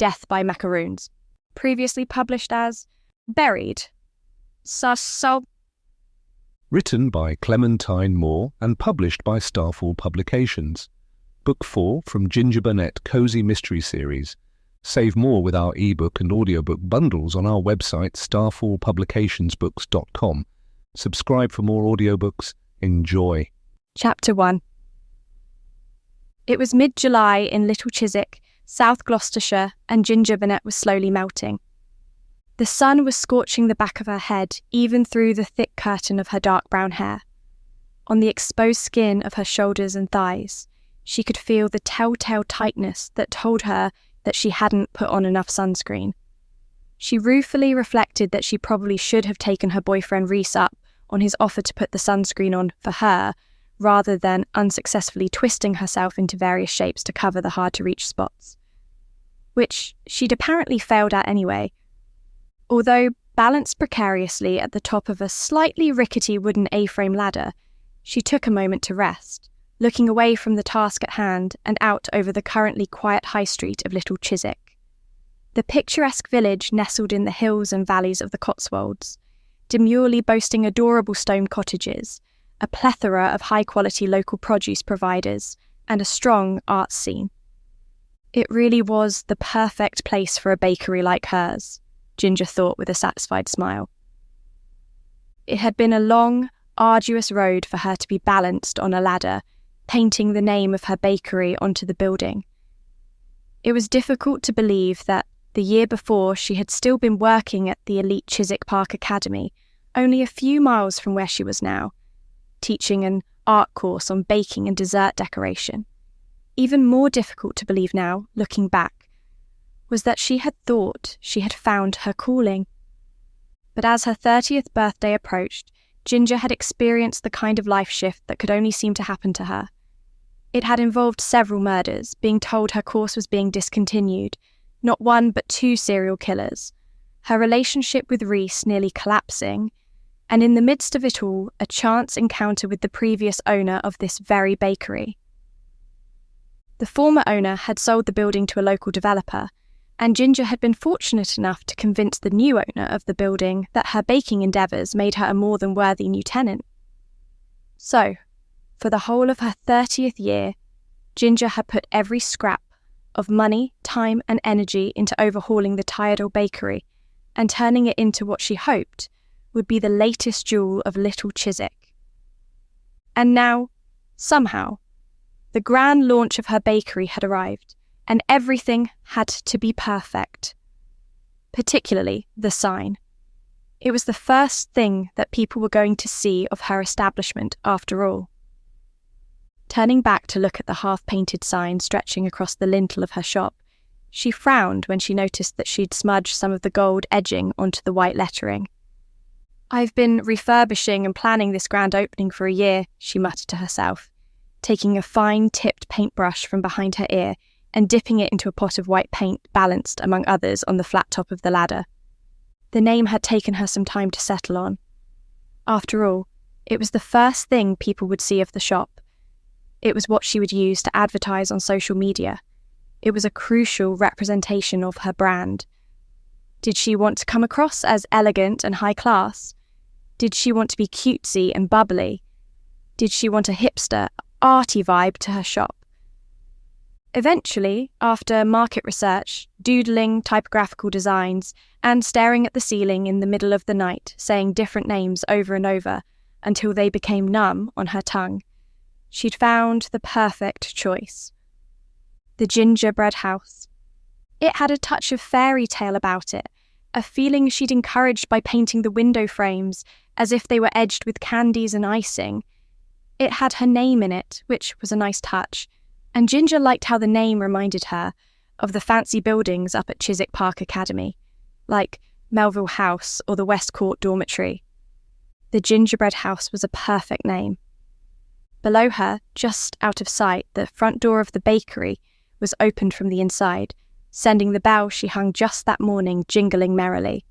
Death by Macarons, previously published as Buried. Written by Clementine Moore and published by Starfall Publications. Book 4 from Ginger Burnet CozyMystery series. Save more with our ebook and audiobook bundles on our website starfallpublicationsbooks.com. Subscribe for more audiobooks. Enjoy. Chapter 1. It was mid-July in Little Chiswick, South Gloucestershire, and Ginger Burnet was slowly melting. The sun was scorching the back of her head, even through the thick curtain of her dark brown hair. On the exposed skin of her shoulders and thighs, she could feel the telltale tightness that told her that she hadn't put on enough sunscreen. She ruefully reflected that she probably should have taken her boyfriend Reese up on his offer to put the sunscreen on for her, rather than unsuccessfully twisting herself into various shapes to cover the hard-to-reach spots. Which she'd apparently failed at anyway. Although balanced precariously at the top of a slightly rickety wooden A-frame ladder, she took a moment to rest, looking away from the task at hand and out over the currently quiet high street of Little Chiswick. The picturesque village nestled in the hills and valleys of the Cotswolds, demurely boasting adorable stone cottages, a plethora of high-quality local produce providers, and a strong arts scene. It really was the perfect place for a bakery like hers, Ginger thought with a satisfied smile. It had been a long, arduous road for her to be balanced on a ladder, painting the name of her bakery onto the building. It was difficult to believe that the year before she had still been working at the elite Chiswick Park Academy, only a few miles from where she was now, teaching an art course on baking and dessert decoration. Even more difficult to believe now, looking back, was that she had thought she had found her calling. But as her 30th birthday approached, Ginger had experienced the kind of life shift that could only seem to happen to her. It had involved several murders, being told her course was being discontinued, not one but 2 serial killers, her relationship with Reese nearly collapsing, and in the midst of it all, a chance encounter with the previous owner of this very bakery. The former owner had sold the building to a local developer, and Ginger had been fortunate enough to convince the new owner of the building that her baking endeavours made her a more than worthy new tenant. So, for the whole of her 30th year, Ginger had put every scrap of money, time and energy into overhauling the tired old bakery and turning it into what she hoped would be the latest jewel of Little Chiswick. And now, somehow, the grand launch of her bakery had arrived, and everything had to be perfect. Particularly the sign. It was the first thing that people were going to see of her establishment after all. Turning back to look at the half-painted sign stretching across the lintel of her shop, she frowned when she noticed that she'd smudged some of the gold edging onto the white lettering. "I've been refurbishing and planning this grand opening for a year," she muttered to herself, taking a fine-tipped paintbrush from behind her ear and dipping it into a pot of white paint balanced, among others, on the flat top of the ladder. The name had taken her some time to settle on. After all, it was the first thing people would see of the shop. It was what she would use to advertise on social media. It was a crucial representation of her brand. Did she want to come across as elegant and high class? Did she want to be cutesy and bubbly? Did she want a hipster, arty vibe to her shop? Eventually, after market research, doodling typographical designs, and staring at the ceiling in the middle of the night, saying different names over and over until they became numb on her tongue, she'd found the perfect choice. The gingerbread house. It had a touch of fairy tale about it, a feeling she'd encouraged by painting the window frames as if they were edged with candies and icing. It had her name in it, which was a nice touch, and Ginger liked how the name reminded her of the fancy buildings up at Chiswick Park Academy, like Melville House or the West Court Dormitory. The gingerbread house was a perfect name. Below her, just out of sight, the front door of the bakery was opened from the inside, sending the bell she hung just that morning jingling merrily.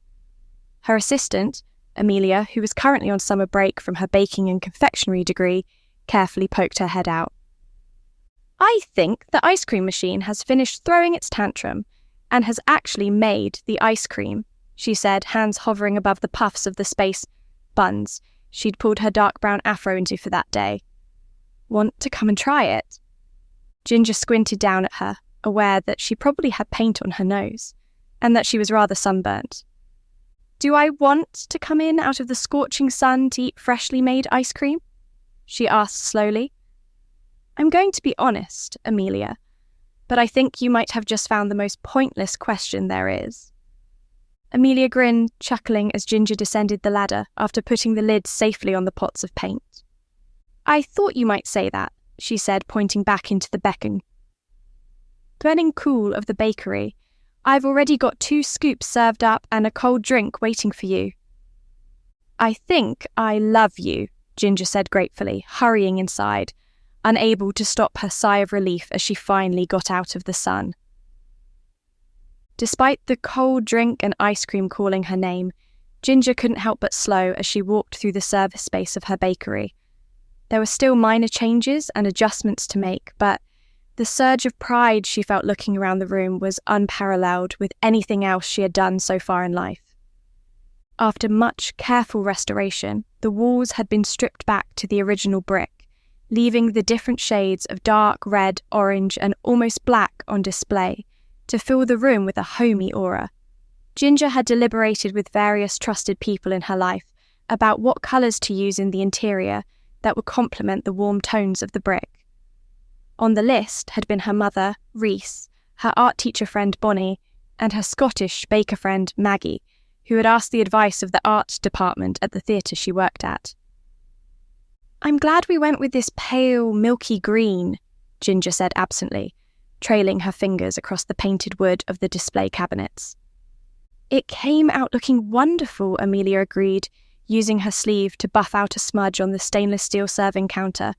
Her assistant, Amelia, who was currently on summer break from her baking and confectionery degree, carefully poked her head out. "I think the ice cream machine has finished throwing its tantrum, and has actually made the ice cream, she said, hands hovering above the puffs of the space buns she'd pulled her dark brown afro into for that day. Want to come and try it? Ginger squinted down at her, aware that she probably had paint on her nose, and that she was rather sunburnt. Do I want to come in out of the scorching sun to eat freshly made ice cream? She asked slowly. I'm going to be honest, Amelia, but I think you might have just found the most pointless question there is. Amelia grinned, chuckling as Ginger descended the ladder after putting the lid safely on the pots of paint. I thought you might say that, she said, pointing back into the burning cool of the bakery. I've already got 2 scoops served up and a cold drink waiting for you. I think I love you, Ginger said gratefully, hurrying inside, unable to stop her sigh of relief as she finally got out of the sun. Despite the cold drink and ice cream calling her name, Ginger couldn't help but slow as she walked through the service space of her bakery. There were still minor changes and adjustments to make, but the surge of pride she felt looking around the room was unparalleled with anything else she had done so far in life. After much careful restoration, the walls had been stripped back to the original brick, leaving the different shades of dark red, orange, and almost black on display to fill the room with a homey aura. Ginger had deliberated with various trusted people in her life about what colours to use in the interior that would complement the warm tones of the brick. On the list had been her mother, Reese, her art teacher friend Bonnie, and her Scottish baker friend Maggie, who had asked the advice of the art department at the theatre she worked at. I'm glad we went with this pale, milky green, Ginger said absently, trailing her fingers across the painted wood of the display cabinets. It came out looking wonderful, Amelia agreed, using her sleeve to buff out a smudge on the stainless steel serving counter.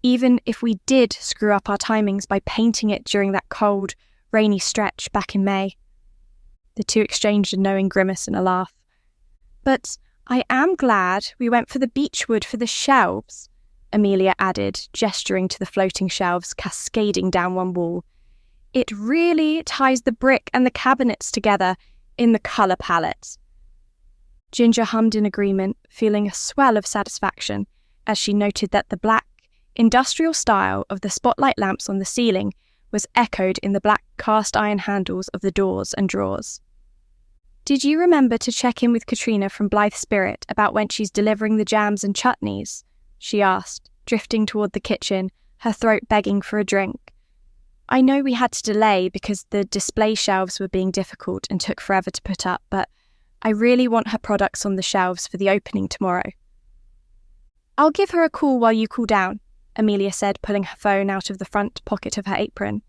Even if we did screw up our timings by painting it during that cold, rainy stretch back in May. The two exchanged a knowing grimace and a laugh. But I am glad we went for the beechwood for the shelves, Amelia added, gesturing to the floating shelves cascading down one wall. It really ties the brick and the cabinets together in the colour palette. Ginger hummed in agreement, feeling a swell of satisfaction as she noted that the black, industrial style of the spotlight lamps on the ceiling was echoed in the black cast iron handles of the doors and drawers. Did you remember to check in with Katrina from Blythe Spirit about when she's delivering the jams and chutneys? She asked, drifting toward the kitchen, her throat begging for a drink. I know we had to delay because the display shelves were being difficult and took forever to put up, but I really want her products on the shelves for the opening tomorrow. I'll give her a call while you cool down, Amelia said, pulling her phone out of the front pocket of her apron.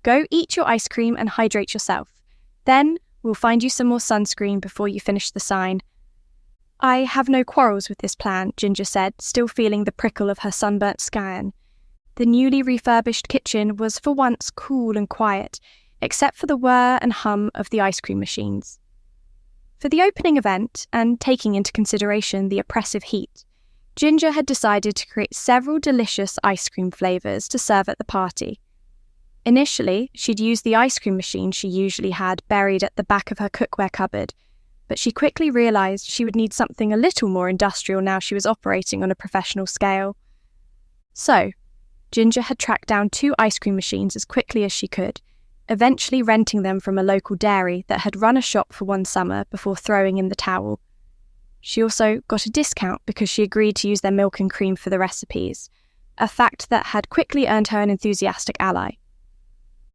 Go eat your ice cream and hydrate yourself. Then we'll find you some more sunscreen before you finish the sign. I have no quarrels with this plan, Ginger said, still feeling the prickle of her sunburnt skin. The newly refurbished kitchen was for once cool and quiet, except for the whir and hum of the ice cream machines. For the opening event, and taking into consideration the oppressive heat, Ginger had decided to create several delicious ice cream flavours to serve at the party. Initially, she'd used the ice cream machine she usually had buried at the back of her cookware cupboard, but she quickly realised she would need something a little more industrial now she was operating on a professional scale. So, Ginger had tracked down 2 ice cream machines as quickly as she could, eventually renting them from a local dairy that had run a shop for one summer before throwing in the towel. She also got a discount because she agreed to use their milk and cream for the recipes, a fact that had quickly earned her an enthusiastic ally.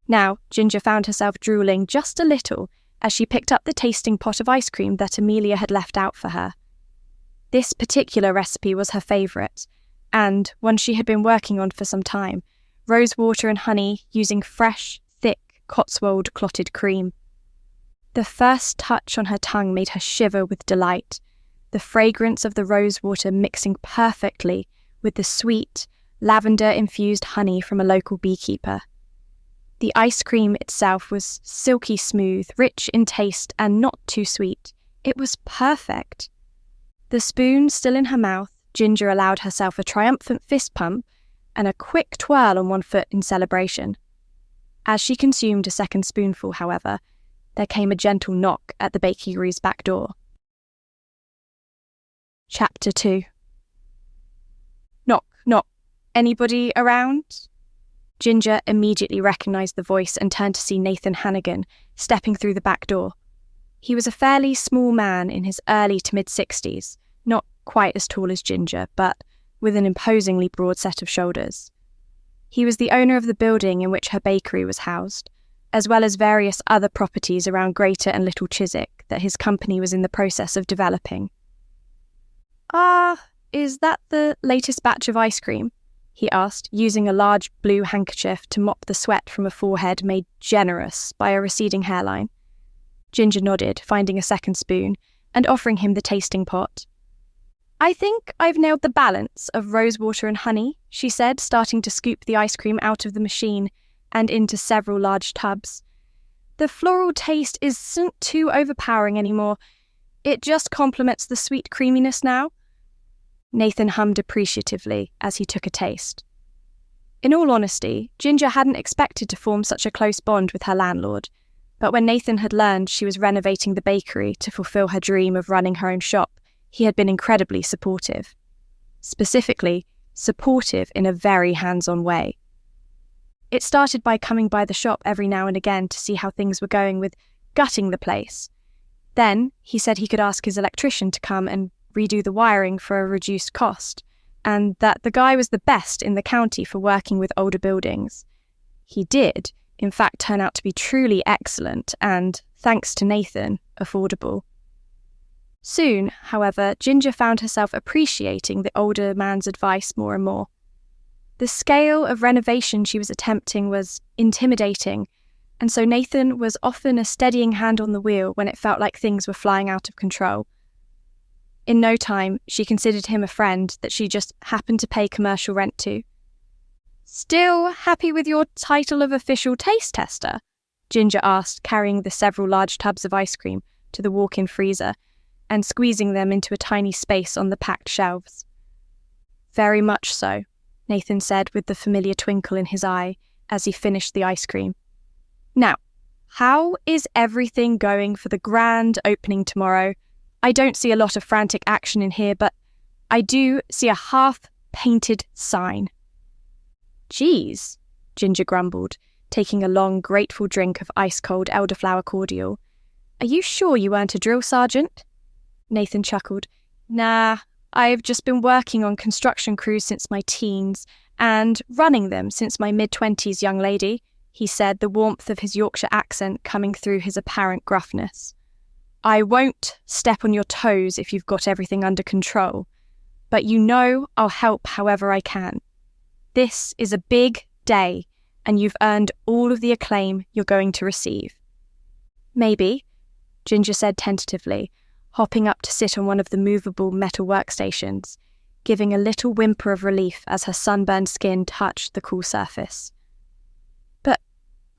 Now, Ginger found herself drooling just a little as she picked up the tasting pot of ice cream that Amelia had left out for her. This particular recipe was her favourite, and one she had been working on for some time, rose water and honey using fresh, thick Cotswold clotted cream. The first touch on her tongue made her shiver with delight, the fragrance of the rose water mixing perfectly with the sweet, lavender-infused honey from a local beekeeper. The ice cream itself was silky smooth, rich in taste, and not too sweet. It was perfect. The spoon still in her mouth, Ginger allowed herself a triumphant fist pump and a quick twirl on one foot in celebration. As she consumed a second spoonful, however, there came a gentle knock at the bakery's back door. Chapter 2. Knock, knock. Anybody around? Ginger immediately recognised the voice and turned to see Nathan Hannigan stepping through the back door. He was a fairly small man in his early to mid-60s, not quite as tall as Ginger, but with an imposingly broad set of shoulders. He was the owner of the building in which her bakery was housed, as well as various other properties around Greater and Little Chiswick that his company was in the process of developing. Is that the latest batch of ice cream? He asked, using a large blue handkerchief to mop the sweat from a forehead made generous by a receding hairline. Ginger nodded, finding a second spoon, and offering him the tasting pot. I think I've nailed the balance of rosewater and honey, she said, starting to scoop the ice cream out of the machine and into several large tubs. The floral taste isn't too overpowering anymore. It just complements the sweet creaminess now. Nathan hummed appreciatively as he took a taste. In all honesty, Ginger hadn't expected to form such a close bond with her landlord, but when Nathan had learned she was renovating the bakery to fulfill her dream of running her own shop, he had been incredibly supportive. Specifically, supportive in a very hands-on way. It started by coming by the shop every now and again to see how things were going with gutting the place. Then, he said he could ask his electrician to come and redo the wiring for a reduced cost, and that the guy was the best in the county for working with older buildings. He did, in fact, turn out to be truly excellent and, thanks to Nathan, affordable. Soon, however, Ginger found herself appreciating the older man's advice more and more. The scale of renovation she was attempting was intimidating, and so Nathan was often a steadying hand on the wheel when it felt like things were flying out of control. In no time, she considered him a friend that she just happened to pay commercial rent to. Still happy with your title of official taste tester? Ginger asked, carrying the several large tubs of ice cream to the walk-in freezer and squeezing them into a tiny space on the packed shelves. Very much so, Nathan said with the familiar twinkle in his eye as he finished the ice cream. Now, how is everything going for the grand opening tomorrow? I don't see a lot of frantic action in here, but I do see a half-painted sign. Geez, Ginger grumbled, taking a long, grateful drink of ice-cold elderflower cordial. Are you sure you weren't a drill sergeant? Nathan chuckled. Nah, I've just been working on construction crews since my teens, and running them since my mid-20s, young lady, he said, the warmth of his Yorkshire accent coming through his apparent gruffness. I won't step on your toes if you've got everything under control, but you know I'll help however I can. This is a big day, and you've earned all of the acclaim you're going to receive. Maybe, Ginger said tentatively, hopping up to sit on one of the movable metal workstations, giving a little whimper of relief as her sunburned skin touched the cool surface. But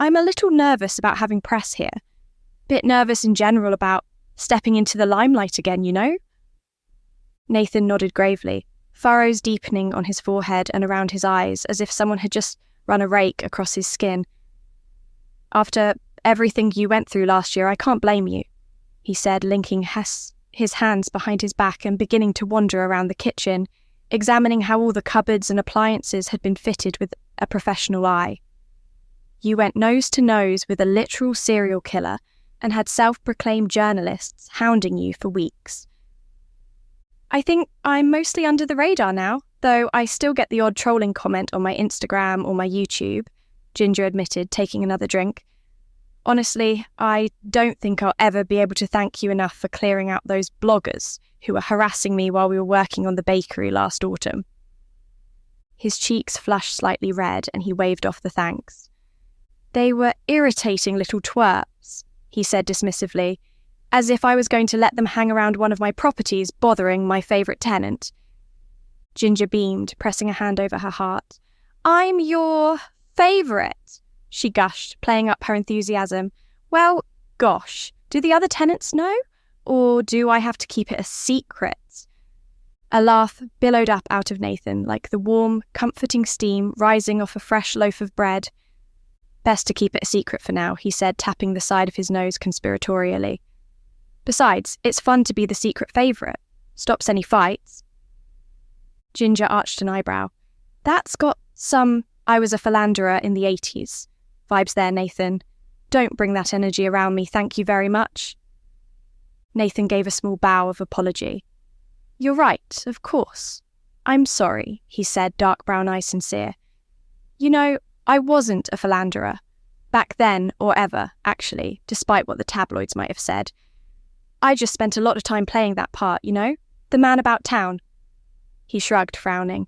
I'm a little nervous about having press here. Bit nervous in general about stepping into the limelight again, you know? Nathan nodded gravely, furrows deepening on his forehead and around his eyes as if someone had just run a rake across his skin. After everything you went through last year, I can't blame you, he said, linking his hands behind his back and beginning to wander around the kitchen, examining how all the cupboards and appliances had been fitted with a professional eye. You went nose to nose with a literal serial killer and had self-proclaimed journalists hounding you for weeks. I think I'm mostly under the radar now, though I still get the odd trolling comment on my Instagram or my YouTube, Ginger admitted, taking another drink. Honestly, I don't think I'll ever be able to thank you enough for clearing out those bloggers who were harassing me while we were working on the bakery last autumn. His cheeks flushed slightly red and he waved off the thanks. They were irritating little twerps, he said dismissively, as if I was going to let them hang around one of my properties bothering my favourite tenant. Ginger beamed, pressing a hand over her heart. I'm your favourite, she gushed, playing up her enthusiasm. Well, gosh, do the other tenants know? Or do I have to keep it a secret? A laugh billowed up out of Nathan, like the warm, comforting steam rising off a fresh loaf of bread. Best to keep it a secret for now, he said, tapping the side of his nose conspiratorially. Besides, it's fun to be the secret favourite. Stops any fights. Ginger arched an eyebrow. That's got some I was a philanderer in the 80s vibes there, Nathan. Don't bring that energy around me, thank you very much. Nathan gave a small bow of apology. You're right, of course. I'm sorry, he said, dark brown eyes sincere. You know, I wasn't a philanderer. Back then, or ever, actually, despite what the tabloids might have said. I just spent a lot of time playing that part, you know? The man about town. He shrugged, frowning.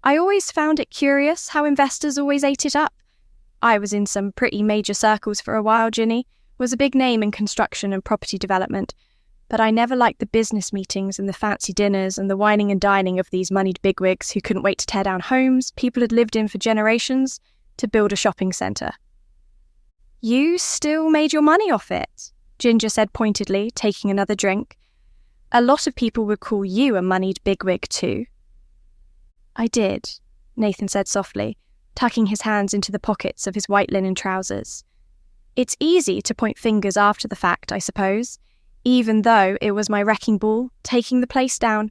I always found it curious how investors always ate it up. I was in some pretty major circles for a while, Ginny. Was a big name in construction and property development. But I never liked the business meetings and the fancy dinners and the wining and dining of these moneyed bigwigs who couldn't wait to tear down homes people had lived in for generations to build a shopping centre. You still made your money off it, Ginger said pointedly, taking another drink. A lot of people would call you a moneyed bigwig too. I did, Nathan said softly, tucking his hands into the pockets of his white linen trousers. It's easy to point fingers after the fact, I suppose, even though it was my wrecking ball taking the place down.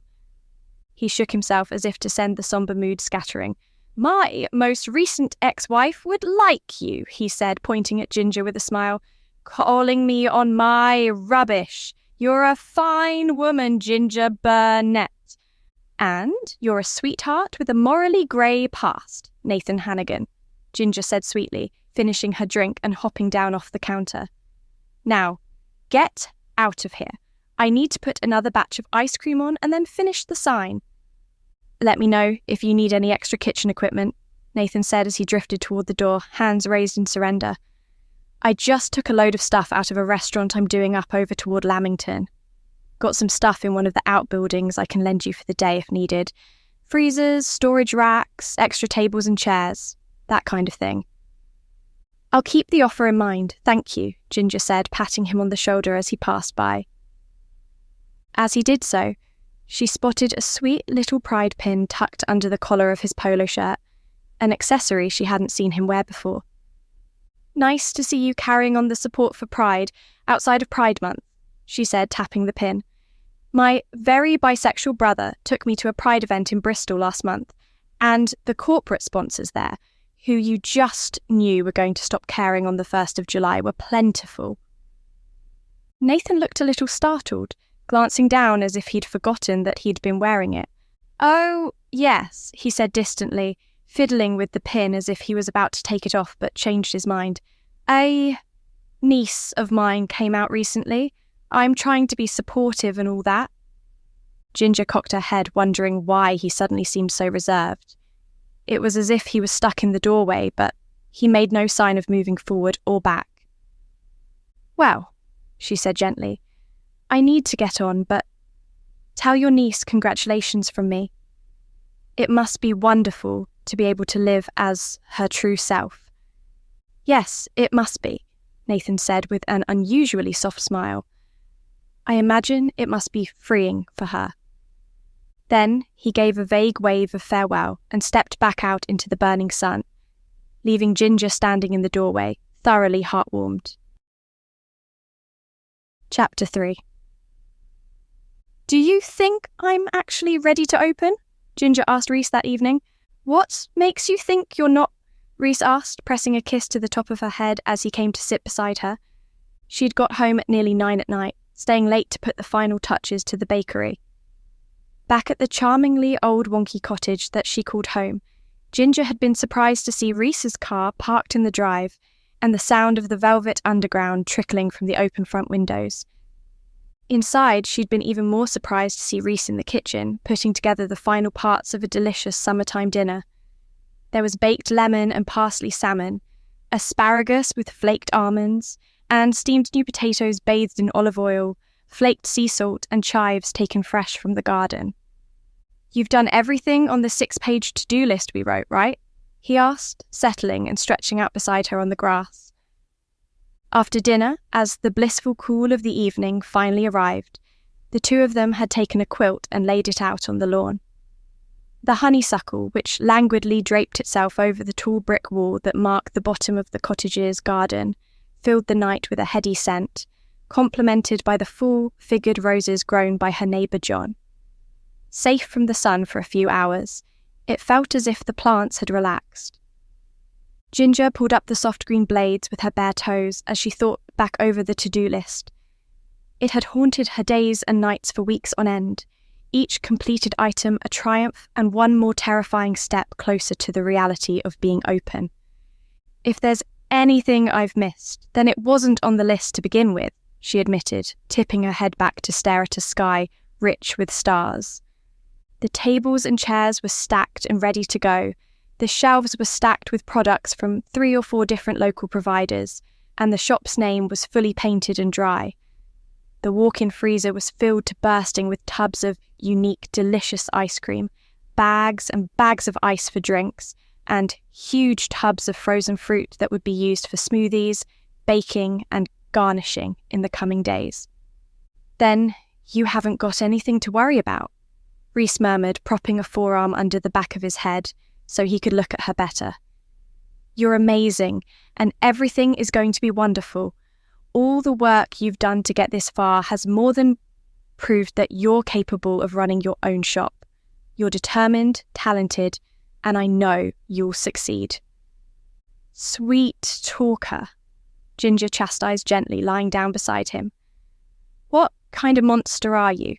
He shook himself as if to send the sombre mood scattering. My most recent ex-wife would like you, he said, pointing at Ginger with a smile, calling me on my rubbish. You're a fine woman, Ginger Burnet. And you're a sweetheart with a morally grey past, Nathan Hannigan, Ginger said sweetly, finishing her drink and hopping down off the counter. Now, get out of here. I need to put another batch of ice cream on and then finish the sign. Let me know if you need any extra kitchen equipment, Nathan said as he drifted toward the door, hands raised in surrender. I just took a load of stuff out of a restaurant I'm doing up over toward Lamington. Got some stuff in one of the outbuildings I can lend you for the day if needed. Freezers, storage racks, extra tables and chairs, that kind of thing. I'll keep the offer in mind, thank you, Ginger said, patting him on the shoulder as he passed by. As he did so, she spotted a sweet little pride pin tucked under the collar of his polo shirt, an accessory she hadn't seen him wear before. Nice to see you carrying on the support for Pride outside of Pride Month, she said, tapping the pin. My very bisexual brother took me to a Pride event in Bristol last month, and the corporate sponsors there, who you just knew were going to stop caring on the 1st of July, were plentiful. Nathan looked a little startled, glancing down as if he'd forgotten that he'd been wearing it. Oh, yes, he said distantly, fiddling with the pin as if he was about to take it off but changed his mind. A niece of mine came out recently. I'm trying to be supportive and all that. Ginger cocked her head, wondering why he suddenly seemed so reserved. It was as if he was stuck in the doorway, but he made no sign of moving forward or back. Well, she said gently, I need to get on, but tell your niece congratulations from me. It must be wonderful to be able to live as her true self. Yes, it must be, Nathan said with an unusually soft smile. I imagine it must be freeing for her. Then he gave a vague wave of farewell and stepped back out into the burning sun, leaving Ginger standing in the doorway, thoroughly heartwarmed. Chapter 3. Do you think I'm actually ready to open? Ginger asked Reese that evening. What makes you think you're not? Reese asked, pressing a kiss to the top of her head as he came to sit beside her. She'd got home at nearly 9 at night, staying late to put the final touches to the bakery. Back at the charmingly old wonky cottage that she called home, Ginger had been surprised to see Reese's car parked in the drive and the sound of the velvet underground trickling from the open front windows. Inside, she'd been even more surprised to see Reese in the kitchen, putting together the final parts of a delicious summertime dinner. There was baked lemon and parsley salmon, asparagus with flaked almonds, and steamed new potatoes bathed in olive oil, flaked sea salt and chives taken fresh from the garden. You've done everything on the 6-page to-do list we wrote, right? He asked, settling and stretching out beside her on the grass. After dinner, as the blissful cool of the evening finally arrived, the two of them had taken a quilt and laid it out on the lawn. The honeysuckle, which languidly draped itself over the tall brick wall that marked the bottom of the cottage's garden, filled the night with a heady scent, complemented by the full-figured roses grown by her neighbour John. Safe from the sun for a few hours, it felt as if the plants had relaxed. Ginger pulled up the soft green blades with her bare toes as she thought back over the to-do list. It had haunted her days and nights for weeks on end, each completed item a triumph and one more terrifying step closer to the reality of being open. If there's anything I've missed, then it wasn't on the list to begin with, she admitted, tipping her head back to stare at a sky rich with stars. The tables and chairs were stacked and ready to go. The shelves were stacked with products from 3 or 4 different local providers, and the shop's name was fully painted and dry. The walk-in freezer was filled to bursting with tubs of unique, delicious ice cream, bags and bags of ice for drinks, and huge tubs of frozen fruit that would be used for smoothies, baking, and garnishing in the coming days. Then you haven't got anything to worry about, Rhys murmured, propping a forearm under the back of his head so he could look at her better. You're amazing, and everything is going to be wonderful. All the work you've done to get this far has more than proved that you're capable of running your own shop. You're determined, talented, and I know you'll succeed. Sweet talker, Ginger chastised gently, lying down beside him. What kind of monster are you?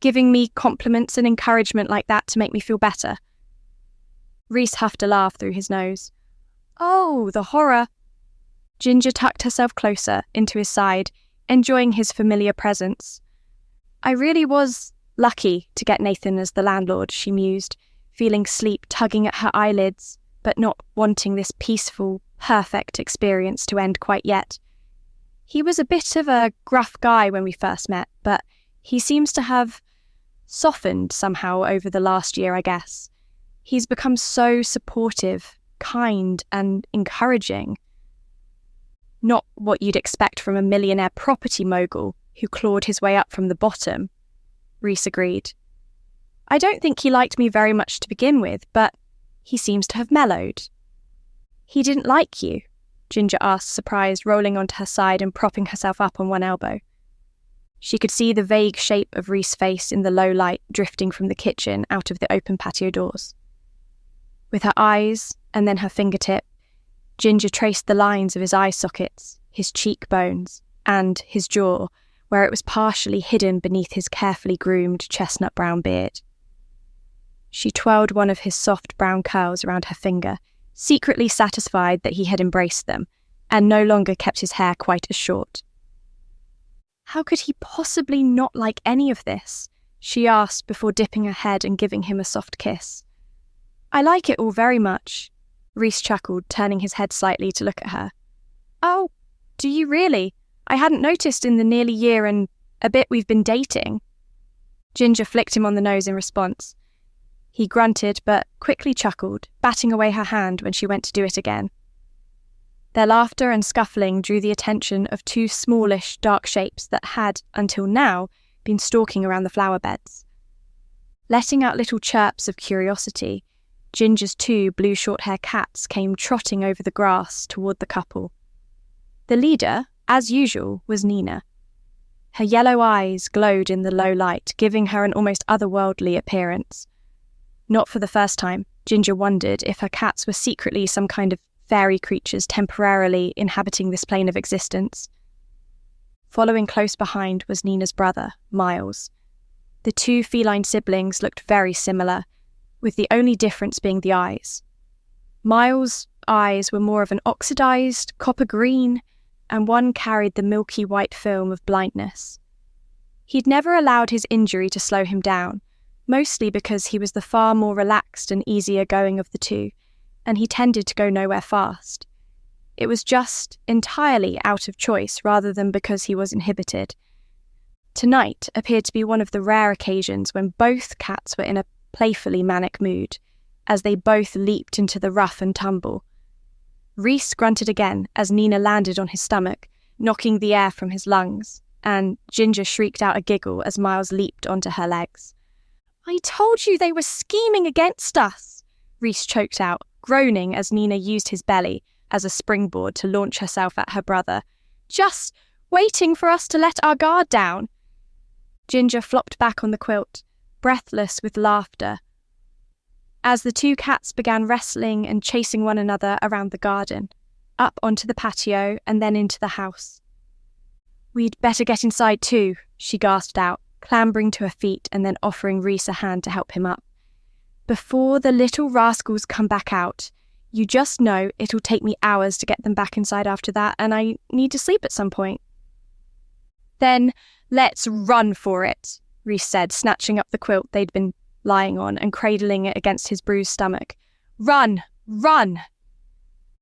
Giving me compliments and encouragement like that to make me feel better? Rhys huffed a laugh through his nose. Oh, the horror! Ginger tucked herself closer into his side, enjoying his familiar presence. I really was lucky to get Nathan as the landlord, she mused, feeling sleep tugging at her eyelids, but not wanting this peaceful, perfect experience to end quite yet. He was a bit of a gruff guy when we first met, but he seems to have softened somehow over the last year, I guess. He's become so supportive, kind, and encouraging. Not what you'd expect from a millionaire property mogul who clawed his way up from the bottom, Rhys agreed. I don't think he liked me very much to begin with, but he seems to have mellowed. He didn't like you? Ginger asked, surprised, rolling onto her side and propping herself up on one elbow. She could see the vague shape of Rhys' face in the low light drifting from the kitchen out of the open patio doors. With her eyes, and then her fingertip, Ginger traced the lines of his eye sockets, his cheekbones, and his jaw, where it was partially hidden beneath his carefully groomed chestnut-brown beard. She twirled one of his soft brown curls around her finger, secretly satisfied that he had embraced them, and no longer kept his hair quite as short. How could he possibly not like any of this? She asked before dipping her head and giving him a soft kiss. I like it all very much, Rhys chuckled, turning his head slightly to look at her. Oh, do you really? I hadn't noticed in the nearly year and a bit we've been dating. Ginger flicked him on the nose in response. He grunted but quickly chuckled, batting away her hand when she went to do it again. Their laughter and scuffling drew the attention of 2 smallish, dark shapes that had, until now, been stalking around the flower beds. Letting out little chirps of curiosity, Ginger's 2 blue short-haired cats came trotting over the grass toward the couple. The leader, as usual, was Nina. Her yellow eyes glowed in the low light, giving her an almost otherworldly appearance. Not for the first time, Ginger wondered if her cats were secretly some kind of fairy creatures temporarily inhabiting this plane of existence. Following close behind was Nina's brother, Miles. The 2 feline siblings looked very similar, with the only difference being the eyes. Miles' eyes were more of an oxidized copper green, and one carried the milky white film of blindness. He'd never allowed his injury to slow him down, mostly because he was the far more relaxed and easier going of the 2, and he tended to go nowhere fast. It was just entirely out of choice rather than because he was inhibited. Tonight appeared to be one of the rare occasions when both cats were in a playfully manic mood, as they both leaped into the rough and tumble. Rhys grunted again as Nina landed on his stomach, knocking the air from his lungs, and Ginger shrieked out a giggle as Miles leaped onto her legs. I told you they were scheming against us, Reese choked out, groaning as Nina used his belly as a springboard to launch herself at her brother. Just waiting for us to let our guard down. Ginger flopped back on the quilt, breathless with laughter, as the two cats began wrestling and chasing one another around the garden, up onto the patio and then into the house. We'd better get inside too, she gasped out, clambering to her feet and then offering Reese a hand to help him up. Before the little rascals come back out, you just know it'll take me hours to get them back inside after that, and I need to sleep at some point. Then let's run for it, Reese said, snatching up the quilt they'd been lying on and cradling it against his bruised stomach. Run! Run!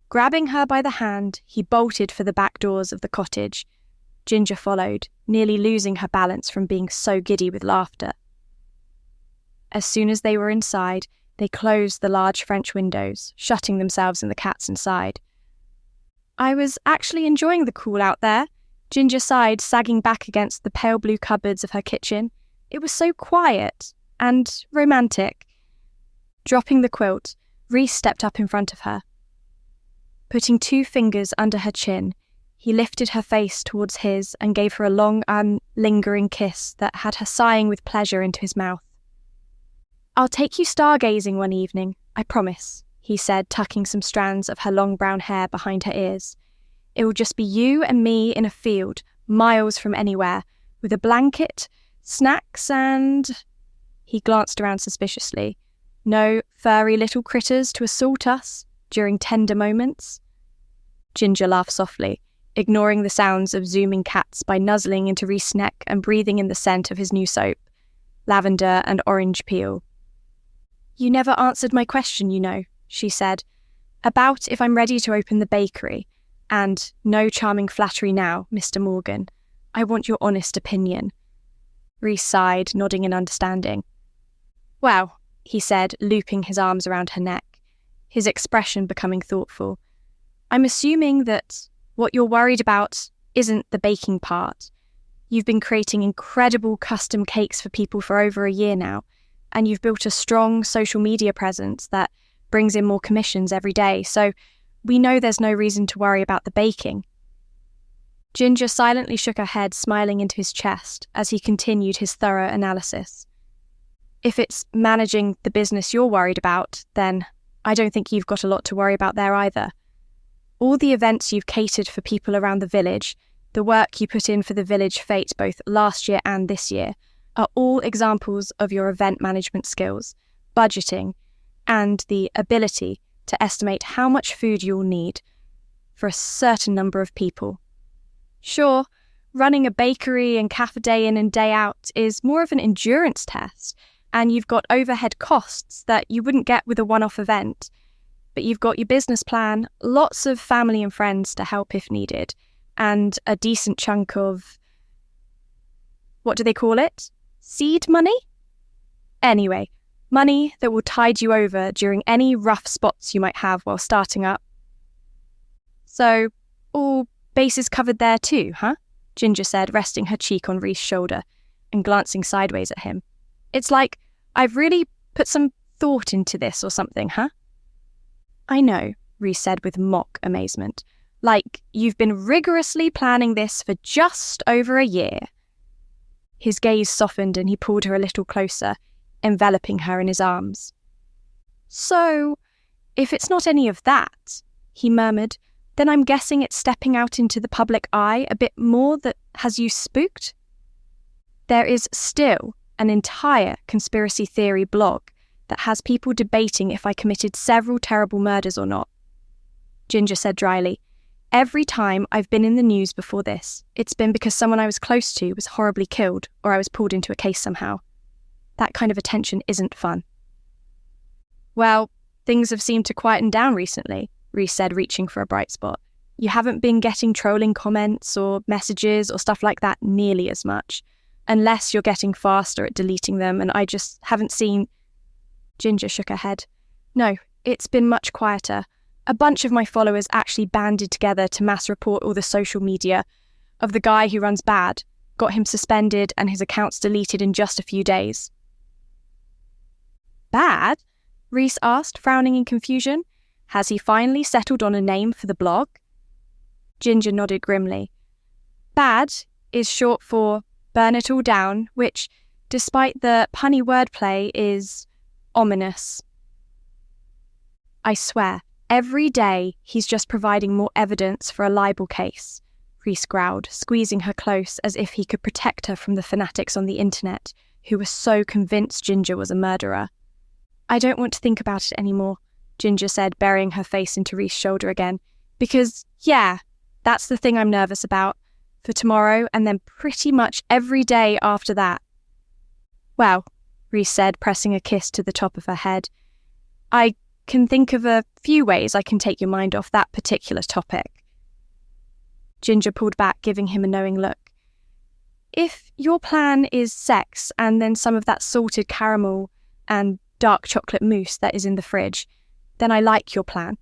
Grabbing her by the hand, he bolted for the back doors of the cottage. Ginger followed, nearly losing her balance from being so giddy with laughter. As soon as they were inside, they closed the large French windows, shutting themselves and the cats inside. I was actually enjoying the cool out there, Ginger sighed, sagging back against the pale blue cupboards of her kitchen. It was so quiet and romantic. Dropping the quilt, Reese stepped up in front of her. Putting 2 fingers under her chin, he lifted her face towards his and gave her a long, lingering kiss that had her sighing with pleasure into his mouth. I'll take you stargazing one evening, I promise, he said, tucking some strands of her long brown hair behind her ears. It will just be you and me in a field, miles from anywhere, with a blanket, snacks and... He glanced around suspiciously. No furry little critters to assault us during tender moments. Ginger laughed softly, ignoring the sounds of zooming cats by nuzzling into Reese's neck and breathing in the scent of his new soap, lavender and orange peel. You never answered my question, you know, she said, about if I'm ready to open the bakery. And no charming flattery now, Mr. Morgan. I want your honest opinion. Reese sighed, nodding in understanding. Well, he said, looping his arms around her neck, his expression becoming thoughtful. I'm assuming that what you're worried about isn't the baking part. You've been creating incredible custom cakes for people for over a year now, and you've built a strong social media presence that brings in more commissions every day, so we know there's no reason to worry about the baking. Ginger silently shook her head, smiling into his chest as he continued his thorough analysis. If it's managing the business you're worried about, then I don't think you've got a lot to worry about there either. All the events you've catered for people around the village, the work you put in for the village fete both last year and this year, are all examples of your event management skills, budgeting, and the ability to estimate how much food you'll need for a certain number of people. Sure, running a bakery and cafe day in and day out is more of an endurance test, and you've got overhead costs that you wouldn't get with a one-off event. But you've got your business plan, lots of family and friends to help if needed, and a decent chunk of... what do they call it? Seed money? Anyway, money that will tide you over during any rough spots you might have while starting up. So, all bases covered there too, huh? Ginger said, resting her cheek on Reese's shoulder and glancing sideways at him. It's like I've really put some thought into this or something, huh? I know, Reese said with mock amazement. Like you've been rigorously planning this for just over a year. His gaze softened and he pulled her a little closer, enveloping her in his arms. So, if it's not any of that, he murmured, then I'm guessing it's stepping out into the public eye a bit more that has you spooked? There is still an entire conspiracy theory blog that has people debating if I committed several terrible murders or not. Ginger said dryly, every time I've been in the news before this, it's been because someone I was close to was horribly killed or I was pulled into a case somehow. That kind of attention isn't fun. Well, things have seemed to quieten down recently, Reese said, reaching for a bright spot. You haven't been getting trolling comments or messages or stuff like that nearly as much, unless you're getting faster at deleting them, and I just haven't seen... Ginger shook her head. No, it's been much quieter. A bunch of my followers actually banded together to mass report all the social media of the guy who runs bad, got him suspended and his accounts deleted in just a few days. Bad? Reese asked, frowning in confusion. Has he finally settled on a name for the blog? Ginger nodded grimly. Bad is short for burn it all down, which, despite the punny wordplay, is ominous. I swear, every day he's just providing more evidence for a libel case, Reese growled, squeezing her close as if he could protect her from the fanatics on the internet who were so convinced Ginger was a murderer. I don't want to think about it anymore, Ginger said, burying her face into Reese's shoulder again, because, yeah, that's the thing I'm nervous about, for tomorrow and then pretty much every day after that. Well, Reese said, pressing a kiss to the top of her head, I can think of a few ways I can take your mind off that particular topic. Ginger pulled back, giving him a knowing look. If your plan is sex and then some of that salted caramel and dark chocolate mousse that is in the fridge, then I like your plan.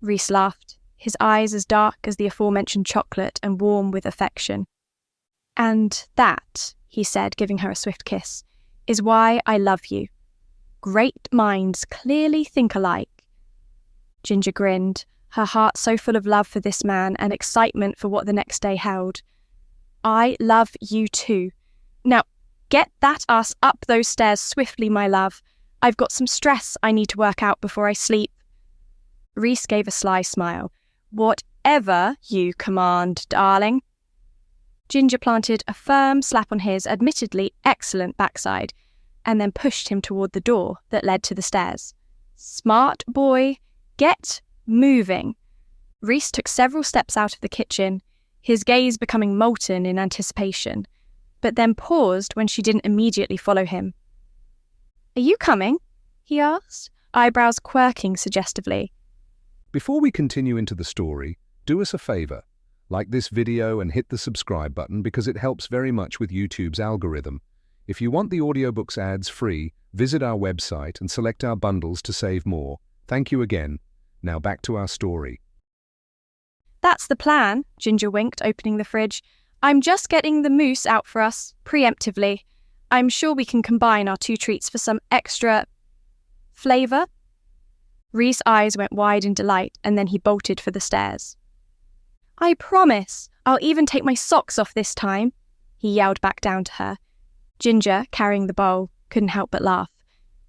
Reese laughed, his eyes as dark as the aforementioned chocolate and warm with affection. And that, he said, giving her a swift kiss, is why I love you. Great minds clearly think alike. Ginger grinned, her heart so full of love for this man and excitement for what the next day held. I love you too. Now, get that ass up those stairs swiftly, my love. I've got some stress I need to work out before I sleep. Reese gave a sly smile. Whatever you command, darling. Ginger planted a firm slap on his admittedly excellent backside and then pushed him toward the door that led to the stairs. Smart boy, get moving. Reese took several steps out of the kitchen, his gaze becoming molten in anticipation, but then paused when she didn't immediately follow him. Are you coming? He asked, eyebrows quirking suggestively. Before we continue into the story, do us a favor. Like this video and hit the subscribe button because it helps very much with YouTube's algorithm. If you want the audiobooks ads free, visit our website and select our bundles to save more. Thank you again. Now back to our story. That's the plan, Ginger winked, opening the fridge. I'm just getting the mousse out for us, preemptively. I'm sure we can combine our two treats for some extra flavour. Reese's eyes went wide in delight, and then he bolted for the stairs. I promise, I'll even take my socks off this time, he yelled back down to her. Ginger, carrying the bowl, couldn't help but laugh,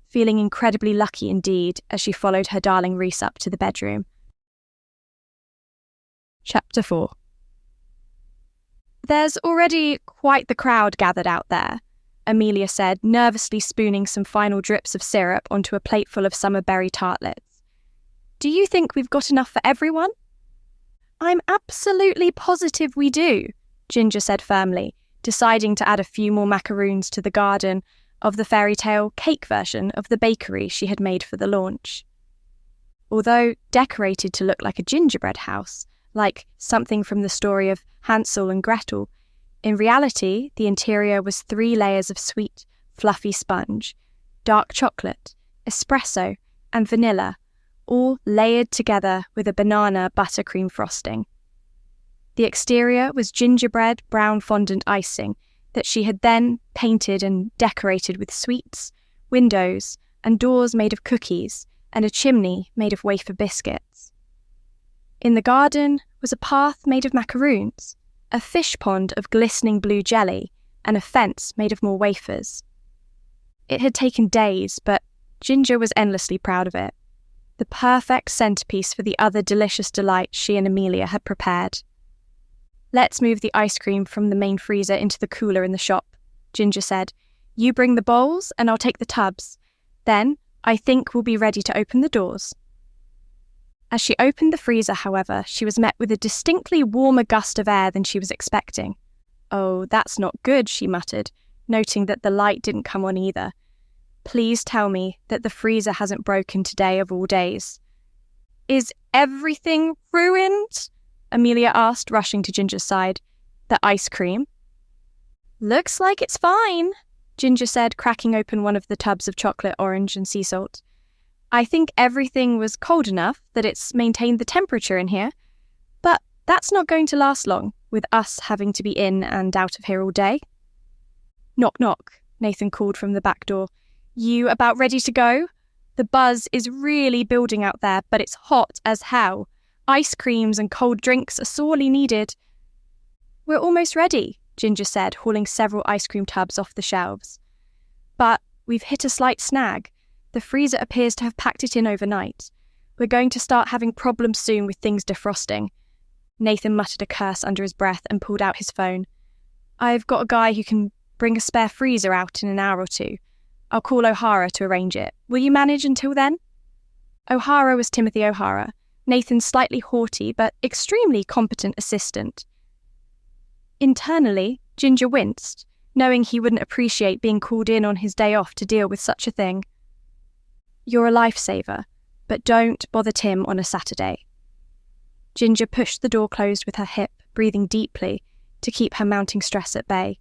feeling incredibly lucky indeed as she followed her darling Reese up to the bedroom. Chapter 4. There's already quite the crowd gathered out there, Amelia said, nervously spooning some final drips of syrup onto a plate full of summer berry tartlets. Do you think we've got enough for everyone? I'm absolutely positive we do, Ginger said firmly, deciding to add a few more macaroons to the garden of the fairy tale cake version of the bakery she had made for the launch. Although decorated to look like a gingerbread house, like something from the story of Hansel and Gretel, in reality the interior was 3 layers of sweet, fluffy sponge, dark chocolate, espresso, and vanilla, all layered together with a banana buttercream frosting. The exterior was gingerbread brown fondant icing that she had then painted and decorated with sweets, windows, and doors made of cookies, and a chimney made of wafer biscuits. In the garden was a path made of macaroons, a fish pond of glistening blue jelly, and a fence made of more wafers. It had taken days, but Ginger was endlessly proud of it. The perfect centerpiece for the other delicious delights she and Amelia had prepared. Let's move the ice cream from the main freezer into the cooler in the shop, Ginger said. You bring the bowls and I'll take the tubs. Then I think we'll be ready to open the doors. As she opened the freezer, however, she was met with a distinctly warmer gust of air than she was expecting. Oh, that's not good, she muttered, noting that the light didn't come on either. Please tell me that the freezer hasn't broken today of all days. Is everything ruined? Amelia asked, rushing to Ginger's side. The ice cream? Looks like it's fine, Ginger said, cracking open one of the tubs of chocolate, orange, and sea salt. I think everything was cold enough that it's maintained the temperature in here, but that's not going to last long, with us having to be in and out of here all day. Knock, knock, Nathan called from the back door. You about ready to go? The buzz is really building out there, but it's hot as hell. Ice creams and cold drinks are sorely needed. We're almost ready, Ginger said, hauling several ice cream tubs off the shelves. But we've hit a slight snag. The freezer appears to have packed it in overnight. We're going to start having problems soon with things defrosting. Nathan muttered a curse under his breath and pulled out his phone. I've got a guy who can bring a spare freezer out in an hour or two. I'll call O'Hara to arrange it. Will you manage until then? O'Hara was Timothy O'Hara, Nathan's slightly haughty but extremely competent assistant. Internally, Ginger winced, knowing he wouldn't appreciate being called in on his day off to deal with such a thing. You're a lifesaver, but don't bother Tim on a Saturday. Ginger pushed the door closed with her hip, breathing deeply to keep her mounting stress at bay.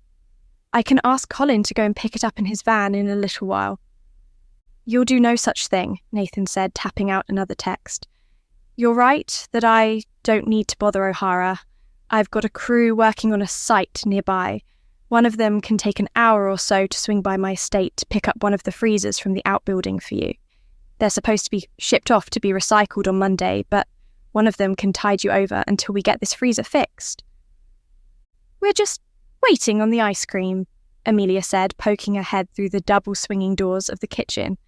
I can ask Colin to go and pick it up in his van in a little while. You'll do no such thing, Nathan said, tapping out another text. You're right that I don't need to bother O'Hara. I've got a crew working on a site nearby. One of them can take an hour or so to swing by my estate to pick up one of the freezers from the outbuilding for you. They're supposed to be shipped off to be recycled on Monday, but one of them can tide you over until we get this freezer fixed. We're just waiting on the ice cream, Amelia said, poking her head through the double swinging doors of the kitchen.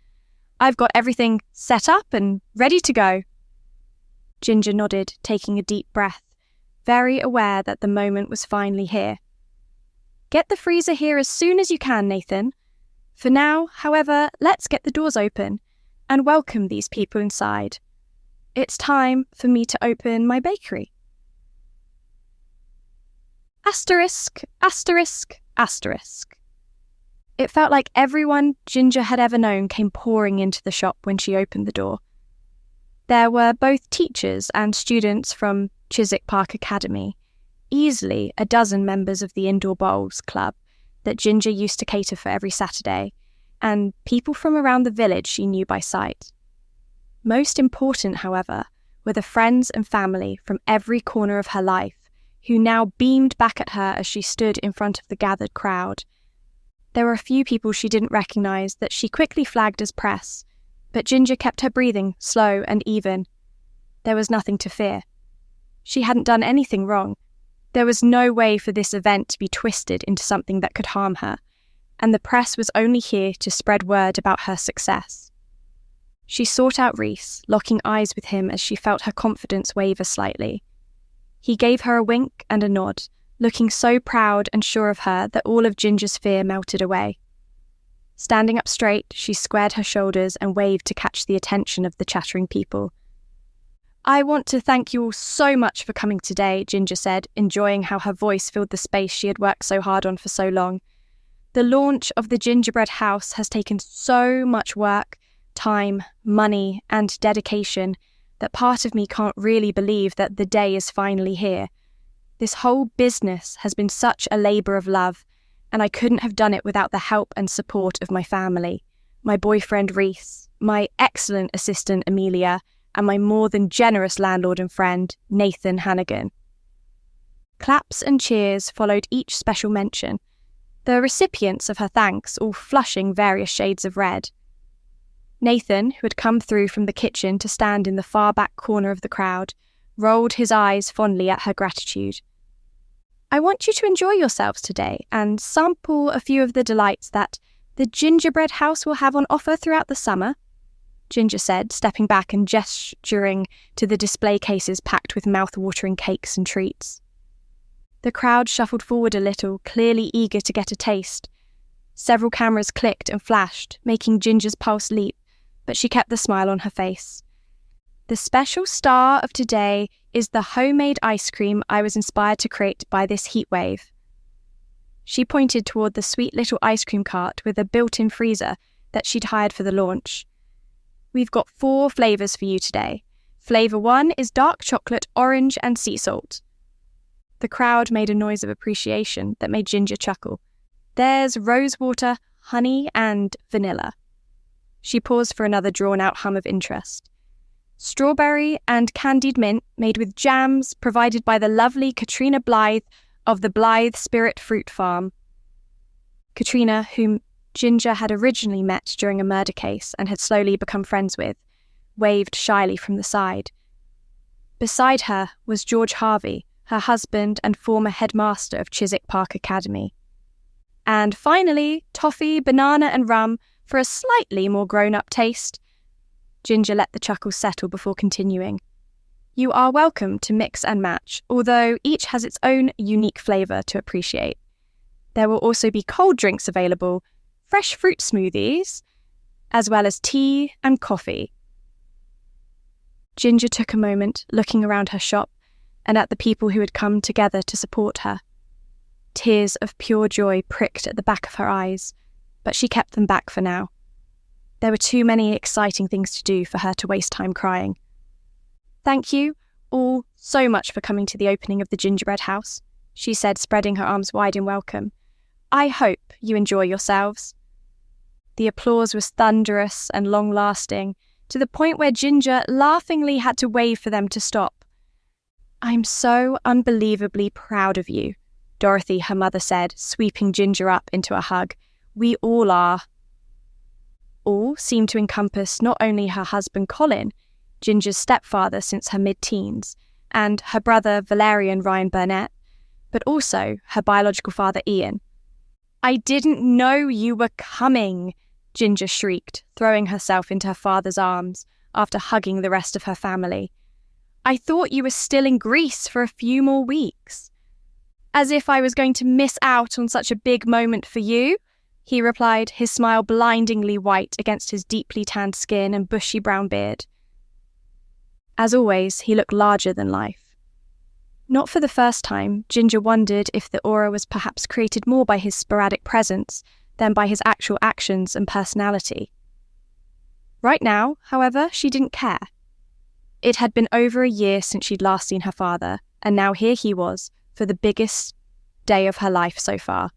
I've got everything set up and ready to go. Ginger nodded, taking a deep breath, very aware that the moment was finally here. Get the freezer here as soon as you can, Nathan. For now, however, let's get the doors open and welcome these people inside. It's time for me to open my bakery. Asterisk, asterisk, asterisk. It felt like everyone Ginger had ever known came pouring into the shop when she opened the door. There were both teachers and students from Chiswick Park Academy, easily a dozen members of the Indoor Bowls Club that Ginger used to cater for every Saturday, and people from around the village she knew by sight. Most important, however, were the friends and family from every corner of her life, who now beamed back at her as she stood in front of the gathered crowd. There were a few people she didn't recognise that she quickly flagged as press, but Ginger kept her breathing slow and even. There was nothing to fear. She hadn't done anything wrong. There was no way for this event to be twisted into something that could harm her, and the press was only here to spread word about her success. She sought out Rhys, locking eyes with him as she felt her confidence waver slightly. He gave her a wink and a nod, looking so proud and sure of her that all of Ginger's fear melted away. Standing up straight, she squared her shoulders and waved to catch the attention of the chattering people. I want to thank you all so much for coming today, Ginger said, enjoying how her voice filled the space she had worked so hard on for so long. The launch of the gingerbread house has taken so much work, time, money, and dedication that part of me can't really believe that the day is finally here. This whole business has been such a labour of love, and I couldn't have done it without the help and support of my family, my boyfriend Rhys, my excellent assistant Amelia, and my more than generous landlord and friend, Nathan Hannigan. Claps and cheers followed each special mention, the recipients of her thanks all flushing various shades of red. Nathan, who had come through from the kitchen to stand in the far back corner of the crowd, rolled his eyes fondly at her gratitude. I want you to enjoy yourselves today and sample a few of the delights that the gingerbread house will have on offer throughout the summer, Ginger said, stepping back and gesturing to the display cases packed with mouth-watering cakes and treats. The crowd shuffled forward a little, clearly eager to get a taste. Several cameras clicked and flashed, making Ginger's pulse leap, but she kept the smile on her face. The special star of today is the homemade ice cream I was inspired to create by this heatwave. She pointed toward the sweet little ice cream cart with a built-in freezer that she'd hired for the launch. We've got 4 flavours for you today. Flavour 1 is dark chocolate, orange and sea salt. The crowd made a noise of appreciation that made Ginger chuckle. There's rosewater, honey and vanilla. She paused for another drawn-out hum of interest. Strawberry and candied mint made with jams provided by the lovely Katrina Blythe of the Blythe Spirit Fruit Farm. Katrina, whom Ginger had originally met during a murder case and had slowly become friends with, waved shyly from the side. Beside her was George Harvey, her husband and former headmaster of Chiswick Park Academy. And finally, toffee, banana and rum for a slightly more grown-up taste. Ginger let the chuckles settle before continuing. You are welcome to mix and match, although each has its own unique flavour to appreciate. There will also be cold drinks available, fresh fruit smoothies, as well as tea and coffee. Ginger took a moment, looking around her shop and at the people who had come together to support her. Tears of pure joy pricked at the back of her eyes, but she kept them back for now. There were too many exciting things to do for her to waste time crying. Thank you all so much for coming to the opening of the gingerbread house, she said, spreading her arms wide in welcome. I hope you enjoy yourselves. The applause was thunderous and long-lasting, to the point where Ginger laughingly had to wave for them to stop. I'm so unbelievably proud of you, Dorothy, her mother said, sweeping Ginger up into a hug. We all are. All seemed to encompass not only her husband Colin, Ginger's stepfather since her mid-teens, and her brother Valerian Ryan Burnet, but also her biological father Ian. I didn't know you were coming, Ginger shrieked, throwing herself into her father's arms after hugging the rest of her family. I thought you were still in Greece for a few more weeks. As if I was going to miss out on such a big moment for you, he replied, his smile blindingly white against his deeply tanned skin and bushy brown beard. As always, he looked larger than life. Not for the first time, Ginger wondered if the aura was perhaps created more by his sporadic presence than by his actual actions and personality. Right now, however, she didn't care. It had been over a year since she'd last seen her father, and now here he was, for the biggest day of her life so far.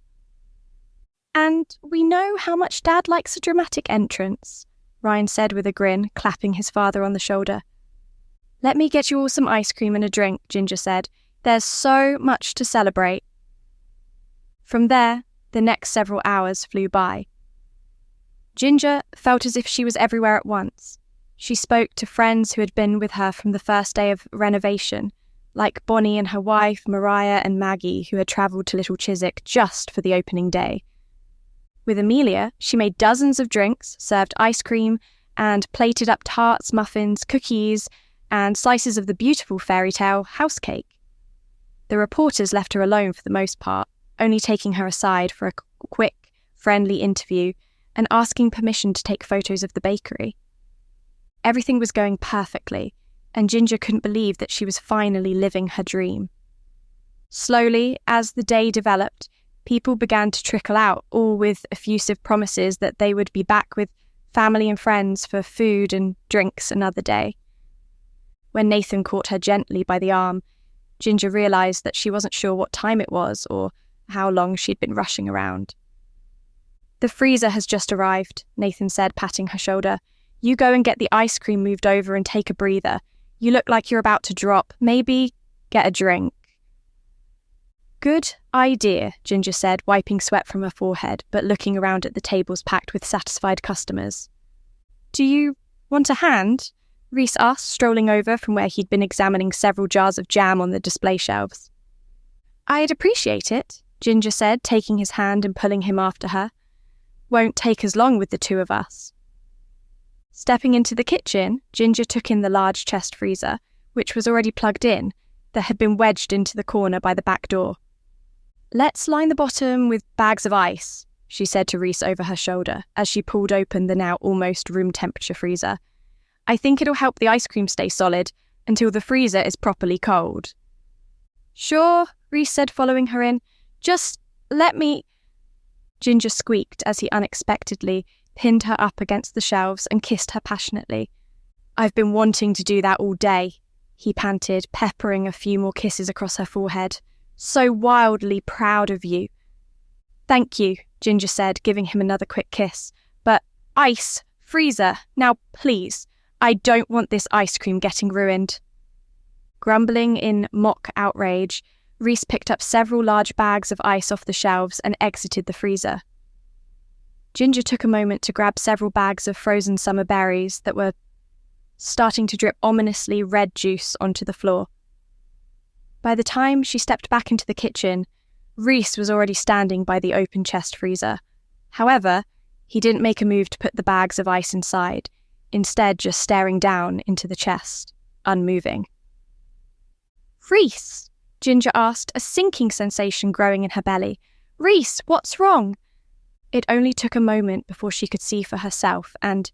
And we know how much Dad likes a dramatic entrance, Ryan said with a grin, clapping his father on the shoulder. Let me get you all some ice cream and a drink, Ginger said. There's so much to celebrate. From there, the next several hours flew by. Ginger felt as if she was everywhere at once. She spoke to friends who had been with her from the first day of renovation, like Bonnie and her wife, Mariah and Maggie, who had travelled to Little Chiswick just for the opening day. With Amelia, she made dozens of drinks, served ice cream, and plated up tarts, muffins, cookies, and slices of the beautiful fairy tale house cake. The reporters left her alone for the most part, only taking her aside for a quick, friendly interview and asking permission to take photos of the bakery. Everything was going perfectly, and Ginger couldn't believe that she was finally living her dream. Slowly, as the day developed, people began to trickle out, all with effusive promises that they would be back with family and friends for food and drinks another day. When Nathan caught her gently by the arm, Ginger realised that she wasn't sure what time it was or how long she'd been rushing around. The freezer has just arrived, Nathan said, patting her shoulder. You go and get the ice cream moved over and take a breather. You look like you're about to drop. Maybe get a drink. Good idea, Ginger said, wiping sweat from her forehead, but looking around at the tables packed with satisfied customers. Do you want a hand? Reese asked, strolling over from where he'd been examining several jars of jam on the display shelves. I'd appreciate it, Ginger said, taking his hand and pulling him after her. Won't take as long with the two of us. Stepping into the kitchen, Ginger took in the large chest freezer, which was already plugged in, that had been wedged into the corner by the back door. Let's line the bottom with bags of ice, she said to Reese over her shoulder as she pulled open the now almost room temperature freezer. I think it'll help the ice cream stay solid until the freezer is properly cold. Sure, Reese said, following her in. Just let me... Ginger squeaked as he unexpectedly pinned her up against the shelves and kissed her passionately. I've been wanting to do that all day, he panted, peppering a few more kisses across her forehead. So wildly proud of you. Thank you, Ginger said, giving him another quick kiss. But ice, freezer, now please, I don't want this ice cream getting ruined. Grumbling in mock outrage, Reese picked up several large bags of ice off the shelves and exited the freezer. Ginger took a moment to grab several bags of frozen summer berries that were starting to drip ominously red juice onto the floor. By the time she stepped back into the kitchen, Rhys was already standing by the open chest freezer. However, he didn't make a move to put the bags of ice inside, instead just staring down into the chest, unmoving. "Rhys," Ginger asked, a sinking sensation growing in her belly. "Rhys, what's wrong?" It only took a moment before she could see for herself, and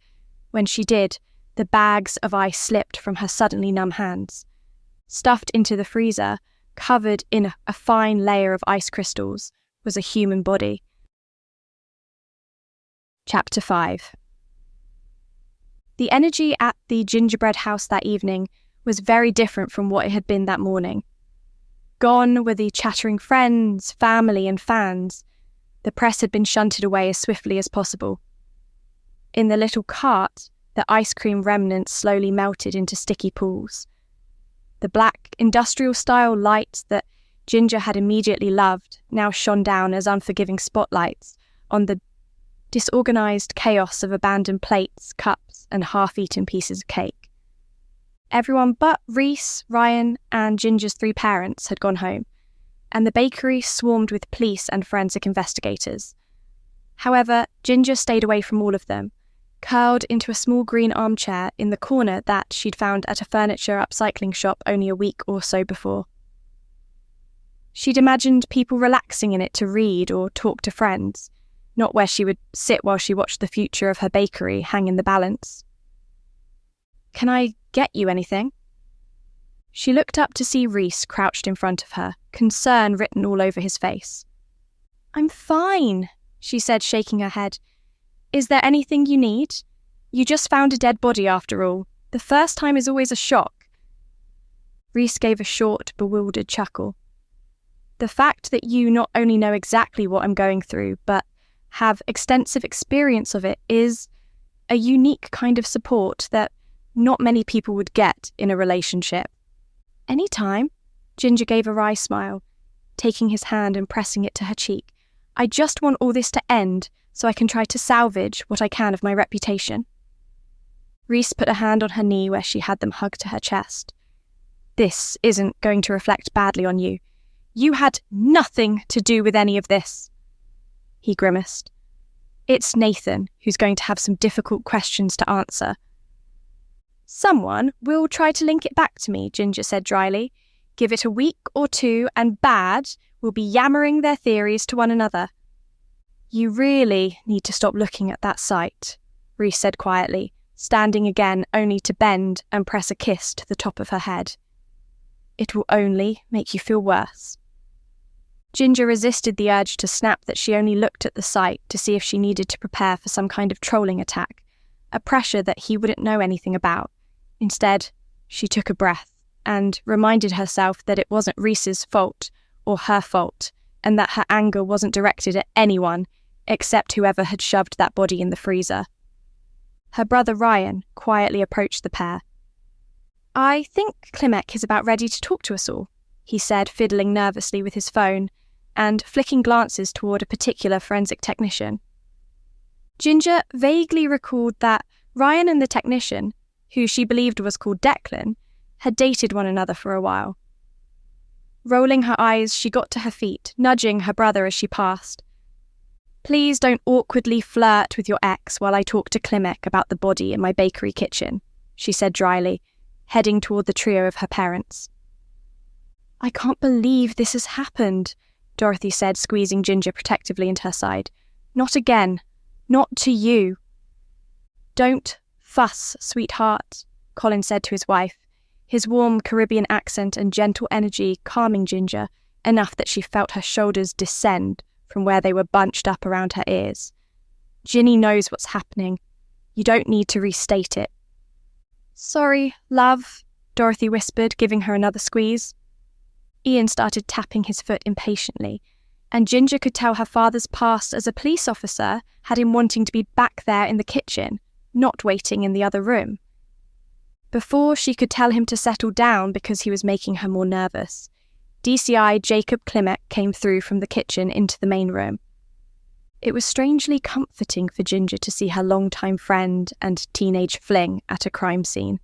when she did, the bags of ice slipped from her suddenly numb hands. Stuffed into the freezer, covered in a fine layer of ice crystals, was a human body. Chapter 5. The energy at the gingerbread house that evening was very different from what it had been that morning. Gone were the chattering friends, family, and fans. The press had been shunted away as swiftly as possible. In the little cart, the ice cream remnants slowly melted into sticky pools. The black, industrial-style lights that Ginger had immediately loved now shone down as unforgiving spotlights on the disorganized chaos of abandoned plates, cups, and half-eaten pieces of cake. Everyone but Rhys, Ryan, and Ginger's 3 parents had gone home, and the bakery swarmed with police and forensic investigators. However, Ginger stayed away from all of them, curled into a small green armchair in the corner that she'd found at a furniture upcycling shop only a week or so before. She'd imagined people relaxing in it to read or talk to friends, not where she would sit while she watched the future of her bakery hang in the balance. "Can I get you anything?" She looked up to see Rhys crouched in front of her, concern written all over his face. "I'm fine," she said, shaking her head. "Is there anything you need? You just found a dead body after all. The first time is always a shock." Rhys gave a short, bewildered chuckle. "The fact that you not only know exactly what I'm going through, but have extensive experience of it is a unique kind of support that not many people would get in a relationship." "Any time," Ginger gave a wry smile, taking his hand and pressing it to her cheek. "I just want all this to end so I can try to salvage what I can of my reputation." Rhys put a hand on her knee where she had them hugged to her chest. "This isn't going to reflect badly on you. You had nothing to do with any of this." He grimaced. "It's Nathan who's going to have some difficult questions to answer." "Someone will try to link it back to me," Ginger said dryly. "Give it a week or 2 and Bad will be yammering their theories to one another." "You really need to stop looking at that site," Rhys said quietly, standing again only to bend and press a kiss to the top of her head. "It will only make you feel worse." Ginger resisted the urge to snap that she only looked at the site to see if she needed to prepare for some kind of trolling attack, a pressure that he wouldn't know anything about. Instead, she took a breath and reminded herself that it wasn't Rhys's fault or her fault, and that her anger wasn't directed at anyone except whoever had shoved that body in the freezer. Her brother Ryan quietly approached the pair. "I think Clementine is about ready to talk to us all," he said, fiddling nervously with his phone and flicking glances toward a particular forensic technician. Ginger vaguely recalled that Ryan and the technician, who she believed was called Declan, had dated one another for a while. Rolling her eyes, she got to her feet, nudging her brother as she passed. "Please don't awkwardly flirt with your ex while I talk to Clementine about the body in my bakery kitchen," she said dryly, heading toward the trio of her parents. "I can't believe this has happened," Dorothy said, squeezing Ginger protectively into her side. "Not again. Not to you." "Don't fuss, sweetheart," Colin said to his wife, his warm Caribbean accent and gentle energy calming Ginger enough that she felt her shoulders descend from where they were bunched up around her ears. "Ginny knows what's happening. You don't need to restate it." "Sorry, love," Dorothy whispered, giving her another squeeze. Ian started tapping his foot impatiently, and Ginger could tell her father's past as a police officer had him wanting to be back there in the kitchen, not waiting in the other room. Before she could tell him to settle down because he was making her more nervous, DCI Jacob Clement came through from the kitchen into the main room. It was strangely comforting for Ginger to see her longtime friend and teenage fling at a crime scene.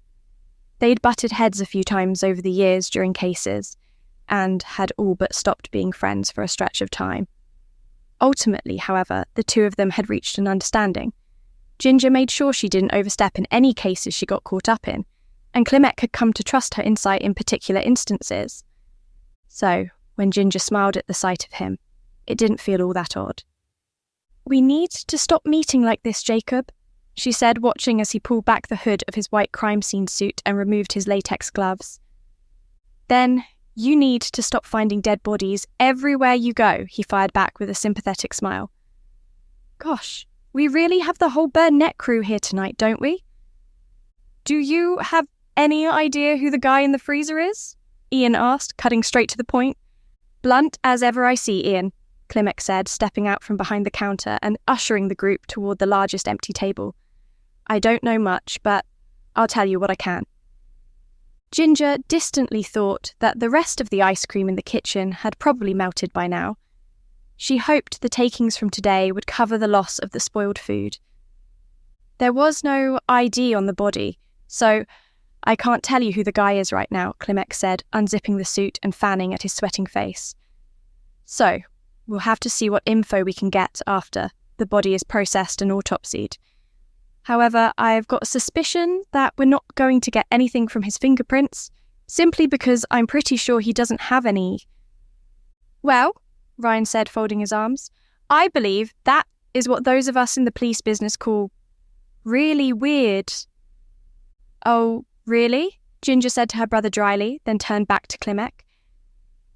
They'd butted heads a few times over the years during cases, and had all but stopped being friends for a stretch of time. Ultimately, however, the two of them had reached an understanding. Ginger made sure she didn't overstep in any cases she got caught up in, and Clement had come to trust her insight in particular instances. So, when Ginger smiled at the sight of him, it didn't feel all that odd. "We need to stop meeting like this, Jacob," she said, watching as he pulled back the hood of his white crime scene suit and removed his latex gloves. "Then you need to stop finding dead bodies everywhere you go," he fired back with a sympathetic smile. "Gosh, we really have the whole Burnet crew here tonight, don't we?" "Do you have any idea who the guy in the freezer is?" Ian asked, cutting straight to the point. "Blunt as ever I see, Ian," Clement said, stepping out from behind the counter and ushering the group toward the largest empty table. "I don't know much, but I'll tell you what I can." Ginger distantly thought that the rest of the ice cream in the kitchen had probably melted by now. She hoped the takings from today would cover the loss of the spoiled food. "There was no ID on the body, so I can't tell you who the guy is right now," Clement said, unzipping the suit and fanning at his sweating face. "So, we'll have to see what info we can get after the body is processed and autopsied. However, I've got a suspicion that we're not going to get anything from his fingerprints, simply because I'm pretty sure he doesn't have any." "Well," Ryan said, folding his arms, "I believe that is what those of us in the police business call really weird." "Oh, really?" Ginger said to her brother dryly, then turned back to Clement.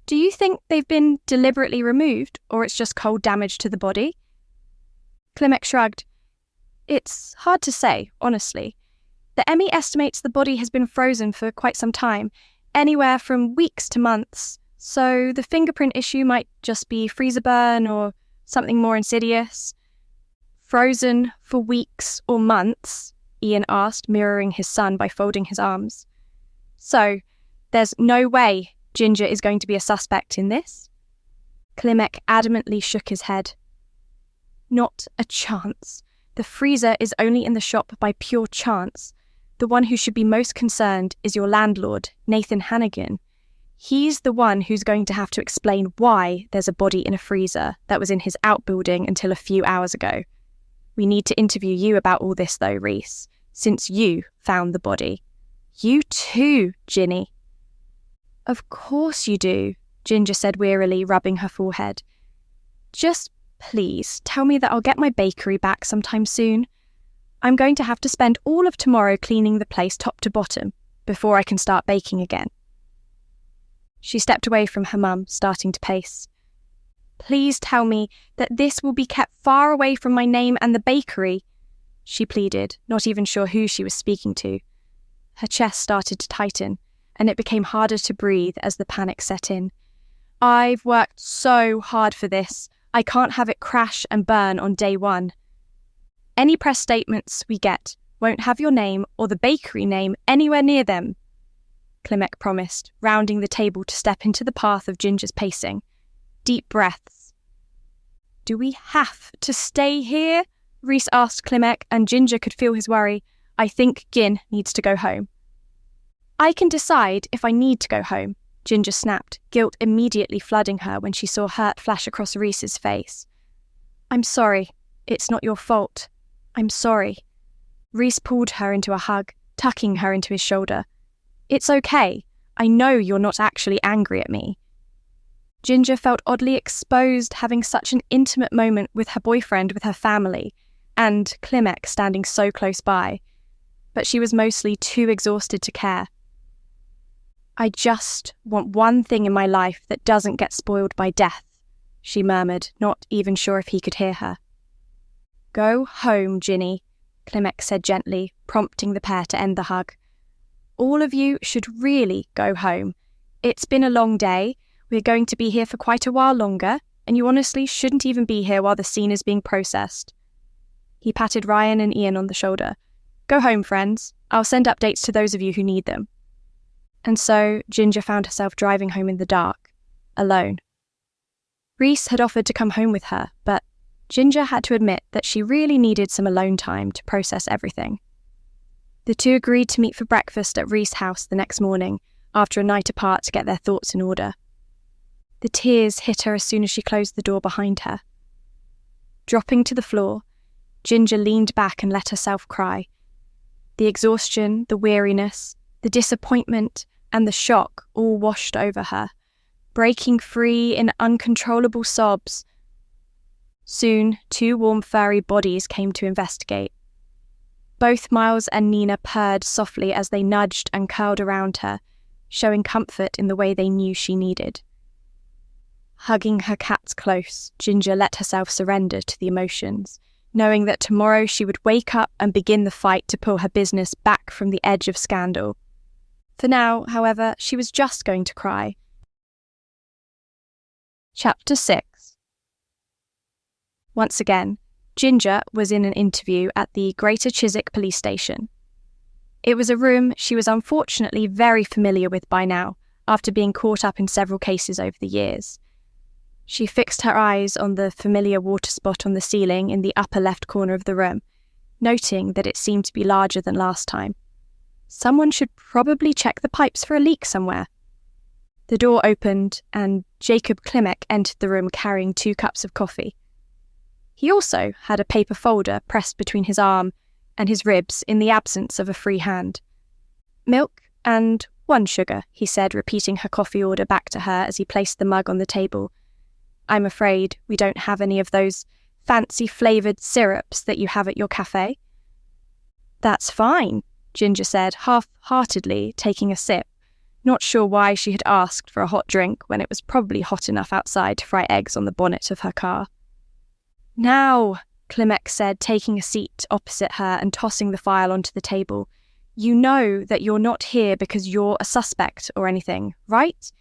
"Do you think they've been deliberately removed, or it's just cold damage to the body?" Clement shrugged. "It's hard to say, honestly. The Emmy estimates the body has been frozen for quite some time, anywhere from weeks to months, so the fingerprint issue might just be freezer burn or something more insidious." "Frozen for weeks or months?" Ian asked, mirroring his son by folding his arms. "So, there's no way Ginger is going to be a suspect in this?" Clement adamantly shook his head. "Not a chance. The freezer is only in the shop by pure chance. The one who should be most concerned is your landlord, Nathan Hannigan. He's the one who's going to have to explain why there's a body in a freezer that was in his outbuilding until a few hours ago. We need to interview you about all this though, Reese, since you found the body. You too, Ginny." "Of course you do," Ginger said wearily, rubbing her forehead. "Just please tell me that I'll get my bakery back sometime soon. I'm going to have to spend all of tomorrow cleaning the place top to bottom before I can start baking again." She stepped away from her mum, starting to pace. "Please tell me that this will be kept far away from my name and the bakery," she pleaded, not even sure who she was speaking to. Her chest started to tighten, and it became harder to breathe as the panic set in. "I've worked so hard for this. I can't have it crash and burn on day one. Any press statements we get won't have your name or the bakery name anywhere near them," Clement promised, rounding the table to step into the path of Ginger's pacing. Deep breaths. "Do we have to stay here?" Reese asked Clement, and Ginger could feel his worry. "I think Gin needs to go home." "I can decide if I need to go home," Ginger snapped, guilt immediately flooding her when she saw hurt flash across Reese's face. "I'm sorry. It's not your fault. I'm sorry." Reese pulled her into a hug, tucking her into his shoulder. "It's okay. I know you're not actually angry at me." Ginger felt oddly exposed, having such an intimate moment with her boyfriend, with her family, and Clement standing so close by. But she was mostly too exhausted to care. "I just want one thing in my life that doesn't get spoiled by death," she murmured, not even sure if he could hear her. "Go home, Ginny," Clement said gently, prompting the pair to end the hug. "All of you should really go home. It's been a long day. We're going to be here for quite a while longer, and you honestly shouldn't even be here while the scene is being processed." He patted Ryan and Ian on the shoulder. "Go home, friends. I'll send updates to those of you who need them." And so Ginger found herself driving home in the dark, alone. Reese had offered to come home with her, but Ginger had to admit that she really needed some alone time to process everything. The two agreed to meet for breakfast at Rees' house the next morning, after a night apart to get their thoughts in order. The tears hit her as soon as she closed the door behind her. Dropping to the floor, Ginger leaned back and let herself cry. The exhaustion, the weariness, the disappointment, and the shock all washed over her, breaking free in uncontrollable sobs. Soon, two warm furry bodies came to investigate. Both Miles and Nina purred softly as they nudged and curled around her, showing comfort in the way they knew she needed. Hugging her cats close, Ginger let herself surrender to the emotions, knowing that tomorrow she would wake up and begin the fight to pull her business back from the edge of scandal. For now, however, she was just going to cry. Chapter 6. Once again, Ginger was in an interview at the Greater Chiswick police station. It was a room she was unfortunately very familiar with by now, after being caught up in several cases over the years. She fixed her eyes on the familiar water spot on the ceiling in the upper left corner of the room, noting that it seemed to be larger than last time. Someone should probably check the pipes for a leak somewhere. The door opened and Jacob Klimek entered the room carrying 2 cups of coffee. He also had a paper folder pressed between his arm and his ribs in the absence of a free hand. "Milk and 1 sugar," he said, repeating her coffee order back to her as he placed the mug on the table. "I'm afraid we don't have any of those fancy flavoured syrups that you have at your cafe." "That's fine," Ginger said, half-heartedly taking a sip, not sure why she had asked for a hot drink when it was probably hot enough outside to fry eggs on the bonnet of her car. "Now," Klimek said, taking a seat opposite her and tossing the file onto the table, "you know that you're not here because you're a suspect or anything, right?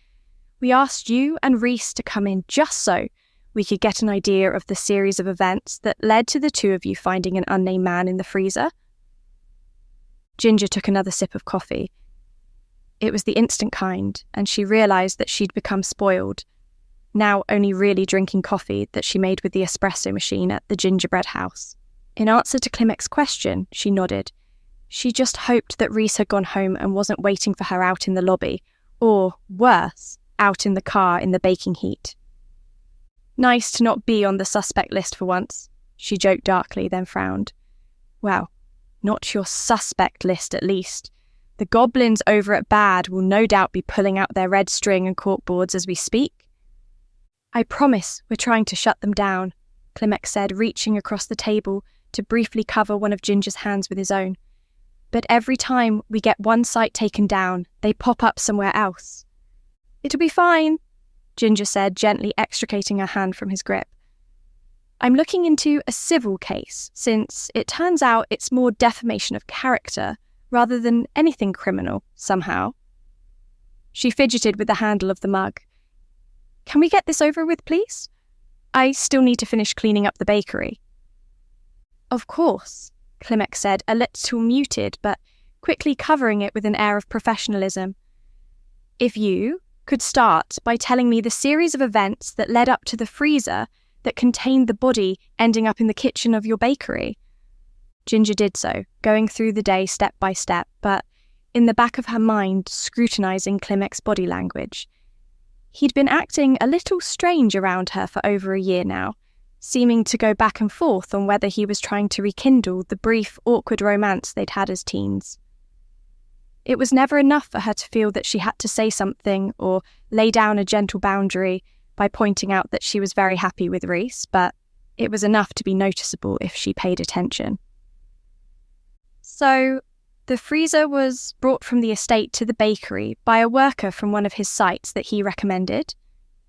We asked you and Rees to come in just so we could get an idea of the series of events that led to the two of you finding an unnamed man in the freezer." Ginger took another sip of coffee. It was the instant kind, and she realised that she'd become spoiled, now only really drinking coffee that she made with the espresso machine at the gingerbread house. In answer to Klimek's question, she nodded. She just hoped that Rees had gone home and wasn't waiting for her out in the lobby, or, worse, out in the car in the baking heat. "Nice to not be on the suspect list for once," she joked darkly, then frowned. "Well, not your suspect list at least. The goblins over at Bad will no doubt be pulling out their red string and corkboards as we speak." "I promise we're trying to shut them down," Klimek said, reaching across the table to briefly cover one of Ginger's hands with his own. "But every time we get one site taken down, they pop up somewhere else." "It'll be fine," Ginger said, gently extricating her hand from his grip. "I'm looking into a civil case, since it turns out it's more defamation of character rather than anything criminal, somehow." She fidgeted with the handle of the mug. "Can we get this over with, please? I still need to finish cleaning up the bakery." "Of course," Klimek said, a little muted, but quickly covering it with an air of professionalism. "If you could start by telling me the series of events that led up to the freezer that contained the body ending up in the kitchen of your bakery." Ginger did so, going through the day step by step, but in the back of her mind scrutinising Klimek's body language. He'd been acting a little strange around her for over a year now, seeming to go back and forth on whether he was trying to rekindle the brief, awkward romance they'd had as teens. It was never enough for her to feel that she had to say something or lay down a gentle boundary by pointing out that she was very happy with Rees, but it was enough to be noticeable if she paid attention. "So, the freezer was brought from the estate to the bakery by a worker from one of his sites that he recommended?"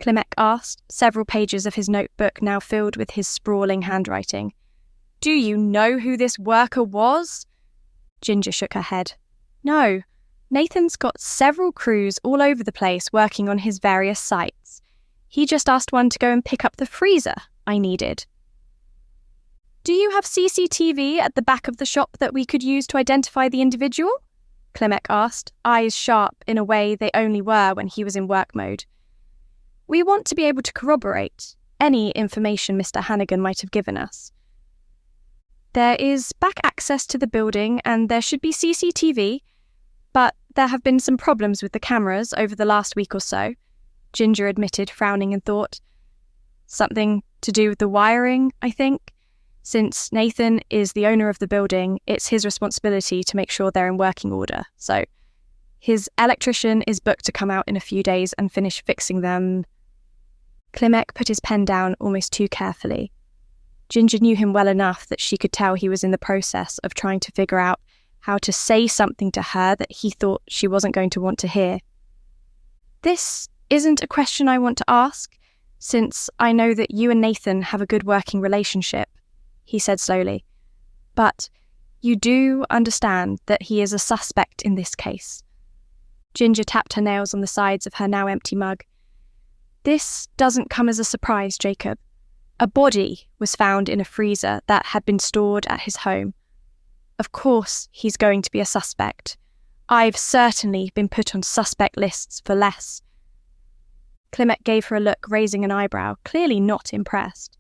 Klimek asked, several pages of his notebook now filled with his sprawling handwriting. "Do you know who this worker was?" Ginger shook her head. "No, Nathan's got several crews all over the place working on his various sites. He just asked one to go and pick up the freezer I needed." "Do you have CCTV at the back of the shop that we could use to identify the individual?" Klimek asked, eyes sharp in a way they only were when he was in work mode. "We want to be able to corroborate. any information Mr. Hannigan might have given us. There is back access to the building and there should be CCTV, but there have been some problems with the cameras over the last week or so, Ginger admitted, frowning in thought. Something to do with the wiring, I think. Since Nathan is the owner of the building, it's his responsibility to make sure they're in working order. So his electrician is booked to come out in a few days and finish fixing them. Klimek put his pen down almost too carefully. Ginger knew him well enough that she could tell he was in the process of trying to figure out how to say something to her that he thought she wasn't going to want to hear. This isn't a question I want to ask, since I know that you and Nathan have a good working relationship, he said slowly. But you do understand that he is a suspect in this case. Ginger tapped her nails on the sides of her now empty mug. This doesn't come as a surprise, Jacob. A body was found in a freezer that had been stored at his home. Of course he's going to be a suspect. I've certainly been put on suspect lists for less. Klimek gave her a look, raising an eyebrow, clearly not impressed.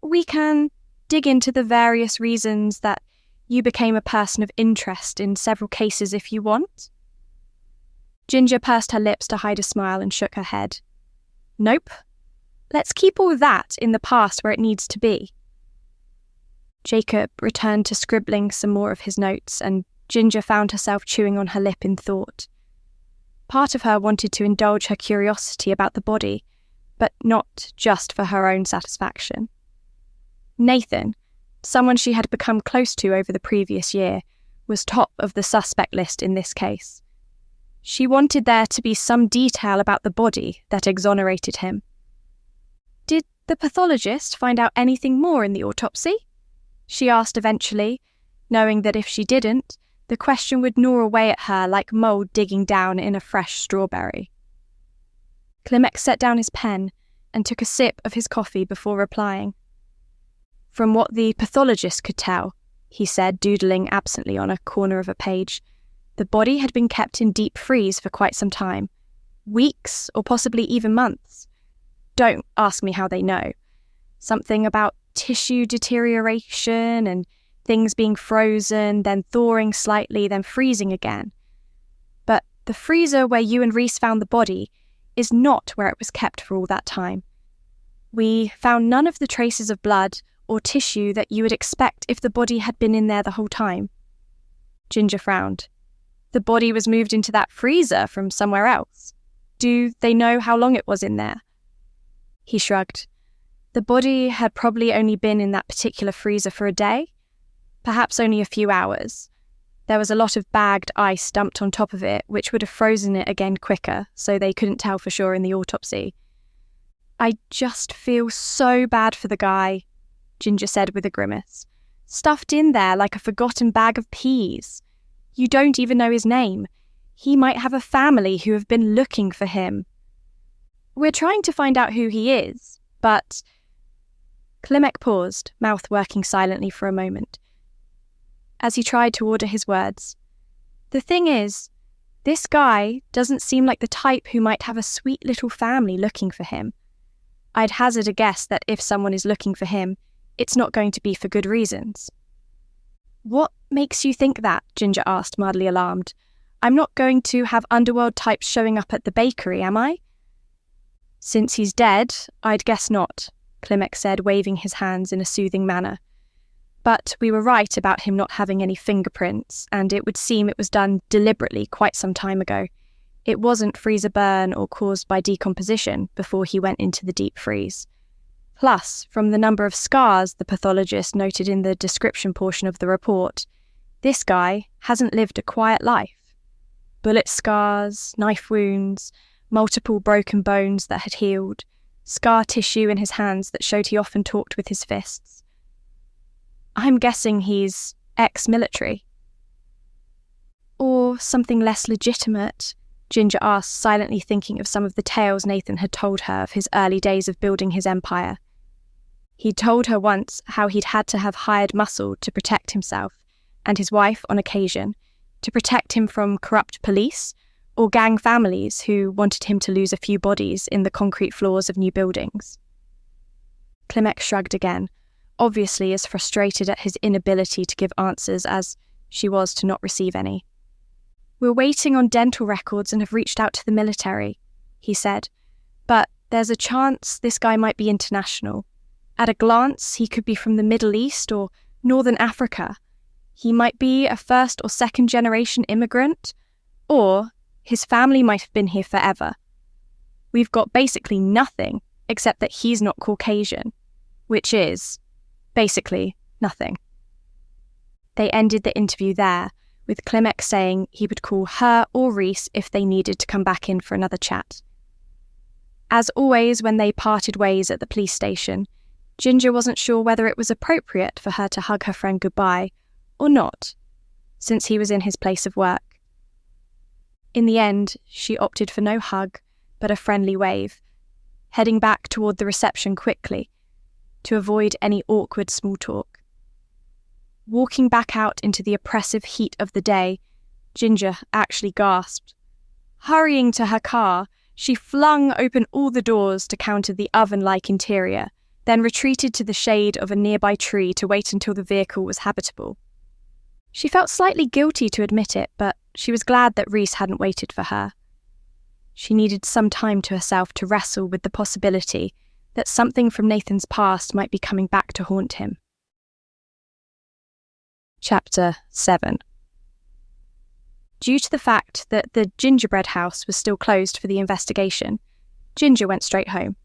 We can dig into the various reasons that you became a person of interest in several cases if you want. Ginger pursed her lips to hide a smile and shook her head. Nope. Let's keep all that in the past where it needs to be. Jacob returned to scribbling some more of his notes, and Ginger found herself chewing on her lip in thought. Part of her wanted to indulge her curiosity about the body, but not just for her own satisfaction. Nathan, someone she had become close to over the previous year, was top of the suspect list in this case. She wanted there to be some detail about the body that exonerated him. Did the pathologist find out anything more in the autopsy? She asked eventually, knowing that if she didn't, the question would gnaw away at her like mould digging down in a fresh strawberry. Klimek set down his pen and took a sip of his coffee before replying. From what the pathologist could tell, he said, doodling absently on a corner of a page, the body had been kept in deep freeze for quite some time. Weeks or possibly even months. Don't ask me how they know. Something about tissue deterioration and things being frozen, then thawing slightly, then freezing again. But the freezer where you and Reese found the body is not where it was kept for all that time. We found none of the traces of blood or tissue that you would expect if the body had been in there the whole time. Ginger frowned. The body was moved into that freezer from somewhere else. Do they know how long it was in there? He shrugged. The body had probably only been in that particular freezer for a day, perhaps only a few hours. There was a lot of bagged ice dumped on top of it, which would have frozen it again quicker, so they couldn't tell for sure in the autopsy. I just feel so bad for the guy, Ginger said with a grimace. Stuffed in there like a forgotten bag of peas. You don't even know his name. He might have a family who have been looking for him. We're trying to find out who he is, but... Klimek paused, mouth working silently for a moment, as he tried to order his words. The thing is, this guy doesn't seem like the type who might have a sweet little family looking for him. I'd hazard a guess that if someone is looking for him, it's not going to be for good reasons. What makes you think that? Ginger asked, mildly alarmed. I'm not going to have underworld types showing up at the bakery, am I? Since he's dead, I'd guess not, Klimek said, waving his hands in a soothing manner. But we were right about him not having any fingerprints, and it would seem it was done deliberately quite some time ago. It wasn't freezer burn or caused by decomposition before he went into the deep freeze. Plus, from the number of scars the pathologist noted in the description portion of the report, this guy hasn't lived a quiet life. Bullet scars, knife wounds, multiple broken bones that had healed, scar tissue in his hands that showed he often talked with his fists. I'm guessing he's ex-military. Or something less legitimate, Ginger asked, silently thinking of some of the tales Nathan had told her of his early days of building his empire. He'd told her once how he'd had to have hired muscle to protect himself, and his wife on occasion, to protect him from corrupt police or gang families who wanted him to lose a few bodies in the concrete floors of new buildings. Klimek shrugged again, obviously as frustrated at his inability to give answers as she was to not receive any. "We're waiting on dental records and have reached out to the military," he said, "but there's a chance this guy might be international. At a glance, he could be from the Middle East or Northern Africa. He might be a first or second generation immigrant, or his family might have been here forever. We've got basically nothing except that he's not Caucasian, which is basically nothing." They ended the interview there, with Klimek saying he would call her or Reese if they needed to come back in for another chat. As always, when they parted ways at the police station, Ginger wasn't sure whether it was appropriate for her to hug her friend goodbye or not, since he was in his place of work. In the end, she opted for no hug, but a friendly wave, heading back toward the reception quickly, to avoid any awkward small talk. Walking back out into the oppressive heat of the day, Ginger actually gasped. Hurrying to her car, she flung open all the doors to counter the oven-like interior, then retreated to the shade of a nearby tree to wait until the vehicle was habitable. She felt slightly guilty to admit it, but she was glad that Reese hadn't waited for her. She needed some time to herself to wrestle with the possibility that something from Nathan's past might be coming back to haunt him. Chapter 7. Due to the fact that the gingerbread house was still closed for the investigation, Ginger went straight home.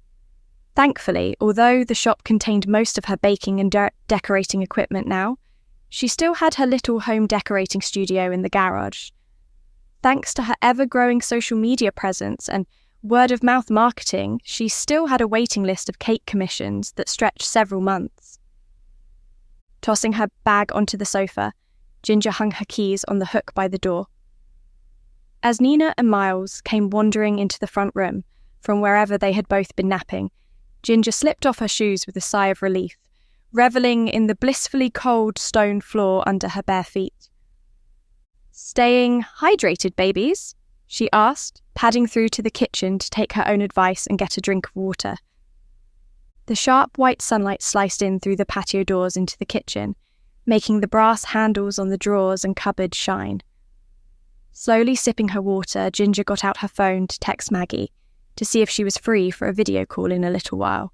Thankfully, although the shop contained most of her baking and decorating equipment now, she still had her little home decorating studio in the garage. Thanks to her ever-growing social media presence and word-of-mouth marketing, she still had a waiting list of cake commissions that stretched several months. Tossing her bag onto the sofa, Ginger hung her keys on the hook by the door. As Nina and Miles came wandering into the front room from wherever they had both been napping, Ginger slipped off her shoes with a sigh of relief, revelling in the blissfully cold stone floor under her bare feet. "Staying hydrated, babies?" she asked, padding through to the kitchen to take her own advice and get a drink of water. The sharp white sunlight sliced in through the patio doors into the kitchen, making the brass handles on the drawers and cupboard shine. Slowly sipping her water, Ginger got out her phone to text Maggie to see if she was free for a video call in a little while.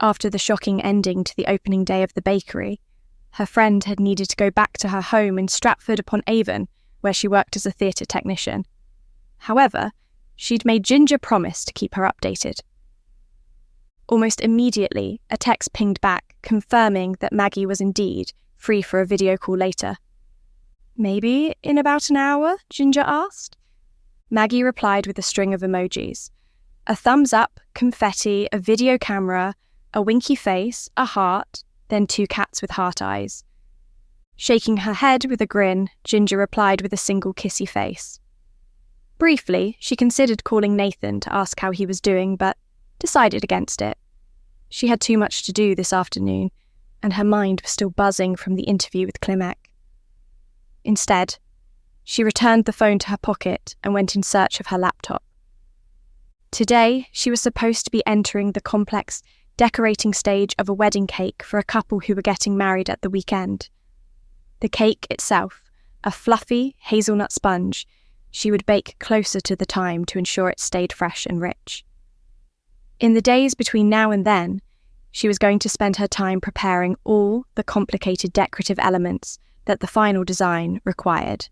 After the shocking ending to the opening day of the bakery, her friend had needed to go back to her home in Stratford-upon-Avon, where she worked as a theatre technician. However, she'd made Ginger promise to keep her updated. Almost immediately, a text pinged back, confirming that Maggie was indeed free for a video call later. "Maybe in about an hour?" Ginger asked. Maggie replied with a string of emojis. A thumbs up, confetti, a video camera, a winky face, a heart, then 2 cats with heart eyes. Shaking her head with a grin, Ginger replied with a single kissy face. Briefly, she considered calling Nathan to ask how he was doing, but decided against it. She had too much to do this afternoon, and her mind was still buzzing from the interview with Klimek. Instead, she returned the phone to her pocket and went in search of her laptop. Today, she was supposed to be entering the complex decorating stage of a wedding cake for a couple who were getting married at the weekend. The cake itself, a fluffy hazelnut sponge, she would bake closer to the time to ensure it stayed fresh and rich. In the days between now and then, she was going to spend her time preparing all the complicated decorative elements that the final design required.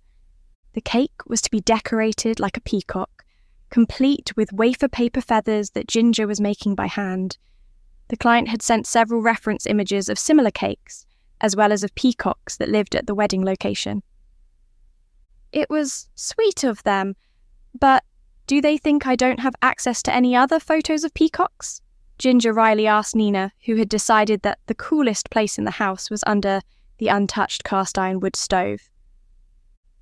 The cake was to be decorated like a peacock, complete with wafer paper feathers that Ginger was making by hand. The client had sent several reference images of similar cakes, as well as of peacocks that lived at the wedding location. "It was sweet of them, but do they think I don't have access to any other photos of peacocks?" Ginger wryly asked Nina, who had decided that the coolest place in the house was under the untouched cast-iron wood stove.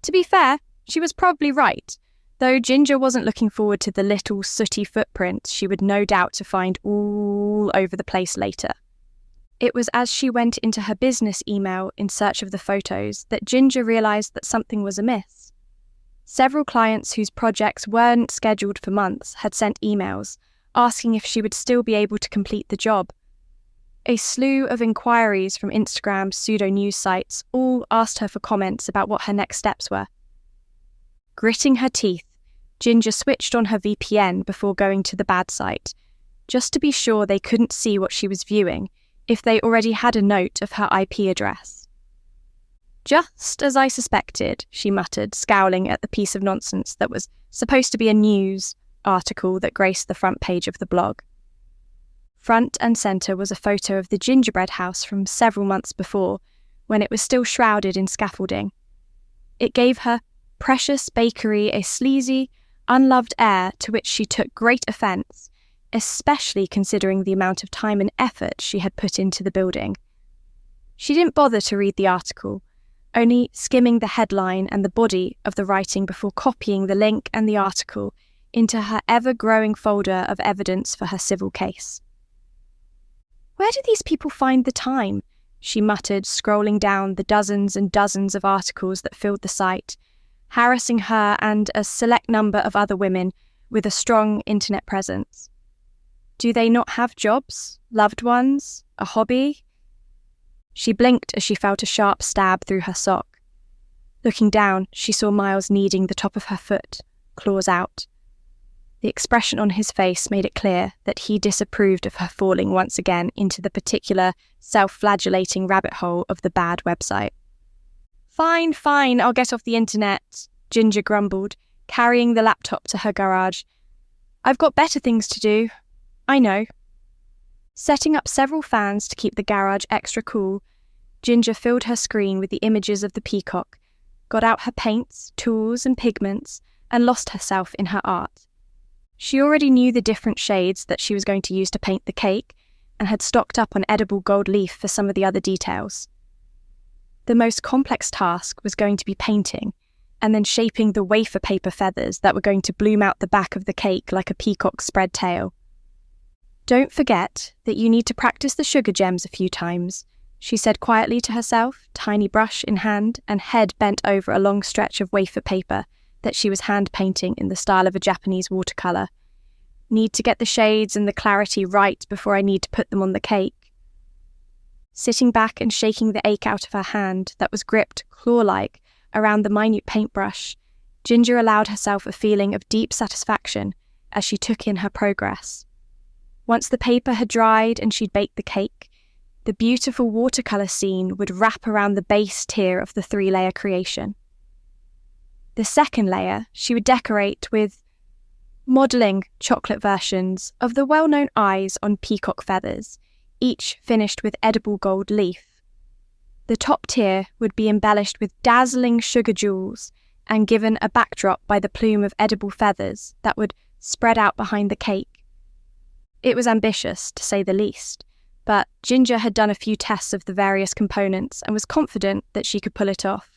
To be fair, she was probably right, though Ginger wasn't looking forward to the little sooty footprints she would no doubt to find all over the place later. It was as she went into her business email in search of the photos that Ginger realised that something was amiss. Several clients whose projects weren't scheduled for months had sent emails asking if she would still be able to complete the job. A slew of inquiries from Instagram pseudo-news sites all asked her for comments about what her next steps were. Gritting her teeth, Ginger switched on her VPN before going to the bad site, just to be sure they couldn't see what she was viewing if they already had a note of her IP address. Just as I suspected, she muttered, scowling at the piece of nonsense that was supposed to be a news article that graced the front page of the blog. Front and centre was a photo of the gingerbread house from several months before, when it was still shrouded in scaffolding. It gave her precious bakery a sleazy, unloved air to which she took great offence, especially considering the amount of time and effort she had put into the building. She didn't bother to read the article, only skimming the headline and the body of the writing before copying the link and the article into her ever-growing folder of evidence for her civil case. Where do these people find the time? She muttered, scrolling down the dozens and dozens of articles that filled the site, harassing her and a select number of other women with a strong internet presence. Do they not have jobs, loved ones, a hobby? She blinked as she felt a sharp stab through her sock. Looking down, she saw Miles kneading the top of her foot, claws out. The expression on his face made it clear that he disapproved of her falling once again into the particular self-flagellating rabbit hole of the bad website. Fine, I'll get off the internet, Ginger grumbled, carrying the laptop to her garage. I've got better things to do. I know. Setting up several fans to keep the garage extra cool, Ginger filled her screen with the images of the peacock, got out her paints, tools and pigments, and lost herself in her art. She already knew the different shades that she was going to use to paint the cake and had stocked up on edible gold leaf for some of the other details. The most complex task was going to be painting and then shaping the wafer paper feathers that were going to bloom out the back of the cake like a peacock's spread tail. Don't forget that you need to practice the sugar gems a few times, she said quietly to herself, tiny brush in hand and head bent over a long stretch of wafer paper that she was hand-painting in the style of a Japanese watercolour. Need to get the shades and the clarity right before I need to put them on the cake. Sitting back and shaking the ache out of her hand that was gripped, claw-like, around the minute paintbrush, Ginger allowed herself a feeling of deep satisfaction as she took in her progress. Once the paper had dried and she'd baked the cake, the beautiful watercolour scene would wrap around the base tier of the 3-layer creation. The second layer she would decorate with modelling chocolate versions of the well-known eyes on peacock feathers, each finished with edible gold leaf. The top tier would be embellished with dazzling sugar jewels and given a backdrop by the plume of edible feathers that would spread out behind the cake. It was ambitious, to say the least, but Ginger had done a few tests of the various components and was confident that she could pull it off.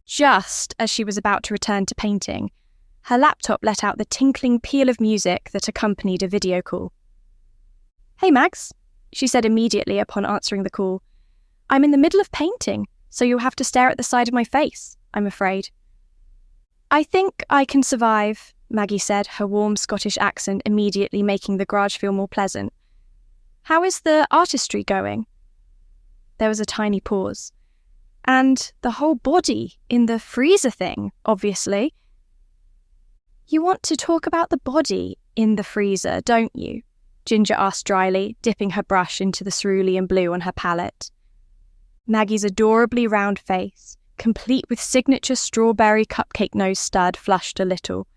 Just as she was about to return to painting, her laptop let out the tinkling peal of music that accompanied a video call. "Hey Mags," she said immediately upon answering the call. "I'm in the middle of painting, so you'll have to stare at the side of my face, I'm afraid." "I think I can survive," Maggie said, her warm Scottish accent immediately making the garage feel more pleasant. "How is the artistry going?" There was a tiny pause. "And the whole body in the freezer thing, obviously." "You want to talk about the body in the freezer, don't you?" Ginger asked dryly, dipping her brush into the cerulean blue on her palette. Maggie's adorably round face, complete with signature strawberry cupcake nose stud, flushed a little.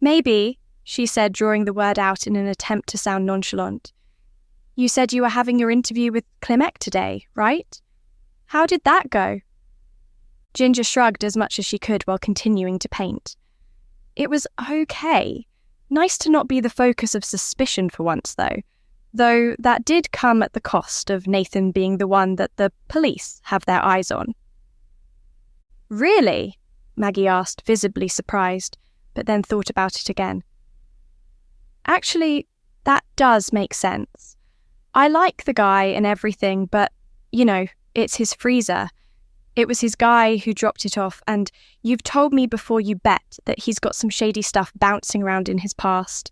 "Maybe," she said, drawing the word out in an attempt to sound nonchalant. "You said you were having your interview with Clementine today, right? How did that go?" Ginger shrugged as much as she could while continuing to paint. It was okay. Nice to not be the focus of suspicion for once, though that did come at the cost of Nathan being the one that the police have their eyes on. "Really?" Maggie asked, visibly surprised, but then thought about it again. "Actually, that does make sense. I like the guy and everything, but, it's his freezer. It was his guy who dropped it off, and you've told me before you bet that he's got some shady stuff bouncing around in his past."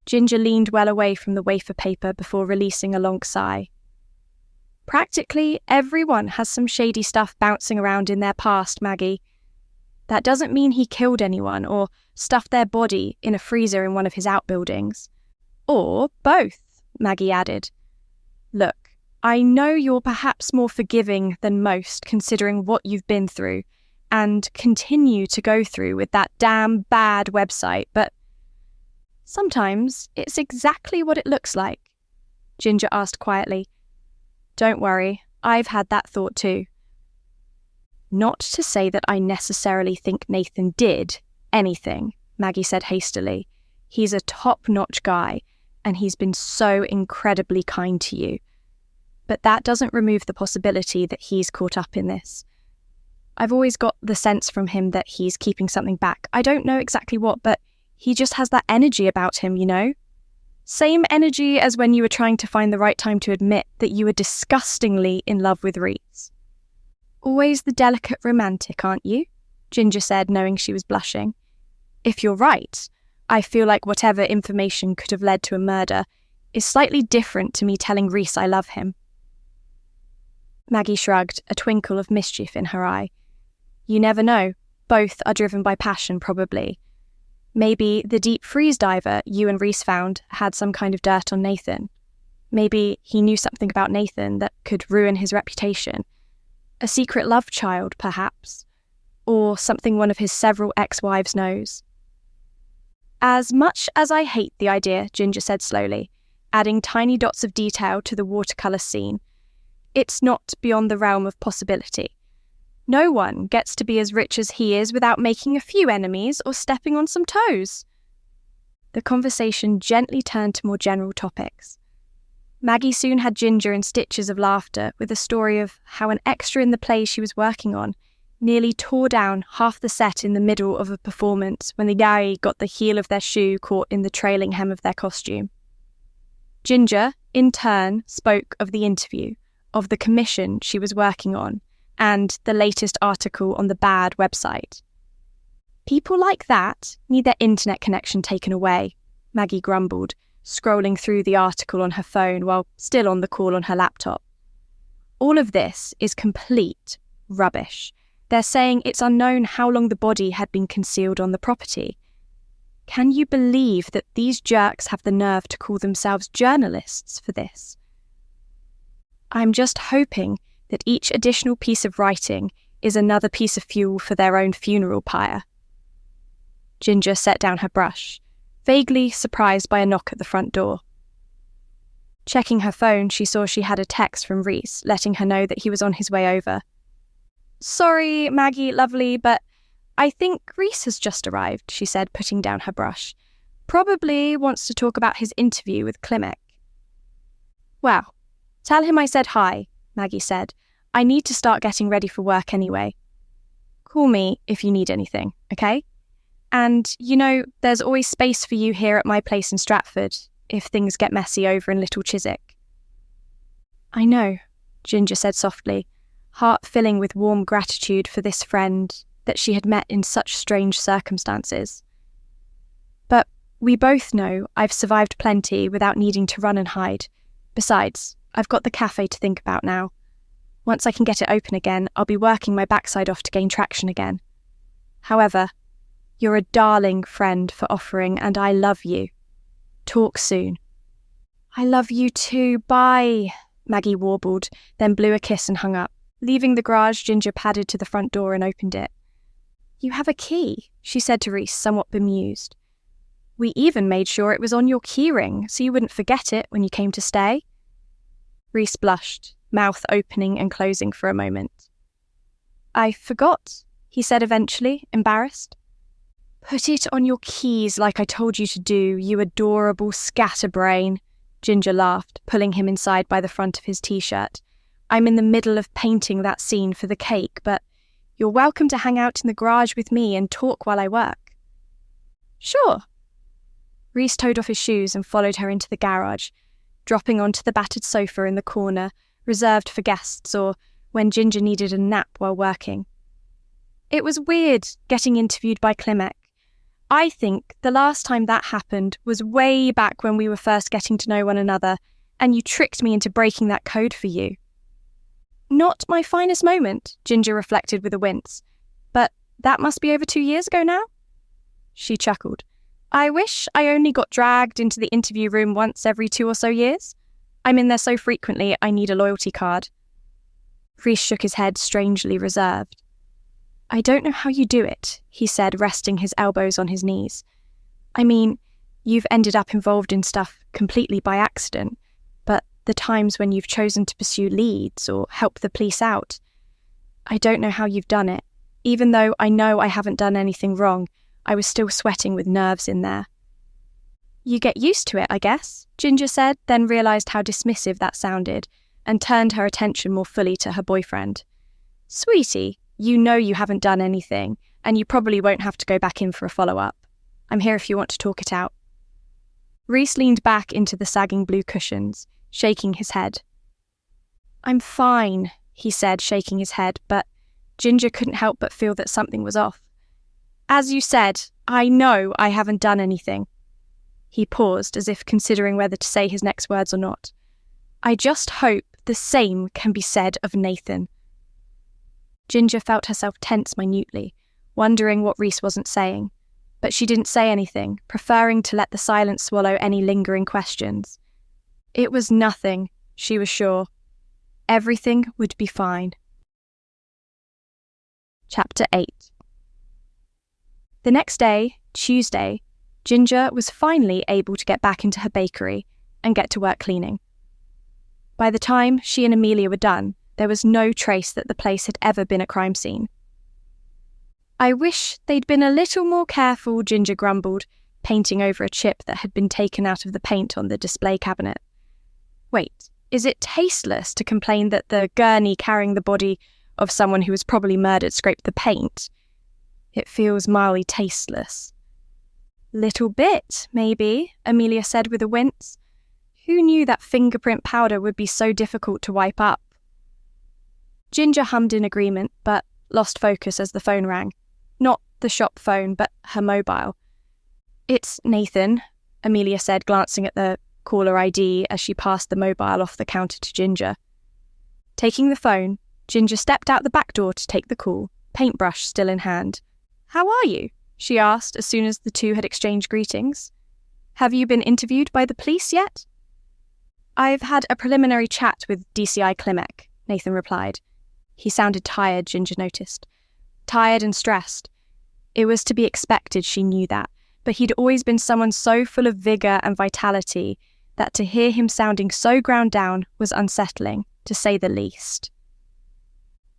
Ginger leaned well away from the wafer paper before releasing a long sigh. Practically everyone has some shady stuff bouncing around in their past, Maggie. That doesn't mean he killed anyone or stuffed their body in a freezer in one of his outbuildings. Or both, Maggie added. Look, I know you're perhaps more forgiving than most considering what you've been through and continue to go through with that damn bad website, but sometimes it's exactly what it looks like, Ginger asked quietly. Don't worry, I've had that thought too. Not to say that I necessarily think Nathan did anything, Maggie said hastily. He's a top-notch guy, and he's been so incredibly kind to you. But that doesn't remove the possibility that he's caught up in this. I've always got the sense from him that he's keeping something back. I don't know exactly what, but he just has that energy about him, you know? Same energy as when you were trying to find the right time to admit that you were disgustingly in love with Reese. Always the delicate romantic, aren't you? Ginger said, knowing she was blushing. If you're right, I feel like whatever information could have led to a murder is slightly different to me telling Reese I love him. Maggie shrugged, a twinkle of mischief in her eye. You never know. Both are driven by passion, probably. Maybe the deep freeze diver you and Reese found had some kind of dirt on Nathan. Maybe he knew something about Nathan that could ruin his reputation. A secret love child, perhaps. Or something one of his several ex-wives knows. As much as I hate the idea, Ginger said slowly, adding tiny dots of detail to the watercolour scene, it's not beyond the realm of possibility. No one gets to be as rich as he is without making a few enemies or stepping on some toes. The conversation gently turned to more general topics. Maggie soon had Ginger in stitches of laughter with a story of how an extra in the play she was working on nearly tore down half the set in the middle of a performance when the guy got the heel of their shoe caught in the trailing hem of their costume. Ginger, in turn, spoke of the interview, of the commission she was working on, and the latest article on the bad website. People like that need their internet connection taken away, Maggie grumbled, scrolling through the article on her phone while still on the call on her laptop. All of this is complete rubbish. They're saying it's unknown how long the body had been concealed on the property. Can you believe that these jerks have the nerve to call themselves journalists for this? I'm just hoping that each additional piece of writing is another piece of fuel for their own funeral pyre. Ginger set down her brush, vaguely surprised by a knock at the front door. Checking her phone, she saw she had a text from Reese, letting her know that he was on his way over. Sorry, Maggie, lovely, but I think Reese has just arrived, she said, putting down her brush. Probably wants to talk about his interview with Clementine. Well, tell him I said hi, Maggie said. I need to start getting ready for work anyway. Call me if you need anything, okay? And, you know, there's always space for you here at my place in Stratford, if things get messy over in Little Chiswick. I know, Ginger said softly, heart filling with warm gratitude for this friend that she had met in such strange circumstances. But we both know I've survived plenty without needing to run and hide. Besides, I've got the cafe to think about now. Once I can get it open again, I'll be working my backside off to gain traction again. However, you're a darling friend for offering, and I love you. Talk soon. I love you too, bye, Maggie warbled, then blew a kiss and hung up. Leaving the garage, Ginger padded to the front door and opened it. You have a key, she said to Reese, somewhat bemused. We even made sure it was on your keyring, so you wouldn't forget it when you came to stay. Reese blushed, mouth opening and closing for a moment. I forgot, he said eventually, embarrassed. Put it on your keys like I told you to do, you adorable scatterbrain, Ginger laughed, pulling him inside by the front of his t-shirt. I'm in the middle of painting that scene for the cake, but you're welcome to hang out in the garage with me and talk while I work. Sure. Reese toed off his shoes and followed her into the garage, dropping onto the battered sofa in the corner, reserved for guests or when Ginger needed a nap while working. It was weird getting interviewed by Clementine. I think the last time that happened was way back when we were first getting to know one another, and you tricked me into breaking that code for you. Not my finest moment, Ginger reflected with a wince. But that must be over 2 years ago now? She chuckled. I wish I only got dragged into the interview room once every 2 or so years. I'm in there so frequently I need a loyalty card. Rhys shook his head, strangely reserved. I don't know how you do it, he said, resting his elbows on his knees. I mean, you've ended up involved in stuff completely by accident, but the times when you've chosen to pursue leads or help the police out, I don't know how you've done it. Even though I know I haven't done anything wrong, I was still sweating with nerves in there. You get used to it, I guess, Ginger said, then realised how dismissive that sounded, and turned her attention more fully to her boyfriend. Sweetie, you know you haven't done anything, and you probably won't have to go back in for a follow-up. I'm here if you want to talk it out. Rhys leaned back into the sagging blue cushions, shaking his head. I'm fine, he said, shaking his head, but Ginger couldn't help but feel that something was off. As you said, I know I haven't done anything. He paused, as if considering whether to say his next words or not. I just hope the same can be said of Nathan. Ginger felt herself tense minutely, wondering what Rhys wasn't saying, but she didn't say anything, preferring to let the silence swallow any lingering questions. It was nothing, she was sure. Everything would be fine. Chapter 8. The next day, Tuesday, Ginger was finally able to get back into her bakery and get to work cleaning. By the time she and Amelia were done, there was no trace that the place had ever been a crime scene. I wish they'd been a little more careful, Ginger grumbled, painting over a chip that had been taken out of the paint on the display cabinet. Wait, is it tasteless to complain that the gurney carrying the body of someone who was probably murdered scraped the paint? It feels mildly tasteless. Little bit, maybe, Amelia said with a wince. Who knew that fingerprint powder would be so difficult to wipe up? Ginger hummed in agreement, but lost focus as the phone rang. Not the shop phone, but her mobile. It's Nathan, Amelia said, glancing at the caller ID as she passed the mobile off the counter to Ginger. Taking the phone, Ginger stepped out the back door to take the call, paintbrush still in hand. How are you? She asked as soon as the two had exchanged greetings. Have you been interviewed by the police yet? I've had a preliminary chat with DCI Klimek, Nathan replied. He sounded tired, Ginger noticed. Tired and stressed. It was to be expected, she knew that, but he'd always been someone so full of vigour and vitality that to hear him sounding so ground down was unsettling, to say the least.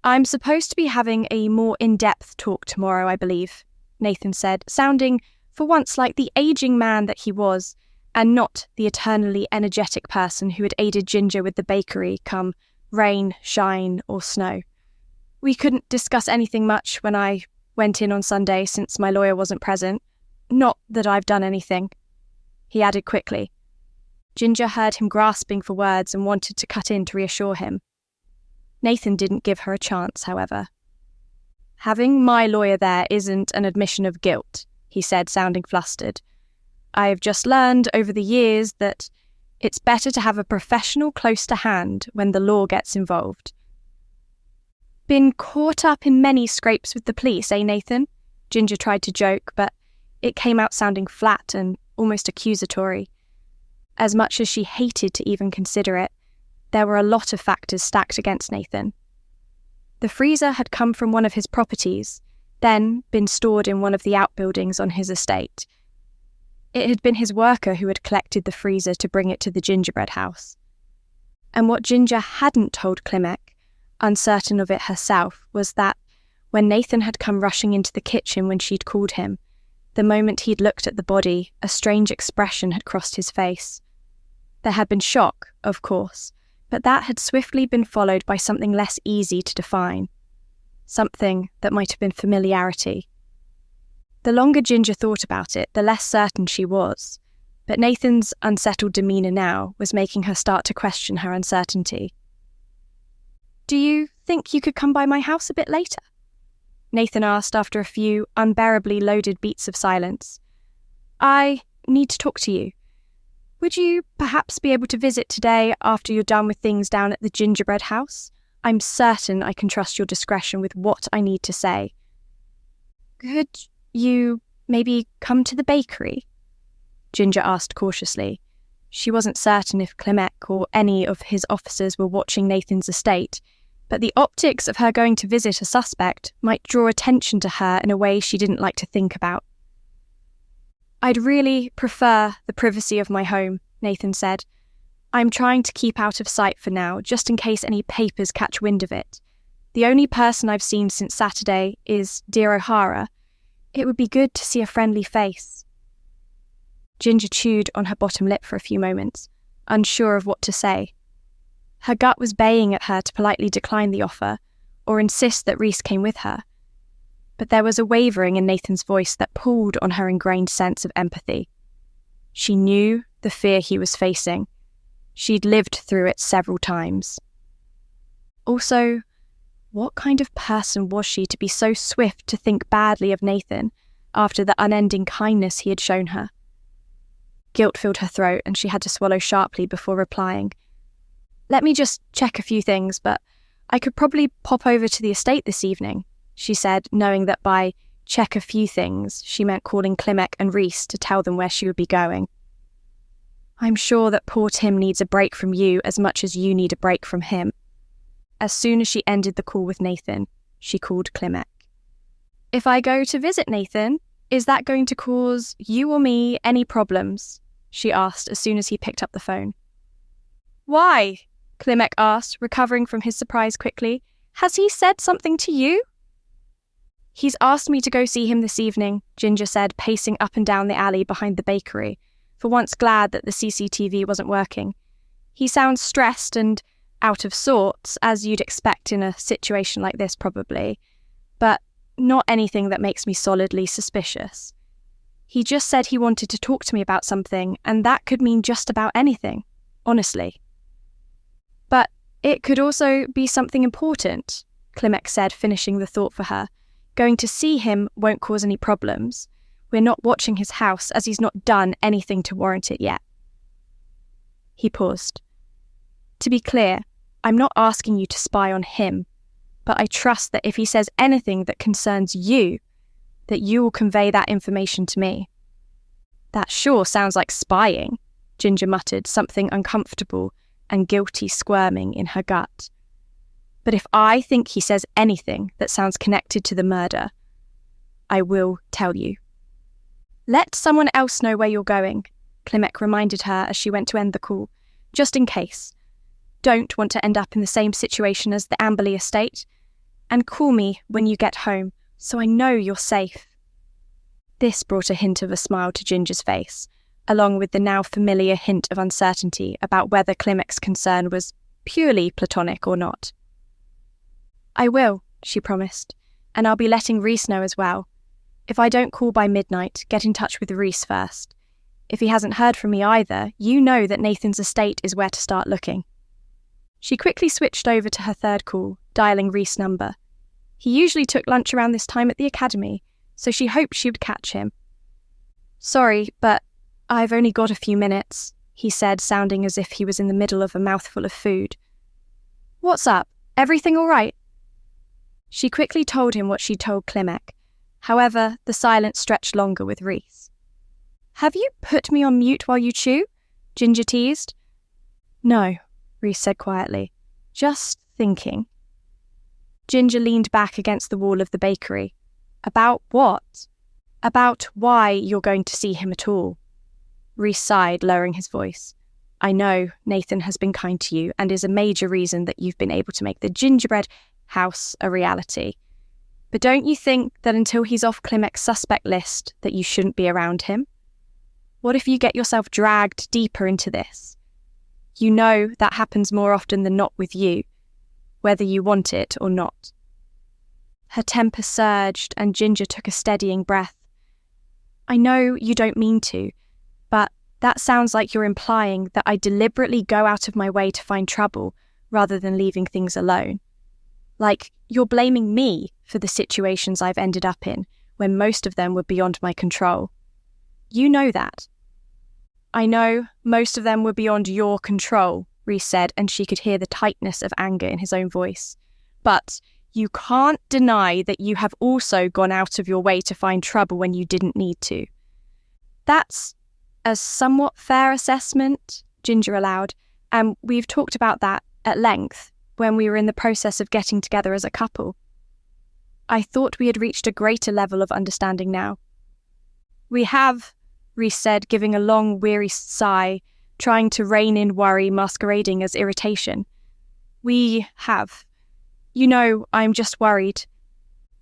I'm supposed to be having a more in-depth talk tomorrow, I believe, Nathan said, sounding for once like the ageing man that he was, and not the eternally energetic person who had aided Ginger with the bakery come rain, shine, or snow. We couldn't discuss anything much when I went in on Sunday since my lawyer wasn't present. Not that I've done anything, he added quickly. Ginger heard him grasping for words and wanted to cut in to reassure him. Nathan didn't give her a chance, however. Having my lawyer there isn't an admission of guilt, he said, sounding flustered. I've just learned over the years that it's better to have a professional close to hand when the law gets involved. Been caught up in many scrapes with the police, eh, Nathan? Ginger tried to joke, but it came out sounding flat and almost accusatory. As much as she hated to even consider it, there were a lot of factors stacked against Nathan. The freezer had come from one of his properties, then been stored in one of the outbuildings on his estate. It had been his worker who had collected the freezer to bring it to the gingerbread house. And what Ginger hadn't told Klimek, uncertain of it herself, was that when Nathan had come rushing into the kitchen when she'd called him, the moment he'd looked at the body, a strange expression had crossed his face. There had been shock, of course, but that had swiftly been followed by something less easy to define. Something that might have been familiarity. The longer Ginger thought about it, the less certain she was, but Nathan's unsettled demeanour now was making her start to question her uncertainty. Do you think you could come by my house a bit later? Nathan asked after a few unbearably loaded beats of silence. I need to talk to you. Would you perhaps be able to visit today after you're done with things down at the gingerbread house? I'm certain I can trust your discretion with what I need to say. Could you maybe come to the bakery? Ginger asked cautiously. She wasn't certain if Clement or any of his officers were watching Nathan's estate, but the optics of her going to visit a suspect might draw attention to her in a way she didn't like to think about. I'd really prefer the privacy of my home, Nathan said. I'm trying to keep out of sight for now, just in case any papers catch wind of it. The only person I've seen since Saturday is dear O'Hara. It would be good to see a friendly face. Ginger chewed on her bottom lip for a few moments, unsure of what to say. Her gut was baying at her to politely decline the offer, or insist that Reese came with her. But there was a wavering in Nathan's voice that pulled on her ingrained sense of empathy. She knew the fear he was facing. She'd lived through it several times. Also, what kind of person was she to be so swift to think badly of Nathan after the unending kindness he had shown her? Guilt filled her throat and she had to swallow sharply before replying. Let me just check a few things, but I could probably pop over to the estate this evening, she said, knowing that by check a few things she meant calling Clement and Reese to tell them where she would be going. I'm sure that poor Tim needs a break from you as much as you need a break from him. As soon as she ended the call with Nathan, she called Clement. If I go to visit Nathan, is that going to cause you or me any problems? She asked as soon as he picked up the phone. Why? Clement asked, recovering from his surprise quickly. Has he said something to you? He's asked me to go see him this evening, Ginger said, pacing up and down the alley behind the bakery, for once glad that the CCTV wasn't working. He sounds stressed and out of sorts, as you'd expect in a situation like this probably, but not anything that makes me solidly suspicious. He just said he wanted to talk to me about something, and that could mean just about anything, honestly. But it could also be something important, Clement said, finishing the thought for her. Going to see him won't cause any problems. We're not watching his house as he's not done anything to warrant it yet. He paused. To be clear, I'm not asking you to spy on him, but I trust that if he says anything that concerns you, that you will convey that information to me. That sure sounds like spying, Ginger muttered, something uncomfortable and guilty squirming in her gut. But if I think he says anything that sounds connected to the murder, I will tell you. Let someone else know where you're going, Clement reminded her as she went to end the call, just in case. Don't want to end up in the same situation as the Amberley estate, and call me when you get home, so I know you're safe. This brought a hint of a smile to Ginger's face, along with the now familiar hint of uncertainty about whether Clement's concern was purely platonic or not. I will, she promised, and I'll be letting Reese know as well. If I don't call by midnight, get in touch with Reese first. If he hasn't heard from me either, you know that Nathan's estate is where to start looking. She quickly switched over to her third call, dialing Reese's number. He usually took lunch around this time at the academy, so she hoped she would catch him. Sorry, but I've only got a few minutes, he said, sounding as if he was in the middle of a mouthful of food. What's up? Everything all right? She quickly told him what she'd told Clement. However, the silence stretched longer with Reese. Have you put me on mute while you chew? Ginger teased. No, Reese said quietly. Just thinking. Ginger leaned back against the wall of the bakery. About what? About why you're going to see him at all. Reese sighed, lowering his voice. I know Nathan has been kind to you and is a major reason that you've been able to make the gingerbread house a reality. But don't you think that until he's off Clement's suspect list that you shouldn't be around him? What if you get yourself dragged deeper into this? You know that happens more often than not with you, whether you want it or not. Her temper surged and Ginger took a steadying breath. I know you don't mean to, but that sounds like you're implying that I deliberately go out of my way to find trouble rather than leaving things alone. Like you're blaming me for the situations I've ended up in, when most of them were beyond my control. You know that. I know most of them were beyond your control, Rhys said, and she could hear the tightness of anger in his own voice. But you can't deny that you have also gone out of your way to find trouble when you didn't need to. That's a somewhat fair assessment, Ginger allowed, and we've talked about that at length when we were in the process of getting together as a couple. I thought we had reached a greater level of understanding now. We have, Rhys said, giving a long, weary sigh, trying to rein in worry masquerading as irritation. We have. You know, I'm just worried.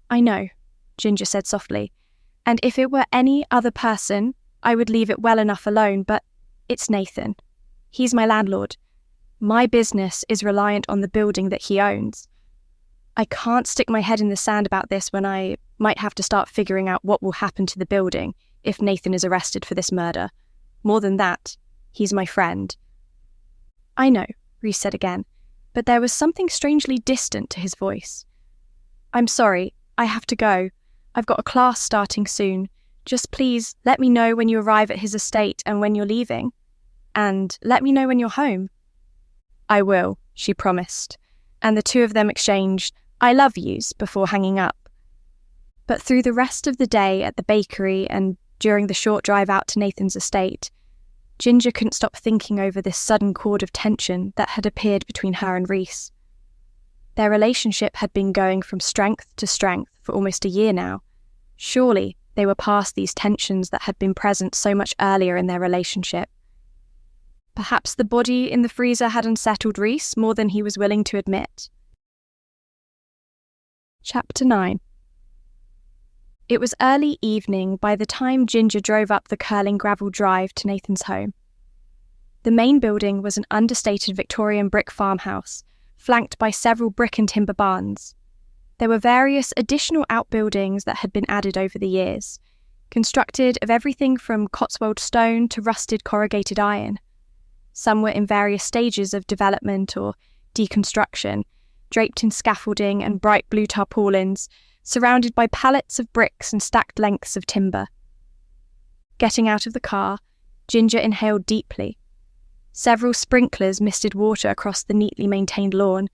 I know, Ginger said softly, and if it were any other person, I would leave it well enough alone, but it's Nathan. He's my landlord. My business is reliant on the building that he owns. I can't stick my head in the sand about this when I might have to start figuring out what will happen to the building if Nathan is arrested for this murder. More than that, he's my friend. I know, Rhys said again, but there was something strangely distant to his voice. I'm sorry, I have to go. I've got a class starting soon. Just please let me know when you arrive at his estate and when you're leaving. And let me know when you're home. I will, she promised, and the two of them exchanged I love yous before hanging up. But through the rest of the day at the bakery and during the short drive out to Nathan's estate, Ginger couldn't stop thinking over this sudden chord of tension that had appeared between her and Rhys. Their relationship had been going from strength to strength for almost a year now. Surely they were past these tensions that had been present so much earlier in their relationship. Perhaps the body in the freezer had unsettled Rhys more than he was willing to admit. Chapter 9. It was early evening by the time Ginger drove up the curling gravel drive to Nathan's home. The main building was an understated Victorian brick farmhouse, flanked by several brick and timber barns. There were various additional outbuildings that had been added over the years, constructed of everything from Cotswold stone to rusted corrugated iron. Some were in various stages of development or deconstruction, draped in scaffolding and bright blue tarpaulins, surrounded by pallets of bricks and stacked lengths of timber. Getting out of the car, Ginger inhaled deeply. Several sprinklers misted water across the neatly maintained lawn,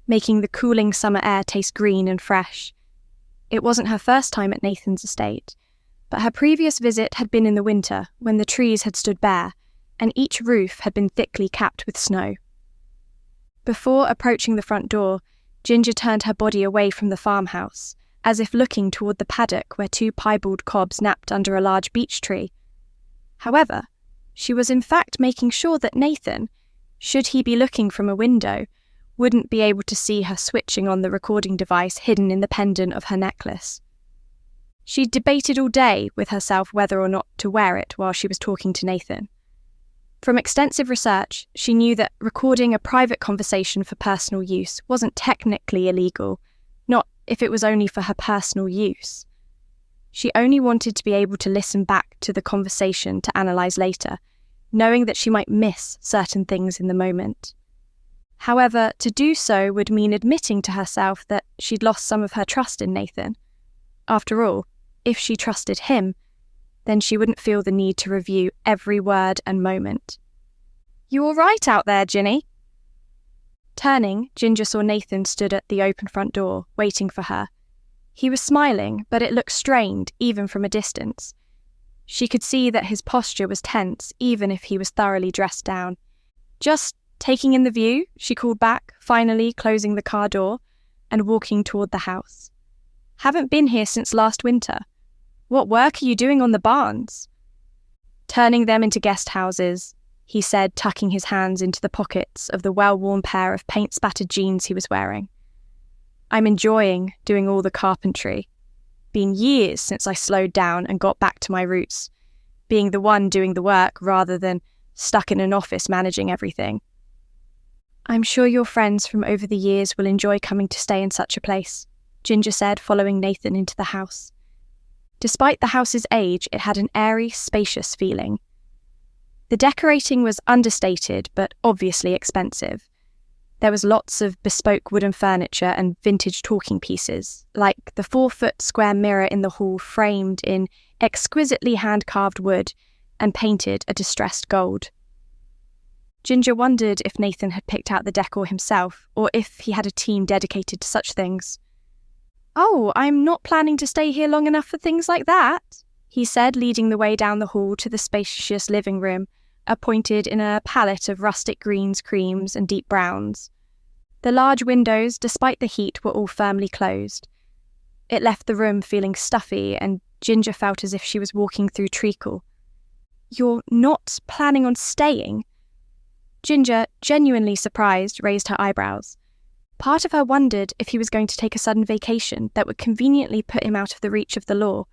making the cooling summer air taste green and fresh. It wasn't her first time at Nathan's estate, but her previous visit had been in the winter, when the trees had stood bare, and each roof had been thickly capped with snow. Before approaching the front door, Ginger turned her body away from the farmhouse, as if looking toward the paddock where two piebald cobs napped under a large beech tree. However, she was in fact making sure that Nathan, should he be looking from a window, wouldn't be able to see her switching on the recording device hidden in the pendant of her necklace. She'd debated all day with herself whether or not to wear it while she was talking to Nathan. From extensive research, she knew that recording a private conversation for personal use wasn't technically illegal, not if it was only for her personal use. She only wanted to be able to listen back to the conversation to analyse later, knowing that she might miss certain things in the moment. However, to do so would mean admitting to herself that she'd lost some of her trust in Nathan. After all, if she trusted him, then she wouldn't feel the need to review every word and moment. "You all right out there, Ginny?" Turning, Ginger saw Nathan stood at the open front door, waiting for her. He was smiling, but it looked strained, even from a distance. She could see that his posture was tense, even if he was thoroughly dressed down. "Just taking in the view," she called back, finally closing the car door and walking toward the house. "Haven't been here since last winter. What work are you doing on the barns?" "Turning them into guest houses," he said, tucking his hands into the pockets of the well-worn pair of paint-spattered jeans he was wearing. "I'm enjoying doing all the carpentry. Been years since I slowed down and got back to my roots, being the one doing the work rather than stuck in an office managing everything." "I'm sure your friends from over the years will enjoy coming to stay in such a place," Ginger said, following Nathan into the house. Despite the house's age, it had an airy, spacious feeling. The decorating was understated, but obviously expensive. There was lots of bespoke wooden furniture and vintage talking pieces, like the 4-foot square mirror in the hall framed in exquisitely hand-carved wood and painted a distressed gold. Ginger wondered if Nathan had picked out the decor himself, or if he had a team dedicated to such things. "Oh, I'm not planning to stay here long enough for things like that," he said, leading the way down the hall to the spacious living room, appointed in a palette of rustic greens, creams, and deep browns. The large windows, despite the heat, were all firmly closed. It left the room feeling stuffy, and Ginger felt as if she was walking through treacle. "You're not planning on staying?" Ginger, genuinely surprised, raised her eyebrows. Part of her wondered if he was going to take a sudden vacation that would conveniently put him out of the reach of the law.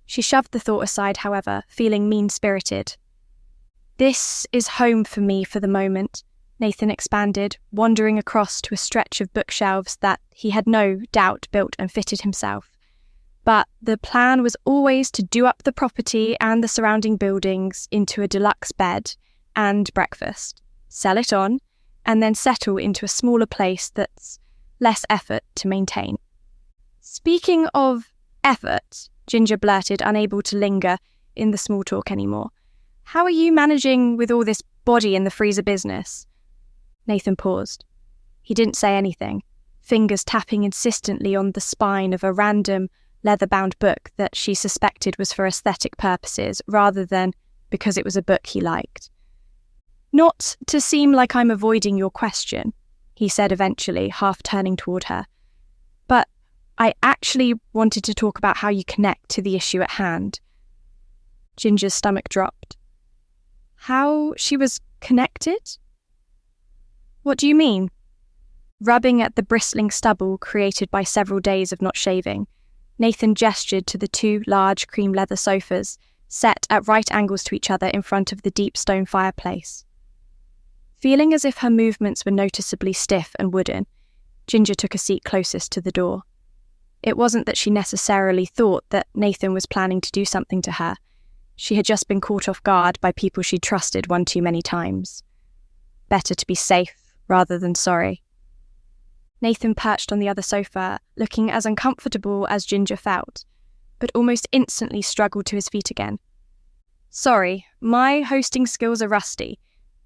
She shoved the thought aside, however, feeling mean-spirited. "This is home for me for the moment," Nathan expanded, wandering across to a stretch of bookshelves that he had no doubt built and fitted himself. But the plan was always to do up the property and the surrounding buildings into a deluxe bed and breakfast, sell it on, and then settle into a smaller place that's less effort to maintain. "Speaking of effort," Ginger blurted, unable to linger in the small talk anymore, "how are you managing with all this body in the freezer business?" Nathan paused. He didn't say anything, fingers tapping insistently on the spine of a random leather-bound book that she suspected was for aesthetic purposes rather than because it was a book he liked. "Not to seem like I'm avoiding your question," he said eventually, half turning toward her, "but I actually wanted to talk about how you connect to the issue at hand." Ginger's stomach dropped. How she was connected? "What do you mean?" Rubbing at the bristling stubble created by several days of not shaving, Nathan gestured to the 2 large cream leather sofas set at right angles to each other in front of the deep stone fireplace. Feeling as if her movements were noticeably stiff and wooden, Ginger took a seat closest to the door. It wasn't that she necessarily thought that Nathan was planning to do something to her. She had just been caught off guard by people she'd trusted one too many times. Better to be safe rather than sorry. Nathan perched on the other sofa, looking as uncomfortable as Ginger felt, but almost instantly struggled to his feet again. "Sorry, my hosting skills are rusty.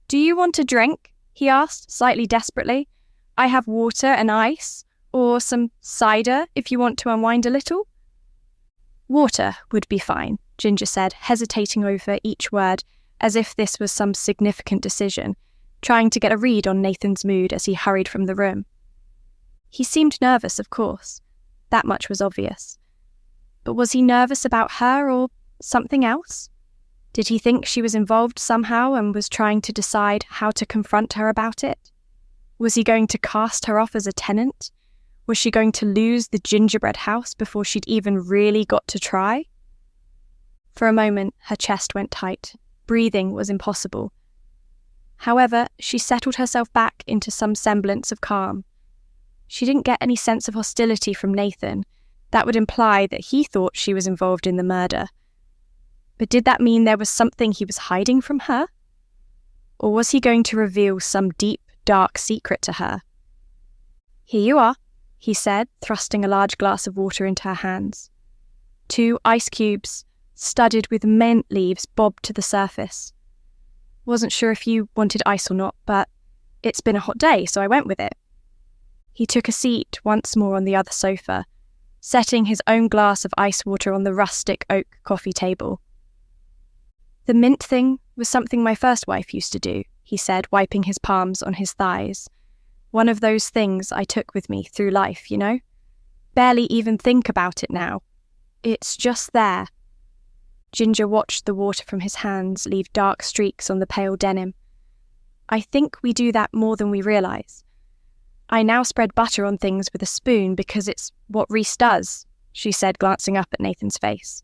Do you want a drink?" he asked, slightly desperately. "I have water and ice, or some cider if you want to unwind a little." "Water would be fine," Ginger said, hesitating over each word as if this was some significant decision, trying to get a read on Nathan's mood as he hurried from the room. He seemed nervous, of course. That much was obvious. But was he nervous about her or something else? Did he think she was involved somehow and was trying to decide how to confront her about it? Was he going to cast her off as a tenant? Was she going to lose the gingerbread house before she'd even really got to try? For a moment, her chest went tight. Breathing was impossible. However, she settled herself back into some semblance of calm. She didn't get any sense of hostility from Nathan. That would imply that he thought she was involved in the murder. But did that mean there was something he was hiding from her? Or was he going to reveal some deep, dark secret to her? "Here you are," he said, thrusting a large glass of water into her hands. 2 ice cubes, studded with mint leaves, bobbed to the surface. "Wasn't sure if you wanted ice or not, but it's been a hot day, so I went with it." He took a seat once more on the other sofa, setting his own glass of ice water on the rustic oak coffee table. "The mint thing was something my first wife used to do," he said, wiping his palms on his thighs. "One of those things I took with me through life, you know? Barely even think about it now. It's just there." Ginger watched the water from his hands leave dark streaks on the pale denim. "I think we do that more than we realise. I now spread butter on things with a spoon because it's what Reese does," she said, glancing up at Nathan's face.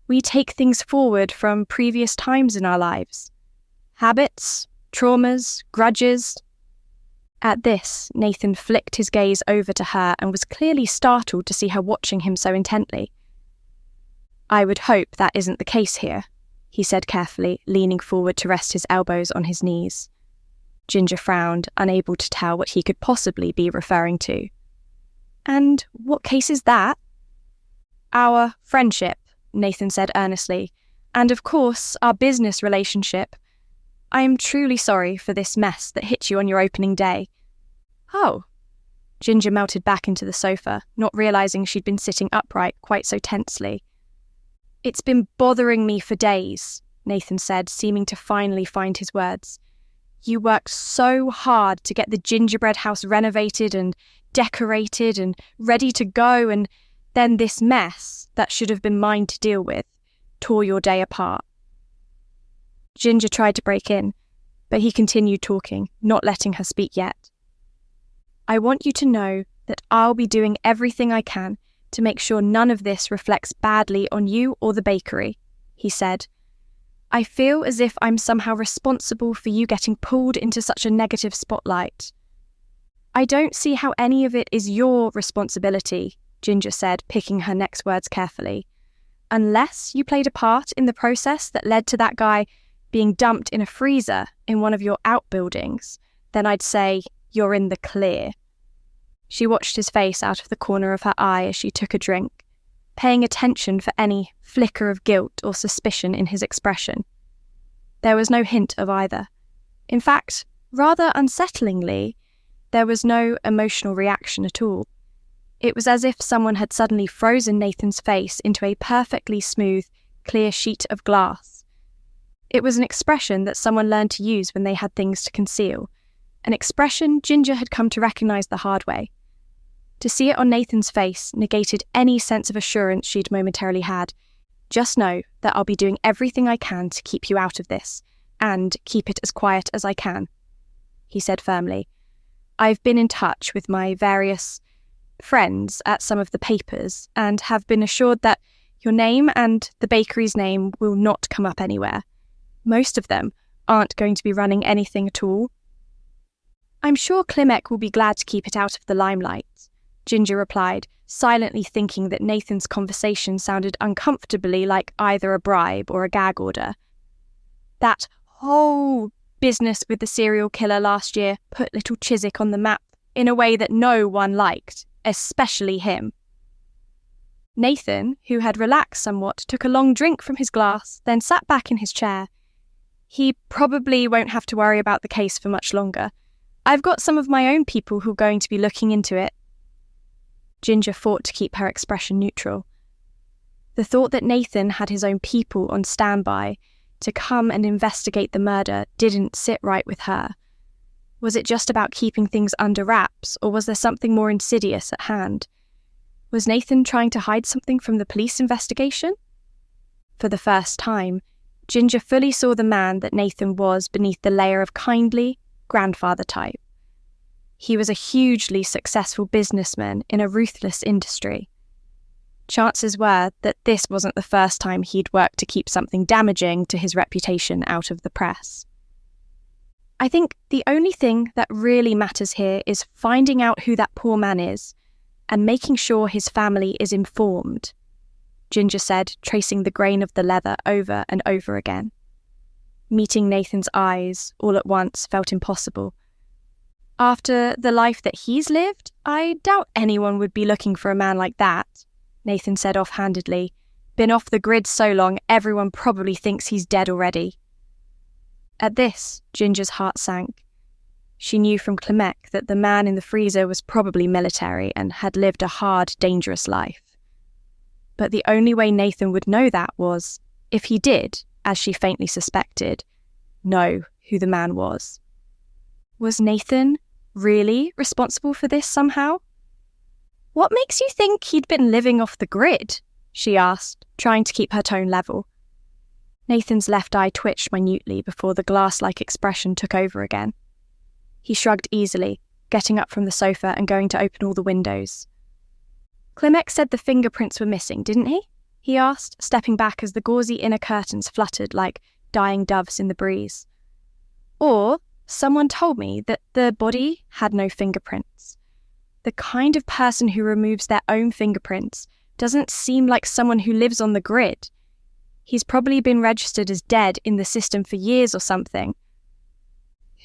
"We take things forward from previous times in our lives. Habits, traumas, grudges." At this, Nathan flicked his gaze over to her and was clearly startled to see her watching him so intently. "I would hope that isn't the case here," he said carefully, leaning forward to rest his elbows on his knees. Ginger frowned, unable to tell what he could possibly be referring to. And what case is that? Our friendship, Nathan said earnestly, and of course, our business relationship. I am truly sorry for this mess that hit you on your opening day. Oh. Ginger melted back into the sofa, not realizing she'd been sitting upright quite so tensely. It's been bothering me for days, Nathan said, seeming to finally find his words. You worked so hard to get the gingerbread house renovated and decorated and ready to go, and then this mess, that should have been mine to deal with, tore your day apart. Ginger tried to break in, but he continued talking, not letting her speak yet. I want you to know that I'll be doing everything I can to make sure none of this reflects badly on you or the bakery, he said. I feel as if I'm somehow responsible for you getting pulled into such a negative spotlight. I don't see how any of it is your responsibility, Ginger said, picking her next words carefully. Unless you played a part in the process that led to that guy being dumped in a freezer in one of your outbuildings, then I'd say you're in the clear. She watched his face out of the corner of her eye as she took a drink, paying attention for any flicker of guilt or suspicion in his expression. There was no hint of either. In fact, rather unsettlingly, there was no emotional reaction at all. It was as if someone had suddenly frozen Nathan's face into a perfectly smooth, clear sheet of glass. It was an expression that someone learned to use when they had things to conceal, an expression Ginger had come to recognise the hard way. To see it on Nathan's face negated any sense of assurance she'd momentarily had. Just know that I'll be doing everything I can to keep you out of this, and keep it as quiet as I can, he said firmly. I've been in touch with my various friends at some of the papers, and have been assured that your name and the bakery's name will not come up anywhere. Most of them aren't going to be running anything at all. I'm sure Clemek will be glad to keep it out of the limelight, Ginger replied, silently thinking that Nathan's conversation sounded uncomfortably like either a bribe or a gag order. That whole business with the serial killer last year put Little Chiswick on the map in a way that no one liked, especially him. Nathan, who had relaxed somewhat, took a long drink from his glass, then sat back in his chair. He probably won't have to worry about the case for much longer. I've got some of my own people who are going to be looking into it. Ginger fought to keep her expression neutral. The thought that Nathan had his own people on standby to come and investigate the murder didn't sit right with her. Was it just about keeping things under wraps, or was there something more insidious at hand? Was Nathan trying to hide something from the police investigation? For the first time, Ginger fully saw the man that Nathan was beneath the layer of kindly, grandfather type. He was a hugely successful businessman in a ruthless industry. Chances were that this wasn't the first time he'd worked to keep something damaging to his reputation out of the press. I think the only thing that really matters here is finding out who that poor man is and making sure his family is informed, Ginger said, tracing the grain of the leather over and over again. Meeting Nathan's eyes all at once felt impossible. After the life that he's lived, I doubt anyone would be looking for a man like that, Nathan said offhandedly. Been off the grid so long, everyone probably thinks he's dead already. At this, Ginger's heart sank. She knew from Clemek that the man in the freezer was probably military and had lived a hard, dangerous life. But the only way Nathan would know that was if he did, as she faintly suspected, know who the man was. Was Nathan really responsible for this somehow? What makes you think he'd been living off the grid? She asked, trying to keep her tone level. Nathan's left eye twitched minutely before the glass-like expression took over again. He shrugged easily, getting up from the sofa and going to open all the windows. Clemek said the fingerprints were missing, didn't he? He asked, stepping back as the gauzy inner curtains fluttered like dying doves in the breeze. Or someone told me that the body had no fingerprints. The kind of person who removes their own fingerprints doesn't seem like someone who lives on the grid. He's probably been registered as dead in the system for years or something.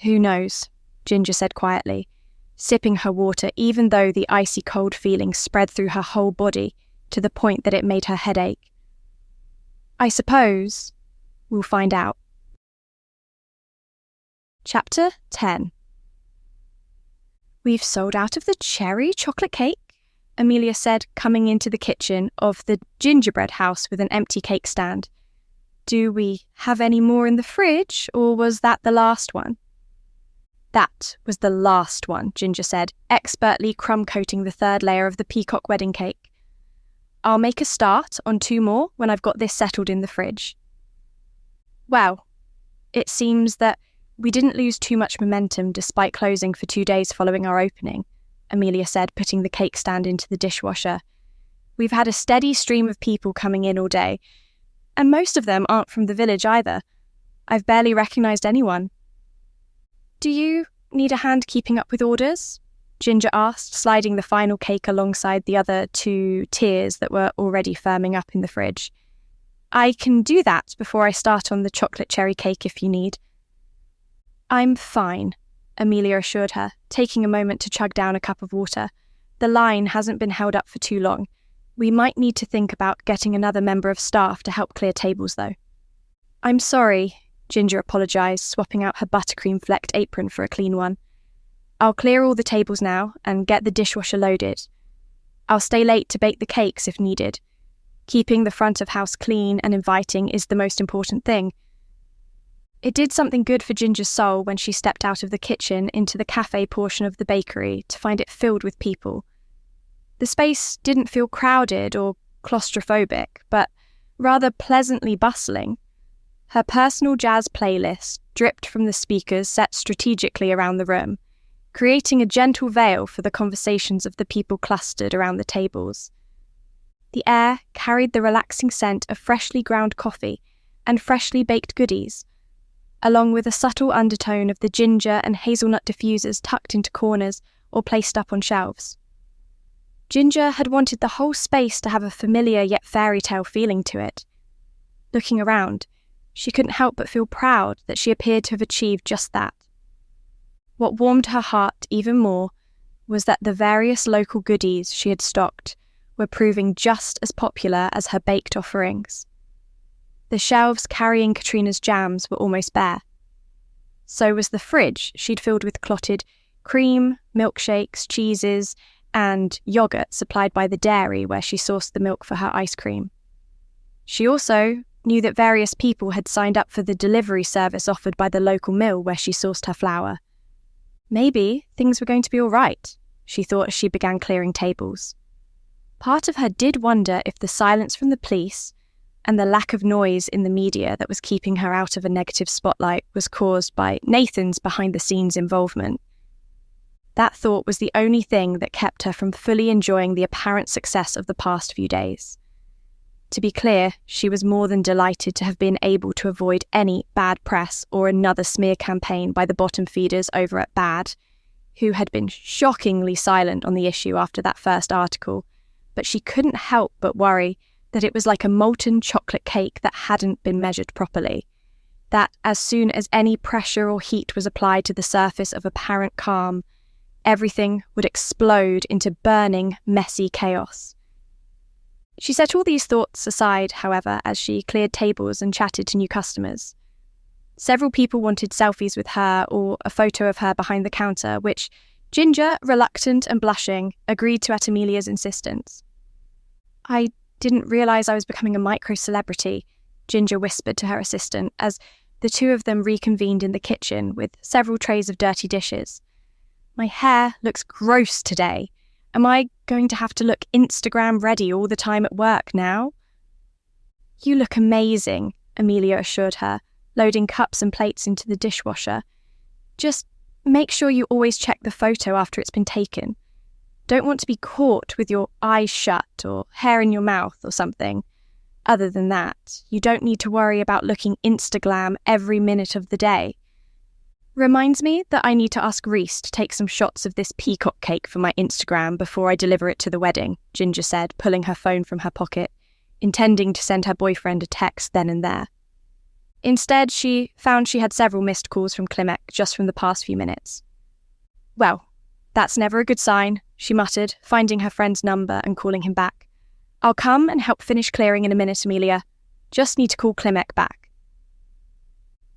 Who knows, Ginger said quietly, sipping her water even though the icy cold feeling spread through her whole body to the point that it made her head ache. I suppose we'll find out. Chapter 10. We've sold out of the cherry chocolate cake, Amelia said, coming into the kitchen of the gingerbread house with an empty cake stand. Do we have any more in the fridge, or was that the last one? That was the last one, Ginger said, expertly crumb-coating the third layer of the peacock wedding cake. I'll make a start on 2 more when I've got this settled in the fridge. Well, it seems that we didn't lose too much momentum despite closing for 2 days following our opening, Amelia said, putting the cake stand into the dishwasher. We've had a steady stream of people coming in all day, and most of them aren't from the village either. I've barely recognised anyone. Do you need a hand keeping up with orders? Ginger asked, sliding the final cake alongside the other 2 tiers that were already firming up in the fridge. I can do that before I start on the chocolate cherry cake if you need. I'm fine, Amelia assured her, taking a moment to chug down a cup of water. The line hasn't been held up for too long. We might need to think about getting another member of staff to help clear tables, though. I'm sorry, Ginger apologised, swapping out her buttercream-flecked apron for a clean one. I'll clear all the tables now and get the dishwasher loaded. I'll stay late to bake the cakes if needed. Keeping the front of house clean and inviting is the most important thing. It did something good for Ginger's soul when she stepped out of the kitchen into the cafe portion of the bakery to find it filled with people. The space didn't feel crowded or claustrophobic, but rather pleasantly bustling. Her personal jazz playlist dripped from the speakers set strategically around the room, creating a gentle veil for the conversations of the people clustered around the tables. The air carried the relaxing scent of freshly ground coffee and freshly baked goodies, along with a subtle undertone of the ginger and hazelnut diffusers tucked into corners or placed up on shelves. Ginger had wanted the whole space to have a familiar yet fairy tale feeling to it. Looking around, she couldn't help but feel proud that she appeared to have achieved just that. What warmed her heart even more was that the various local goodies she had stocked were proving just as popular as her baked offerings. The shelves carrying Katrina's jams were almost bare. So was the fridge she'd filled with clotted cream, milkshakes, cheeses, and yoghurt supplied by the dairy where she sourced the milk for her ice cream. She also knew that various people had signed up for the delivery service offered by the local mill where she sourced her flour. Maybe things were going to be all right, she thought as she began clearing tables. Part of her did wonder if the silence from the police and the lack of noise in the media that was keeping her out of a negative spotlight was caused by Nathan's behind-the-scenes involvement. That thought was the only thing that kept her from fully enjoying the apparent success of the past few days. To be clear, she was more than delighted to have been able to avoid any bad press or another smear campaign by the bottom feeders over at Bad, who had been shockingly silent on the issue after that first article, but she couldn't help but worry that it was like a molten chocolate cake that hadn't been measured properly, that as soon as any pressure or heat was applied to the surface of apparent calm, everything would explode into burning, messy chaos. She set all these thoughts aside, however, as she cleared tables and chatted to new customers. Several people wanted selfies with her or a photo of her behind the counter, which Ginger, reluctant and blushing, agreed to at Amelia's insistence. I didn't realise I was becoming a micro-celebrity, Ginger whispered to her assistant as the two of them reconvened in the kitchen with several trays of dirty dishes. My hair looks gross today. Am I going to have to look Instagram ready all the time at work now? You look amazing, Amelia assured her, loading cups and plates into the dishwasher. Just make sure you always check the photo after it's been taken. Don't want to be caught with your eyes shut or hair in your mouth or something. Other than that, you don't need to worry about looking Instaglam every minute of the day. Reminds me that I need to ask Reese to take some shots of this peacock cake for my Instagram before I deliver it to the wedding, Ginger said, pulling her phone from her pocket, intending to send her boyfriend a text then and there. Instead, she found she had several missed calls from Clemek just from the past few minutes. "Well, that's never a good sign," she muttered, finding her friend's number and calling him back. "I'll come and help finish clearing in a minute, Amelia. Just need to call Clemek back."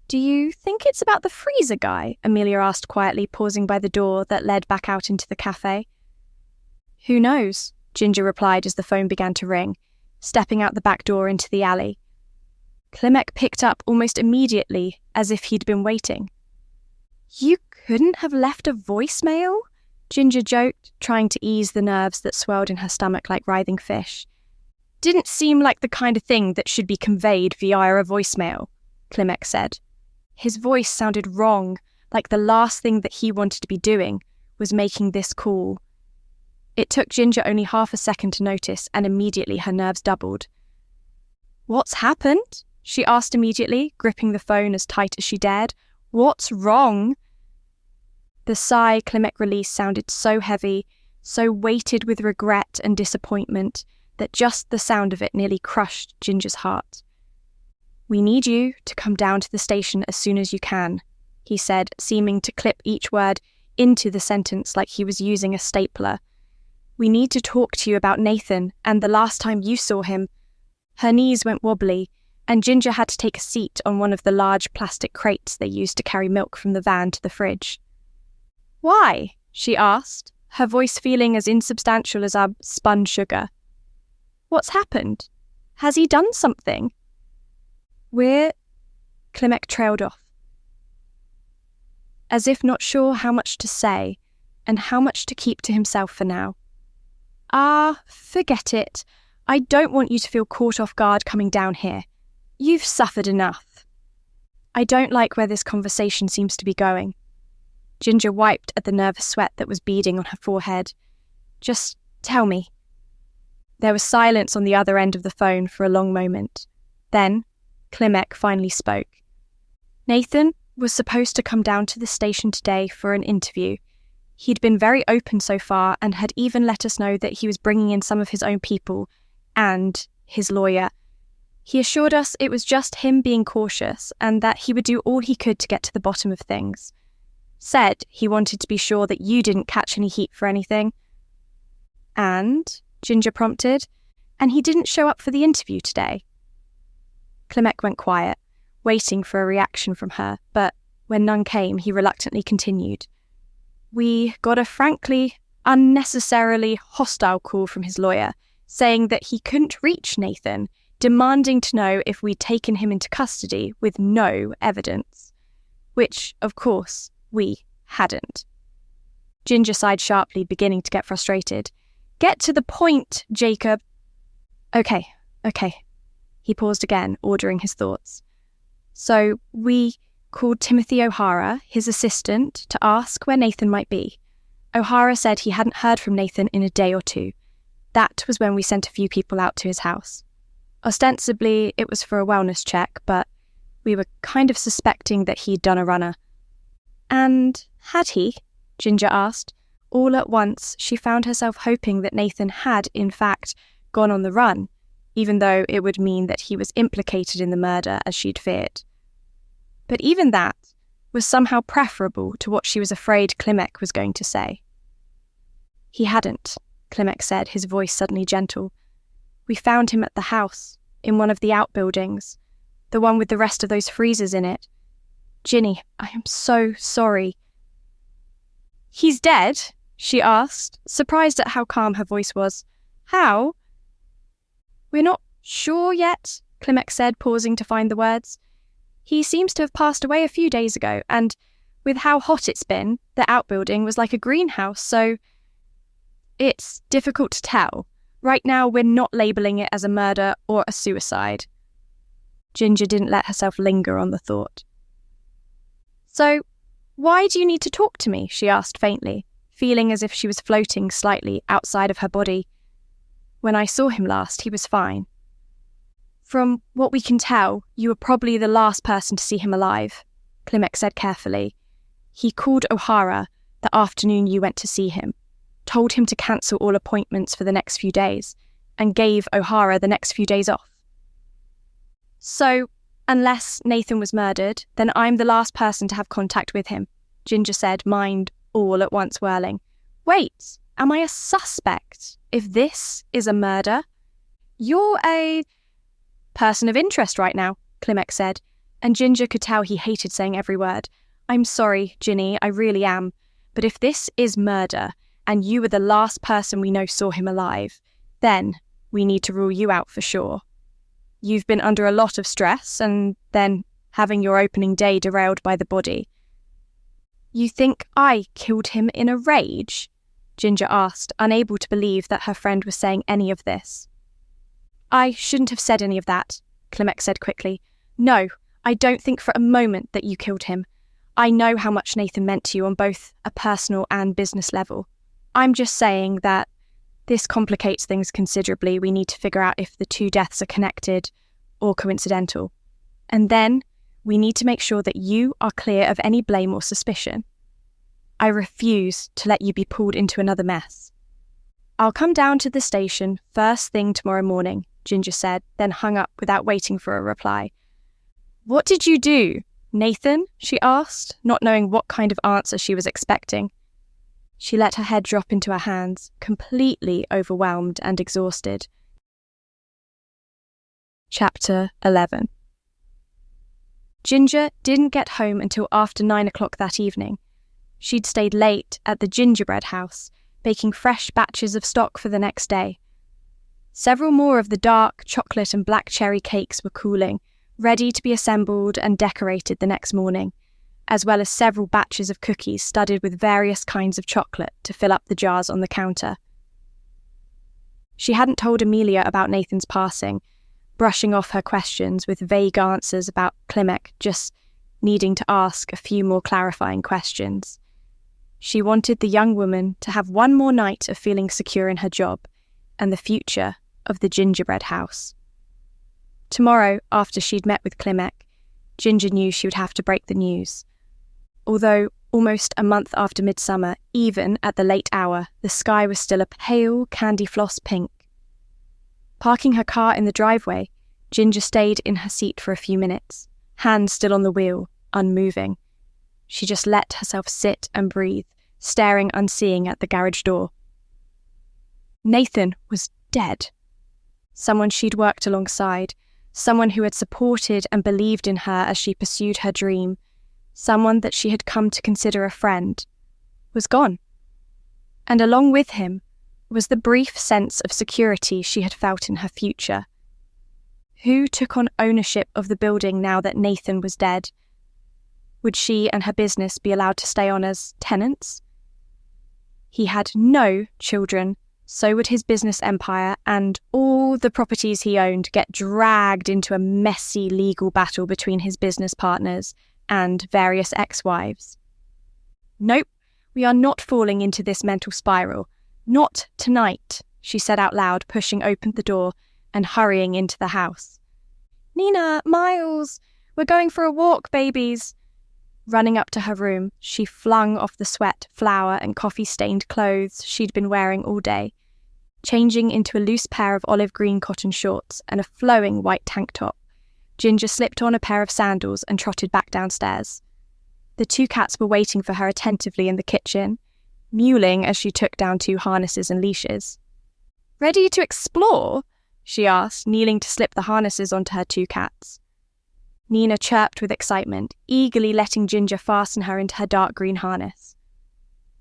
"Do you think it's about the freezer guy?" Amelia asked quietly, pausing by the door that led back out into the cafe. "Who knows?" Ginger replied as the phone began to ring, stepping out the back door into the alley. Clemek picked up almost immediately, as if he'd been waiting. "You couldn't have left a voicemail?" Ginger joked, trying to ease the nerves that swelled in her stomach like writhing fish. "Didn't seem like the kind of thing that should be conveyed via a voicemail," Clemek said. His voice sounded wrong, like the last thing that he wanted to be doing was making this call. It took Ginger only half a second to notice, and immediately her nerves doubled. "What's happened?" she asked immediately, gripping the phone as tight as she dared. "What's wrong?" The sigh Clemek released sounded so heavy, so weighted with regret and disappointment, that just the sound of it nearly crushed Ginger's heart. "We need you to come down to the station as soon as you can," he said, seeming to clip each word into the sentence like he was using a stapler. "We need to talk to you about Nathan and the last time you saw him." Her knees went wobbly, and Ginger had to take a seat on one of the large plastic crates they used to carry milk from the van to the fridge. "Why?" she asked, her voice feeling as insubstantial as our spun sugar. "What's happened? Has he done something?" Clemek trailed off, as if not sure how much to say and how much to keep to himself for now. Forget it. I don't want you to feel caught off guard coming down here. You've suffered enough. I don't like where this conversation seems to be going." Ginger wiped at the nervous sweat that was beading on her forehead. "Just tell me." There was silence on the other end of the phone for a long moment. Then Clemek finally spoke. "Nathan was supposed to come down to the station today for an interview. He'd been very open so far and had even let us know that he was bringing in some of his own people and his lawyer. He assured us it was just him being cautious and that he would do all he could to get to the bottom of things. Said he wanted to be sure that you didn't catch any heat for anything." "And?" Ginger prompted. "And he didn't show up for the interview today." Clemek went quiet, waiting for a reaction from her, but when none came, he reluctantly continued. "We got a frankly, unnecessarily hostile call from his lawyer, saying that he couldn't reach Nathan, demanding to know if we'd taken him into custody with no evidence. Which, of course, we hadn't." Ginger sighed sharply, beginning to get frustrated. "Get to the point, Jacob." Okay. He paused again, ordering his thoughts. "So we called Timothy O'Hara, his assistant, to ask where Nathan might be. O'Hara said he hadn't heard from Nathan in a day or two. That was when we sent a few people out to his house. Ostensibly, it was for a wellness check, but we were kind of suspecting that he'd done a runner." "And had he?" Ginger asked. All at once, she found herself hoping that Nathan had, in fact, gone on the run, even though it would mean that he was implicated in the murder as she'd feared. But even that was somehow preferable to what she was afraid Clemek was going to say. "He hadn't," Clemek said, his voice suddenly gentle. "We found him at the house, in one of the outbuildings, the one with the rest of those freezers in it. Ginny, I am so sorry." "He's dead?" she asked, surprised at how calm her voice was. "How?" "We're not sure yet," Clemek said, pausing to find the words. "He seems to have passed away a few days ago, and with how hot it's been, the outbuilding was like a greenhouse, so it's difficult to tell. Right now, we're not labelling it as a murder or a suicide." Ginger didn't let herself linger on the thought. "So, why do you need to talk to me?" she asked faintly, feeling as if she was floating slightly outside of her body. "When I saw him last, he was fine. From what we can tell, you were probably the last person to see him alive," Clemek said carefully. "He called O'Hara the afternoon you went to see him, told him to cancel all appointments for the next few days, and gave O'Hara the next few days off." "So, Unless Nathan was murdered, then I'm the last person to have contact with him, Ginger said, mind all at once whirling. Wait, am I a suspect if this is a murder? You're a person of interest right now, Klimek said, and Ginger could tell he hated saying every word. I'm sorry, Ginny, I really am, but if this is murder, and you were the last person we know saw him alive, then we need to rule you out for sure. You've been under a lot of stress, and then having your opening day derailed by the body. You think I killed him in a rage? Ginger asked, unable to believe that her friend was saying any of this. I shouldn't have said any of that, Klimek said quickly. No, I don't think for a moment that you killed him. I know how much Nathan meant to you on both a personal and business level. I'm just saying that this complicates things considerably. We need to figure out if the two deaths are connected or coincidental. And then we need to make sure that you are clear of any blame or suspicion. I refuse to let you be pulled into another mess. I'll come down to the station first thing tomorrow morning, Ginger said, then hung up without waiting for a reply. What did you do, Nathan? She asked, not knowing what kind of answer she was expecting. She let her head drop into her hands, completely overwhelmed and exhausted. Chapter 11. Ginger didn't get home until after 9 o'clock that evening. She'd stayed late at the gingerbread house, baking fresh batches of stock for the next day. Several more of the dark chocolate and black cherry cakes were cooling, ready to be assembled and decorated the next morning, as well as several batches of cookies studded with various kinds of chocolate to fill up the jars on the counter. She hadn't told Amelia about Nathan's passing, brushing off her questions with vague answers about Klimek, just needing to ask a few more clarifying questions. She wanted the young woman to have one more night of feeling secure in her job and the future of the gingerbread house. Tomorrow, after she'd met with Klimek, Ginger knew she would have to break the news. Although almost a month after midsummer, even at the late hour, the sky was still a pale candy floss pink. Parking her car in the driveway, Ginger stayed in her seat for a few minutes, hands still on the wheel, unmoving. She just let herself sit and breathe, staring unseeing at the garage door. Nathan was dead. Someone she'd worked alongside, someone who had supported and believed in her as she pursued her dream, someone that she had come to consider a friend, was gone. And along with him was the brief sense of security she had felt in her future. Who took on ownership of the building now that Nathan was dead? Would she and her business be allowed to stay on as tenants? He had no children, so would his business empire, and all the properties he owned get dragged into a messy legal battle between his business partners and various ex-wives. Nope, we are not falling into this mental spiral. Not tonight, she said out loud, pushing open the door and hurrying into the house. Nina, Miles, we're going for a walk, babies. Running up to her room, she flung off the sweat, flour and coffee-stained clothes she'd been wearing all day, changing into a loose pair of olive green cotton shorts and a flowing white tank top. Ginger slipped on a pair of sandals and trotted back downstairs. The two cats were waiting for her attentively in the kitchen, mewling as she took down 2 harnesses and leashes. Ready to explore? She asked, kneeling to slip the harnesses onto her 2 cats. Nina chirped with excitement, eagerly letting Ginger fasten her into her dark green harness.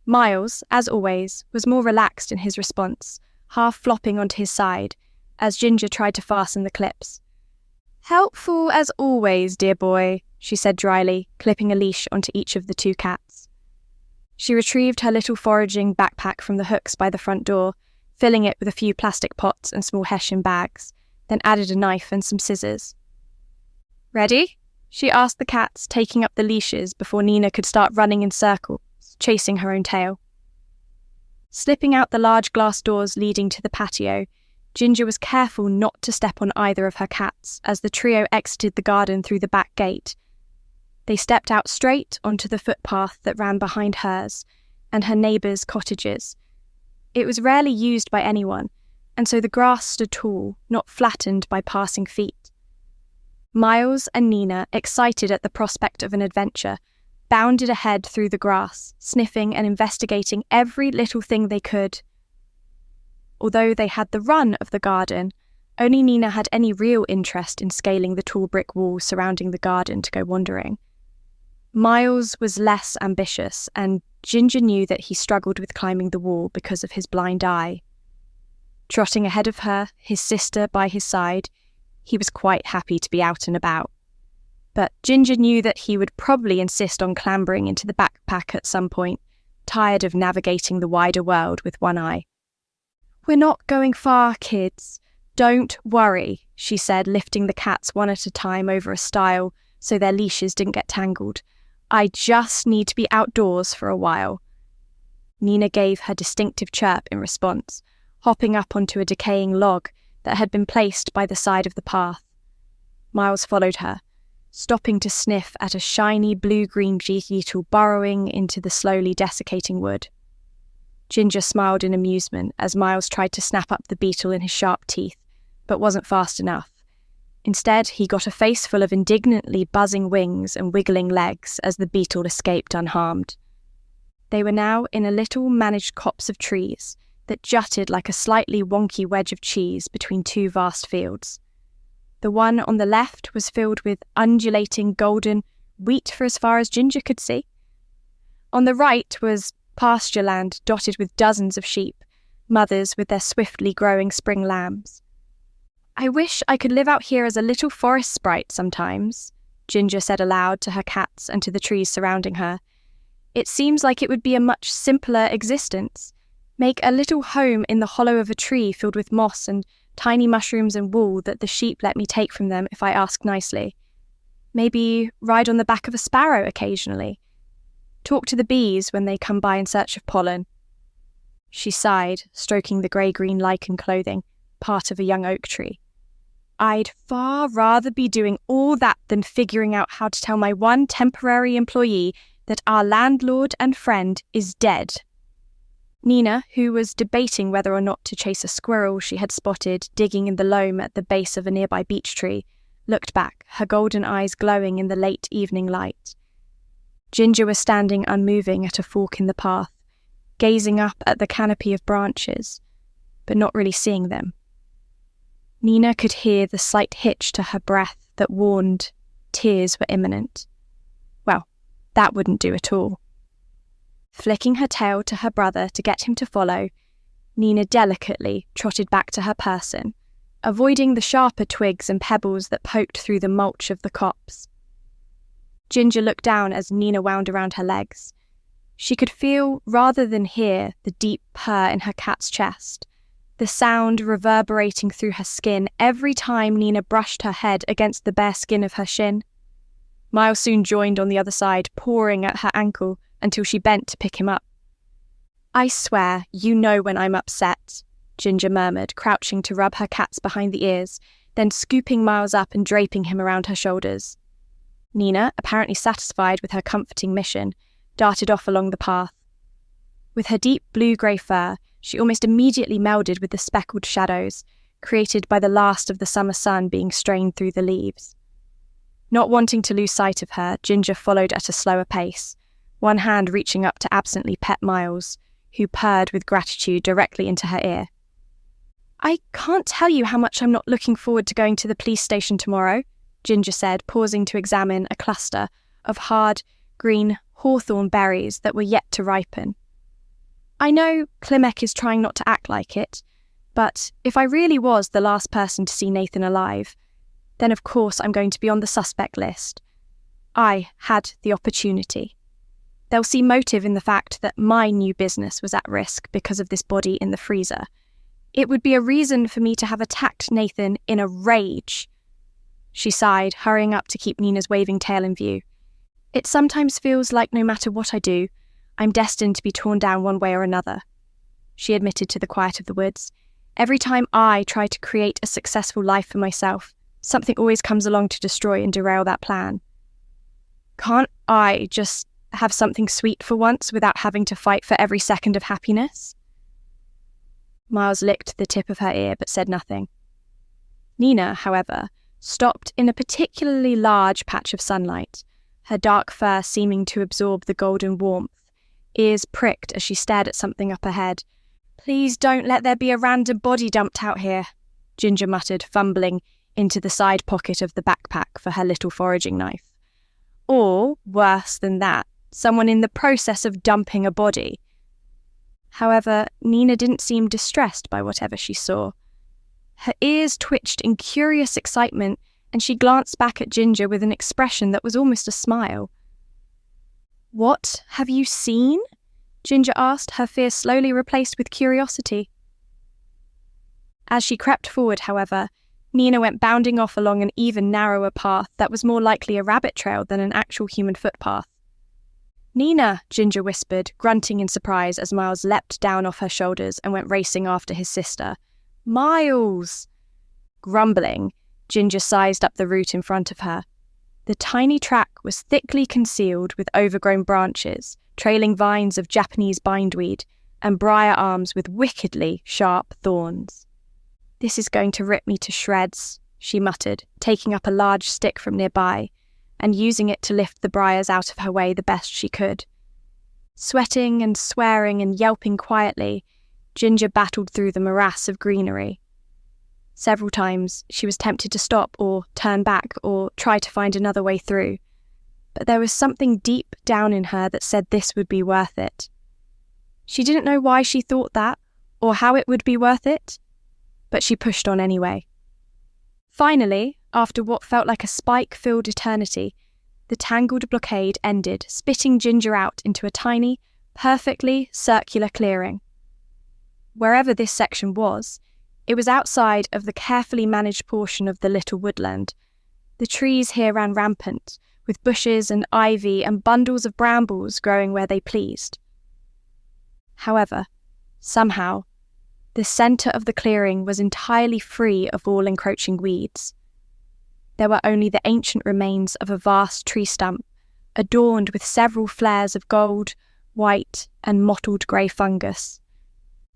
Miles, as always, was more relaxed in his response, half flopping onto his side, as Ginger tried to fasten the clips. Helpful as always, dear boy, she said dryly, clipping a leash onto each of the 2 cats. She retrieved her little foraging backpack from the hooks by the front door, filling it with a few plastic pots and small hessian bags, then added a knife and some scissors. Ready? She asked the cats, taking up the leashes before Nina could start running in circles, chasing her own tail. Slipping out the large glass doors leading to the patio, Ginger was careful not to step on either of her cats as the trio exited the garden through the back gate. They stepped out straight onto the footpath that ran behind hers and her neighbours' cottages. It was rarely used by anyone, and so the grass stood tall, not flattened by passing feet. Miles and Nina, excited at the prospect of an adventure, bounded ahead through the grass, sniffing and investigating every little thing they could. Although they had the run of the garden, only Nina had any real interest in scaling the tall brick wall surrounding the garden to go wandering. Miles was less ambitious, and Ginger knew that he struggled with climbing the wall because of his blind eye. Trotting ahead of her, his sister by his side, he was quite happy to be out and about. But Ginger knew that he would probably insist on clambering into the backpack at some point, tired of navigating the wider world with one eye. "We're not going far, kids. Don't worry," she said, lifting the cats one at a time over a stile so their leashes didn't get tangled. "I just need to be outdoors for a while." Nina gave her distinctive chirp in response, hopping up onto a decaying log that had been placed by the side of the path. Miles followed her, stopping to sniff at a shiny blue-green beetle burrowing into the slowly desiccating wood. Ginger smiled in amusement as Miles tried to snap up the beetle in his sharp teeth, but wasn't fast enough. Instead, he got a face full of indignantly buzzing wings and wiggling legs as the beetle escaped unharmed. They were now in a little managed copse of trees that jutted like a slightly wonky wedge of cheese between two vast fields. The one on the left was filled with undulating golden wheat for as far as Ginger could see. On the right was pasture land dotted with dozens of sheep, mothers with their swiftly growing spring lambs. "I wish I could live out here as a little forest sprite sometimes," Ginger said aloud to her cats and to the trees surrounding her. "It seems like it would be a much simpler existence. Make a little home in the hollow of a tree filled with moss and tiny mushrooms and wool that the sheep let me take from them if I ask nicely. Maybe ride on the back of a sparrow occasionally. Talk to the bees when they come by in search of pollen." She sighed, stroking the grey-green lichen clothing, part of a young oak tree. "I'd far rather be doing all that than figuring out how to tell my one temporary employee that our landlord and friend is dead." Nina, who was debating whether or not to chase a squirrel she had spotted digging in the loam at the base of a nearby beech tree, looked back, her golden eyes glowing in the late evening light. Ginger was standing unmoving at a fork in the path, gazing up at the canopy of branches, but not really seeing them. Nina could hear the slight hitch to her breath that warned tears were imminent. Well, that wouldn't do at all. Flicking her tail to her brother to get him to follow, Nina delicately trotted back to her person, avoiding the sharper twigs and pebbles that poked through the mulch of the copse. Ginger looked down as Nina wound around her legs. She could feel, rather than hear, the deep purr in her cat's chest, the sound reverberating through her skin every time Nina brushed her head against the bare skin of her shin. Miles soon joined on the other side, pawing at her ankle until she bent to pick him up. "I swear, you know when I'm upset," Ginger murmured, crouching to rub her cats behind the ears, then scooping Miles up and draping him around her shoulders. Nina, apparently satisfied with her comforting mission, darted off along the path. With her deep blue-grey fur, she almost immediately melded with the speckled shadows, created by the last of the summer sun being strained through the leaves. Not wanting to lose sight of her, Ginger followed at a slower pace, one hand reaching up to absently pet Miles, who purred with gratitude directly into her ear. "I can't tell you how much I'm not looking forward to going to the police station tomorrow," Ginger said, pausing to examine a cluster of hard, green hawthorn berries that were yet to ripen. "I know Clemek is trying not to act like it, but if I really was the last person to see Nathan alive, then of course I'm going to be on the suspect list. I had the opportunity. They'll see motive in the fact that my new business was at risk because of this body in the freezer. It would be a reason for me to have attacked Nathan in a rage." She sighed, hurrying up to keep Nina's waving tail in view. "It sometimes feels like no matter what I do, I'm destined to be torn down one way or another," she admitted to the quiet of the woods. "Every time I try to create a successful life for myself, something always comes along to destroy and derail that plan. Can't I just have something sweet for once without having to fight for every second of happiness?" Miles licked the tip of her ear but said nothing. Nina, however, stopped in a particularly large patch of sunlight, her dark fur seeming to absorb the golden warmth. Ears pricked as she stared at something up ahead. "Please don't let there be a random body dumped out here," Ginger muttered, fumbling into the side pocket of the backpack for her little foraging knife. Or, worse than that, someone in the process of dumping a body. However, Nina didn't seem distressed by whatever she saw. Her ears twitched in curious excitement, and she glanced back at Ginger with an expression that was almost a smile. "What have you seen?" Ginger asked, her fear slowly replaced with curiosity. As she crept forward, however, Nina went bounding off along an even narrower path that was more likely a rabbit trail than an actual human footpath. "Nina," Ginger whispered, grunting in surprise as Miles leapt down off her shoulders and went racing after his sister. "Miles!" Grumbling, Ginger sized up the route in front of her. The tiny track was thickly concealed with overgrown branches, trailing vines of Japanese bindweed, and briar arms with wickedly sharp thorns. "This is going to rip me to shreds," she muttered, taking up a large stick from nearby and using it to lift the briars out of her way the best she could. Sweating and swearing and yelping quietly, Ginger battled through the morass of greenery. Several times she was tempted to stop or turn back or try to find another way through, but there was something deep down in her that said this would be worth it. She didn't know why she thought that or how it would be worth it, but she pushed on anyway. Finally, after what felt like a spike-filled eternity, the tangled blockade ended, spitting Ginger out into a tiny, perfectly circular clearing. Wherever this section was, it was outside of the carefully managed portion of the little woodland. The trees here ran rampant, with bushes and ivy and bundles of brambles growing where they pleased. However, somehow, the centre of the clearing was entirely free of all encroaching weeds. There were only the ancient remains of a vast tree stump, adorned with several flares of gold, white, and mottled grey fungus.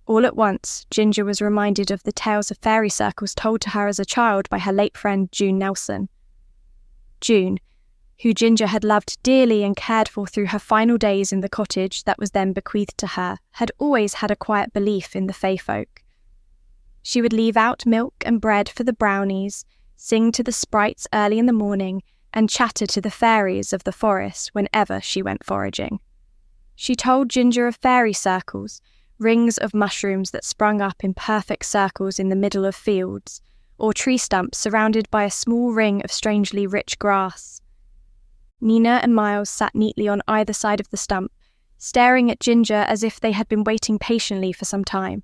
All at once, Ginger was reminded of the tales of fairy circles told to her as a child by her late friend June Nelson. June, who Ginger had loved dearly and cared for through her final days in the cottage that was then bequeathed to her, had always had a quiet belief in the fae folk. She would leave out milk and bread for the brownies, sing to the sprites early in the morning, and chatter to the fairies of the forest whenever she went foraging. She told Ginger of fairy circles, rings of mushrooms that sprung up in perfect circles in the middle of fields, or tree stumps surrounded by a small ring of strangely rich grass. Nina and Miles sat neatly on either side of the stump, staring at Ginger as if they had been waiting patiently for some time.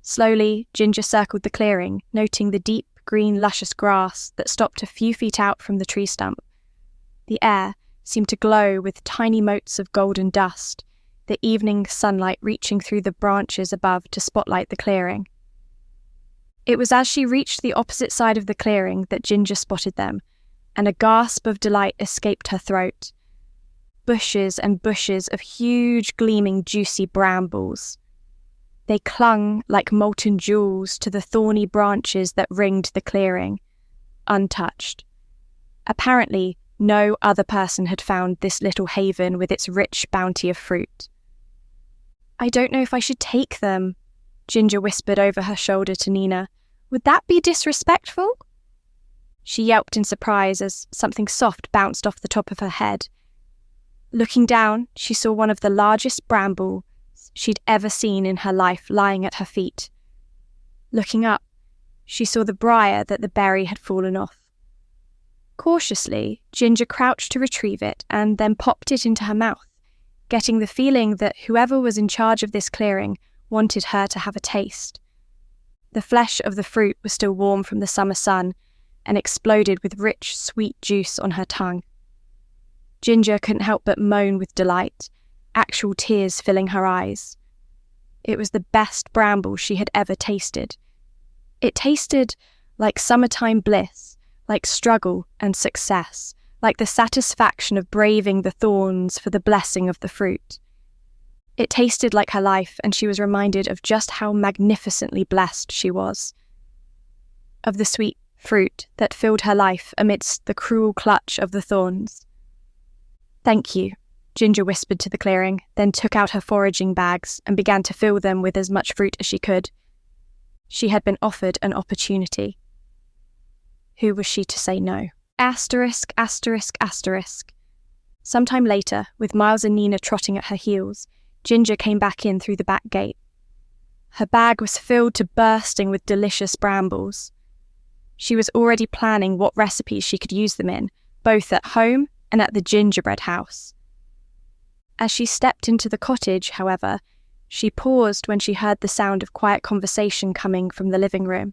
Slowly, Ginger circled the clearing, noting the deep, green, luscious grass that stopped a few feet out from the tree stump. The air seemed to glow with tiny motes of golden dust, the evening sunlight reaching through the branches above to spotlight the clearing. It was as she reached the opposite side of the clearing that Ginger spotted them, and a gasp of delight escaped her throat. Bushes and bushes of huge, gleaming, juicy brambles. They clung like molten jewels to the thorny branches that ringed the clearing, untouched. Apparently, no other person had found this little haven with its rich bounty of fruit. "I don't know if I should take them," Ginger whispered over her shoulder to Nina. "Would that be disrespectful?" She yelped in surprise as something soft bounced off the top of her head. Looking down, she saw one of the largest brambles she'd ever seen in her life lying at her feet. Looking up, she saw the briar that the berry had fallen off. Cautiously, Ginger crouched to retrieve it and then popped it into her mouth, getting the feeling that whoever was in charge of this clearing wanted her to have a taste. The flesh of the fruit was still warm from the summer sun and exploded with rich, sweet juice on her tongue. Ginger couldn't help but moan with delight, actual tears filling her eyes. It was the best bramble she had ever tasted. It tasted like summertime bliss, like struggle and success, like the satisfaction of braving the thorns for the blessing of the fruit. It tasted like her life, and she was reminded of just how magnificently blessed she was. Of the sweet fruit that filled her life amidst the cruel clutch of the thorns. "Thank you," Ginger whispered to the clearing, then took out her foraging bags and began to fill them with as much fruit as she could. She had been offered an opportunity. Who was she to say no? Asterisk, asterisk, asterisk. Sometime later, with Miles and Nina trotting at her heels, Ginger came back in through the back gate. Her bag was filled to bursting with delicious brambles. She was already planning what recipes she could use them in, both at home and at the gingerbread house. As she stepped into the cottage, however, she paused when she heard the sound of quiet conversation coming from the living room.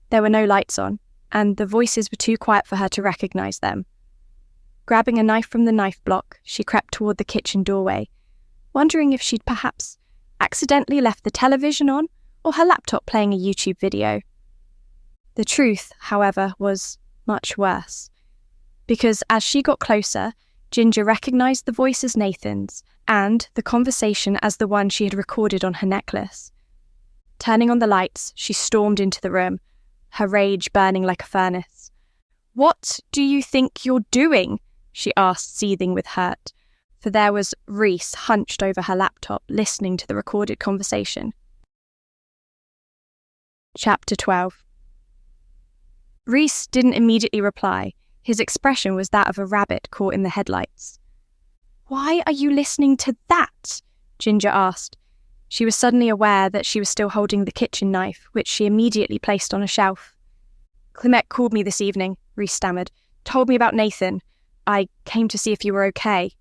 There were no lights on, and the voices were too quiet for her to recognise them. Grabbing a knife from the knife block, she crept toward the kitchen doorway, wondering if she'd perhaps accidentally left the television on or her laptop playing a YouTube video. The truth, however, was much worse, because as she got closer, Ginger recognised the voice as Nathan's and the conversation as the one she had recorded on her necklace. Turning on the lights, she stormed into the room, her rage burning like a furnace. "What do you think you're doing?" she asked, seething with hurt, for there was Reese hunched over her laptop, listening to the recorded conversation. Chapter 12. Reese didn't immediately reply. His expression was that of a rabbit caught in the headlights. "Why are you listening to that?" Ginger asked. She was suddenly aware that she was still holding the kitchen knife, which she immediately placed on a shelf. "Clement called me this evening," Reese stammered. "Told me about Nathan. I came to see if you were okay."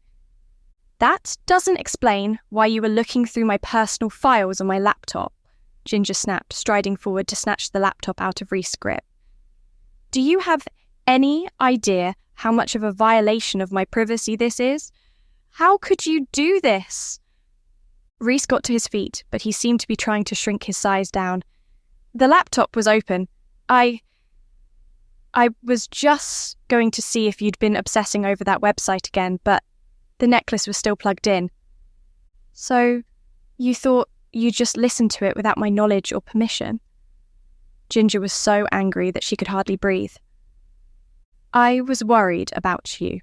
"That doesn't explain why you were looking through my personal files on my laptop," Ginger snapped, striding forward to snatch the laptop out of Reese's grip. "Do you have any idea how much of a violation of my privacy this is? How could you do this?" Reese got to his feet, but he seemed to be trying to shrink his size down. "The laptop was open. I was just going to see if you'd been obsessing over that website again, but the necklace was still plugged in." "So, you thought you'd just listen to it without my knowledge or permission?" Ginger was so angry that she could hardly breathe. "I was worried about you."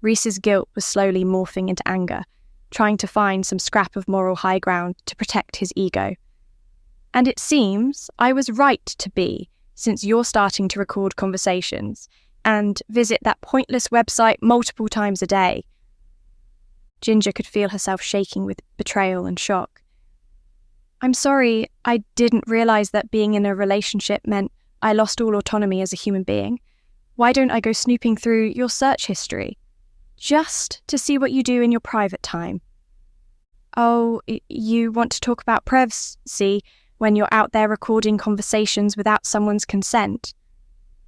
Reese's guilt was slowly morphing into anger, trying to find some scrap of moral high ground to protect his ego. "And it seems I was right to be, since you're starting to record conversations and visit that pointless website multiple times a day." Ginger could feel herself shaking with betrayal and shock. "I'm sorry, I didn't realise that being in a relationship meant I lost all autonomy as a human being. Why don't I go snooping through your search history? Just to see what you do in your private time." "Oh, you want to talk about privacy when you're out there recording conversations without someone's consent?"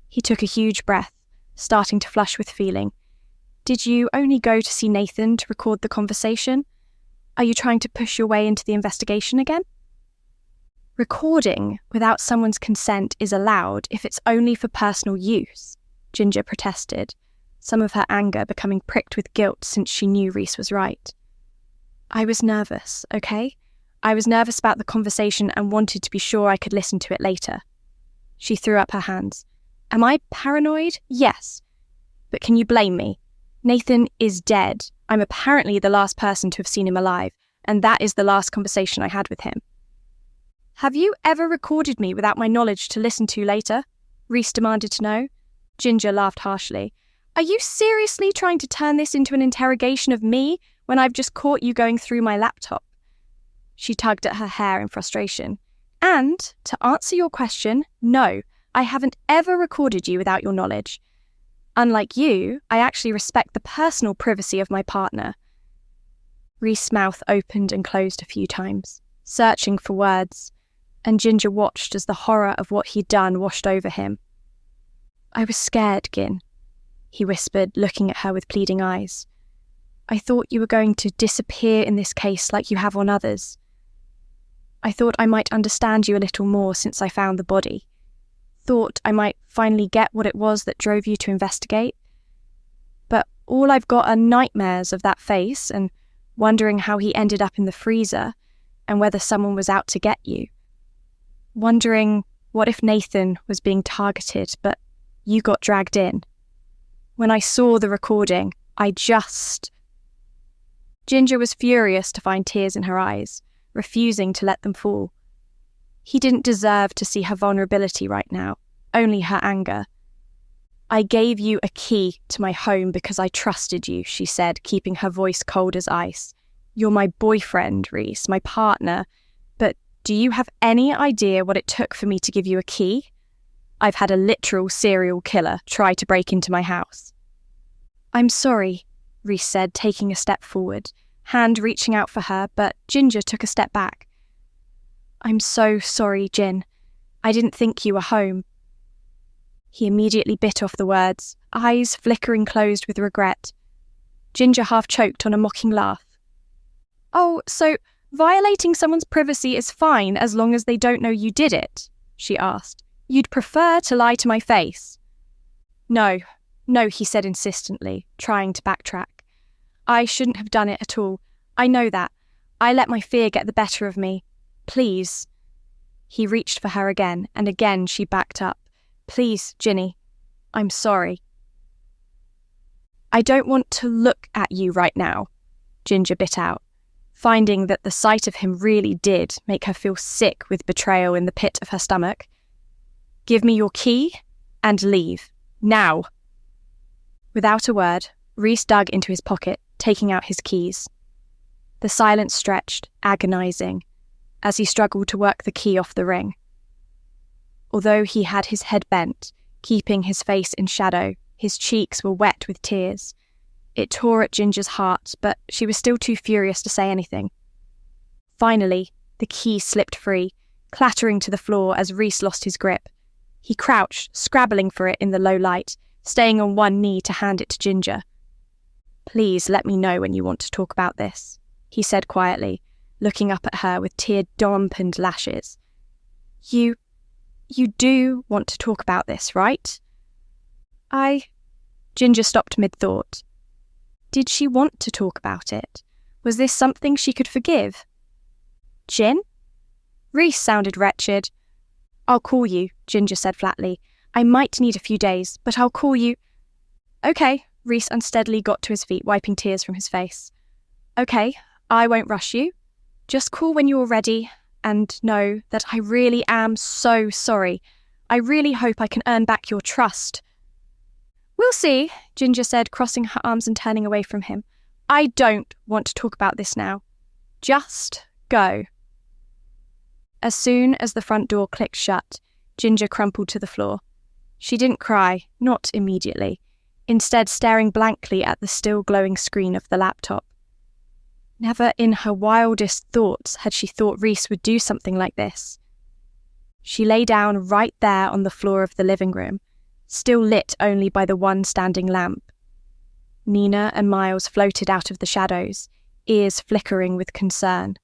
He took a huge breath, starting to flush with feeling. "Did you only go to see Nathan to record the conversation? Are you trying to push your way into the investigation again?" "Recording without someone's consent is allowed if it's only for personal use," Ginger protested, some of her anger becoming pricked with guilt since she knew Reese was right. "I was nervous, okay? I was nervous about the conversation and wanted to be sure I could listen to it later." She threw up her hands. "Am I paranoid? Yes. But can you blame me? Nathan is dead. I'm apparently the last person to have seen him alive, and that is the last conversation I had with him." "Have you ever recorded me without my knowledge to listen to later?" Reese demanded to know. Ginger laughed harshly. "Are you seriously trying to turn this into an interrogation of me when I've just caught you going through my laptop?" She tugged at her hair in frustration. "And, to answer your question, no, I haven't ever recorded you without your knowledge. Unlike you, I actually respect the personal privacy of my partner." Reese's mouth opened and closed a few times, searching for words, and Ginger watched as the horror of what he'd done washed over him. "I was scared, Gin," he whispered, looking at her with pleading eyes. "I thought you were going to disappear in this case like you have on others. I thought I might understand you a little more since I found the body. Thought I might finally get what it was that drove you to investigate. But all I've got are nightmares of that face and wondering how he ended up in the freezer and whether someone was out to get you. Wondering What if Nathan was being targeted, but you got dragged in? When I saw the recording, Ginger was furious to find tears in her eyes, refusing to let them fall. He didn't deserve to see her vulnerability right now, only her anger. I gave you a key to my home because I trusted you, she said, keeping her voice cold as ice. You're my boyfriend, Reese, my partner. But do you have any idea what it took for me to give you a key? I've had a literal serial killer try to break into my house. I'm sorry, Reese said, taking a step forward, hand reaching out for her, but Ginger took a step back. I'm so sorry, Gin. I didn't think you were home. He immediately bit off the words, eyes flickering closed with regret. Ginger half choked on a mocking laugh. Oh, so violating someone's privacy is fine as long as they don't know you did it? She asked. You'd prefer to lie to my face? No, he said insistently, trying to backtrack. I shouldn't have done it at all. I know that. I let my fear get the better of me. Please. He reached for her again, and again she backed up. Please, Ginny. I'm sorry. I don't want to look at you right now, Ginger bit out, finding that the sight of him really did make her feel sick with betrayal in the pit of her stomach. Give me your key and leave. Now. Without a word, Reese dug into his pocket, taking out his keys. The silence stretched, agonizing, as he struggled to work the key off the ring. Although he had his head bent, keeping his face in shadow, his cheeks were wet with tears. It tore at Ginger's heart, but she was still too furious to say anything. Finally, the key slipped free, clattering to the floor as Reese lost his grip. He crouched, scrabbling for it in the low light, staying on one knee to hand it to Ginger. Please let me know when you want to talk about this, he said quietly, looking up at her with tear-dampened lashes. You do want to talk about this, right? Ginger stopped mid-thought. Did she want to talk about it? Was this something she could forgive? Gin? Reese sounded wretched. I'll call you, Ginger said flatly. I might need a few days, but I'll call you. Okay, Reese unsteadily got to his feet, wiping tears from his face. Okay, I won't rush you. Just call when you're ready, and know that I really am so sorry. I really hope I can earn back your trust. We'll see, Ginger said, crossing her arms and turning away from him. I don't want to talk about this now. Just go. As soon as the front door clicked shut, Ginger crumpled to the floor. She didn't cry, not immediately, instead staring blankly at the still glowing screen of the laptop. Never in her wildest thoughts had she thought Reese would do something like this. She lay down right there on the floor of the living room, still lit only by the one standing lamp. Nina and Miles floated out of the shadows, ears flickering with concern.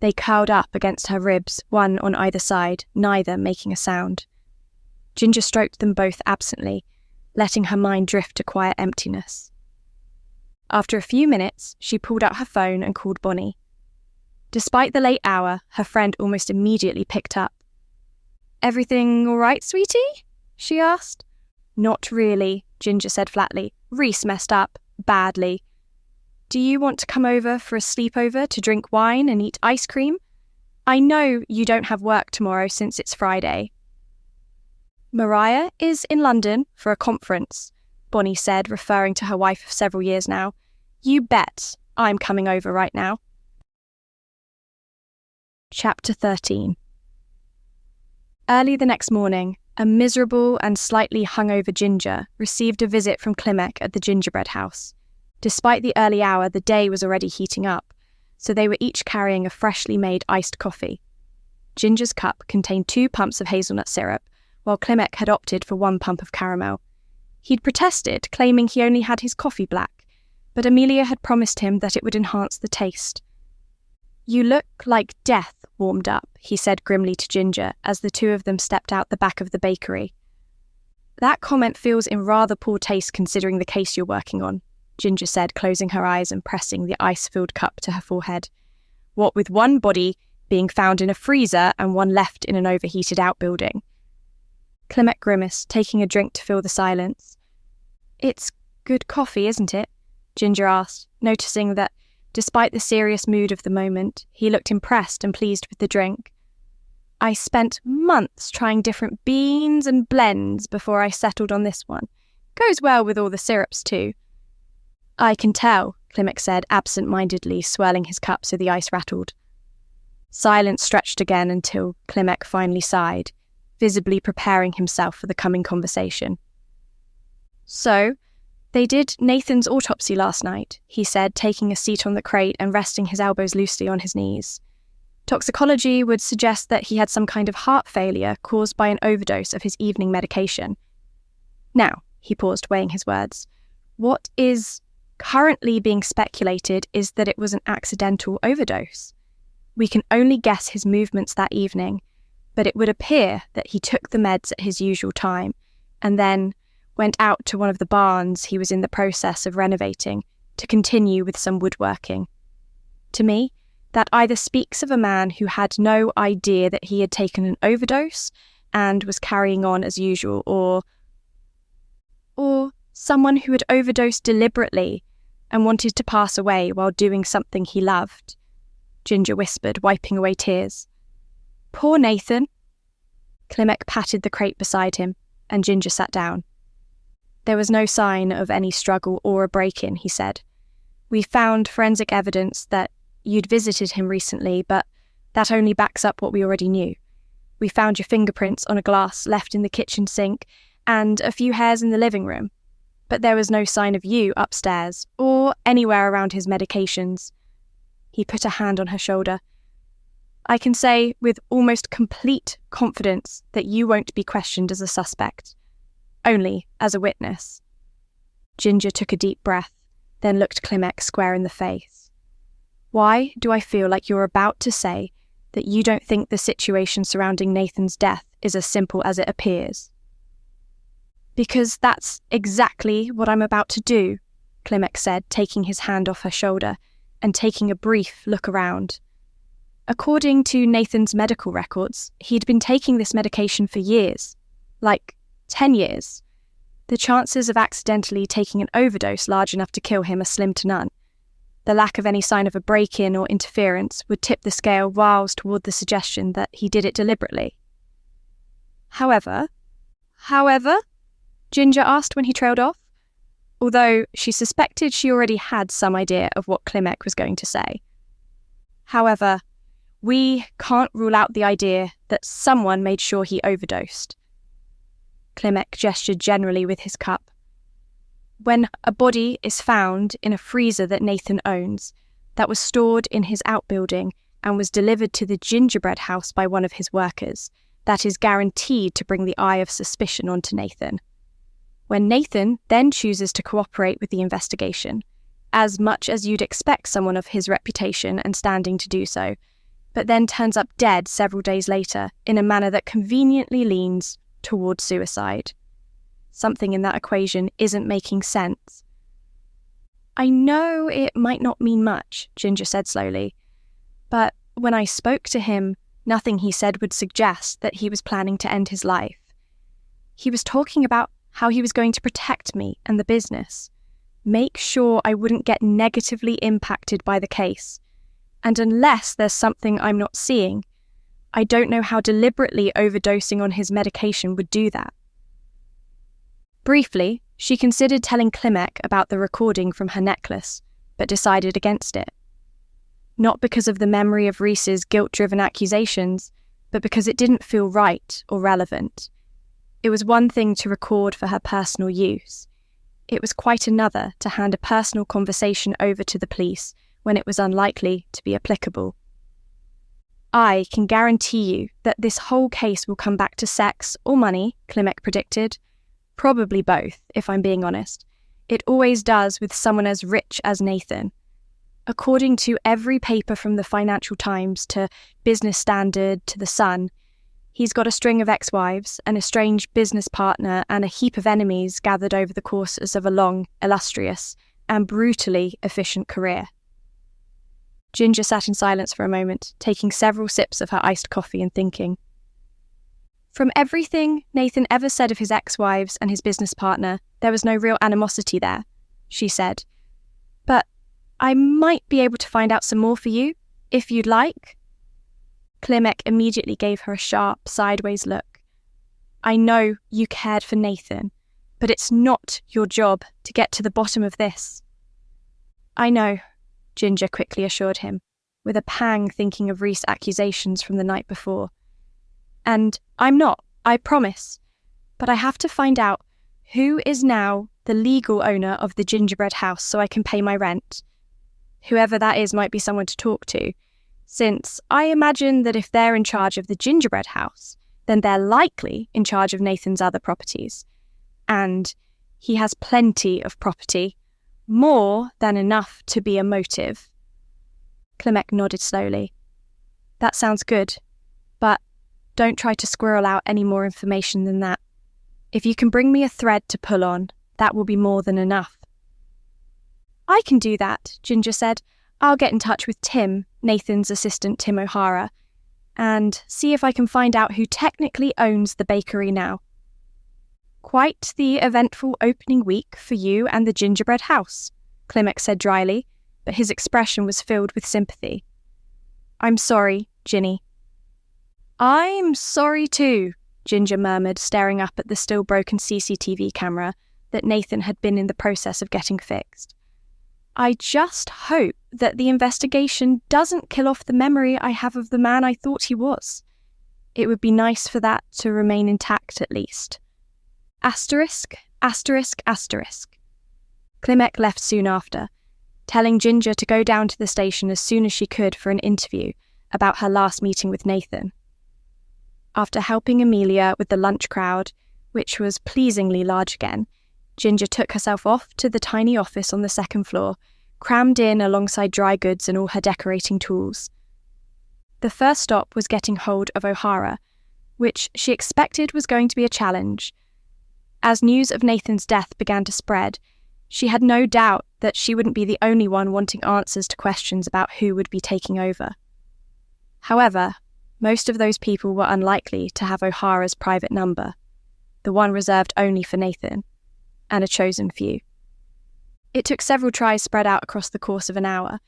They curled up against her ribs, one on either side, neither making a sound. Ginger stroked them both absently, letting her mind drift to quiet emptiness. After a few minutes, she pulled out her phone and called Bonnie. Despite the late hour, her friend almost immediately picked up. Everything all right, sweetie? She asked. Not really, Ginger said flatly. Reese messed up. Badly. Do you want to come over for a sleepover to drink wine and eat ice cream? I know you don't have work tomorrow since it's Friday. Mariah is in London for a conference, Bonnie said, referring to her wife of several years now. You bet I'm coming over right now. Chapter 13. Early the next morning, a miserable and slightly hungover Ginger received a visit from Clementine at the gingerbread house. Despite the early hour, the day was already heating up, so they were each carrying a freshly made iced coffee. Ginger's cup contained 2 pumps of hazelnut syrup, while Clementine had opted for 1 pump of caramel. He'd protested, claiming he only had his coffee black, but Amelia had promised him that it would enhance the taste. You look like death warmed up, he said grimly to Ginger as the two of them stepped out the back of the bakery. That comment feels in rather poor taste considering the case you're working on, Ginger said, closing her eyes and pressing the ice-filled cup to her forehead. What with one body being found in a freezer and one left in an overheated outbuilding, Clement grimaced, taking a drink to fill the silence. "It's good coffee, isn't it?" Ginger asked, noticing that, despite the serious mood of the moment, he looked impressed and pleased with the drink. "I spent months trying different beans and blends before I settled on this one. Goes well with all the syrups too." "I can tell," Clement said, absent-mindedly swirling his cup so the ice rattled. Silence stretched again until Clement finally sighed, visibly preparing himself for the coming conversation. "So, they did Nathan's autopsy last night," he said, taking a seat on the crate and resting his elbows loosely on his knees. "Toxicology would suggest that he had some kind of heart failure caused by an overdose of his evening medication. Now," he paused, weighing his words, "what is currently being speculated is that it was an accidental overdose. We can only guess his movements that evening, but it would appear that he took the meds at his usual time and then went out to one of the barns he was in the process of renovating to continue with some woodworking. To me, that either speaks of a man who had no idea that he had taken an overdose and was carrying on as usual, or someone who had overdosed deliberately and wanted to pass away while doing something he loved," Ginger whispered, wiping away tears. "Poor Nathan." Clement patted the crate beside him, and Ginger sat down. "There was no sign of any struggle or a break-in," he said. "We found forensic evidence that you'd visited him recently, but that only backs up what we already knew. We found your fingerprints on a glass left in the kitchen sink and a few hairs in the living room, but there was no sign of you upstairs or anywhere around his medications." He put a hand on her shoulder. "I can say with almost complete confidence that you won't be questioned as a suspect, only as a witness." Ginger took a deep breath, then looked Clement square in the face. "Why do I feel like you're about to say that you don't think the situation surrounding Nathan's death is as simple as it appears?" "Because that's exactly what I'm about to do," Clement said, taking his hand off her shoulder and taking a brief look around. According to Nathan's medical records, he'd been taking this medication for years, like 10 years. The chances of accidentally taking an overdose large enough to kill him are slim to none. The lack of any sign of a break-in or interference would tip the scale whiles toward the suggestion that he did it deliberately. However, Ginger asked when he trailed off, although she suspected she already had some idea of what Clement was going to say. "However, we can't rule out the idea that someone made sure he overdosed." Clement gestured generally with his cup. "When a body is found in a freezer that Nathan owns, that was stored in his outbuilding and was delivered to the gingerbread house by one of his workers, that is guaranteed to bring the eye of suspicion onto Nathan. When Nathan then chooses to cooperate with the investigation, as much as you'd expect someone of his reputation and standing to do so, but then turns up dead several days later in a manner that conveniently leans towards suicide. Something in that equation isn't making sense." "I know it might not mean much," Ginger said slowly, "but when I spoke to him, nothing he said would suggest that he was planning to end his life. He was talking about how he was going to protect me and the business, make sure I wouldn't get negatively impacted by the case, and unless there's something I'm not seeing, I don't know how deliberately overdosing on his medication would do that." Briefly, she considered telling Clement about the recording from her necklace, but decided against it. Not because of the memory of Reese's guilt-driven accusations, but because it didn't feel right or relevant. It was one thing to record for her personal use. It was quite another to hand a personal conversation over to the police when it was unlikely to be applicable. "I can guarantee you that this whole case will come back to sex or money," Clement predicted. "Probably both, if I'm being honest. It always does with someone as rich as Nathan. According to every paper from the Financial Times to Business Standard to The Sun, he's got a string of ex-wives, an estranged business partner, and a heap of enemies gathered over the courses of a long, illustrious, and brutally efficient career." Ginger sat in silence for a moment, taking several sips of her iced coffee and thinking. From everything Nathan ever said of his ex-wives and his business partner, there was no real animosity there, she said. But I might be able to find out some more for you, if you'd like. Klimek immediately gave her a sharp, sideways look. I know you cared for Nathan, but it's not your job to get to the bottom of this. I know, Ginger quickly assured him, with a pang thinking of Reese's accusations from the night before. And I'm not, I promise. But I have to find out who is now the legal owner of the gingerbread house so I can pay my rent. Whoever that is might be someone to talk to, since I imagine that if they're in charge of the gingerbread house, then they're likely in charge of Nathan's other properties. And he has plenty of property, more than enough to be a motive. Klimek nodded slowly. That sounds good, but don't try to squirrel out any more information than that. If you can bring me a thread to pull on, that will be more than enough. I can do that, Ginger said. I'll get in touch with Tim, Nathan's assistant Tim O'Hara, and see if I can find out who technically owns the bakery now. Quite the eventful opening week for you and the gingerbread house, Klimek said dryly, but his expression was filled with sympathy. I'm sorry, Ginny. I'm sorry too, Ginger murmured, staring up at the still broken CCTV camera that Nathan had been in the process of getting fixed. I just hope that the investigation doesn't kill off the memory I have of the man I thought he was. It would be nice for that to remain intact at least. Asterisk, asterisk, asterisk. Klimek left soon after, telling Ginger to go down to the station as soon as she could for an interview about her last meeting with Nathan. After helping Amelia with the lunch crowd, which was pleasingly large again, Ginger took herself off to the tiny office on the second floor, crammed in alongside dry goods and all her decorating tools. The first stop was getting hold of O'Hara, which she expected was going to be a challenge. As news of Nathan's death began to spread, she had no doubt that she wouldn't be the only one wanting answers to questions about who would be taking over. However, most of those people were unlikely to have O'Hara's private number, the one reserved only for Nathan, and a chosen few. It took several tries spread out across the course of an hour,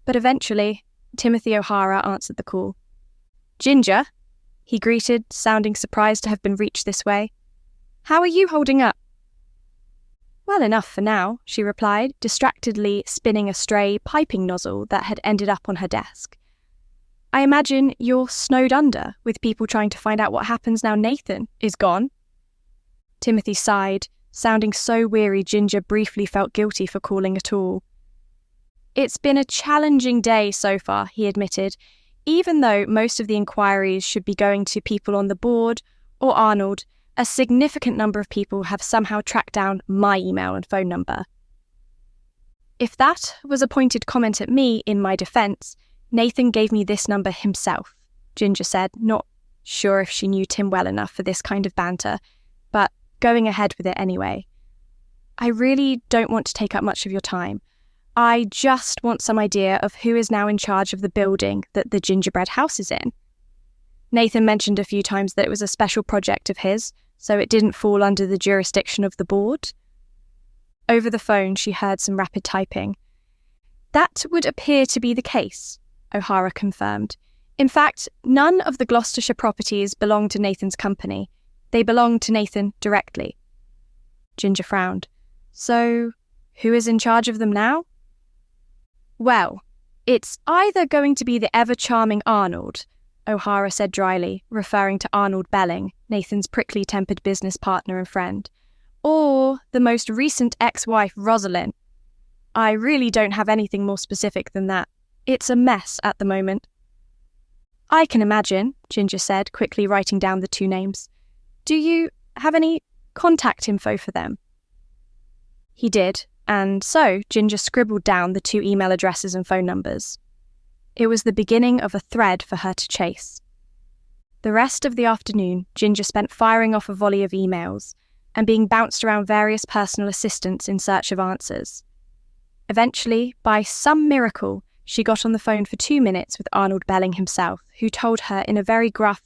but eventually Timothy O'Hara answered the call. Ginger, he greeted, sounding surprised to have been reached this way. How are you holding up? Well enough for now, she replied, distractedly spinning a stray piping nozzle that had ended up on her desk. I imagine you're snowed under with people trying to find out what happens now Nathan is gone. Timothy sighed, sounding so weary Ginger briefly felt guilty for calling at all. It's been a challenging day so far, he admitted, even though most of the inquiries should be going to people on the board or Arnold. A significant number of people have somehow tracked down my email and phone number. If that was a pointed comment at me in my defence, Nathan gave me this number himself, Ginger said, not sure if she knew Tim well enough for this kind of banter, but going ahead with it anyway. I really don't want to take up much of your time. I just want some idea of who is now in charge of the building that the gingerbread house is in. Nathan mentioned a few times that it was a special project of his, so it didn't fall under the jurisdiction of the board. Over the phone, she heard some rapid typing. That would appear to be the case, O'Hara confirmed. In fact, none of the Gloucestershire properties belong to Nathan's company. They belong to Nathan directly. Ginger frowned. So, who is in charge of them now? Well, it's either going to be the ever-charming Arnold, O'Hara said dryly, referring to Arnold Belling, Nathan's prickly-tempered business partner and friend, or the most recent ex-wife, Rosalind. I really don't have anything more specific than that. It's a mess at the moment. I can imagine, Ginger said, quickly writing down the two names. Do you have any contact info for them? He did, and so Ginger scribbled down the two email addresses and phone numbers. It was the beginning of a thread for her to chase. The rest of the afternoon, Ginger spent firing off a volley of emails and being bounced around various personal assistants in search of answers. Eventually, by some miracle, she got on the phone for 2 minutes with Arnold Belling himself, who told her in a very gruff,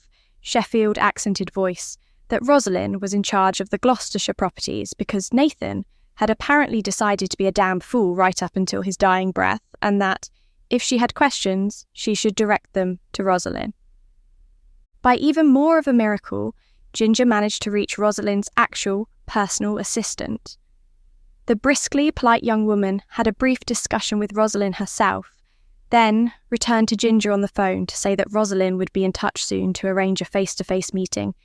Sheffield-accented voice that Rosalind was in charge of the Gloucestershire properties because Nathan had apparently decided to be a damn fool right up until his dying breath, and that, if she had questions, she should direct them to Rosalind. By even more of a miracle, Ginger managed to reach Rosalind's actual personal assistant. The briskly polite young woman had a brief discussion with Rosalind herself, then returned to Ginger on the phone to say that Rosalind would be in touch soon to arrange a face-to-face meeting,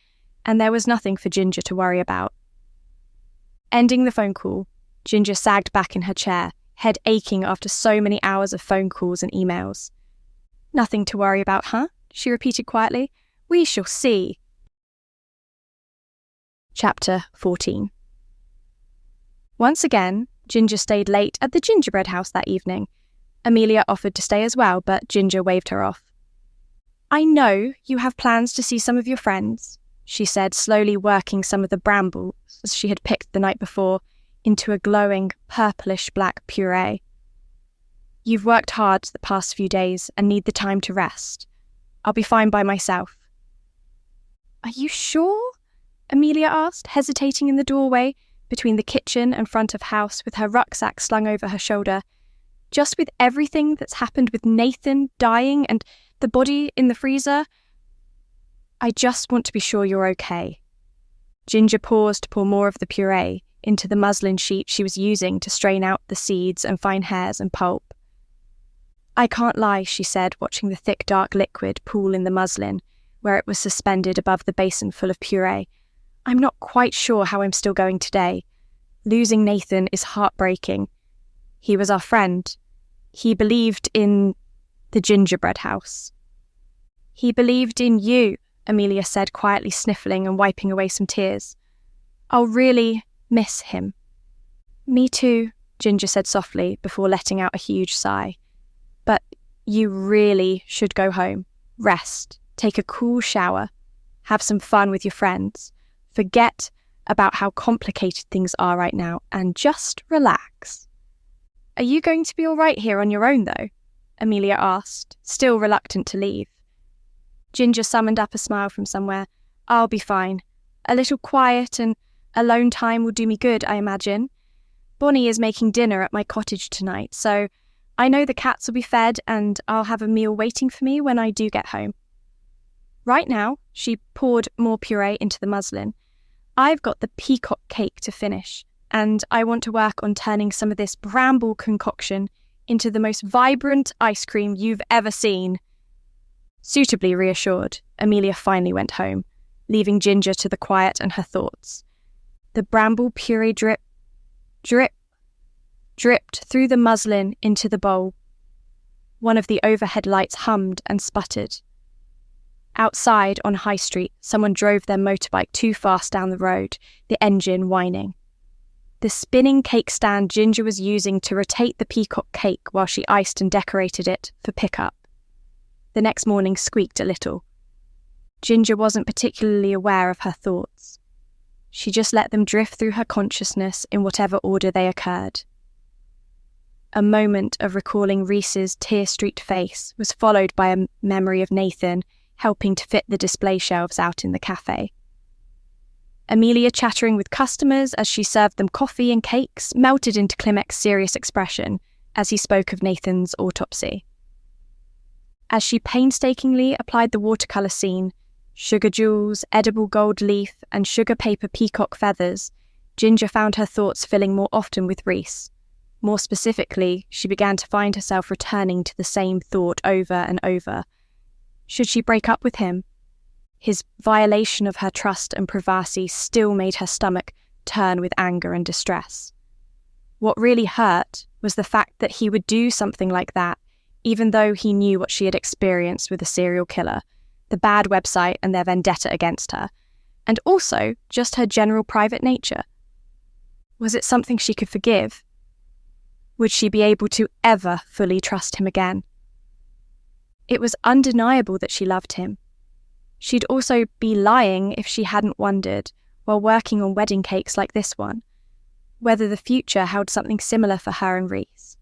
and there was nothing for Ginger to worry about. Ending the phone call, Ginger sagged back in her chair, head aching after so many hours of phone calls and emails. "Nothing to worry about, huh?" she repeated quietly. "We shall see." Chapter 14. Once again, Ginger stayed late at the gingerbread house that evening. Amelia offered to stay as well, but Ginger waved her off. "I know you have plans to see some of your friends," she said, slowly working some of the brambles she had picked the night before into a glowing purplish-black puree. "You've worked hard the past few days and need the time to rest. I'll be fine by myself." "Are you sure?" Amelia asked, hesitating in the doorway between the kitchen and front of house with her rucksack slung over her shoulder. "Just with everything that's happened with Nathan dying and the body in the freezer? I just want to be sure you're okay." Ginger paused to pour more of the puree into the muslin sheet she was using to strain out the seeds and fine hairs and pulp. "I can't lie," she said, watching the thick dark liquid pool in the muslin, where it was suspended above the basin full of puree. "I'm not quite sure how I'm still going today. Losing Nathan is heartbreaking. He was our friend. He believed in the gingerbread house." "He believed in you," Amelia said, quietly sniffling and wiping away some tears. "I'll really miss him." "Me too," Ginger said softly before letting out a huge sigh. "But you really should go home, rest, take a cool shower, have some fun with your friends, forget about how complicated things are right now, and just relax." "Are you going to be all right here on your own, though?" Amelia asked, still reluctant to leave. Ginger summoned up a smile from somewhere. "I'll be fine. A little quiet and alone time will do me good, I imagine. Bonnie is making dinner at my cottage tonight, so I know the cats will be fed and I'll have a meal waiting for me when I do get home. Right now," she poured more puree into the muslin, "I've got the peacock cake to finish, and I want to work on turning some of this bramble concoction into the most vibrant ice cream you've ever seen." Suitably reassured, Amelia finally went home, leaving Ginger to the quiet and her thoughts. The bramble puree dripped through the muslin into the bowl. One of the overhead lights hummed and sputtered. Outside on High Street, someone drove their motorbike too fast down the road, the engine whining. The spinning cake stand Ginger was using to rotate the peacock cake while she iced and decorated it for pickup. The next morning squeaked a little. Ginger wasn't particularly aware of her thoughts. She just let them drift through her consciousness in whatever order they occurred. A moment of recalling Reese's tear-streaked face was followed by a memory of Nathan helping to fit the display shelves out in the cafe. Amelia chattering with customers as she served them coffee and cakes melted into Clemek's serious expression as he spoke of Nathan's autopsy. As she painstakingly applied the watercolour scene, sugar jewels, edible gold leaf, and sugar paper peacock feathers, Ginger found her thoughts filling more often with Reese. More specifically, she began to find herself returning to the same thought over and over. Should she break up with him? His violation of her trust and privacy still made her stomach turn with anger and distress. What really hurt was the fact that he would do something like that, even though he knew what she had experienced with a serial killer, the bad website and their vendetta against her, and also just her general private nature. Was it something she could forgive? Would she be able to ever fully trust him again? It was undeniable that she loved him. She'd also be lying if she hadn't wondered, while working on wedding cakes like this one, whether the future held something similar for her and Reese.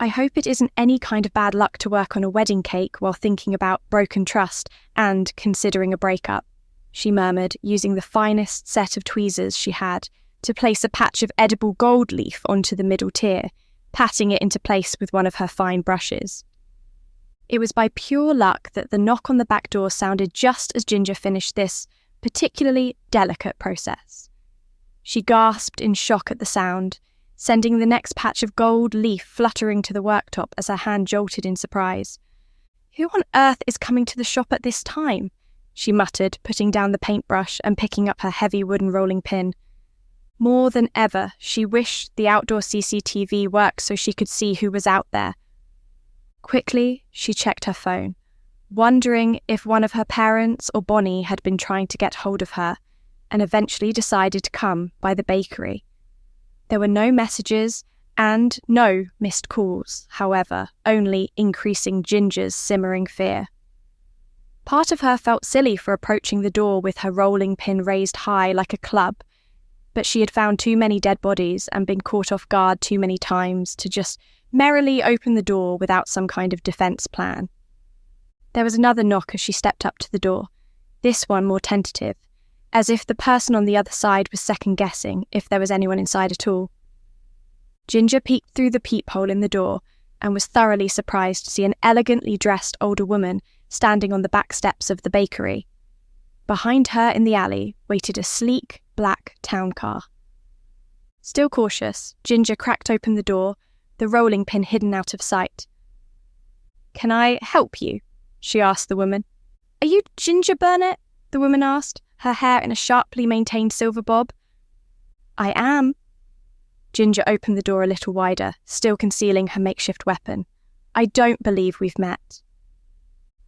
I hope it isn't any kind of bad luck to work on a wedding cake while thinking about broken trust and considering a breakup, she murmured, using the finest set of tweezers she had to place a patch of edible gold leaf onto the middle tier, patting it into place with one of her fine brushes. It was by pure luck that the knock on the back door sounded just as Ginger finished this particularly delicate process. She gasped in shock at the sound, sending the next patch of gold leaf fluttering to the worktop as her hand jolted in surprise. "Who on earth is coming to the shop at this time?" she muttered, putting down the paintbrush and picking up her heavy wooden rolling pin. More than ever, she wished the outdoor CCTV worked so she could see who was out there. Quickly, she checked her phone, wondering if one of her parents or Bonnie had been trying to get hold of her, and eventually decided to come by the bakery. There were no messages and no missed calls, however, only increasing Ginger's simmering fear. Part of her felt silly for approaching the door with her rolling pin raised high like a club, but she had found too many dead bodies and been caught off guard too many times to just merrily open the door without some kind of defence plan. There was another knock as she stepped up to the door, this one more tentative, as if the person on the other side was second-guessing if there was anyone inside at all. Ginger peeked through the peephole in the door and was thoroughly surprised to see an elegantly dressed older woman standing on the back steps of the bakery. Behind her in the alley waited a sleek, black town car. Still cautious, Ginger cracked open the door, the rolling pin hidden out of sight. "Can I help you?" she asked the woman. "Are you Ginger Burnet?" the woman asked, her hair in a sharply maintained silver bob. "I am." Ginger opened the door a little wider, still concealing her makeshift weapon. "I don't believe we've met."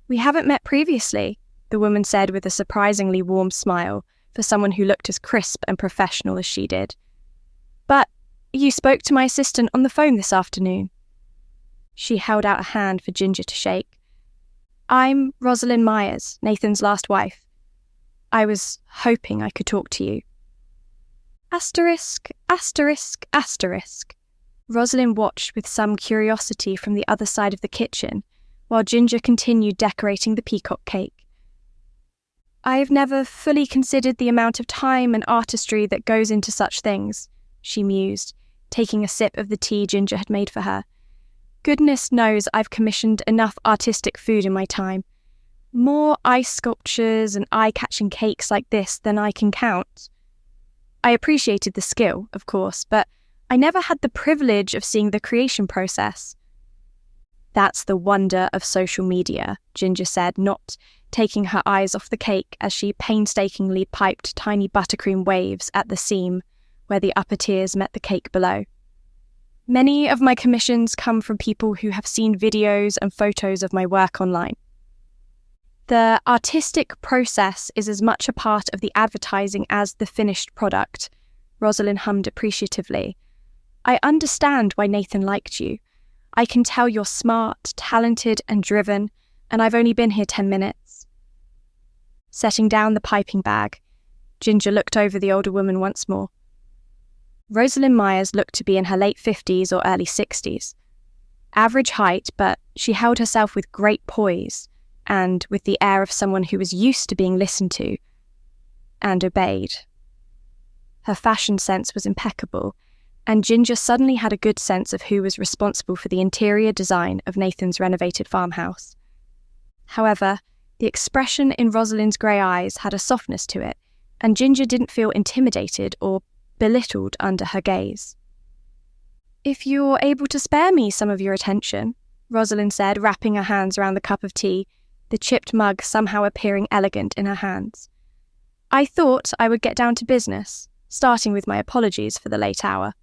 "We haven't met previously," the woman said with a surprisingly warm smile for someone who looked as crisp and professional as she did. "But you spoke to my assistant on the phone this afternoon." She held out a hand for Ginger to shake. "I'm Rosalind Myers, Nathan's last wife. I was hoping I could talk to you." Asterisk, asterisk, asterisk. Rosalind watched with some curiosity from the other side of the kitchen, while Ginger continued decorating the peacock cake. "I've never fully considered the amount of time and artistry that goes into such things," she mused, taking a sip of the tea Ginger had made for her. "Goodness knows I've commissioned enough artistic food in my time. More ice sculptures and eye-catching cakes like this than I can count. I appreciated the skill, of course, but I never had the privilege of seeing the creation process." "That's the wonder of social media," Ginger said, not taking her eyes off the cake as she painstakingly piped tiny buttercream waves at the seam where the upper tiers met the cake below. "Many of my commissions come from people who have seen videos and photos of my work online. The artistic process is as much a part of the advertising as the finished product," Rosalind hummed appreciatively. "I understand why Nathan liked you. I can tell you're smart, talented, and driven, and I've only been here 10 minutes. Setting down the piping bag, Ginger looked over the older woman once more. Rosalind Myers looked to be in her late 50s or early 60s. Average height, but she held herself with great poise, and with the air of someone who was used to being listened to and obeyed. Her fashion sense was impeccable, and Ginger suddenly had a good sense of who was responsible for the interior design of Nathan's renovated farmhouse. However, the expression in Rosalind's grey eyes had a softness to it, and Ginger didn't feel intimidated or belittled under her gaze. "If you're able to spare me some of your attention," Rosalind said, wrapping her hands around the cup of tea, the chipped mug somehow appearing elegant in her hands. "I thought I would get down to business, starting with my apologies for the late hour."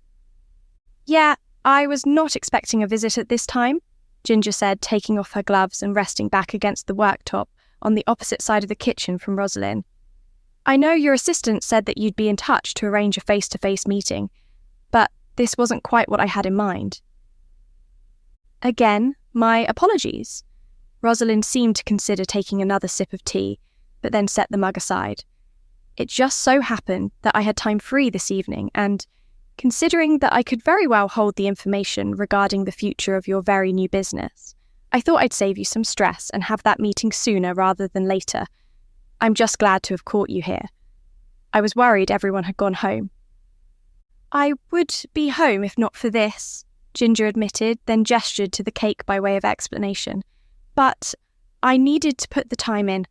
"Yeah, I was not expecting a visit at this time," Ginger said, taking off her gloves and resting back against the worktop on the opposite side of the kitchen from Rosalind. "I know your assistant said that you'd be in touch to arrange a face-to-face meeting, but this wasn't quite what I had in mind." "Again, my apologies." Rosalind seemed to consider taking another sip of tea, but then set the mug aside. "It just so happened that I had time free this evening, and Considering that I could very well hold the information regarding the future of your very new business, I thought I'd save you some stress and have that meeting sooner rather than later. I'm just glad to have caught you here. I was worried everyone had gone home. I would be home if not for this, Ginger admitted, then gestured to the cake by way of explanation. But I needed to put the time in.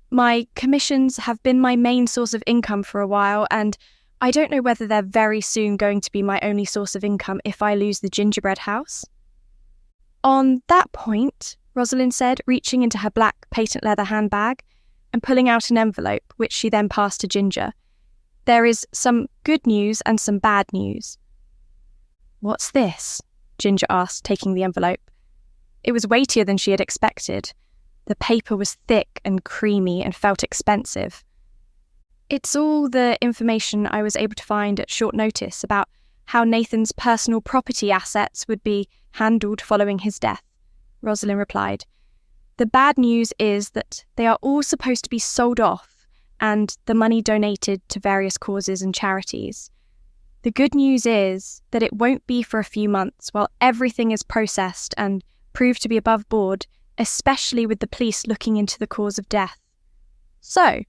My commissions have been my main source of income for a while, and I don't know whether they're very soon going to be my only source of income if I lose the gingerbread house. On that point, Rosalind said, reaching into her black patent leather handbag and pulling out an envelope, which she then passed to Ginger. There is some good news and some bad news. What's this? Ginger asked, taking the envelope. It was weightier than she had expected. The paper was thick and creamy and felt expensive. It's all the information I was able to find at short notice about how Nathan's personal property assets would be handled following his death, Rosalind replied. The bad news is that they are all supposed to be sold off and the money donated to various causes and charities. The good news is that it won't be for a few months while everything is processed and proved to be above board, especially with the police looking into the cause of death. So,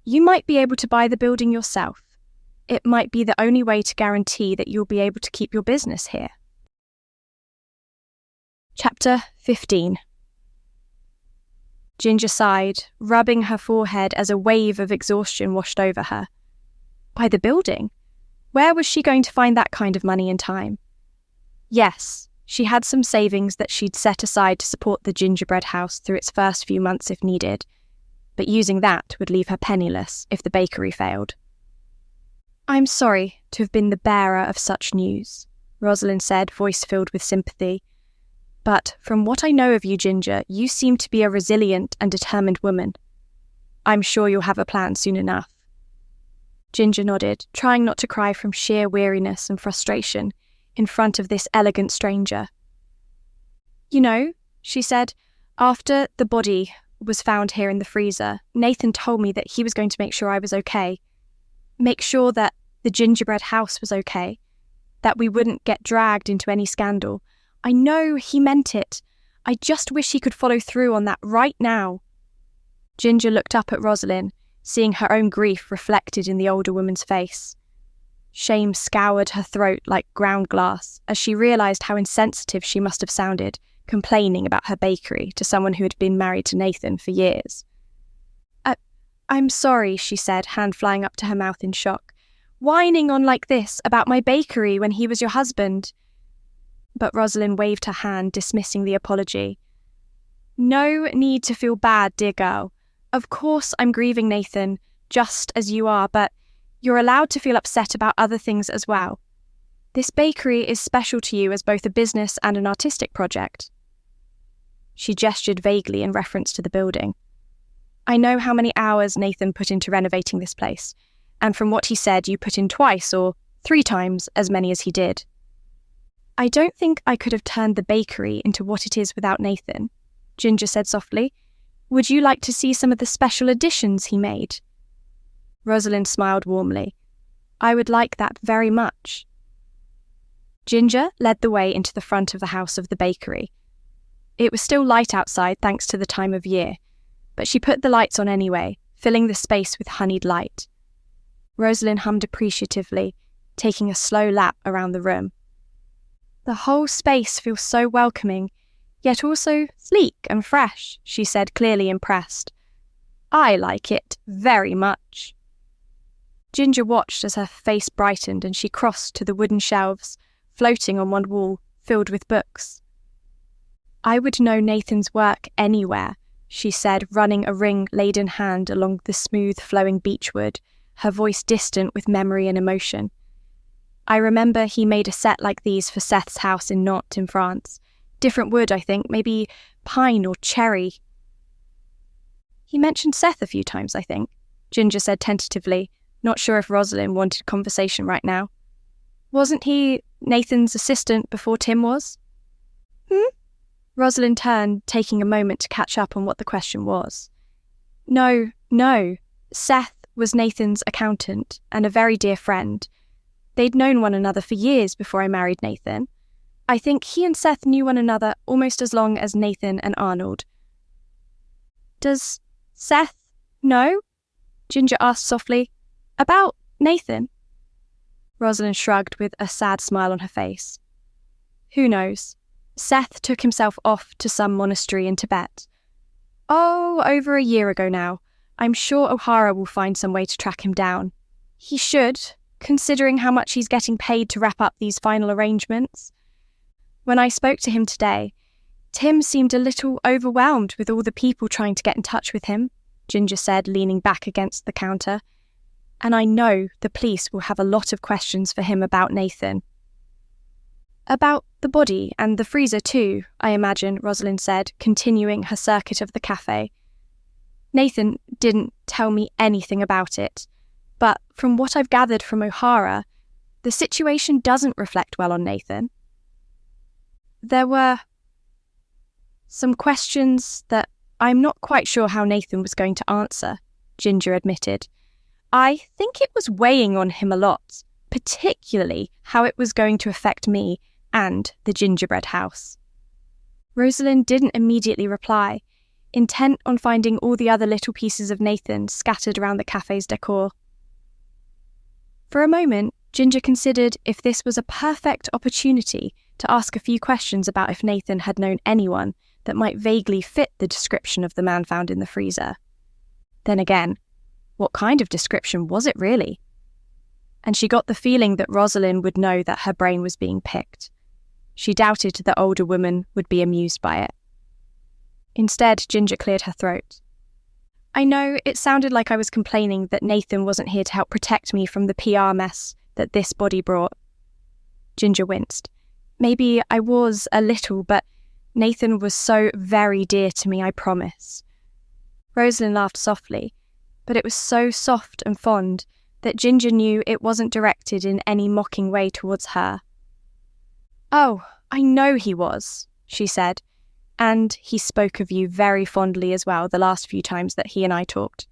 you might be able to buy the building yourself. It might be the only way to guarantee that you'll be able to keep your business here. Chapter 15. Ginger sighed, rubbing her forehead as a wave of exhaustion washed over her. Buy the building? Where was she going to find that kind of money in time? Yes, she had some savings that she'd set aside to support the gingerbread house through its first few months if needed, but using that would leave her penniless if the bakery failed. I'm sorry to have been the bearer of such news, Rosalind said, voice filled with sympathy. But from what I know of you, Ginger, you seem to be a resilient and determined woman. I'm sure you'll have a plan soon enough. Ginger nodded, trying not to cry from sheer weariness and frustration in front of this elegant stranger. You know, she said, after the body was found here in the freezer, Nathan told me that he was going to make sure I was okay. Make sure that the gingerbread house was okay, that we wouldn't get dragged into any scandal. I know he meant it. I just wish he could follow through on that right now. Ginger looked up at Rosalind, seeing her own grief reflected in the older woman's face. Shame scoured her throat like ground glass as she realised how insensitive she must have sounded, complaining about her bakery to someone who had been married to Nathan for years. I'm sorry, she said, hand flying up to her mouth in shock. Whining on like this about my bakery when he was your husband. But Rosalind waved her hand, dismissing the apology. No need to feel bad, dear girl. Of course I'm grieving Nathan, just as you are, but you're allowed to feel upset about other things as well. This bakery is special to you as both a business and an artistic project. She gestured vaguely in reference to the building. I know how many hours Nathan put into renovating this place, and from what he said, you put in twice or 3 times as many as he did. I don't think I could have turned the bakery into what it is without Nathan, Ginger said softly. Would you like to see some of the special additions he made? Rosalind smiled warmly. I would like that very much. Ginger led the way into the front of the house of the bakery. It was still light outside thanks to the time of year, but she put the lights on anyway, filling the space with honeyed light. Rosalind hummed appreciatively, taking a slow lap around the room. The whole space feels so welcoming, yet also sleek and fresh, she said, clearly impressed. I like it very much. Ginger watched as her face brightened and she crossed to the wooden shelves, floating on one wall, filled with books. I would know Nathan's work anywhere, she said, running a ring-laden hand along the smooth flowing beechwood, her voice distant with memory and emotion. I remember he made a set like these for Seth's house in Nantes in France. Different wood, I think, maybe pine or cherry. He mentioned Seth a few times, I think, Ginger said tentatively, not sure if Rosalind wanted conversation right now. Wasn't he Nathan's assistant before Tim was? Rosalind turned, taking a moment to catch up on what the question was. No. Seth was Nathan's accountant and a very dear friend. They'd known one another for years before I married Nathan. I think he and Seth knew one another almost as long as Nathan and Arnold. Does Seth know? Ginger asked softly. About Nathan? Rosalind shrugged with a sad smile on her face. Who knows? Seth took himself off to some monastery in Tibet. Oh, over a year ago now. I'm sure O'Hara will find some way to track him down. He should, considering how much he's getting paid to wrap up these final arrangements. When I spoke to him today, Tim seemed a little overwhelmed with all the people trying to get in touch with him, Ginger said, leaning back against the counter. And I know the police will have a lot of questions for him about Nathan. About the body and the freezer too, I imagine, Rosalind said, continuing her circuit of the cafe. Nathan didn't tell me anything about it, but from what I've gathered from O'Hara, the situation doesn't reflect well on Nathan. There were some questions that I'm not quite sure how Nathan was going to answer, Ginger admitted. I think it was weighing on him a lot, particularly how it was going to affect me and the gingerbread house. Rosalind didn't immediately reply, intent on finding all the other little pieces of Nathan scattered around the cafe's decor. For a moment, Ginger considered if this was a perfect opportunity to ask a few questions about if Nathan had known anyone that might vaguely fit the description of the man found in the freezer. Then again, what kind of description was it really? And she got the feeling that Rosalind would know that her brain was being picked. She doubted the older woman would be amused by it. Instead, Ginger cleared her throat. I know it sounded like I was complaining that Nathan wasn't here to help protect me from the PR mess that this body brought. Ginger winced. Maybe I was a little, but Nathan was so very dear to me, I promise. Rosalind laughed softly, but it was so soft and fond that Ginger knew it wasn't directed in any mocking way towards her. Oh, I know he was, she said, and he spoke of you very fondly as well the last few times that he and I talked.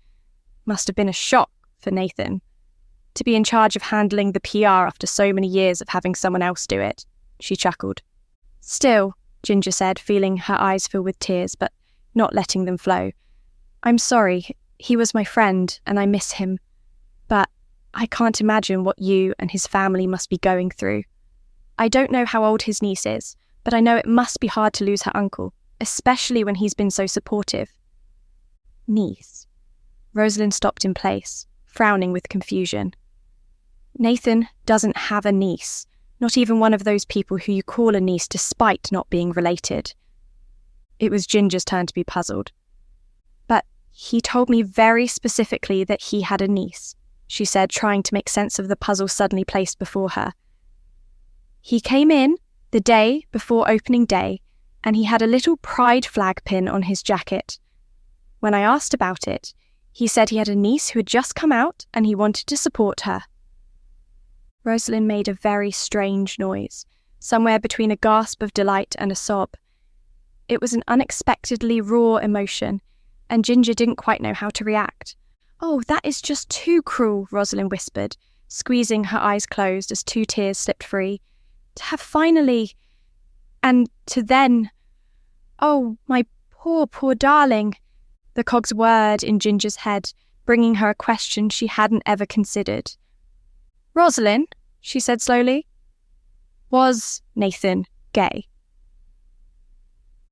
Must have been a shock for Nathan, to be in charge of handling the PR after so many years of having someone else do it, she chuckled. Still, Ginger said, feeling her eyes fill with tears, but not letting them flow. I'm sorry, he was my friend and I miss him, but I can't imagine what you and his family must be going through. I don't know how old his niece is, but I know it must be hard to lose her uncle, especially when he's been so supportive. Niece. Rosalind stopped in place, frowning with confusion. Nathan doesn't have a niece, not even one of those people who you call a niece despite not being related. It was Ginger's turn to be puzzled. But he told me very specifically that he had a niece, she said, trying to make sense of the puzzle suddenly placed before her. He came in the day before opening day, and he had a little pride flag pin on his jacket. When I asked about it, he said he had a niece who had just come out and he wanted to support her. Rosalind made a very strange noise, somewhere between a gasp of delight and a sob. It was an unexpectedly raw emotion, and Ginger didn't quite know how to react. Oh, that is just too cruel, Rosalind whispered, squeezing her eyes closed as 2 tears slipped free. To have finally... and to then... Oh, my poor, poor darling. The cogs whirred in Ginger's head, bringing her a question she hadn't ever considered. Rosalind, she said slowly, was Nathan gay?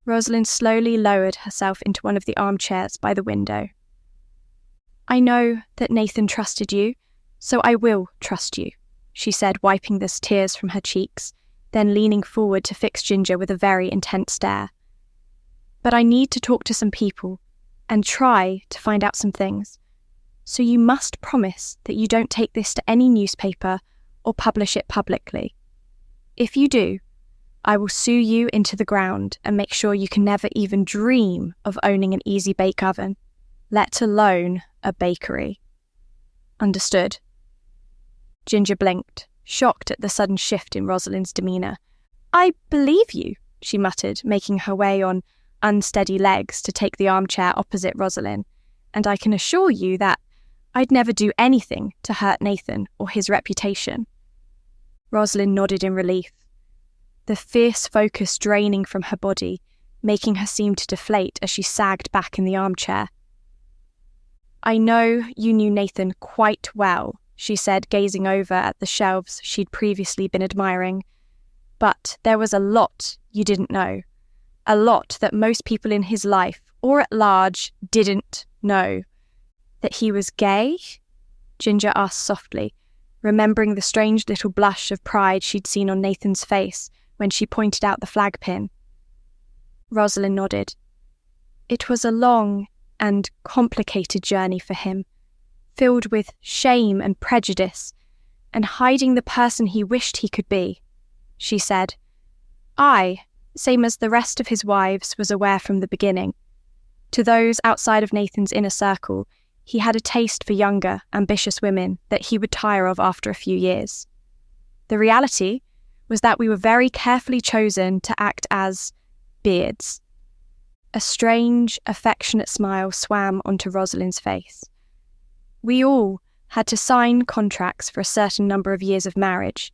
Rosalind slowly lowered herself into one of the armchairs by the window. I know that Nathan trusted you, so I will trust you, she said, wiping the tears from her cheeks, then leaning forward to fix Ginger with a very intent stare. But I need to talk to some people and try to find out some things. So you must promise that you don't take this to any newspaper or publish it publicly. If you do, I will sue you into the ground and make sure you can never even dream of owning an easy bake oven, let alone a bakery. Understood? Ginger blinked, shocked at the sudden shift in Rosalind's demeanour. I believe you, she muttered, making her way on unsteady legs to take the armchair opposite Rosalind, and I can assure you that I'd never do anything to hurt Nathan or his reputation. Rosalind nodded in relief, the fierce focus draining from her body, making her seem to deflate as she sagged back in the armchair. "I know you knew Nathan quite well," she said, gazing over at the shelves she'd previously been admiring. "But there was a lot you didn't know. A lot that most people in his life, or at large, didn't know. That he was gay?" Ginger asked softly, remembering the strange little blush of pride she'd seen on Nathan's face when she pointed out the flag pin. Rosalind nodded. It was a long and complicated journey for him, filled with shame and prejudice, and hiding the person he wished he could be, she said. "I, same as the rest of his wives, was aware from the beginning. To those outside of Nathan's inner circle, he had a taste for younger, ambitious women that he would tire of after a few years. The reality was that we were very carefully chosen to act as beards." A strange, affectionate smile swam onto Rosalind's face. "We all had to sign contracts for a certain number of years of marriage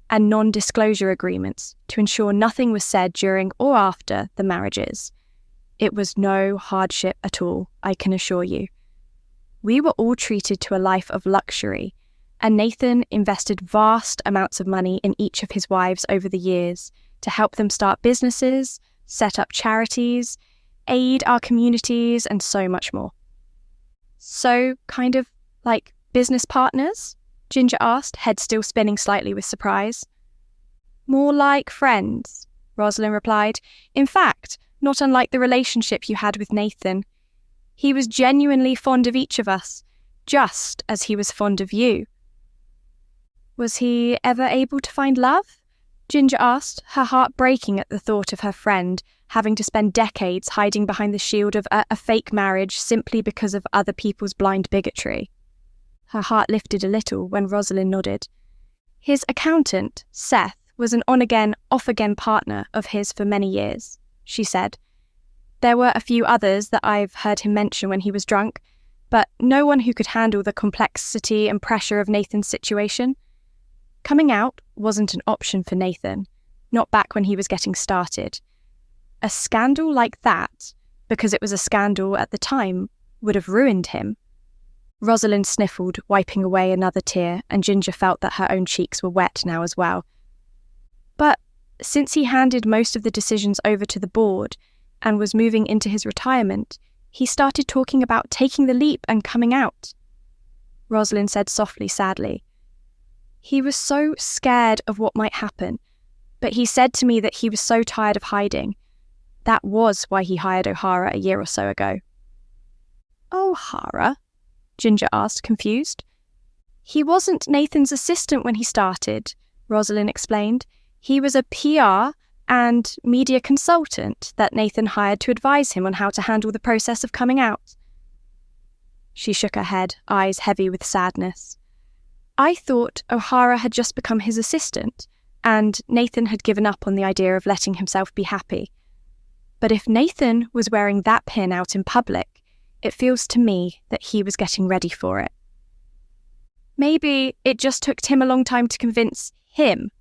and non-disclosure agreements to ensure nothing was said during or after the marriages. It was no hardship at all, I can assure you. We were all treated to a life of luxury, and Nathan invested vast amounts of money in each of his wives over the years to help them start businesses, set up charities, aid our communities, and so much more." "So, kind of like business partners?" Ginger asked, head still spinning slightly with surprise. "More like friends," Rosalind replied. "In fact, not unlike the relationship you had with Nathan. He was genuinely fond of each of us, just as he was fond of you." "Was he ever able to find love?" Ginger asked, her heart breaking at the thought of her friend having to spend decades hiding behind the shield of a fake marriage simply because of other people's blind bigotry. Her heart lifted a little when Rosalind nodded. "His accountant, Seth, was an on-again, off-again partner of his for many years," she said. "There were a few others that I've heard him mention when he was drunk, but no one who could handle the complexity and pressure of Nathan's situation. Coming out wasn't an option for Nathan, not back when he was getting started. A scandal like that, because it was a scandal at the time, would have ruined him." Rosalind sniffled, wiping away another tear, and Ginger felt that her own cheeks were wet now as well. "But since he handed most of the decisions over to the board and was moving into his retirement, he started talking about taking the leap and coming out," Rosalind said softly, sadly. "He was so scared of what might happen, but he said to me that he was so tired of hiding. That was why he hired O'Hara a year or so ago." "O'Hara?" Ginger asked, confused. "He wasn't Nathan's assistant when he started," Rosalind explained. "He was a PR and media consultant that Nathan hired to advise him on how to handle the process of coming out." She shook her head, eyes heavy with sadness. "I thought O'Hara had just become his assistant, and Nathan had given up on the idea of letting himself be happy. But if Nathan was wearing that pin out in public, it feels to me that he was getting ready for it." "Maybe it just took Tim a long time to convince him,"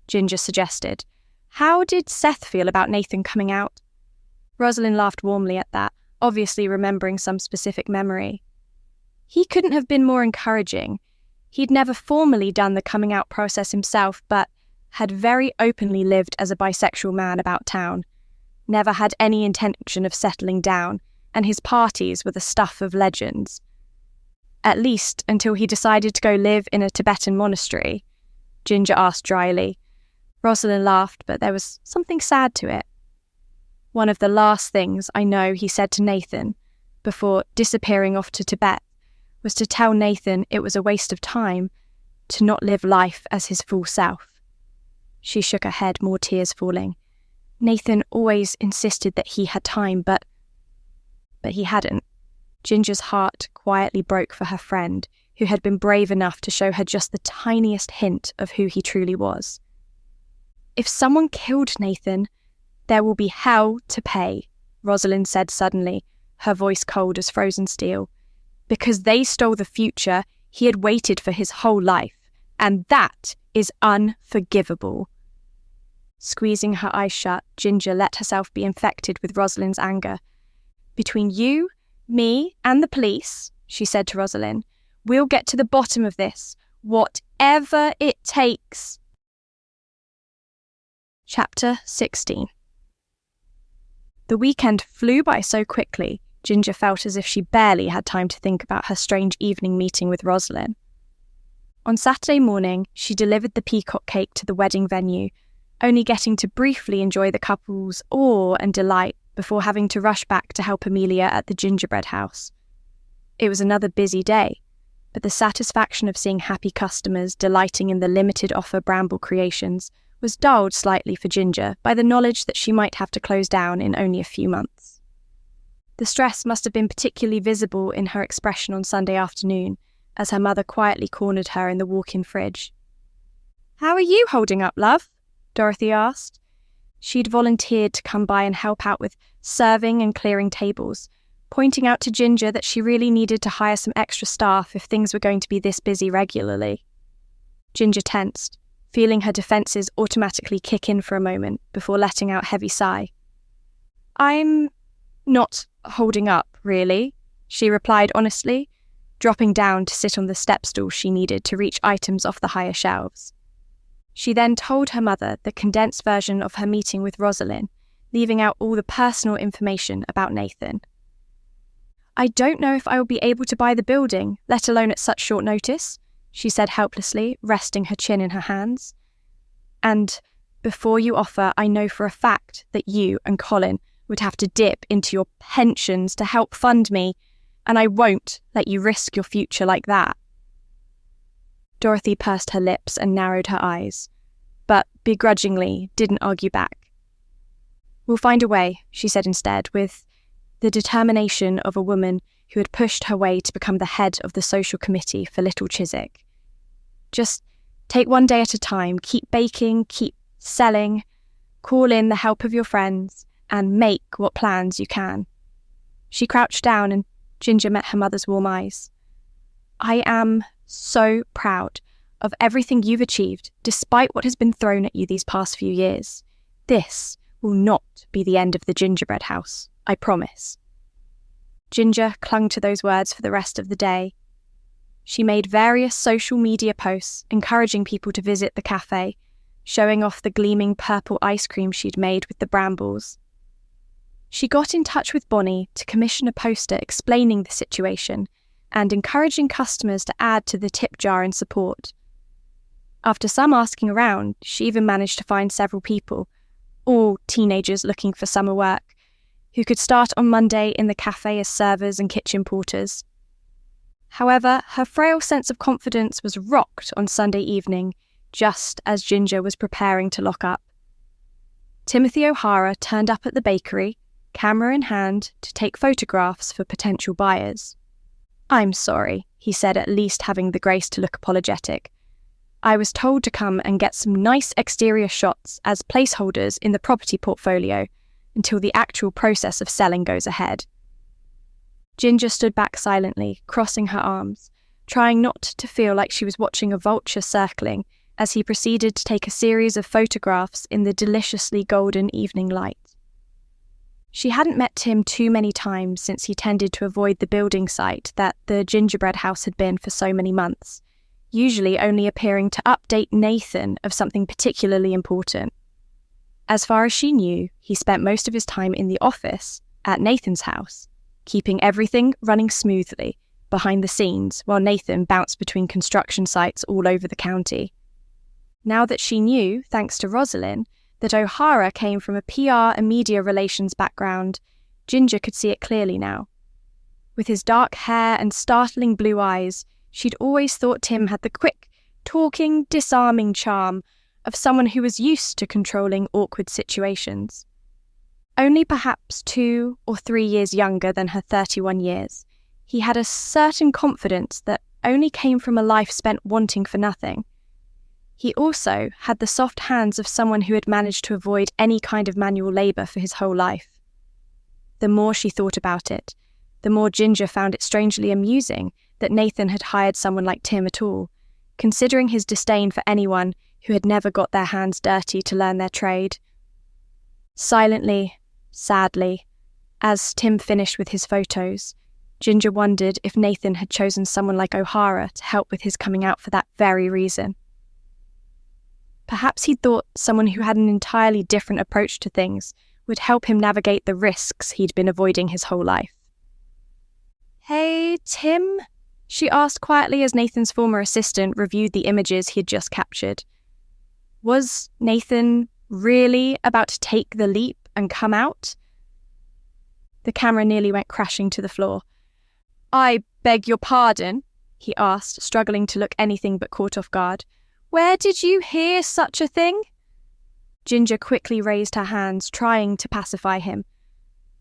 Ginger suggested. "How did Seth feel about Nathan coming out?" Rosalind laughed warmly at that, obviously remembering some specific memory. "He couldn't have been more encouraging. He'd never formally done the coming out process himself, but had very openly lived as a bisexual man about town. Never had any intention of settling down, and his parties were the stuff of legends. At least until he decided to go live in a Tibetan monastery," Ginger asked dryly. Rosalind laughed, but there was something sad to it. "One of the last things I know he said to Nathan, before disappearing off to Tibet, was to tell Nathan it was a waste of time to not live life as his full self." She shook her head, more tears falling. "Nathan always insisted that he had time, but he hadn't." Ginger's heart quietly broke for her friend, who had been brave enough to show her just the tiniest hint of who he truly was. "If someone killed Nathan, there will be hell to pay," Rosalind said suddenly, her voice cold as frozen steel. "Because they stole the future he had waited for his whole life, and that is unforgivable. Squeezing her eyes shut, Ginger let herself be infected with Rosalind's anger. "Between you, me, and the police," she said to Rosalind, "we'll get to the bottom of this, whatever it takes." Chapter 16. The weekend flew by so quickly, Ginger felt as if she barely had time to think about her strange evening meeting with Rosalind. On Saturday morning, she delivered the peacock cake to the wedding venue, only getting to briefly enjoy the couple's awe and delight before having to rush back to help Amelia at the gingerbread house. It was another busy day, but the satisfaction of seeing happy customers delighting in the limited offer Bramble creations was dulled slightly for Ginger by the knowledge that she might have to close down in only a few months. The stress must have been particularly visible in her expression on Sunday afternoon, as her mother quietly cornered her in the walk-in fridge. "How are you holding up, love?" Dorothy asked. She'd volunteered to come by and help out with serving and clearing tables, pointing out to Ginger that she really needed to hire some extra staff if things were going to be this busy regularly. Ginger tensed, feeling her defences automatically kick in for a moment before letting out a heavy sigh. "I'm not holding up, really," she replied honestly, dropping down to sit on the step stool she needed to reach items off the higher shelves. She then told her mother the condensed version of her meeting with Rosalind, leaving out all the personal information about Nathan. "I don't know if I will be able to buy the building, let alone at such short notice," she said helplessly, resting her chin in her hands. "And before you offer, I know for a fact that you and Colin would have to dip into your pensions to help fund me, and I won't let you risk your future like that." Dorothy pursed her lips and narrowed her eyes, but begrudgingly didn't argue back. "We'll find a way," she said instead, with the determination of a woman who had pushed her way to become the head of the social committee for Little Chiswick. "Just take one day at a time, keep baking, keep selling, call in the help of your friends, and make what plans you can." She crouched down and Ginger met her mother's warm eyes. "I am so proud of everything you've achieved, despite what has been thrown at you these past few years. This will not be the end of the gingerbread house, I promise." Ginger clung to those words for the rest of the day. She made various social media posts encouraging people to visit the cafe, showing off the gleaming purple ice cream she'd made with the brambles. She got in touch with Bonnie to commission a poster explaining the situation and encouraging customers to add to the tip jar in support. After some asking around, she even managed to find several people, all teenagers looking for summer work, who could start on Monday in the cafe as servers and kitchen porters. However, her frail sense of confidence was rocked on Sunday evening, just as Ginger was preparing to lock up. Timothy O'Hara turned up at the bakery, camera in hand, to take photographs for potential buyers. "I'm sorry," he said, at least having the grace to look apologetic. "I was told to come and get some nice exterior shots as placeholders in the property portfolio until the actual process of selling goes ahead." Ginger stood back silently, crossing her arms, trying not to feel like she was watching a vulture circling as he proceeded to take a series of photographs in the deliciously golden evening light. She hadn't met Tim too many times since he tended to avoid the building site that the gingerbread house had been for so many months, usually only appearing to update Nathan of something particularly important. As far as she knew, he spent most of his time in the office at Nathan's house, keeping everything running smoothly behind the scenes while Nathan bounced between construction sites all over the county. Now that she knew, thanks to Rosalind, that O'Hara came from a PR and media relations background, Ginger could see it clearly now. With his dark hair and startling blue eyes, she'd always thought Tim had the quick, talking, disarming charm of someone who was used to controlling awkward situations. Only perhaps 2 or 3 years younger than her 31 years, he had a certain confidence that only came from a life spent wanting for nothing. He also had the soft hands of someone who had managed to avoid any kind of manual labour for his whole life. The more she thought about it, the more Ginger found it strangely amusing that Nathan had hired someone like Tim at all, considering his disdain for anyone who had never got their hands dirty to learn their trade. Silently, sadly, as Tim finished with his photos, Ginger wondered if Nathan had chosen someone like O'Hara to help with his coming out for that very reason. Perhaps he thought someone who had an entirely different approach to things would help him navigate the risks he'd been avoiding his whole life. "Hey, Tim?" she asked quietly as Nathan's former assistant reviewed the images he had just captured. Was Nathan really about to take the leap and come out? The camera nearly went crashing to the floor. "I beg your pardon?" he asked, struggling to look anything but caught off guard. "Where did you hear such a thing?" Ginger quickly raised her hands, trying to pacify him.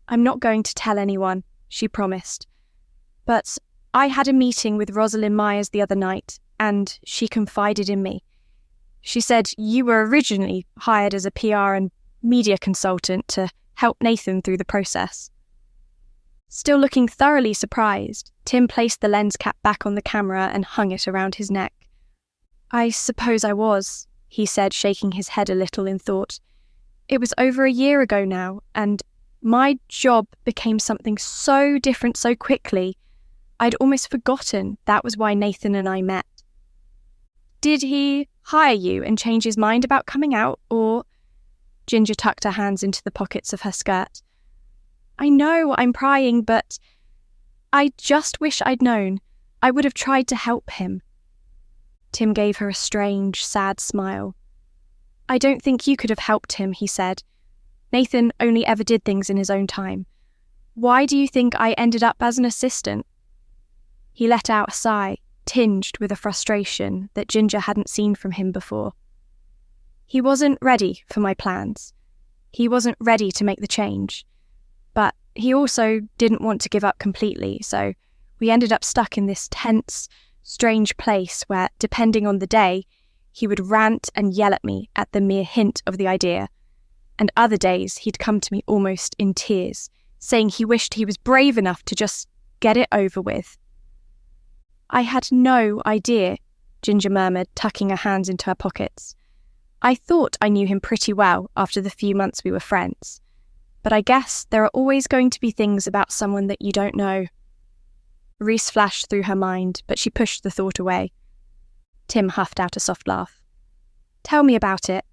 "I'm not going to tell anyone," she promised. "But I had a meeting with Rosalind Myers the other night, and she confided in me. She said you were originally hired as a PR and media consultant to help Nathan through the process." Still looking thoroughly surprised, Tim placed the lens cap back on the camera and hung it around his neck. "I suppose I was," he said, shaking his head a little in thought. "It was over a year ago now, and my job became something so different so quickly, I'd almost forgotten that was why Nathan and I met." "Did he hire you and change his mind about coming out, or—" Ginger tucked her hands into the pockets of her skirt. "I know I'm prying, but I just wish I'd known. I would have tried to help him." Tim gave her a strange, sad smile. "I don't think you could have helped him," he said. "Nathan only ever did things in his own time. Why do you think I ended up as an assistant?" He let out a sigh, tinged with a frustration that Ginger hadn't seen from him before. "He wasn't ready for my plans. He wasn't ready to make the change. But he also didn't want to give up completely, so we ended up stuck in this tense, strange place where, depending on the day, he would rant and yell at me at the mere hint of the idea, and other days he'd come to me almost in tears, saying he wished he was brave enough to just get it over with." "I had no idea," Ginger murmured, tucking her hands into her pockets. "I thought I knew him pretty well after the few months we were friends. But I guess there are always going to be things about someone that you don't know." Reese flashed through her mind, but she pushed the thought away. Tim huffed out a soft laugh. "Tell me about it.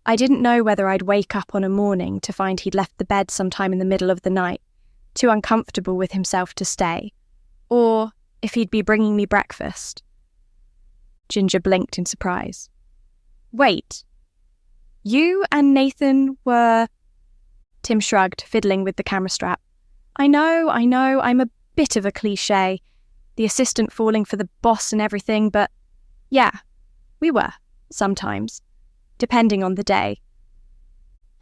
I didn't know whether I'd wake up on a morning to find he'd left the bed sometime in the middle of the night, too uncomfortable with himself to stay, or if he'd be bringing me breakfast." Ginger blinked in surprise. "Wait, you and Nathan were—" Tim shrugged, fiddling with the camera strap. I know, I'm a bit of a cliché. The assistant falling for the boss and everything, but yeah, we were, sometimes, depending on the day."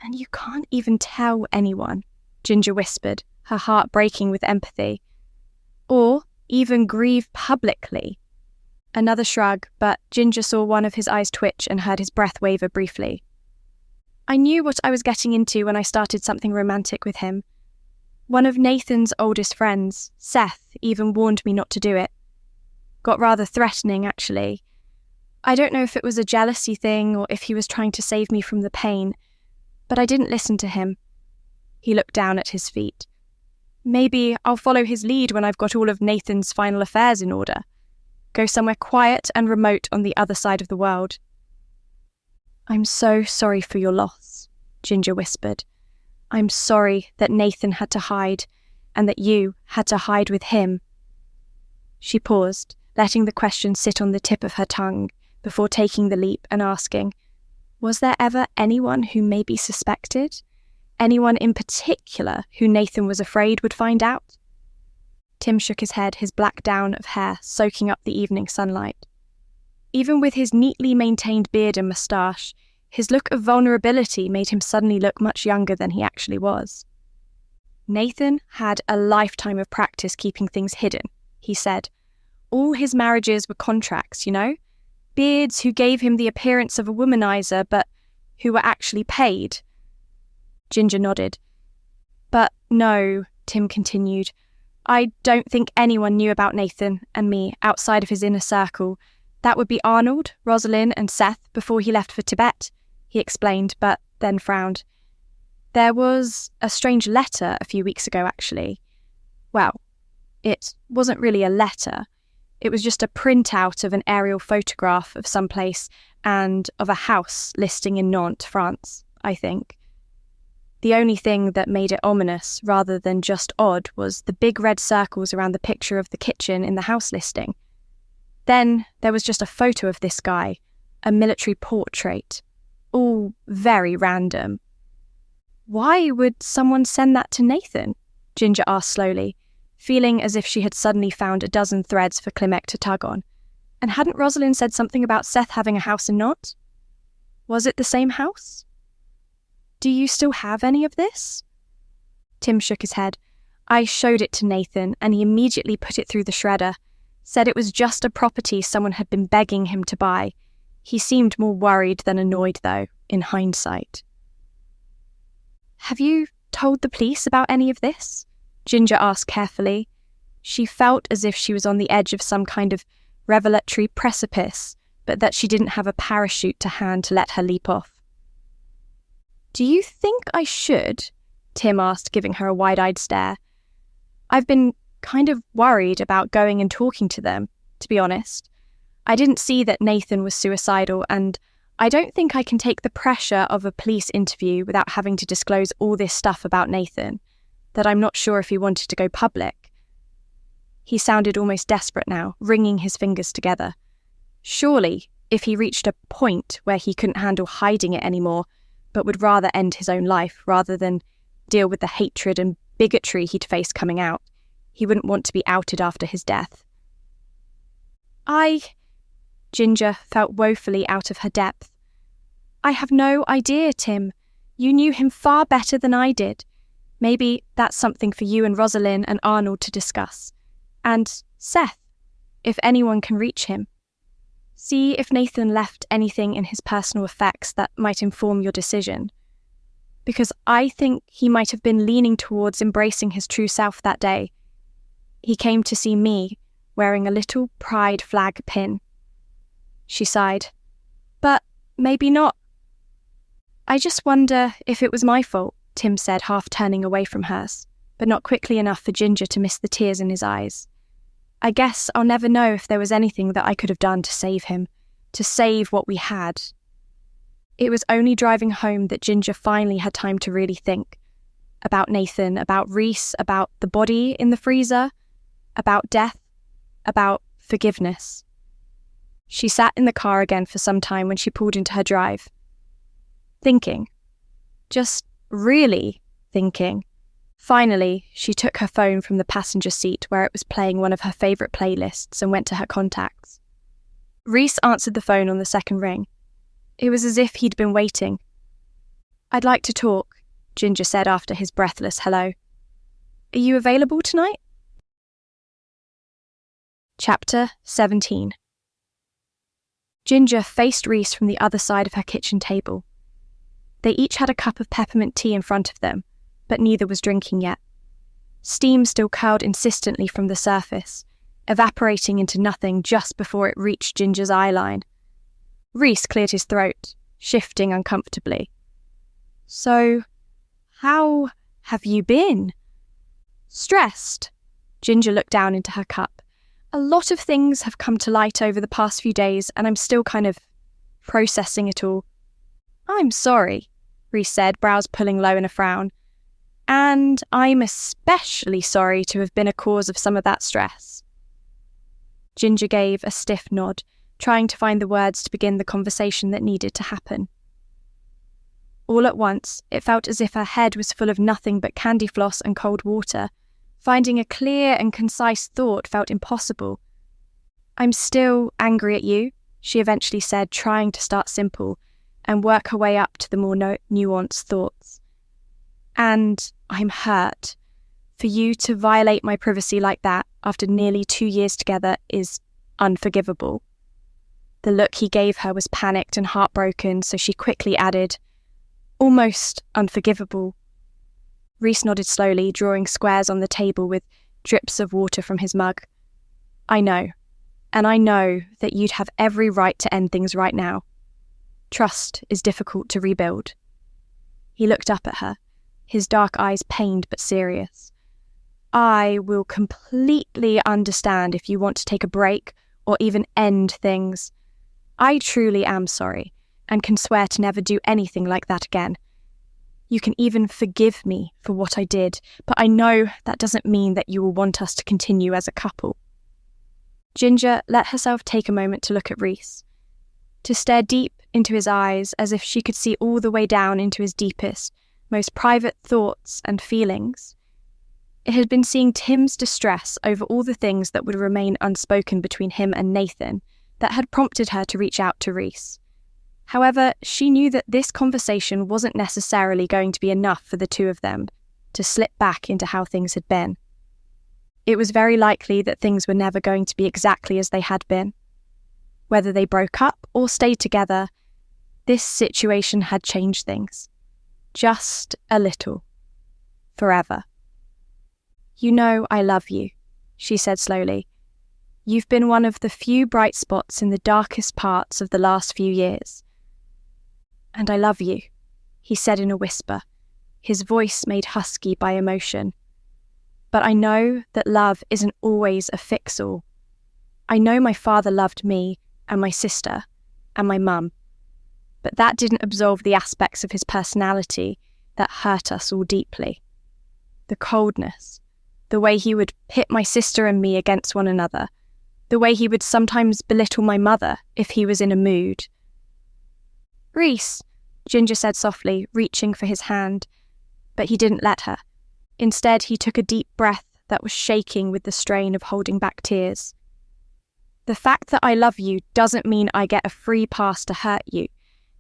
"And you can't even tell anyone," Ginger whispered, her heart breaking with empathy. "Or even grieve publicly." Another shrug, but Ginger saw one of his eyes twitch and heard his breath waver briefly. "I knew what I was getting into when I started something romantic with him. One of Nathan's oldest friends, Seth, even warned me not to do it. Got rather threatening, actually. I don't know if it was a jealousy thing or if he was trying to save me from the pain, but I didn't listen to him." He looked down at his feet. "Maybe I'll follow his lead when I've got all of Nathan's final affairs in order. Go somewhere quiet and remote on the other side of the world." "I'm so sorry for your loss," Ginger whispered. "I'm sorry that Nathan had to hide, and that you had to hide with him." She paused, letting the question sit on the tip of her tongue before taking the leap and asking, was there ever anyone who maybe suspected? Anyone in particular who Nathan was afraid would find out? Tim shook his head, his black down of hair soaking up the evening sunlight. Even with his neatly maintained beard and moustache, his look of vulnerability made him suddenly look much younger than he actually was. "Nathan had a lifetime of practice keeping things hidden," he said. "All his marriages were contracts, you know? Beards who gave him the appearance of a womanizer, but who were actually paid." Ginger nodded. "But no," Tim continued, "I don't think anyone knew about Nathan and me outside of his inner circle, That would be Arnold, Rosalind and Seth before he left for Tibet, he explained, but then frowned. There was a strange letter a few weeks ago, actually. Well, it wasn't really a letter. It was just a printout of an aerial photograph of some place and of a house listing in Nantes, France, I think. The only thing that made it ominous rather than just odd was the big red circles around the picture of the kitchen in the house listing. Then there was just a photo of this guy, a military portrait, all very random. Why would someone send that to Nathan? Ginger asked slowly, feeling as if she had suddenly found a dozen threads for Clement to tug on. And hadn't Rosalind said something about Seth having a house in Nantes? Was it the same house? Do you still have any of this? Tim shook his head. I showed it to Nathan, and he immediately put it through the shredder. Said it was just a property someone had been begging him to buy. He seemed more worried than annoyed, though, in hindsight. Have you told the police about any of this? Ginger asked carefully. She felt as if she was on the edge of some kind of revelatory precipice, but that she didn't have a parachute to hand to let her leap off. Do you think I should? Tim asked, giving her a wide-eyed stare. I've been kind of worried about going and talking to them, to be honest. I didn't see that Nathan was suicidal, and I don't think I can take the pressure of a police interview without having to disclose all this stuff about Nathan, that I'm not sure if he wanted to go public. He sounded almost desperate now, wringing his fingers together. Surely, if he reached a point where he couldn't handle hiding it anymore, but would rather end his own life rather than deal with the hatred and bigotry he'd face coming out, he wouldn't want to be outed after his death. Ginger felt woefully out of her depth. I have no idea, Tim. You knew him far better than I did. Maybe that's something for you and Rosalind and Arnold to discuss. And Seth, if anyone can reach him. See if Nathan left anything in his personal effects that might inform your decision. Because I think he might have been leaning towards embracing his true self that day. He came to see me, wearing a little pride flag pin. She sighed. But maybe not. I just wonder if it was my fault, Tim said, half turning away from hers, but not quickly enough for Ginger to miss the tears in his eyes. I guess I'll never know if there was anything that I could have done to save him, to save what we had. It was only driving home that Ginger finally had time to really think. About Nathan, about Reese, about the body in the freezer, about death, about forgiveness. She sat in the car again for some time when she pulled into her drive. Thinking. Just really thinking. Finally, she took her phone from the passenger seat where it was playing one of her favourite playlists and went to her contacts. Reese answered the phone on the second ring. It was as if he'd been waiting. I'd like to talk, Ginger said after his breathless hello. Are you available tonight? Chapter 17. Ginger faced Reese from the other side of her kitchen table. They each had a cup of peppermint tea in front of them, but neither was drinking yet. Steam still curled insistently from the surface, evaporating into nothing just before it reached Ginger's eyeline. Reese cleared his throat, shifting uncomfortably. So, how have you been? Stressed. Ginger looked down into her cup. A lot of things have come to light over the past few days, and I'm still kind of processing it all. I'm sorry, Reese said, brows pulling low in a frown. And I'm especially sorry to have been a cause of some of that stress. Ginger gave a stiff nod, trying to find the words to begin the conversation that needed to happen. All at once, it felt as if her head was full of nothing but candy floss and cold water. Finding a clear and concise thought felt impossible. I'm still angry at you, she eventually said, trying to start simple and work her way up to the more nuanced thoughts. And I'm hurt. For you to violate my privacy like that after nearly 2 years together is unforgivable. The look he gave her was panicked and heartbroken, so she quickly added, almost unforgivable. Reese nodded slowly, drawing squares on the table with drips of water from his mug. I know. and I know that you'd have every right to end things right now. Trust is difficult to rebuild." He looked up at her, his dark eyes pained but serious. "I will completely understand if you want to take a break or even end things. I truly am sorry and can swear to never do anything like that again. You can even forgive me for what I did, but I know that doesn't mean that you will want us to continue as a couple." Ginger let herself take a moment to look at Rhys, to stare deep into his eyes as if she could see all the way down into his deepest, most private thoughts and feelings. It had been seeing Tim's distress over all the things that would remain unspoken between him and Nathan that had prompted her to reach out to Rhys. However, she knew that this conversation wasn't necessarily going to be enough for the two of them to slip back into how things had been. It was very likely that things were never going to be exactly as they had been. Whether they broke up or stayed together, this situation had changed things. Just a little. Forever. "You know I love you," she said slowly. "You've been one of the few bright spots in the darkest parts of the last few years." "And I love you," he said in a whisper, his voice made husky by emotion. "But I know that love isn't always a fix-all. I know my father loved me and my sister and my mum, but that didn't absolve the aspects of his personality that hurt us all deeply. The coldness, the way he would pit my sister and me against one another, the way he would sometimes belittle my mother if he was in a mood." "Rhys," Ginger said softly, reaching for his hand, but he didn't let her. Instead, he took a deep breath that was shaking with the strain of holding back tears. "The fact that I love you doesn't mean I get a free pass to hurt you,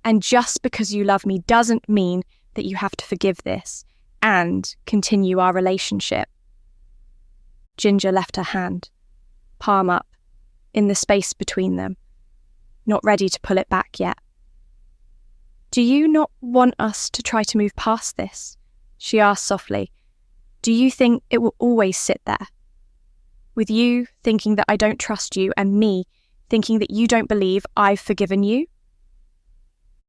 and just because you love me doesn't mean that you have to forgive this and continue our relationship." Ginger left her hand, palm up, in the space between them, not ready to pull it back yet. "Do you not want us to try to move past this?" she asked softly. "Do you think it will always sit there? With you thinking that I don't trust you and me thinking that you don't believe I've forgiven you?"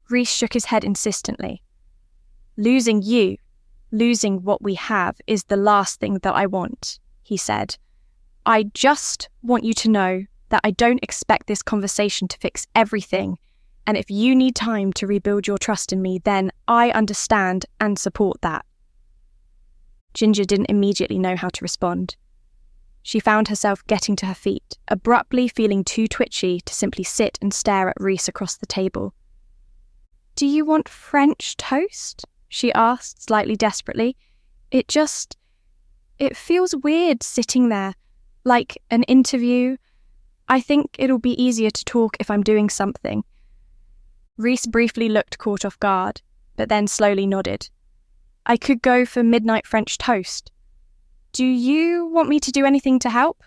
Rhys shook his head insistently. "Losing you, losing what we have, is the last thing that I want," he said. "I just want you to know that I don't expect this conversation to fix everything, and if you need time to rebuild your trust in me, then I understand and support that." Ginger didn't immediately know how to respond. She found herself getting to her feet, abruptly feeling too twitchy to simply sit and stare at Rhys across the table. "Do you want French toast?" she asked, slightly desperately. It feels weird sitting there, like an interview. I think it'll be easier to talk if I'm doing something." Rhys briefly looked caught off guard, but then slowly nodded. "I could go for midnight French toast. Do you want me to do anything to help?"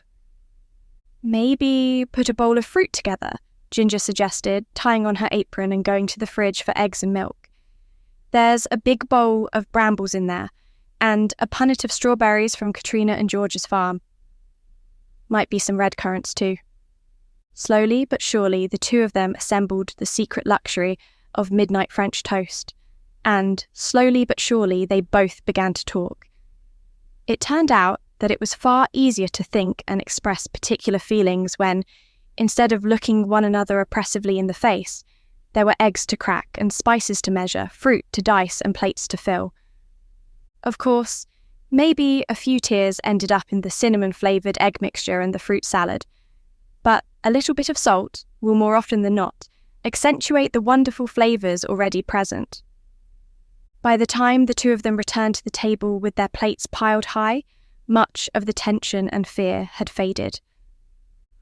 "Maybe put a bowl of fruit together," Ginger suggested, tying on her apron and going to the fridge for eggs and milk. "There's a big bowl of brambles in there, and a punnet of strawberries from Katrina and George's farm. Might be some red currants too." Slowly but surely, the two of them assembled the secret luxury of midnight French toast, and slowly but surely they both began to talk. It turned out that it was far easier to think and express particular feelings when, instead of looking one another oppressively in the face, there were eggs to crack and spices to measure, fruit to dice and plates to fill. Of course, maybe a few tears ended up in the cinnamon-flavoured egg mixture and the fruit salad, but a little bit of salt will more often than not accentuate the wonderful flavours already present. By the time the two of them returned to the table with their plates piled high, much of the tension and fear had faded.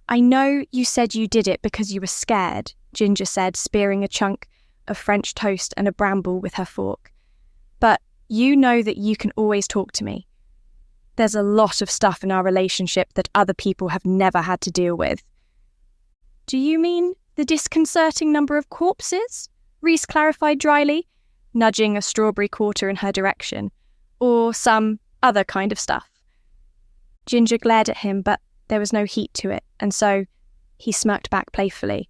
"I know you said you did it because you were scared," Ginger said, spearing a chunk of French toast and a bramble with her fork. "But you know that you can always talk to me. There's a lot of stuff in our relationship that other people have never had to deal with." "Do you mean the disconcerting number of corpses?" Rhys clarified dryly, nudging a strawberry quarter in her direction. "Or some other kind of stuff?" Ginger glared at him, but there was no heat to it, and so He smirked back playfully.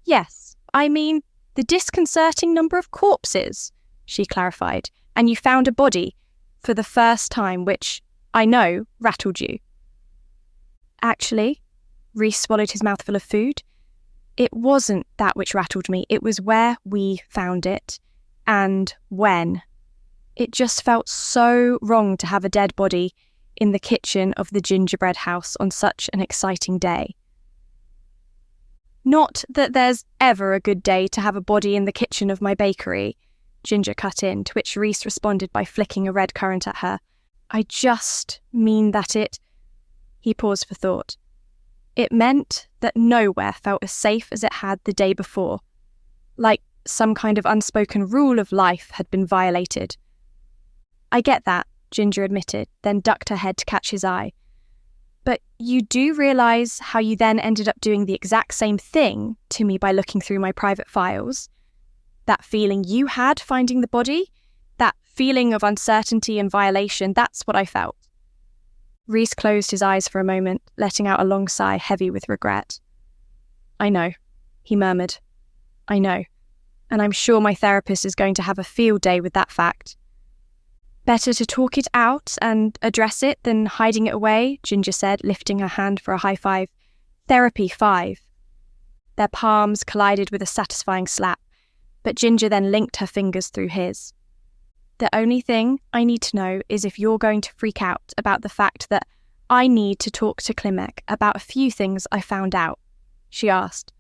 Yes, I mean, the disconcerting number of corpses, she clarified, and you found a body for the first time, which, I know, rattled you. Actually, Rhys swallowed his mouthful of food. It wasn't that which rattled me, it was where we found it, and when. It just felt so wrong to have a dead body in the kitchen of the gingerbread house on such an exciting day. Not that there's ever a good day to have a body in the kitchen of my bakery, Ginger cut in, to which Rhys responded by flicking a red currant at her. I just mean that it... He paused for thought. It meant that nowhere felt as safe as it had the day before, like some kind of unspoken rule of life had been violated. I get that, Ginger admitted, then ducked her head to catch his eye. But you do realise how you then ended up doing the exact same thing to me by looking through my private files? That feeling you had finding the body? That feeling of uncertainty and violation, that's what I felt. Rhys closed his eyes for a moment, letting out a long sigh heavy with regret. I know, he murmured. I know, and I'm sure my therapist is going to have a field day with that fact. Better to talk it out and address it than hiding it away, Ginger said, lifting her hand for a high five. Therapy 5. Their palms collided with a satisfying slap, but Ginger then linked her fingers through his. The only thing I need to know is if you're going to freak out about the fact that I need to talk to Klimek about a few things I found out, she asked.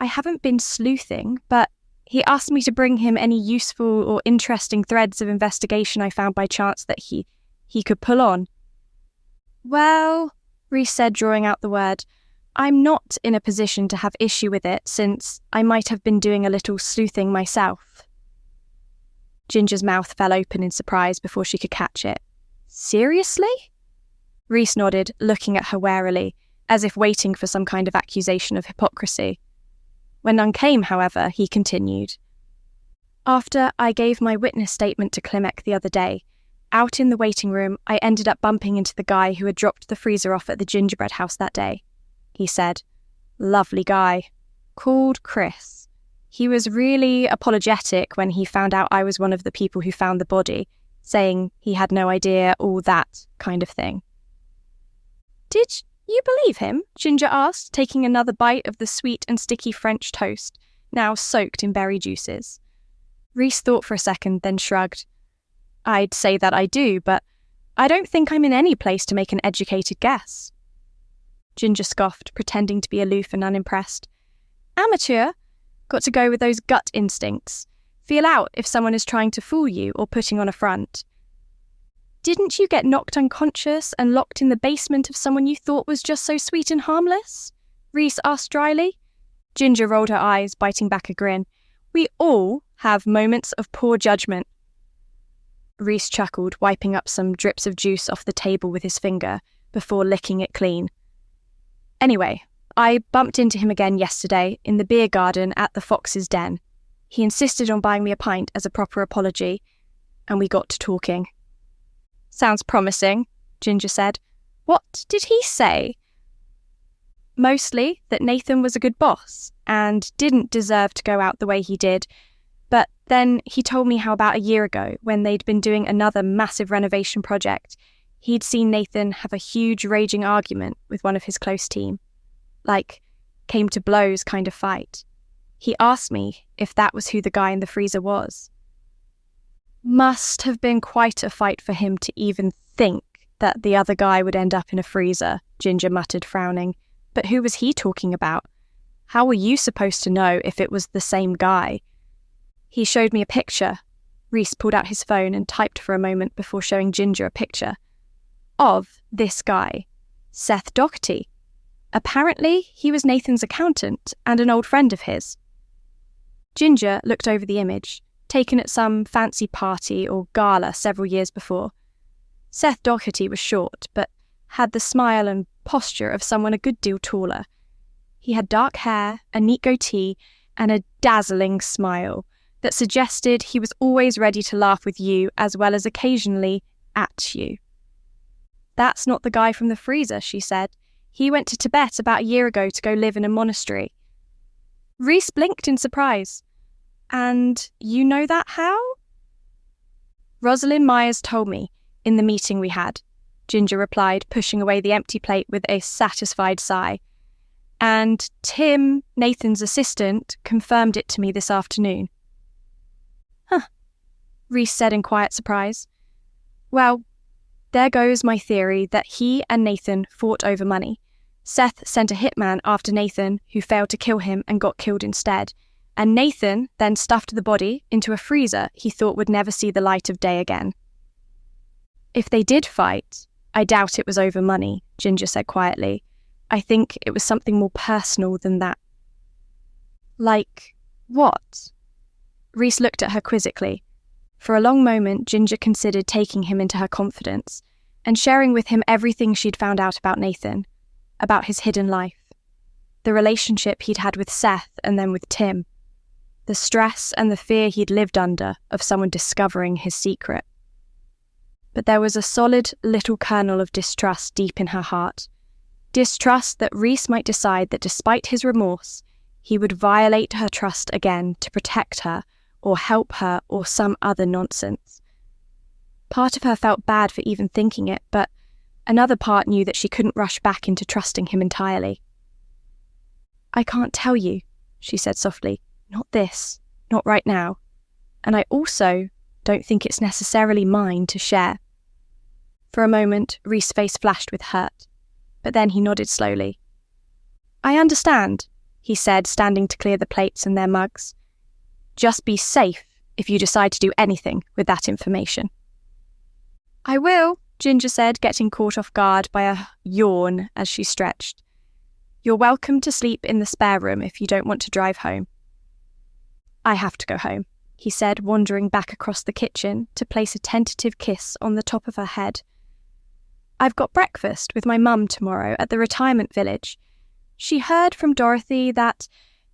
I haven't been sleuthing, but he asked me to bring him any useful or interesting threads of investigation I found by chance that he could pull on. Well, Rhys said, drawing out the word, I'm not in a position to have issue with it since I might have been doing a little sleuthing myself. Ginger's mouth fell open in surprise before she could catch it. Seriously? Rhys nodded, looking at her warily, as if waiting for some kind of accusation of hypocrisy. When none came, however, he continued. After I gave my witness statement to Klimek the other day, out in the waiting room, I ended up bumping into the guy who had dropped the freezer off at the gingerbread house that day. He said, lovely guy, called Chris. He was really apologetic when he found out I was one of the people who found the body, saying he had no idea, all that kind of thing. Did you believe him? Ginger asked, taking another bite of the sweet and sticky French toast, now soaked in berry juices. Rhys thought for a second, then shrugged. I'd say that I do, but I don't think I'm in any place to make an educated guess. Ginger scoffed, pretending to be aloof and unimpressed. Amateur? Got to go with those gut instincts. Feel out if someone is trying to fool you or putting on a front. Didn't you get knocked unconscious and locked in the basement of someone you thought was just so sweet and harmless? Rhys asked dryly. Ginger rolled her eyes, biting back a grin. We all have moments of poor judgment. Rhys chuckled, wiping up some drips of juice off the table with his finger before licking it clean. Anyway, I bumped into him again yesterday in the beer garden at the Fox's Den. He insisted on buying me a pint as a proper apology, and we got to talking. Sounds promising, Ginger said. What did he say? Mostly that Nathan was a good boss and didn't deserve to go out the way he did, but then he told me how about a year ago, when they'd been doing another massive renovation project, he'd seen Nathan have a huge raging argument with one of his close team. Like, came to blows kind of fight. He asked me if that was who the guy in the freezer was. Must have been quite a fight for him to even think that the other guy would end up in a freezer, Ginger muttered, frowning. But who was he talking about? How were you supposed to know if it was the same guy? He showed me a picture. Rhys pulled out his phone and typed for a moment before showing Ginger a picture. Of this guy, Seth Doherty. Apparently, he was Nathan's accountant and an old friend of his. Ginger looked over the image, taken at some fancy party or gala several years before. Seth Doherty was short, but had the smile and posture of someone a good deal taller. He had dark hair, a neat goatee, and a dazzling smile that suggested he was always ready to laugh with you as well as occasionally at you. That's not the guy from the freezer, she said. He went to Tibet about a year ago to go live in a monastery. Rhys blinked in surprise. And you know that how? Rosalind Myers told me, in the meeting we had, Ginger replied, pushing away the empty plate with a satisfied sigh. And Tim, Nathan's assistant, confirmed it to me this afternoon. Huh, Rhys said in quiet surprise. Well, there goes my theory that he and Nathan fought over money. Seth sent a hitman after Nathan, who failed to kill him and got killed instead, and Nathan then stuffed the body into a freezer he thought would never see the light of day again. If they did fight, I doubt it was over money, Ginger said quietly. I think it was something more personal than that. Like what? Rhys looked at her quizzically. For a long moment, Ginger considered taking him into her confidence and sharing with him everything she'd found out about Nathan, about his hidden life, the relationship he'd had with Seth and then with Tim, the stress and the fear he'd lived under of someone discovering his secret. But there was a solid little kernel of distrust deep in her heart. Distrust that Rhys might decide that despite his remorse, he would violate her trust again to protect her or help her or some other nonsense. Part of her felt bad for even thinking it, but another part knew that she couldn't rush back into trusting him entirely. I can't tell you, she said softly. Not this, not right now. And I also don't think it's necessarily mine to share. For a moment, Rhys' face flashed with hurt, but then he nodded slowly. I understand, he said, standing to clear the plates and their mugs. Just be safe if you decide to do anything with that information. I will, Ginger said, getting caught off guard by a yawn as she stretched. You're welcome to sleep in the spare room if you don't want to drive home. I have to go home, he said, wandering back across the kitchen to place a tentative kiss on the top of her head. I've got breakfast with my mum tomorrow at the retirement village. She heard from Dorothy that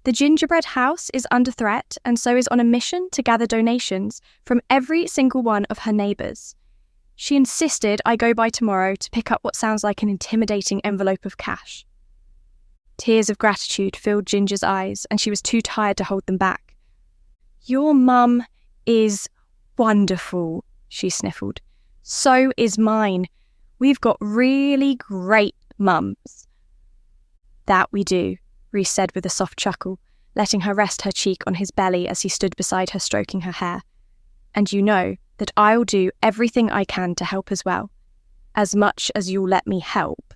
the gingerbread house is under threat and so is on a mission to gather donations from every single one of her neighbours. She insisted I go by tomorrow to pick up what sounds like an intimidating envelope of cash. Tears of gratitude filled Ginger's eyes, and she was too tired to hold them back. Your mum is wonderful, she sniffled. So is mine. We've got really great mums. That we do, Rhys said with a soft chuckle, letting her rest her cheek on his belly as he stood beside her stroking her hair. And you know that I'll do everything I can to help as well, as much as you'll let me help.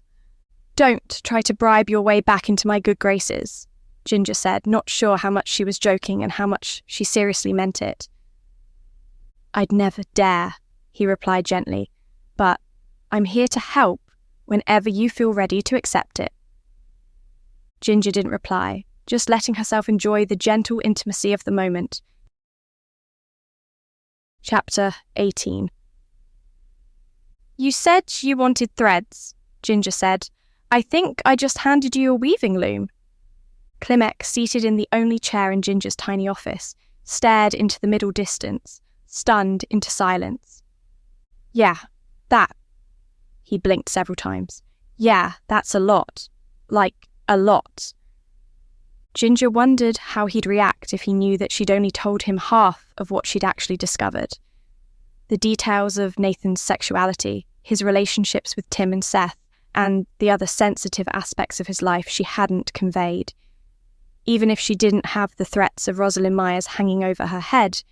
Don't try to bribe your way back into my good graces, Ginger said, not sure how much she was joking and how much she seriously meant it. I'd never dare, he replied gently, but I'm here to help whenever you feel ready to accept it. Ginger didn't reply, just letting herself enjoy the gentle intimacy of the moment. Chapter 18. You said you wanted threads, Ginger said. I think I just handed you a weaving loom. Klimek, seated in the only chair in Ginger's tiny office, stared into the middle distance, stunned into silence. Yeah, that. He blinked several times. Yeah, that's a lot. Like, a lot. Ginger wondered how he'd react if he knew that she'd only told him half of what she'd actually discovered. The details of Nathan's sexuality, his relationships with Tim and Seth, and the other sensitive aspects of his life she hadn't conveyed. Even if she didn't have the threats of Rosalind Myers hanging over her head,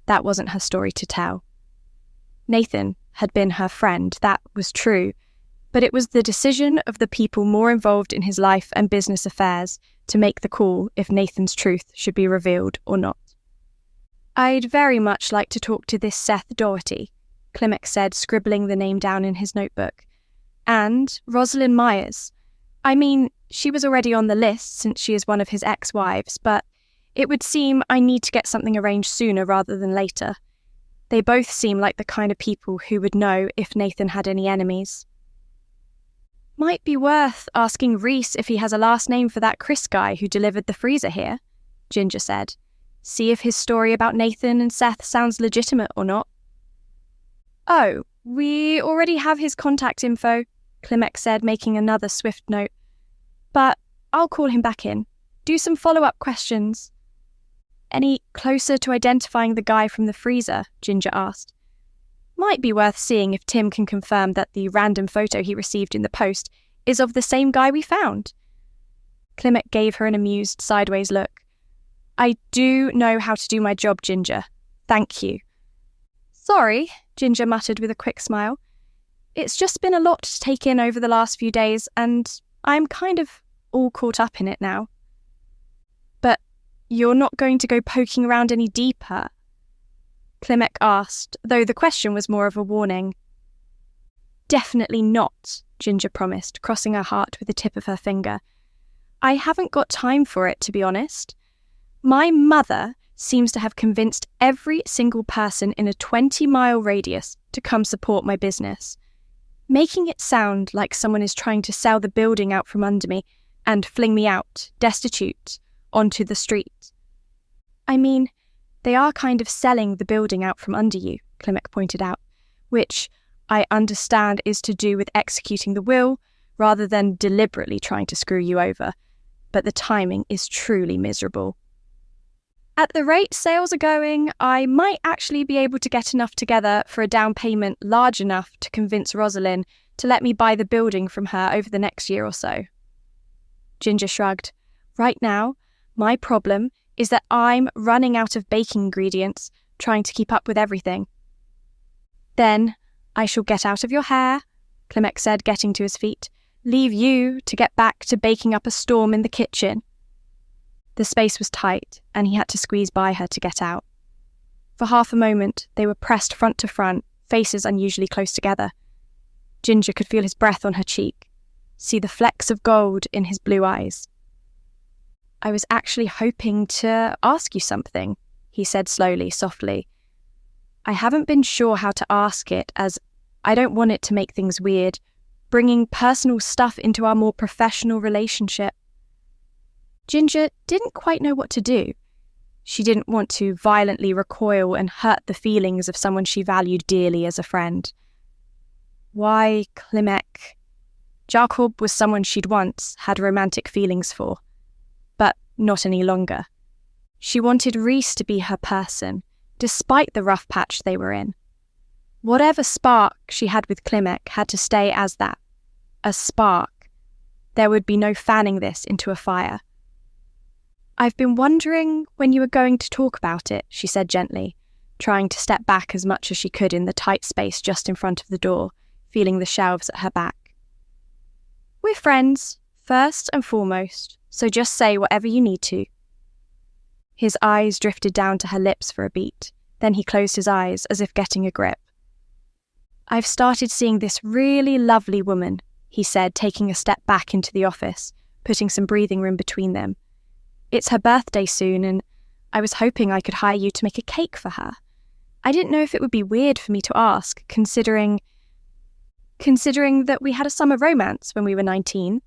that wasn't her story to tell. Nathan had been her friend, that was true, but it was the decision of the people more involved in his life and business affairs to make the call if Nathan's truth should be revealed or not. I'd very much like to talk to this Seth Doherty, Klimek said, scribbling the name down in his notebook. And Rosalind Myers. I mean, she was already on the list since she is one of his ex-wives, but it would seem I need to get something arranged sooner rather than later. They both seem like the kind of people who would know if Nathan had any enemies. Might be worth asking Rhys if he has a last name for that Chris guy who delivered the freezer here, Ginger said. See if his story about Nathan and Seth sounds legitimate or not. Oh, we already have his contact info, Klimek said, making another swift note. But I'll call him back in. Do some follow-up questions. Any closer to identifying the guy from the freezer? Ginger asked. Might be worth seeing if Tim can confirm that the random photo he received in the post is of the same guy we found. Klimek gave her an amused sideways look. I do know how to do my job, Ginger. Thank you. Sorry, Ginger muttered with a quick smile. It's just been a lot to take in over the last few days, and I'm kind of all caught up in it now. But you're not going to go poking around any deeper? Klimek asked, though the question was more of a warning. Definitely not, Ginger promised, crossing her heart with the tip of her finger. I haven't got time for it, to be honest. My mother seems to have convinced every single person in a 20-mile radius to come support my business, making it sound like someone is trying to sell the building out from under me and fling me out, destitute, onto the street. I mean, they are kind of selling the building out from under you, Klimek pointed out, which I understand is to do with executing the will rather than deliberately trying to screw you over, but the timing is truly miserable. At the rate sales are going, I might actually be able to get enough together for a down payment large enough to convince Rosalind to let me buy the building from her over the next year or so. Ginger shrugged. Right now, my problem is that I'm running out of baking ingredients, trying to keep up with everything. Then I shall get out of your hair, Klimek said, getting to his feet. Leave you to get back to baking up a storm in the kitchen. The space was tight, and he had to squeeze by her to get out. For half a moment, they were pressed front to front, faces unusually close together. Ginger could feel his breath on her cheek, see the flecks of gold in his blue eyes. I was actually hoping to ask you something, he said slowly, softly. I haven't been sure how to ask it, as I don't want it to make things weird, bringing personal stuff into our more professional relationship. Ginger didn't quite know what to do. She didn't want to violently recoil and hurt the feelings of someone she valued dearly as a friend. Why Klimek? Jacob was someone she'd once had romantic feelings for, but not any longer. She wanted Reese to be her person, despite the rough patch they were in. Whatever spark she had with Klimek had to stay as that, a spark. There would be no fanning this into a fire. I've been wondering when you were going to talk about it, she said gently, trying to step back as much as she could in the tight space just in front of the door, feeling the shelves at her back. We're friends, first and foremost, so just say whatever you need to. His eyes drifted down to her lips for a beat, then he closed his eyes as if getting a grip. I've started seeing this really lovely woman, he said, taking a step back into the office, putting some breathing room between them. It's her birthday soon, and I was hoping I could hire you to make a cake for her. I didn't know if it would be weird for me to ask, considering that we had a summer romance when we were 19,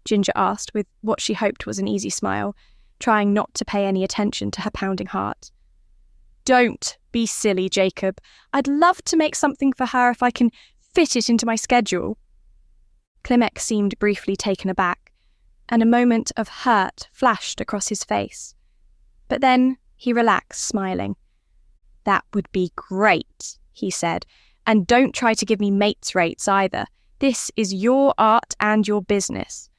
Ginger asked with what she hoped was an easy smile, trying not to pay any attention to her pounding heart. Don't be silly, Jacob. I'd love to make something for her if I can fit it into my schedule. Klimek seemed briefly taken aback, and a moment of hurt flashed across his face. But then he relaxed, smiling. That would be great, he said, and don't try to give me mates rates either. This is your art and your business.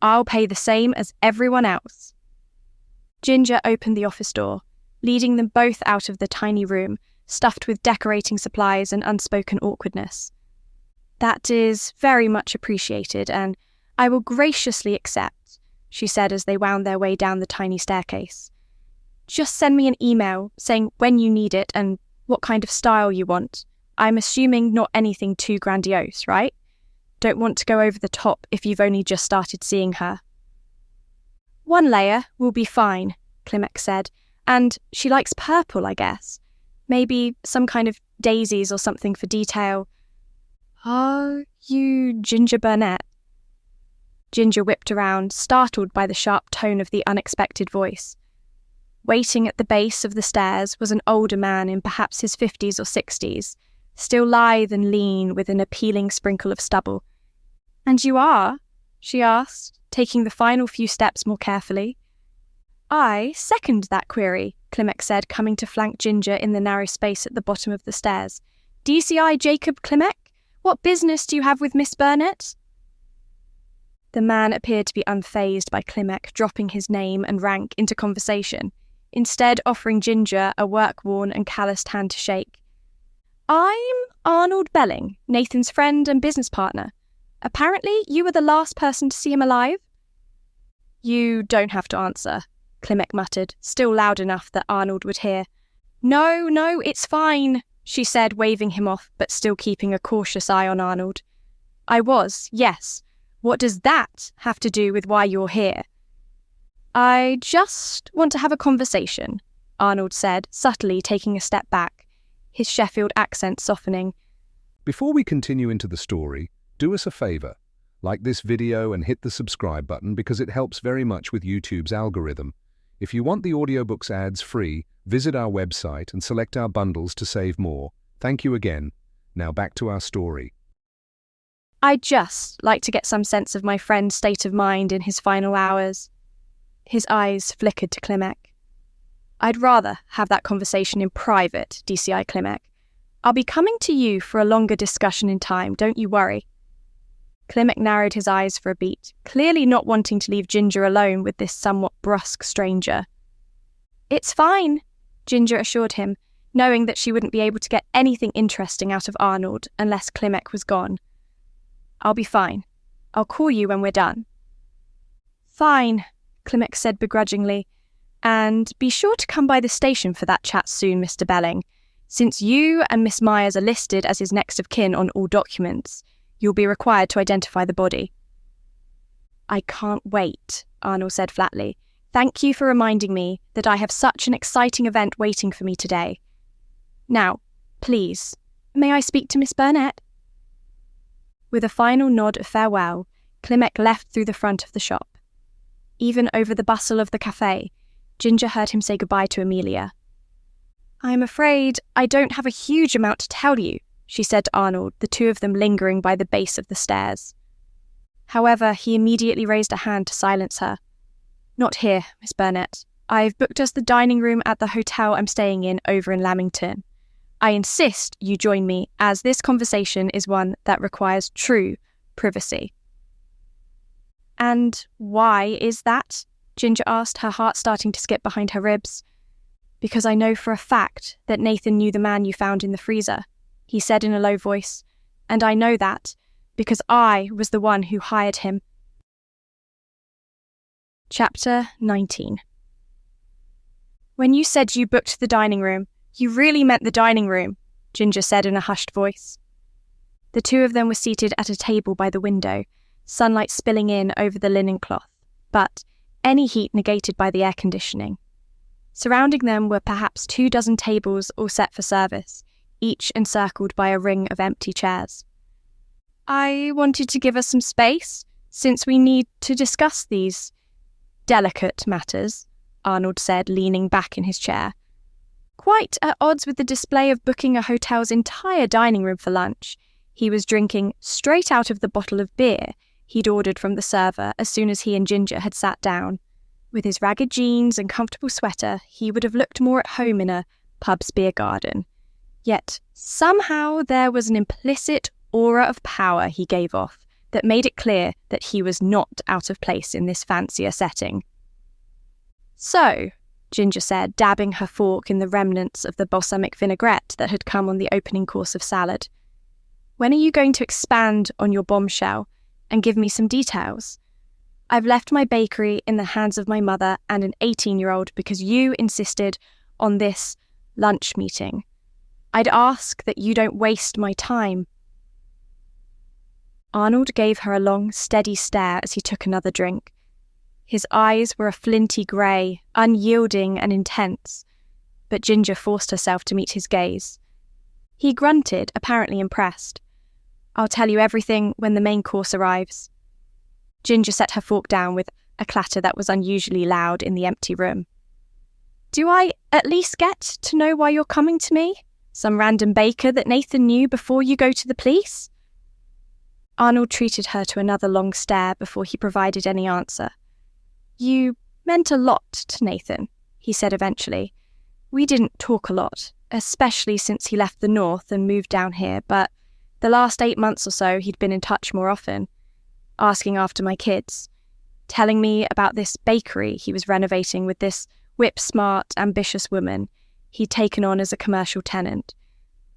I'll pay the same as everyone else. Ginger opened the office door, leading them both out of the tiny room, stuffed with decorating supplies and unspoken awkwardness. That is very much appreciated, and I will graciously accept, she said as they wound their way down the tiny staircase. Just send me an email saying when you need it and what kind of style you want. I'm assuming not anything too grandiose, right? Don't want to go over the top if you've only just started seeing her. One layer will be fine, Klimek said, and she likes purple, I guess. Maybe some kind of daisies or something for detail. Are you Ginger Burnet? Ginger whipped around, startled by the sharp tone of the unexpected voice. Waiting at the base of the stairs was an older man in perhaps his 50s or 60s, still lithe and lean with an appealing sprinkle of stubble. And you are? She asked, taking the final few steps more carefully. I second that query, Clemek said, coming to flank Ginger in the narrow space at the bottom of the stairs. DCI Jacob Clemek, what business do you have with Miss Burnet? The man appeared to be unfazed by Clemek dropping his name and rank into conversation, instead offering Ginger a work-worn and calloused hand to shake. I'm Arnold Belling, Nathan's friend and business partner. Apparently you were the last person to see him alive? You don't have to answer, Clemek muttered, still loud enough that Arnold would hear. No, it's fine, she said, waving him off, but still keeping a cautious eye on Arnold. I was, yes. What does that have to do with why you're here? I just want to have a conversation, Arnold said, subtly taking a step back, his Sheffield accent softening. Before we continue into the story, do us a favour. Like this video and hit the subscribe button because it helps very much with YouTube's algorithm. If you want the audiobooks ads free, visit our website and select our bundles to save more. Thank you again. Now back to our story. I'd just like to get some sense of my friend's state of mind in his final hours. His eyes flickered to Clemek. I'd rather have that conversation in private, DCI Clemek. I'll be coming to you for a longer discussion in time, don't you worry. Clemek narrowed his eyes for a beat, clearly not wanting to leave Ginger alone with this somewhat brusque stranger. It's fine, Ginger assured him, knowing that she wouldn't be able to get anything interesting out of Arnold unless Clemek was gone. I'll be fine. I'll call you when we're done. Fine, Clemek said begrudgingly, and be sure to come by the station for that chat soon, Mr. Belling. Since you and Miss Myers are listed as his next of kin on all documents, you'll be required to identify the body. I can't wait, Arnold said flatly. Thank you for reminding me that I have such an exciting event waiting for me today. Now, please, may I speak to Miss Burnet? With a final nod of farewell, Clemek left through the front of the shop. Even over the bustle of the cafe, Ginger heard him say goodbye to Amelia. I'm afraid I don't have a huge amount to tell you, she said to Arnold, the two of them lingering by the base of the stairs. However, he immediately raised a hand to silence her. Not here, Miss Burnet. I've booked us the dining room at the hotel I'm staying in over in Lamington. I insist you join me, as this conversation is one that requires true privacy. And why is that? Ginger asked, her heart starting to skip behind her ribs. Because I know for a fact that Nathan knew the man you found in the freezer, he said in a low voice, and I know that because I was the one who hired him. Chapter 19. When you said you booked the dining room, you really meant the dining room, Ginger said in a hushed voice. The two of them were seated at a table by the window, sunlight spilling in over the linen cloth, but any heat negated by the air conditioning. Surrounding them were perhaps 24 tables all set for service, each encircled by a ring of empty chairs. I wanted to give us some space, since we need to discuss these delicate matters, Arnold said, leaning back in his chair. Quite at odds with the display of booking a hotel's entire dining room for lunch, he was drinking straight out of the bottle of beer he'd ordered from the server as soon as he and Ginger had sat down. With his ragged jeans and comfortable sweater, he would have looked more at home in a pub's beer garden. Yet, somehow there was an implicit aura of power he gave off that made it clear that he was not out of place in this fancier setting. So, Ginger said, dabbing her fork in the remnants of the balsamic vinaigrette that had come on the opening course of salad. When are you going to expand on your bombshell and give me some details? I've left my bakery in the hands of my mother and an 18-year-old because you insisted on this lunch meeting. I'd ask that you don't waste my time. Arnold gave her a long, steady stare as he took another drink. His eyes were a flinty grey, unyielding and intense, but Ginger forced herself to meet his gaze. He grunted, apparently impressed. I'll tell you everything when the main course arrives. Ginger set her fork down with a clatter that was unusually loud in the empty room. Do I at least get to know why you're coming to me? Some random baker that Nathan knew before you go to the police? Arnold treated her to another long stare before he provided any answer. "You meant a lot to Nathan," he said eventually. "We didn't talk a lot, especially since he left the north and moved down here, but the last 8 months or so he'd been in touch more often, asking after my kids, telling me about this bakery he was renovating with this whip-smart, ambitious woman he'd taken on as a commercial tenant,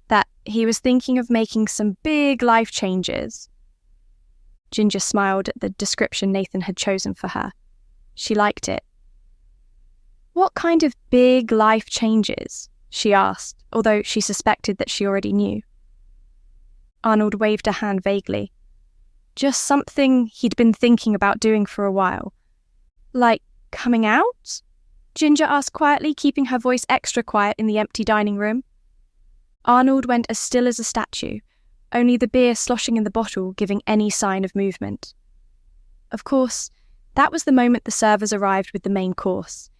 that he was thinking of making some big life changes." Ginger smiled at the description Nathan had chosen for her. She liked it. "What kind of big life changes?" she asked, although she suspected that she already knew. Arnold waved a hand vaguely. "Just something he'd been thinking about doing for a while." "Like coming out?" Ginger asked quietly, keeping her voice extra quiet in the empty dining room. Arnold went as still as a statue, only the beer sloshing in the bottle giving any sign of movement. Of course, that was the moment the servers arrived with the main course.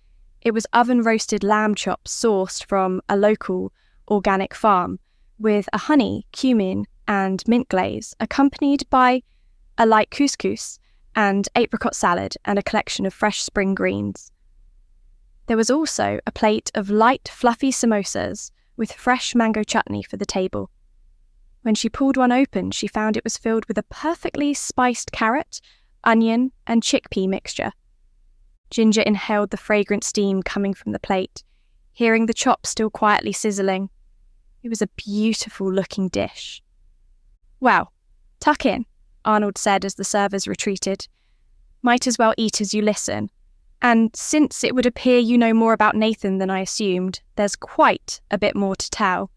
It was oven-roasted lamb chops sourced from a local organic farm, with a honey, cumin, and mint glaze, accompanied by a light couscous and apricot salad and a collection of fresh spring greens. There was also a plate of light, fluffy samosas with fresh mango chutney for the table. When she pulled one open, she found it was filled with a perfectly spiced carrot, onion, and chickpea mixture. Ginger inhaled the fragrant steam coming from the plate, hearing the chops still quietly sizzling. It was a beautiful-looking dish. "Well, tuck in," Arnold said as the servers retreated. "Might as well eat as you listen. And since it would appear you know more about Nathan than I assumed, there's quite a bit more to tell."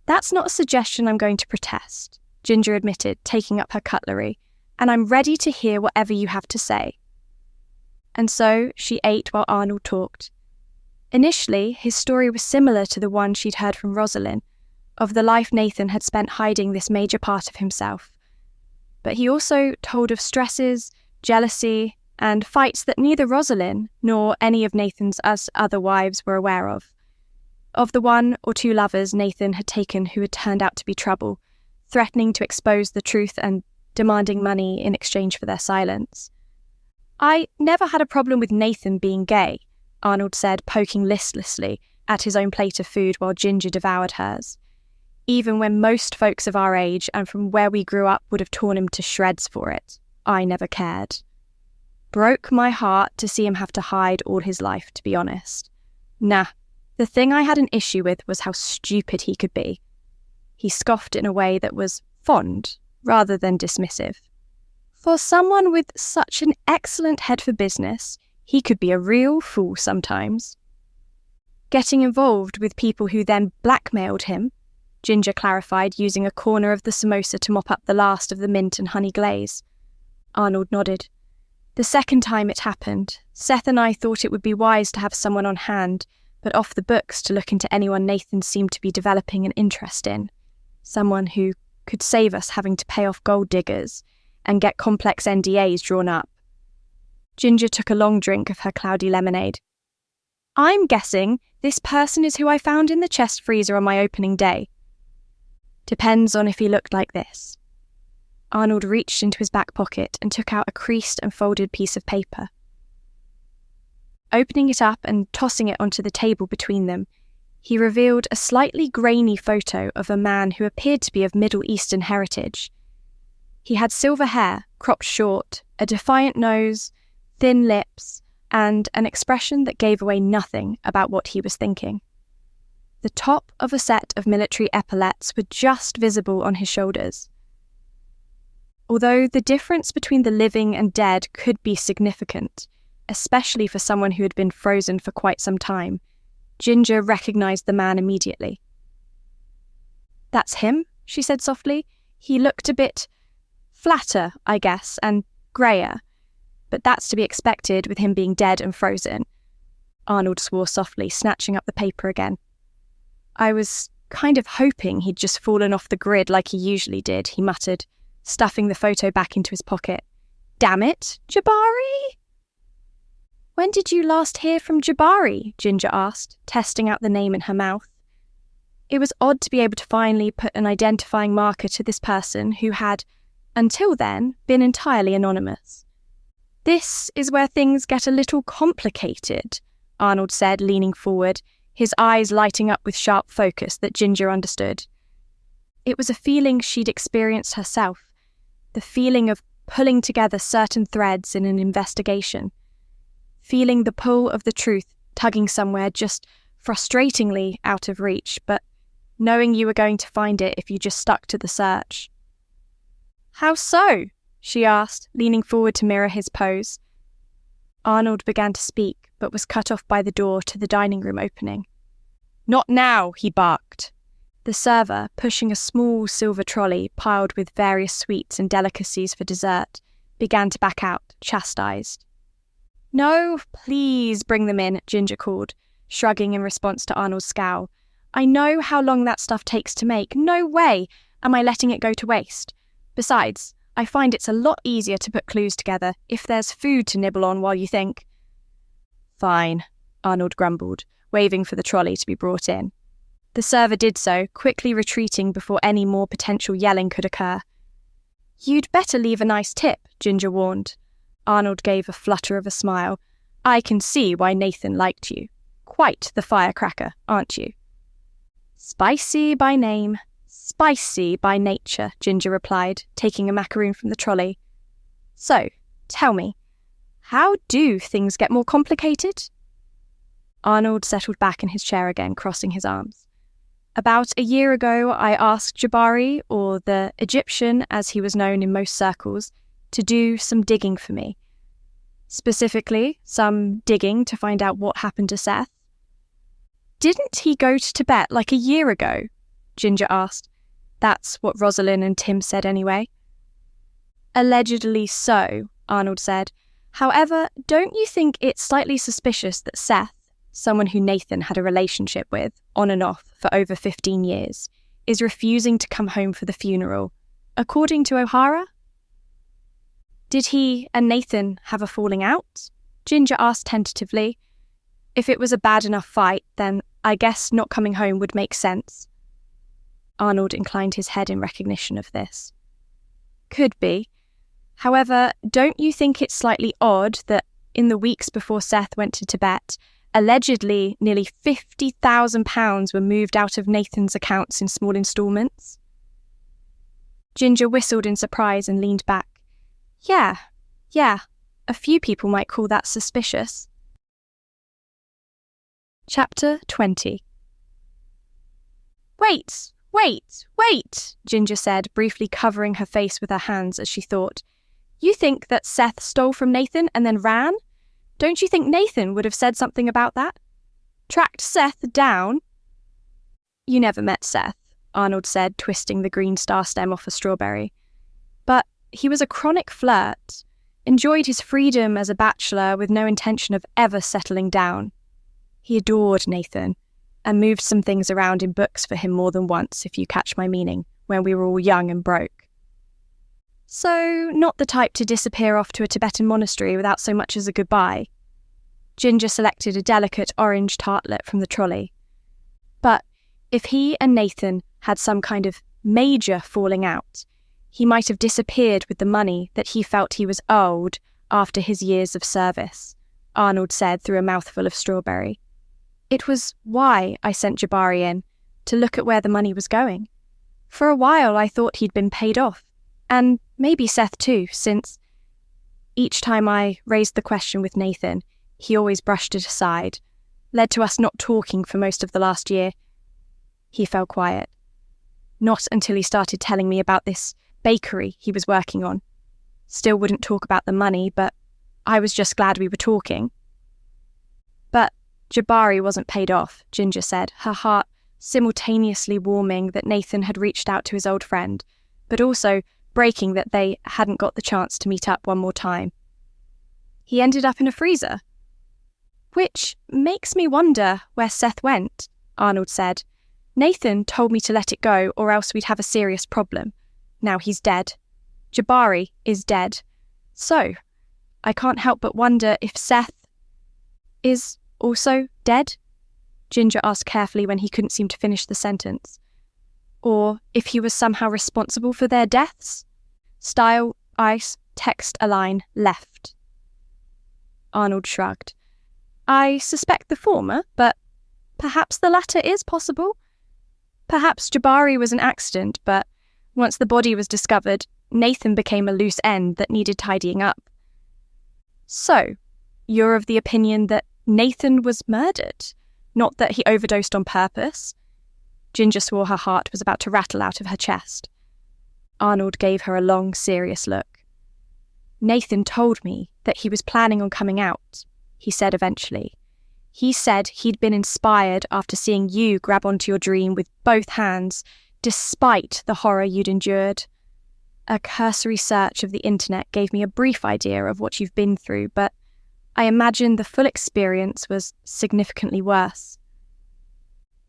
"That's not a suggestion I'm going to protest," Ginger admitted, taking up her cutlery, "and I'm ready to hear whatever you have to say." And so she ate while Arnold talked. Initially, his story was similar to the one she'd heard from Rosalind, of the life Nathan had spent hiding this major part of himself. But he also told of stresses, jealousy, and fights that neither Rosalind nor any of Nathan's other wives were aware of the 1 or 2 lovers Nathan had taken who had turned out to be trouble, threatening to expose the truth and demanding money in exchange for their silence. "I never had a problem with Nathan being gay," Arnold said, poking listlessly at his own plate of food while Ginger devoured hers. "Even when most folks of our age and from where we grew up would have torn him to shreds for it, I never cared. Broke my heart to see him have to hide all his life, to be honest. Nah, the thing I had an issue with was how stupid he could be." He scoffed in a way that was fond rather than dismissive. "For someone with such an excellent head for business, he could be a real fool sometimes." "Getting involved with people who then blackmailed him," Ginger clarified, using a corner of the samosa to mop up the last of the mint and honey glaze. Arnold nodded. "The second time it happened, Seth and I thought it would be wise to have someone on hand, but off the books to look into anyone Nathan seemed to be developing an interest in. Someone who could save us having to pay off gold diggers and get complex NDAs drawn up." Ginger took a long drink of her cloudy lemonade. "I'm guessing this person is who I found in the chest freezer on my opening day." "Depends on if he looked like this." Arnold reached into his back pocket and took out a creased and folded piece of paper. Opening it up and tossing it onto the table between them, he revealed a slightly grainy photo of a man who appeared to be of Middle Eastern heritage. He had silver hair, cropped short, a defiant nose, thin lips, and an expression that gave away nothing about what he was thinking. The top of a set of military epaulettes were just visible on his shoulders. Although the difference between the living and dead could be significant, especially for someone who had been frozen for quite some time, Ginger recognized the man immediately. "That's him," she said softly. "He looked a bit flatter, I guess, and greyer, but that's to be expected with him being dead and frozen." Arnold swore softly, snatching up the paper again. "I was kind of hoping he'd just fallen off the grid like he usually did," he muttered, stuffing the photo back into his pocket. "Damn it, Jabari!" "When did you last hear from Jabari?" Ginger asked, testing out the name in her mouth. It was odd to be able to finally put an identifying marker to this person who had, until then, been entirely anonymous. "This is where things get a little complicated," Arnold said, leaning forward, his eyes lighting up with sharp focus that Ginger understood. It was a feeling she'd experienced herself, the feeling of pulling together certain threads in an investigation, feeling the pull of the truth tugging somewhere just frustratingly out of reach, but knowing you were going to find it if you just stuck to the search. "How so?" she asked, leaning forward to mirror his pose. Arnold began to speak, but was cut off by the door to the dining room opening. "Not now," he barked. The server, pushing a small silver trolley piled with various sweets and delicacies for dessert, began to back out, chastised. "No, please bring them in," Ginger called, shrugging in response to Arnold's scowl. "I know how long that stuff takes to make. No way am I letting it go to waste. Besides, I find it's a lot easier to put clues together if there's food to nibble on while you think." "Fine," Arnold grumbled, waving for the trolley to be brought in. The server did so, quickly retreating before any more potential yelling could occur. "You'd better leave a nice tip," Ginger warned. Arnold gave a flutter of a smile. "I can see why Nathan liked you. Quite the firecracker, aren't you?" "Spicy by name, spicy by nature," Ginger replied, taking a macaroon from the trolley. "So, tell me, how do things get more complicated?" Arnold settled back in his chair again, crossing his arms. "About a year ago, I asked Jabari, or the Egyptian as he was known in most circles, to do some digging for me. Specifically, some digging to find out what happened to Seth." "Didn't he go to Tibet like a year ago?" Ginger asked. "That's what Rosalind and Tim said anyway." "Allegedly so," Arnold said. "However, don't you think it's slightly suspicious that Seth, someone who Nathan had a relationship with, on and off, for over 15 years, is refusing to come home for the funeral, according to O'Hara?" "Did he and Nathan have a falling out?" Ginger asked tentatively. "If it was a bad enough fight, then I guess not coming home would make sense." Arnold inclined his head in recognition of this. "Could be. However, don't you think it's slightly odd that in the weeks before Seth went to Tibet, allegedly nearly £50,000 were moved out of Nathan's accounts in small instalments?" Ginger whistled in surprise and leaned back. Yeah, a few people might call that suspicious." Chapter 20. Wait, Ginger said, briefly covering her face with her hands as she thought. "You think that Seth stole from Nathan and then ran? Don't you think Nathan would have said something about that? Tracked Seth down?" "You never met Seth," Arnold said, twisting the green star stem off a strawberry. "But he was a chronic flirt, enjoyed his freedom as a bachelor with no intention of ever settling down. He adored Nathan, and moved some things around in books for him more than once, if you catch my meaning, when we were all young and broke. So, not the type to disappear off to a Tibetan monastery without so much as a goodbye." Ginger selected a delicate orange tartlet from the trolley. "But if he and Nathan had some kind of major falling out, he might have disappeared with the money that he felt he was owed after his years of service," Arnold said through a mouthful of strawberry. "It was why I sent Jabari in, to look at where the money was going. For a while I thought he'd been paid off, and maybe Seth too, since each time I raised the question with Nathan, he always brushed it aside, led to us not talking for most of the last year." He fell quiet. "Not until he started telling me about this bakery he was working on. Still wouldn't talk about the money, but I was just glad we were talking." "But Jabari wasn't paid off," Ginger said, her heart simultaneously warming that Nathan had reached out to his old friend, but also breaking that they hadn't got the chance to meet up one more time. "He ended up in a freezer." "Which makes me wonder where Seth went," Arnold said. "Nathan told me to let it go or else we'd have a serious problem. Now he's dead. Jabari is dead. So, I can't help but wonder if Seth is also dead?" Ginger asked carefully when he couldn't seem to finish the sentence. "Or if he was somehow responsible for their deaths? Style, ice, text align, left. Arnold shrugged. I suspect the former, but perhaps the latter is possible. Perhaps Jabari was an accident, but once the body was discovered, Nathan became a loose end that needed tidying up. So, you're of the opinion that Nathan was murdered, not that he overdosed on purpose? Ginger swore her heart was about to rattle out of her chest. Arnold gave her a long, serious look. Nathan told me that he was planning on coming out, he said eventually. He said he'd been inspired after seeing you grab onto your dream with both hands, despite the horror you'd endured. A cursory search of the internet gave me a brief idea of what you've been through, but I imagine the full experience was significantly worse.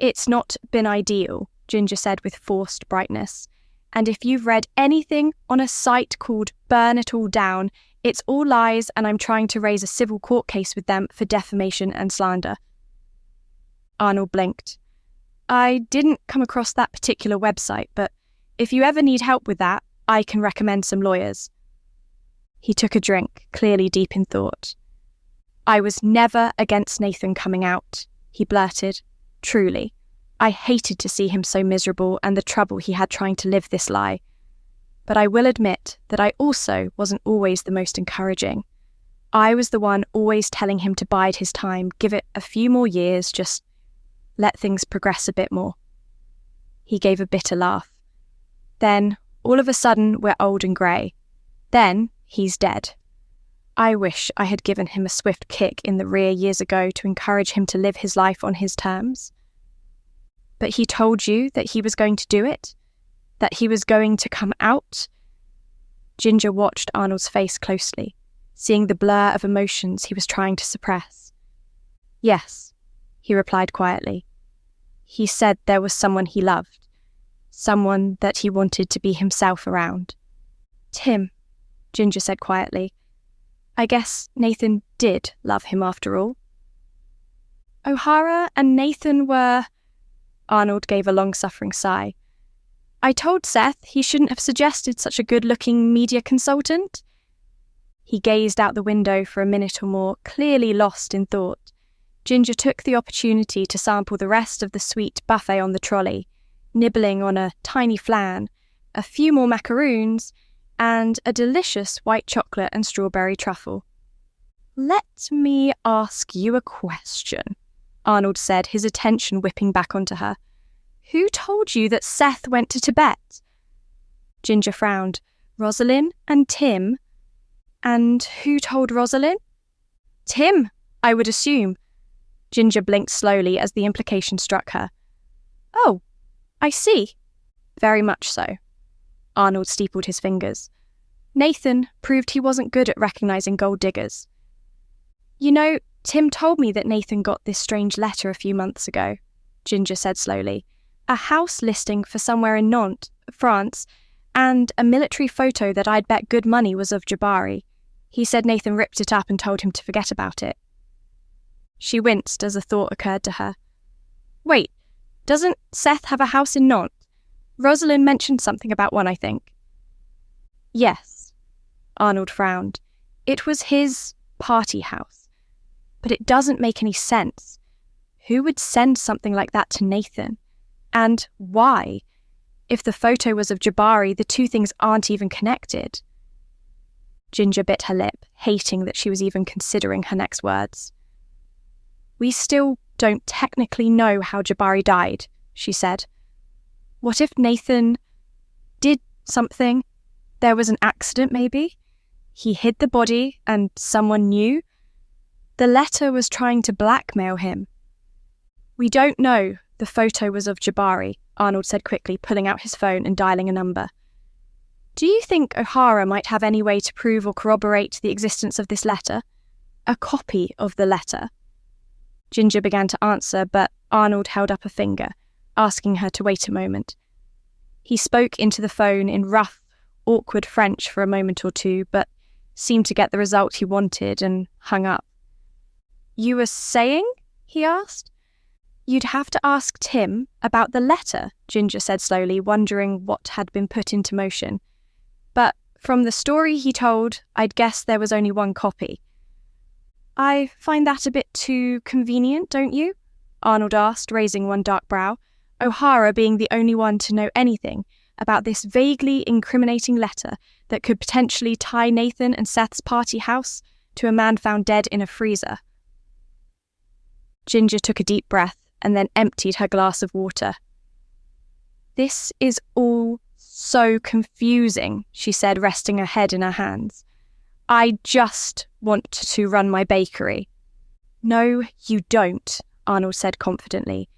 It's not been ideal, Ginger said with forced brightness. And if you've read anything on a site called Burn It All Down, it's all lies and I'm trying to raise a civil court case with them for defamation and slander. Arnold blinked. I didn't come across that particular website, but if you ever need help with that, I can recommend some lawyers. He took a drink, clearly deep in thought. I was never against Nathan coming out, he blurted. Truly. I hated to see him so miserable and the trouble he had trying to live this lie. But I will admit that I also wasn't always the most encouraging. I was the one always telling him to bide his time, give it a few more years, just let things progress a bit more. He gave a bitter laugh. Then, all of a sudden, we're old and grey. Then, he's dead. I wish I had given him a swift kick in the rear years ago to encourage him to live his life on his terms. But he told you that he was going to do it? That he was going to come out? Ginger watched Arnold's face closely, seeing the blur of emotions he was trying to suppress. Yes, he replied quietly. He said there was someone he loved, someone that he wanted to be himself around. Tim, Ginger said quietly. I guess Nathan did love him after all. O'Hara and Nathan were... Arnold gave a long-suffering sigh. I told Seth he shouldn't have suggested such a good-looking media consultant. He gazed out the window for a minute or more, clearly lost in thought. Ginger took the opportunity to sample the rest of the sweet buffet on the trolley, nibbling on a tiny flan, a few more macaroons, and a delicious white chocolate and strawberry truffle. Let me ask you a question, Arnold said, his attention whipping back onto her. Who told you that Seth went to Tibet? Ginger frowned. Rosalind and Tim. And who told Rosalind? Tim, I would assume. Ginger blinked slowly as the implication struck her. Oh, I see. Very much so. Arnold steepled his fingers. Nathan proved he wasn't good at recognising gold diggers. You know, Tim told me that Nathan got this strange letter a few months ago, Ginger said slowly. A house listing for somewhere in Nantes, France, and a military photo that I'd bet good money was of Jabari. He said Nathan ripped it up and told him to forget about it. She winced as a thought occurred to her. Wait, doesn't Seth have a house in Nantes? Rosalind mentioned something about one, I think. Yes, Arnold frowned. It was his party house. But it doesn't make any sense. Who would send something like that to Nathan? And why? If the photo was of Jabari, the two things aren't even connected. Ginger bit her lip, hating that she was even considering her next words. We still don't technically know how Jabari died, she said. What if Nathan did something? There was an accident, maybe? He hid the body and someone knew? The letter was trying to blackmail him. We don't know the photo was of Jabari, Arnold said quickly, pulling out his phone and dialing a number. Do you think O'Hara might have any way to prove or corroborate the existence of this letter? A copy of the letter? Ginger began to answer, but Arnold held up a finger, asking her to wait a moment. He spoke into the phone in rough, awkward French for a moment or two, but seemed to get the result he wanted and hung up. You were saying? He asked. You'd have to ask Tim about the letter, Ginger said slowly, wondering what had been put into motion. But From the story he told, I'd guess there was only one copy. I find that a bit too convenient, don't you? Arnold asked, raising one dark brow, O'Hara being the only one to know anything about this vaguely incriminating letter that could potentially tie Nathan and Seth's party house to a man found dead in a freezer. Ginger took a deep breath and then emptied her glass of water. This is all so confusing, she said, resting her head in her hands. I just want to run my bakery. No, you don't, Arnold said confidently.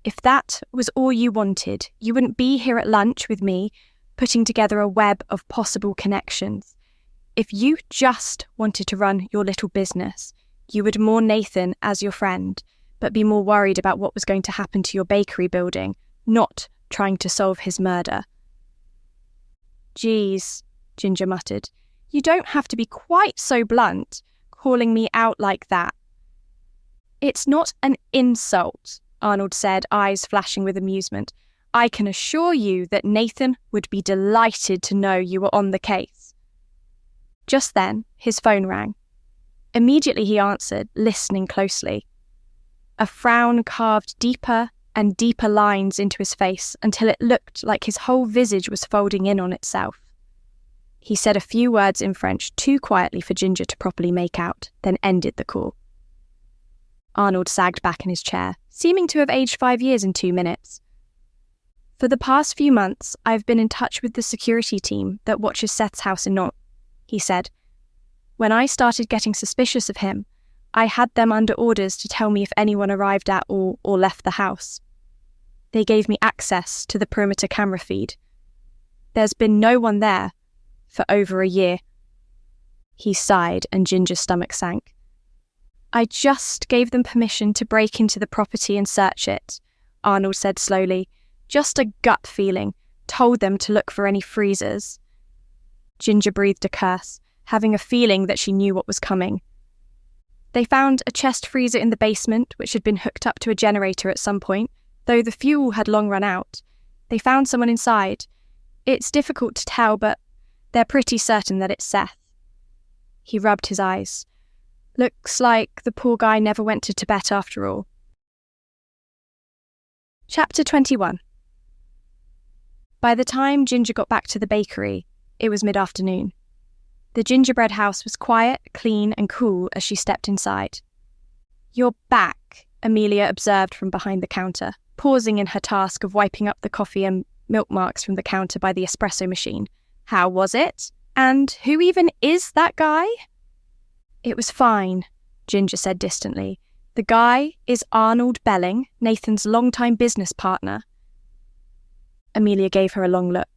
If that was all you wanted, you wouldn't be here at lunch with me, putting together a web of possible connections. If you just wanted to run your little business, you would mourn Nathan as your friend, but be more worried about what was going to happen to your bakery building, not trying to solve his murder. Geez, Ginger muttered, you don't have to be quite so blunt, calling me out like that. It's not an insult, Arnold said, eyes flashing with amusement. I can assure you that Nathan would be delighted to know you were on the case. Just then, his phone rang. Immediately he answered, listening closely. A frown carved deeper and deeper lines into his face until it looked like his whole visage was folding in on itself. He said a few words in French too quietly for Ginger to properly make out, then ended the call. Arnold sagged back in his chair, seeming to have aged 5 years in 2 minutes. For the past few months, I've been in touch with the security team that watches Seth's house in Nantes, he said. When I started getting suspicious of him, I had them under orders to tell me if anyone arrived at or left the house. They gave me access to the perimeter camera feed. There's been no one there for over a year. He sighed and Ginger's stomach sank. I just gave them permission to break into the property and search it, Arnold said slowly. Just a gut feeling, told them to look for any freezers. Ginger breathed a curse, having a feeling that she knew what was coming. They found a chest freezer in the basement, which had been hooked up to a generator at some point, though the fuel had long run out. They found someone inside. It's difficult to tell, but they're pretty certain that it's Seth. He rubbed his eyes. Looks like the poor guy never went to Tibet after all. Chapter 21. By the time Ginger got back to the bakery, it was mid-afternoon. The gingerbread house was quiet, clean, and cool as she stepped inside. You're back, Amelia observed from behind the counter, pausing in her task of wiping up the coffee and milk marks from the counter by the espresso machine. How was it? And who even is that guy? It was fine, Ginger said distantly. The guy is Arnold Belling, Nathan's longtime business partner. Amelia gave her a long look.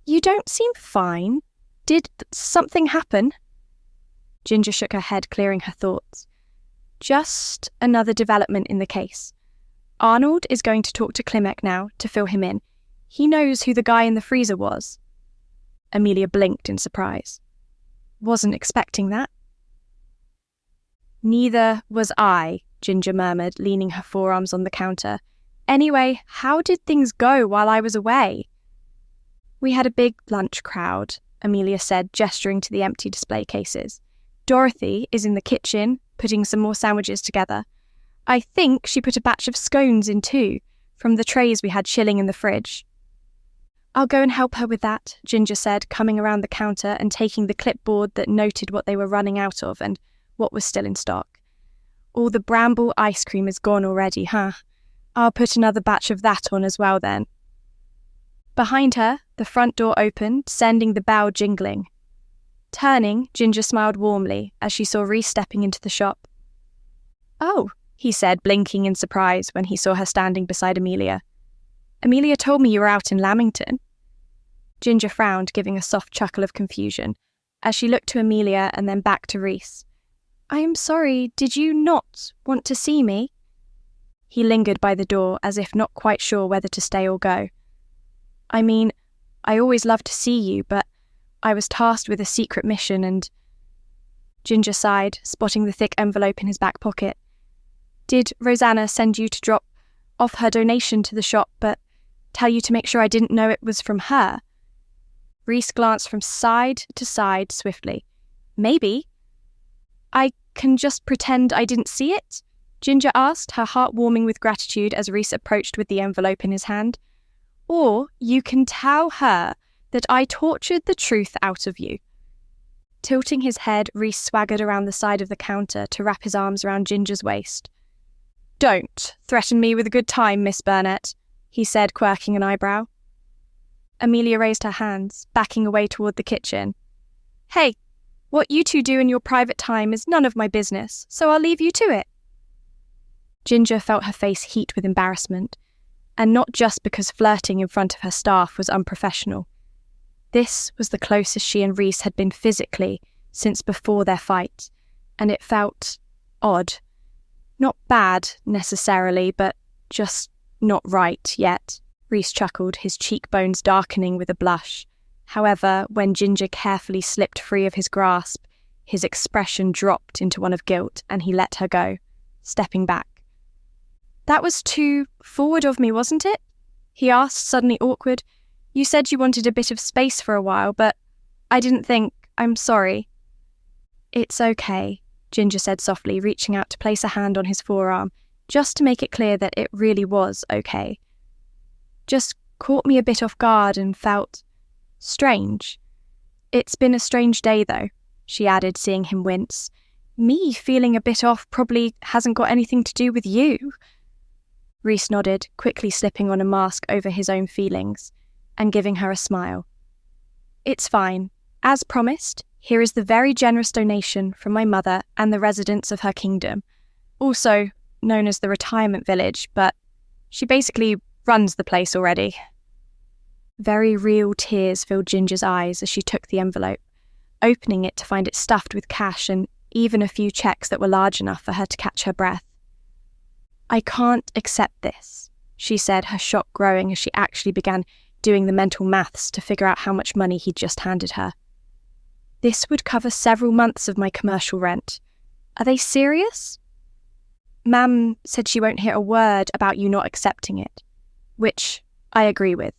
You don't seem fine. Did something happen? Ginger shook her head, clearing her thoughts. Just another development in the case. Arnold is going to talk to Klimek now to fill him in. He knows who the guy in the freezer was. Amelia blinked in surprise. Wasn't expecting that. Neither was I, Ginger murmured, leaning her forearms on the counter. Anyway, how did things go while I was away? We had a big lunch crowd, Amelia said, gesturing to the empty display cases. Dorothy is in the kitchen, putting some more sandwiches together. I think she put a batch of scones in too, from the trays we had chilling in the fridge. I'll go and help her with that, Ginger said, coming around the counter and taking the clipboard that noted what they were running out of and what was still in stock. All the bramble ice cream is gone already, huh? I'll put another batch of that on as well then. Behind her, the front door opened, sending the bell jingling. Turning, Ginger smiled warmly as she saw Reese stepping into the shop. Oh, he said, blinking in surprise when he saw her standing beside Amelia. Amelia told me you were out in Lamington. Ginger frowned, giving a soft chuckle of confusion, as she looked to Amelia and then back to Reese. I am sorry, did you not want to see me? He lingered by the door, as if not quite sure whether to stay or go. I mean, I always love to see you, but I was tasked with a secret mission and... Ginger sighed, spotting the thick envelope in his back pocket. Did Rosanna send you to drop off her donation to the shop, but tell you to make sure I didn't know it was from her? Reese glanced from side to side swiftly. Maybe. I can just pretend I didn't see it? Ginger asked, her heart warming with gratitude as Reese approached with the envelope in his hand. Or you can tell her that I tortured the truth out of you. Tilting his head, Reese swaggered around the side of the counter to wrap his arms around Ginger's waist. Don't threaten me with a good time, Miss Burnet, he said, quirking an eyebrow. Amelia raised her hands, backing away toward the kitchen. Hey, what you two do in your private time is none of my business, so I'll leave you to it. Ginger felt her face heat with embarrassment, and not just because flirting in front of her staff was unprofessional. This was the closest she and Reese had been physically since before their fight, and it felt odd. Not bad, necessarily, but just not right yet. Reese chuckled, his cheekbones darkening with a blush. However, when Ginger carefully slipped free of his grasp, his expression dropped into one of guilt, and he let her go, stepping back. That was too forward of me, wasn't it? He asked, suddenly awkward. You said you wanted a bit of space for a while, but I didn't think. I'm sorry. It's okay, Ginger said softly, reaching out to place a hand on his forearm, just to make it clear that it really was okay. Just caught me a bit off guard and felt strange. It's been a strange day, though, she added, seeing him wince. Me feeling a bit off probably hasn't got anything to do with you. Reese nodded, quickly slipping on a mask over his own feelings, and giving her a smile. It's fine. As promised, here is the very generous donation from my mother and the residents of her kingdom, also known as the retirement village, but she basically runs the place already. Very real tears filled Ginger's eyes as she took the envelope, opening it to find it stuffed with cash and even a few checks that were large enough for her to catch her breath. I can't accept this, she said, her shock growing as she actually began doing the mental maths to figure out how much money he'd just handed her. This would cover several months of my commercial rent. Are they serious? Ma'am said she won't hear a word about you not accepting it, which I agree with.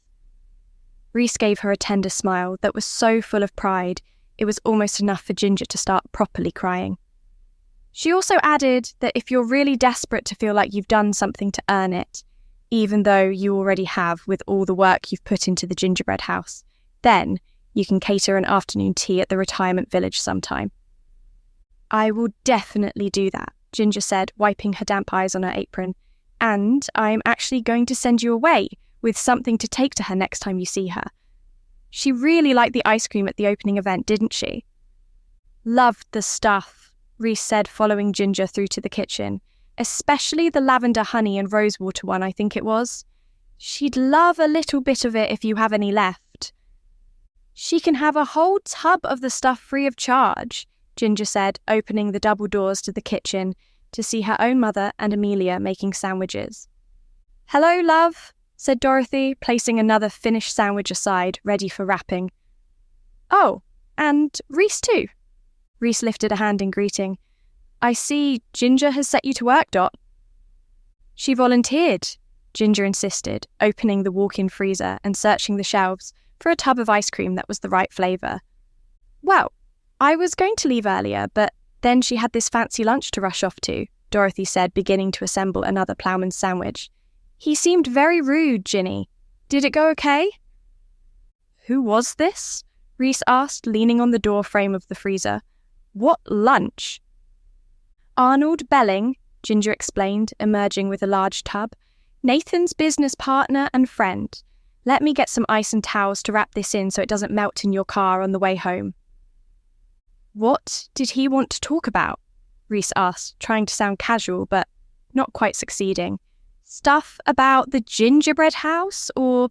Reese gave her a tender smile that was so full of pride it was almost enough for Ginger to start properly crying. She also added that if you're really desperate to feel like you've done something to earn it, even though you already have with all the work you've put into the gingerbread house, then you can cater an afternoon tea at the retirement village sometime. I will definitely do that, Ginger said, wiping her damp eyes on her apron. And I'm actually going to send you away with something to take to her next time you see her. She really liked the ice cream at the opening event, didn't she? Loved the stuff, Reese said, following Ginger through to the kitchen. Especially the lavender honey and rosewater one, I think it was. She'd love a little bit of it if you have any left. She can have a whole tub of the stuff free of charge, Ginger said, opening the double doors to the kitchen to see her own mother and Amelia making sandwiches. Hello, love, said Dorothy, placing another finished sandwich aside, ready for wrapping. Oh, and Reese too. Reese lifted a hand in greeting. I see Ginger has set you to work, Dot. She volunteered, Ginger insisted, opening the walk-in freezer and searching the shelves for a tub of ice cream that was the right flavour. Well, I was going to leave earlier, but then she had this fancy lunch to rush off to, Dorothy said, beginning to assemble another ploughman's sandwich. He seemed very rude, Ginny. Did it go okay? Who was this? Reese asked, leaning on the door frame of the freezer. What lunch? Arnold Belling, Ginger explained, emerging with a large tub. Nathan's business partner and friend. Let me get some ice and towels to wrap this in so it doesn't melt in your car on the way home. What did he want to talk about? Reese asked, trying to sound casual, but not quite succeeding. Stuff about the gingerbread house, or...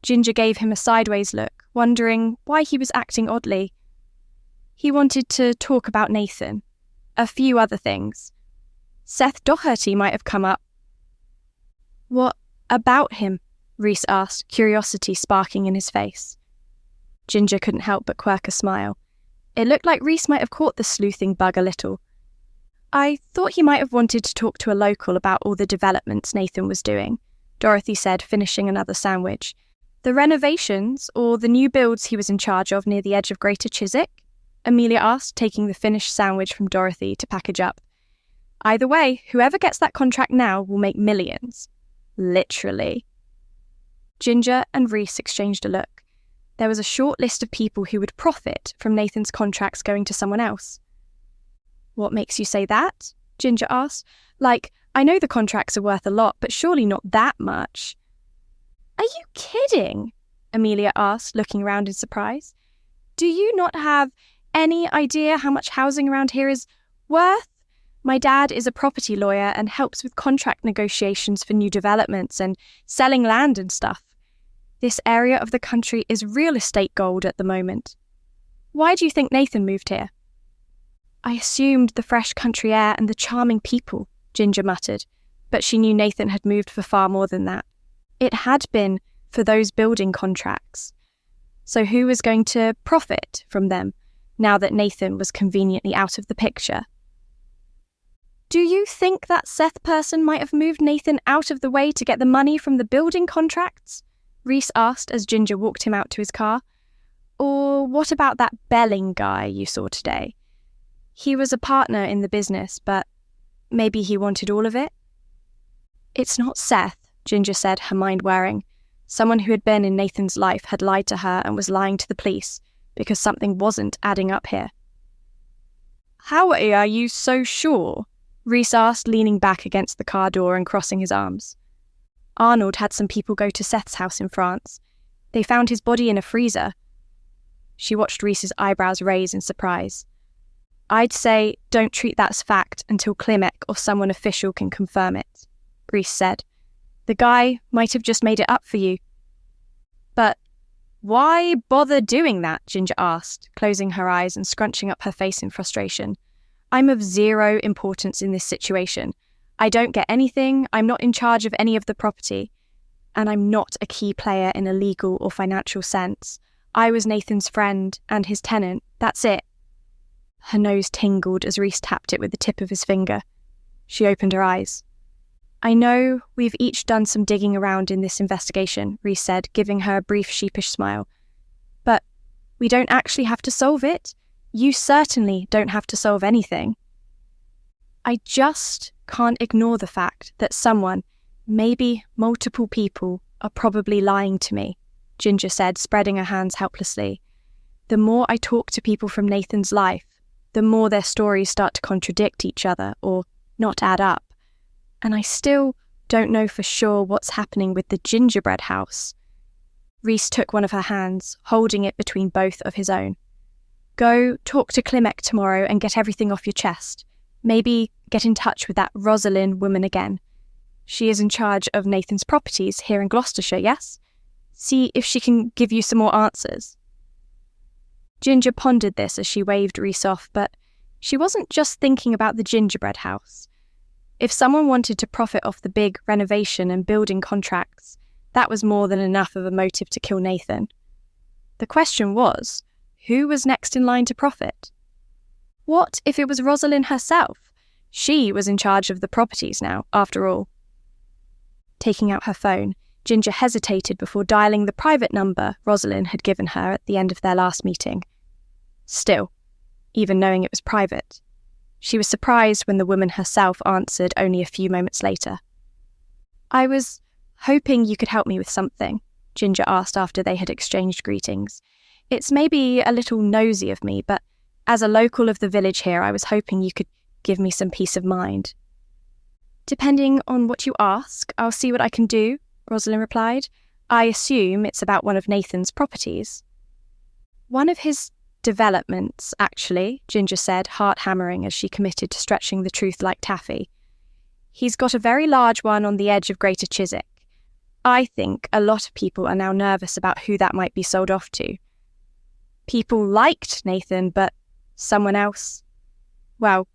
Ginger gave him a sideways look, wondering why he was acting oddly. He wanted to talk about Nathan. A few other things. Seth Doherty might have come up. What about him? Reese asked, curiosity sparking in his face. Ginger couldn't help but quirk a smile. It looked like Reese might have caught the sleuthing bug a little. I thought he might have wanted to talk to a local about all the developments Nathan was doing, Dorothy said, finishing another sandwich. The renovations, or the new builds he was in charge of near the edge of Greater Chiswick? Amelia asked, taking the finished sandwich from Dorothy to package up. Either way, whoever gets that contract now will make millions. Literally. Ginger and Reese exchanged a look. There was a short list of people who would profit from Nathan's contracts going to someone else. What makes you say that? Ginger asked. Like, I know the contracts are worth a lot, but surely not that much. Are you kidding? Amelia asked, looking around in surprise. Do you not have any idea how much housing around here is worth? My dad is a property lawyer and helps with contract negotiations for new developments and selling land and stuff. This area of the country is real estate gold at the moment. Why do you think Nathan moved here? I assumed the fresh country air and the charming people, Ginger muttered, but she knew Nathan had moved for far more than that. It had been for those building contracts. So who was going to profit from them now that Nathan was conveniently out of the picture? Do you think that Seth person might have moved Nathan out of the way to get the money from the building contracts? Reese asked as Ginger walked him out to his car. Or what about that Belling guy you saw today? He was a partner in the business, but maybe he wanted all of it? It's not Seth, Ginger said, her mind whirring. Someone who had been in Nathan's life had lied to her and was lying to the police because something wasn't adding up here. How are you so sure? Reese asked, leaning back against the car door and crossing his arms. Arnold had some people go to Seth's house in France. They found his body in a freezer. She watched Reese's eyebrows raise in surprise. I'd say don't treat that as fact until Klimek or someone official can confirm it, Reese said. The guy might have just made it up for you. But why bother doing that? Ginger asked, closing her eyes and scrunching up her face in frustration. I'm of zero importance in this situation. I don't get anything, I'm not in charge of any of the property, and I'm not a key player in a legal or financial sense. I was Nathan's friend and his tenant, that's it. Her nose tingled as Reese tapped it with the tip of his finger. She opened her eyes. I know we've each done some digging around in this investigation, Reese said, giving her a brief sheepish smile. But we don't actually have to solve it. You certainly don't have to solve anything. I just can't ignore the fact that someone, maybe multiple people, are probably lying to me, Ginger said, spreading her hands helplessly. The more I talk to people from Nathan's life, the more their stories start to contradict each other or not add up. And I still don't know for sure what's happening with the gingerbread house. Reese took one of her hands, holding it between both of his own. Go talk to Klimek tomorrow and get everything off your chest. Maybe get in touch with that Rosalind woman again. She is in charge of Nathan's properties here in Gloucestershire, yes? See if she can give you some more answers. Ginger pondered this as she waved Reese off, but she wasn't just thinking about the gingerbread house. If someone wanted to profit off the big renovation and building contracts, that was more than enough of a motive to kill Nathan. The question was, who was next in line to profit? What if it was Rosalind herself? She was in charge of the properties now, after all. Taking out her phone, Ginger hesitated before dialing the private number Rosalind had given her at the end of their last meeting. Still, even knowing it was private, she was surprised when the woman herself answered only a few moments later. I was hoping you could help me with something, Ginger asked after they had exchanged greetings. It's maybe a little nosy of me, but as a local of the village here, I was hoping you could give me some peace of mind. Depending on what you ask, I'll see what I can do, Rosalind replied. I assume it's about one of Nathan's properties. One of his developments, actually, Ginger said, heart hammering as she committed to stretching the truth like taffy. He's got a very large one on the edge of Greater Chiswick. I think a lot of people are now nervous about who that might be sold off to. People liked Nathan, but someone else? Well,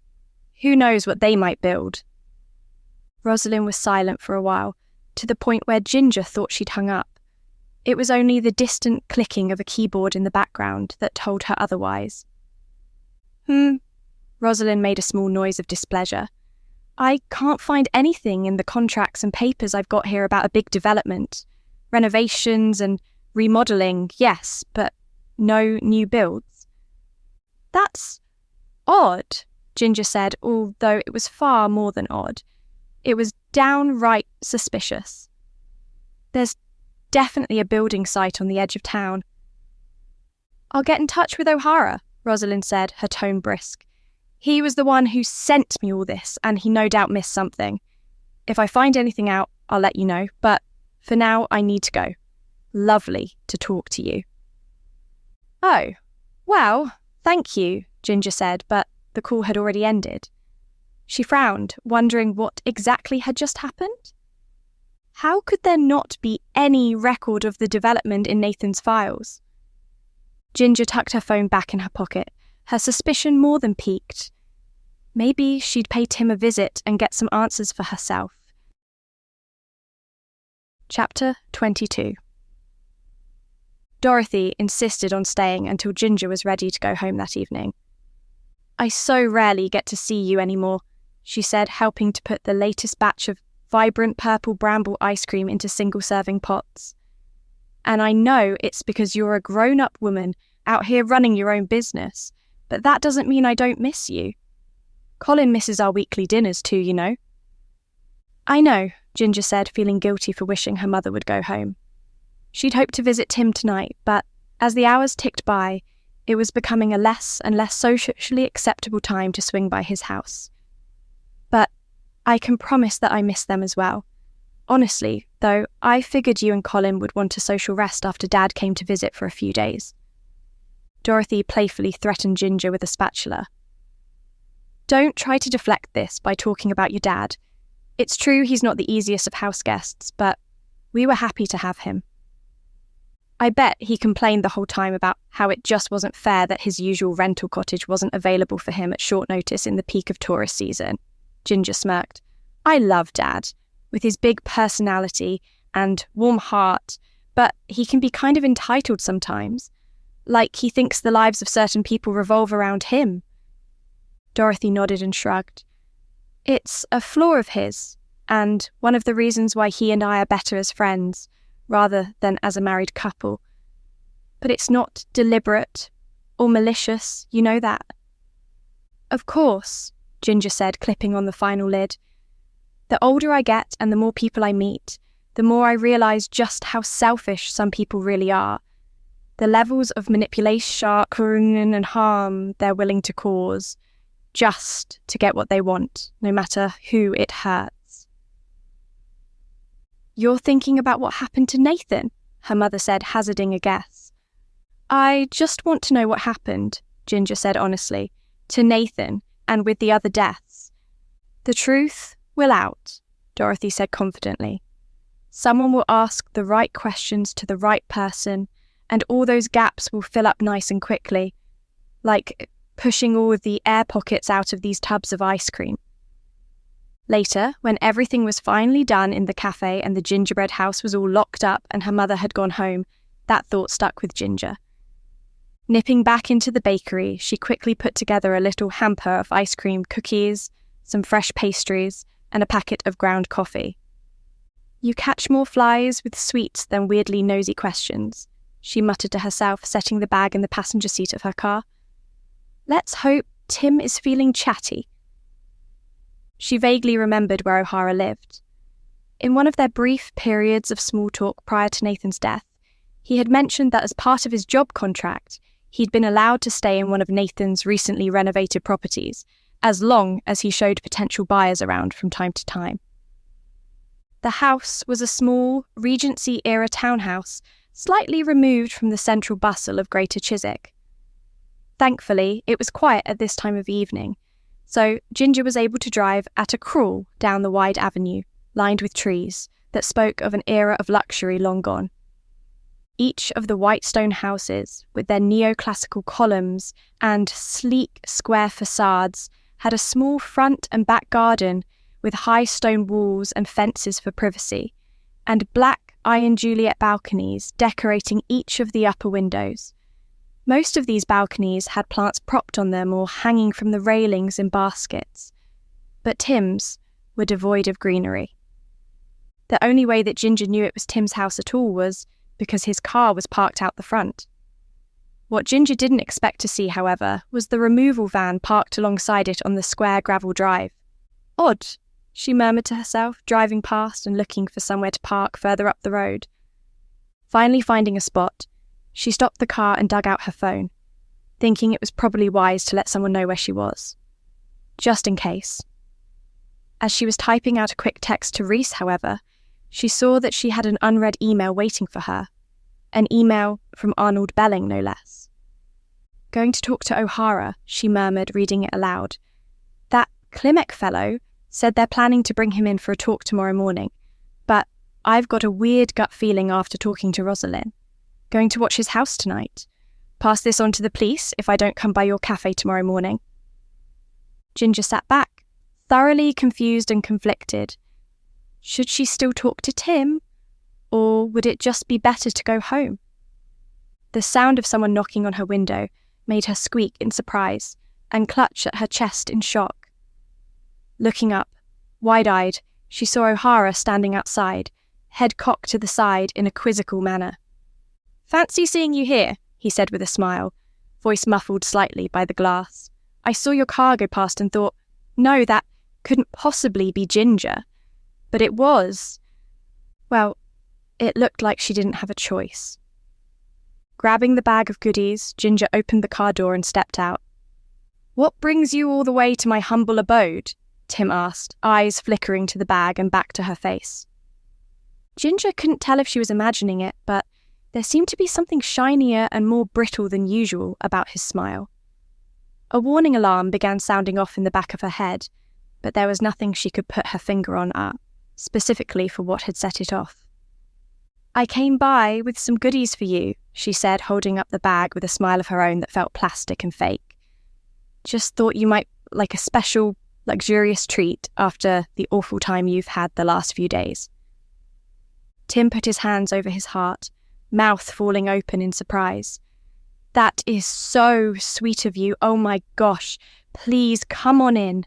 who knows what they might build? Rosalind was silent for a while, to the point where Ginger thought she'd hung up. It was only the distant clicking of a keyboard in the background that told her otherwise. Rosalind made a small noise of displeasure. I can't find anything in the contracts and papers I've got here about a big development, renovations and Remodelling, yes, but no new builds. That's odd, Ginger said, although it was far more than odd. It was downright suspicious. There's definitely a building site on the edge of town. I'll get in touch with O'Hara, Rosalind said, her tone brisk. He was the one who sent me all this, and he no doubt missed something. If I find anything out, I'll let you know, but for now I need to go. Lovely to talk to you. Oh, well, thank you, Ginger said, but the call had already ended. She frowned, wondering what exactly had just happened. How could there not be any record of the development in Nathan's files? Ginger tucked her phone back in her pocket, her suspicion more than piqued. Maybe she'd pay Tim a visit and get some answers for herself. Chapter 22. Dorothy insisted on staying until Ginger was ready to go home that evening. I so rarely get to see you anymore, she said, helping to put the latest batch of vibrant purple bramble ice cream into single-serving pots. And I know it's because you're a grown-up woman out here running your own business, but that doesn't mean I don't miss you. Colin misses our weekly dinners too, you know. I know, Ginger said, feeling guilty for wishing her mother would go home. She'd hoped to visit Tim tonight, but as the hours ticked by, it was becoming a less and less socially acceptable time to swing by his house. But I can promise that I miss them as well. Honestly, though, I figured you and Colin would want a social rest after Dad came to visit for a few days. Dorothy playfully threatened Ginger with a spatula. Don't try to deflect this by talking about your dad. It's true he's not the easiest of house guests, but we were happy to have him. I bet he complained the whole time about how it just wasn't fair that his usual rental cottage wasn't available for him at short notice in the peak of tourist season. Ginger smirked. I love Dad, with his big personality and warm heart, but he can be kind of entitled sometimes, like he thinks the lives of certain people revolve around him. Dorothy nodded and shrugged. It's a flaw of his, and one of the reasons why he and I are better as friends, rather than as a married couple. But it's not deliberate or malicious, you know that. Of course, Ginger said, clipping on the final lid. The older I get and the more people I meet, the more I realise just how selfish some people really are. The levels of manipulation and harm they're willing to cause, just to get what they want, no matter who it hurts. You're thinking about what happened to Nathan, her mother said, hazarding a guess. I just want to know what happened, Ginger said honestly, to Nathan and with the other deaths. The truth will out, Dorothy said confidently. Someone will ask the right questions to the right person, and all those gaps will fill up nice and quickly, like pushing all of the air pockets out of these tubs of ice cream. Later, when everything was finally done in the cafe and the gingerbread house was all locked up and her mother had gone home, that thought stuck with Ginger. Nipping back into the bakery, she quickly put together a little hamper of ice cream cookies, some fresh pastries, and a packet of ground coffee. You catch more flies with sweets than weirdly nosy questions, she muttered to herself, setting the bag in the passenger seat of her car. Let's hope Tim is feeling chatty. She vaguely remembered where O'Hara lived. In one of their brief periods of small talk prior to Nathan's death, he had mentioned that as part of his job contract, he'd been allowed to stay in one of Nathan's recently renovated properties, as long as he showed potential buyers around from time to time. The house was a small, Regency-era townhouse, slightly removed from the central bustle of Greater Chiswick. Thankfully, it was quiet at this time of evening, so Ginger was able to drive at a crawl down the wide avenue, lined with trees, that spoke of an era of luxury long gone. Each of the white stone houses, with their neoclassical columns and sleek square facades, had a small front and back garden with high stone walls and fences for privacy, and black Iron Juliet balconies decorating each of the upper windows. Most of these balconies had plants propped on them or hanging from the railings in baskets, but Tim's were devoid of greenery. The only way that Ginger knew it was Tim's house at all was because his car was parked out the front. What Ginger didn't expect to see, however, was the removal van parked alongside it on the square gravel drive. Odd, she murmured to herself, driving past and looking for somewhere to park further up the road. Finally finding a spot, she stopped the car and dug out her phone, thinking it was probably wise to let someone know where she was. Just in case. As she was typing out a quick text to Reese, however, she saw that she had an unread email waiting for her. An email from Arnold Belling, no less. Going to talk to O'Hara, she murmured, reading it aloud. That Clemek fellow said they're planning to bring him in for a talk tomorrow morning, but I've got a weird gut feeling after talking to Rosalind. Going to watch his house tonight. Pass this on to the police if I don't come by your cafe tomorrow morning. Ginger sat back, thoroughly confused and conflicted. Should she still talk to Tim, or would it just be better to go home? The sound of someone knocking on her window made her squeak in surprise and clutch at her chest in shock. Looking up, wide-eyed, she saw O'Hara standing outside, head cocked to the side in a quizzical manner. Fancy seeing you here, he said with a smile, voice muffled slightly by the glass. I saw your car go past and thought, no, that couldn't possibly be Ginger. But it was. Well, it looked like she didn't have a choice. Grabbing the bag of goodies, Ginger opened the car door and stepped out. What brings you all the way to my humble abode? Tim asked, eyes flickering to the bag and back to her face. Ginger couldn't tell if she was imagining it, but there seemed to be something shinier and more brittle than usual about his smile. A warning alarm began sounding off in the back of her head, but there was nothing she could put her finger on specifically for what had set it off. I came by with some goodies for you, she said, holding up the bag with a smile of her own that felt plastic and fake. Just thought you might like a special, luxurious treat after the awful time you've had the last few days. Tim put his hands over his heart, mouth falling open in surprise. That is so sweet of you. Oh my gosh. Please come on in.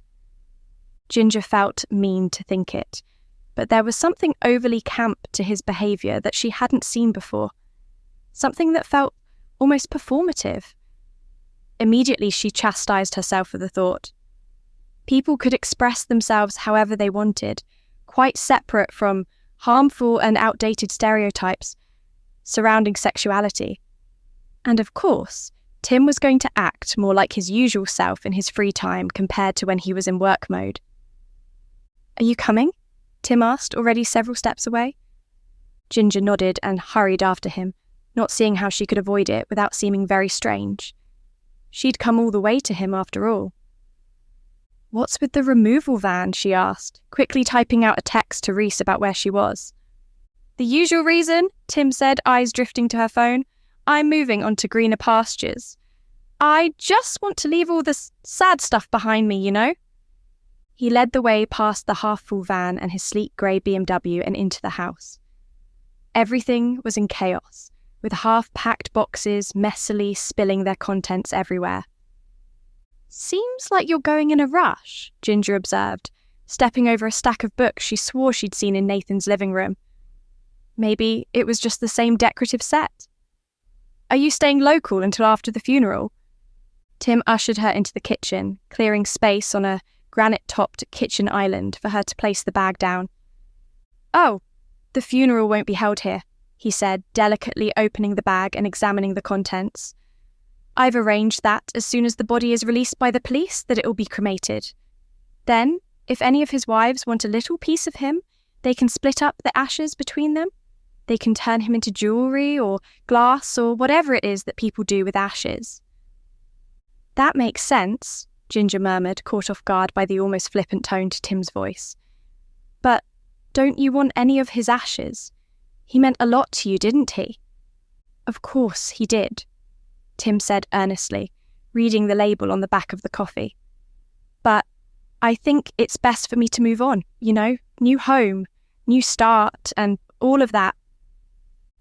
Ginger felt mean to think it, but there was something overly camp to his behaviour that she hadn't seen before. Something that felt almost performative. Immediately she chastised herself for the thought. People could express themselves however they wanted, quite separate from harmful and outdated stereotypes surrounding sexuality. And of course, Tim was going to act more like his usual self in his free time compared to when he was in work mode. Are you coming? Tim asked, already several steps away. Ginger nodded and hurried after him, not seeing how she could avoid it without seeming very strange. She'd come all the way to him after all. What's with the removal van? She asked, quickly typing out a text to Reese about where she was. The usual reason, Tim said, eyes drifting to her phone. I'm moving on to greener pastures. I just want to leave all this sad stuff behind me, you know? He led the way past the half-full van and his sleek grey BMW and into the house. Everything was in chaos, with half-packed boxes messily spilling their contents everywhere. Seems like you're going in a rush, Ginger observed, stepping over a stack of books she swore she'd seen in Nathan's living room. Maybe it was just the same decorative set. Are you staying local until after the funeral? Tim ushered her into the kitchen, clearing space on a granite-topped kitchen island for her to place the bag down. Oh, the funeral won't be held here, he said, delicately opening the bag and examining the contents. I've arranged that as soon as the body is released by the police that it will be cremated. Then, if any of his wives want a little piece of him, they can split up the ashes between them. They can turn him into jewellery or glass or whatever it is that people do with ashes. That makes sense, Ginger murmured, caught off guard by the almost flippant tone to Tim's voice. But don't you want any of his ashes? He meant a lot to you, didn't he? Of course he did, Tim said earnestly, reading the label on the back of the coffee. But I think it's best for me to move on, you know, new home, new start, and all of that.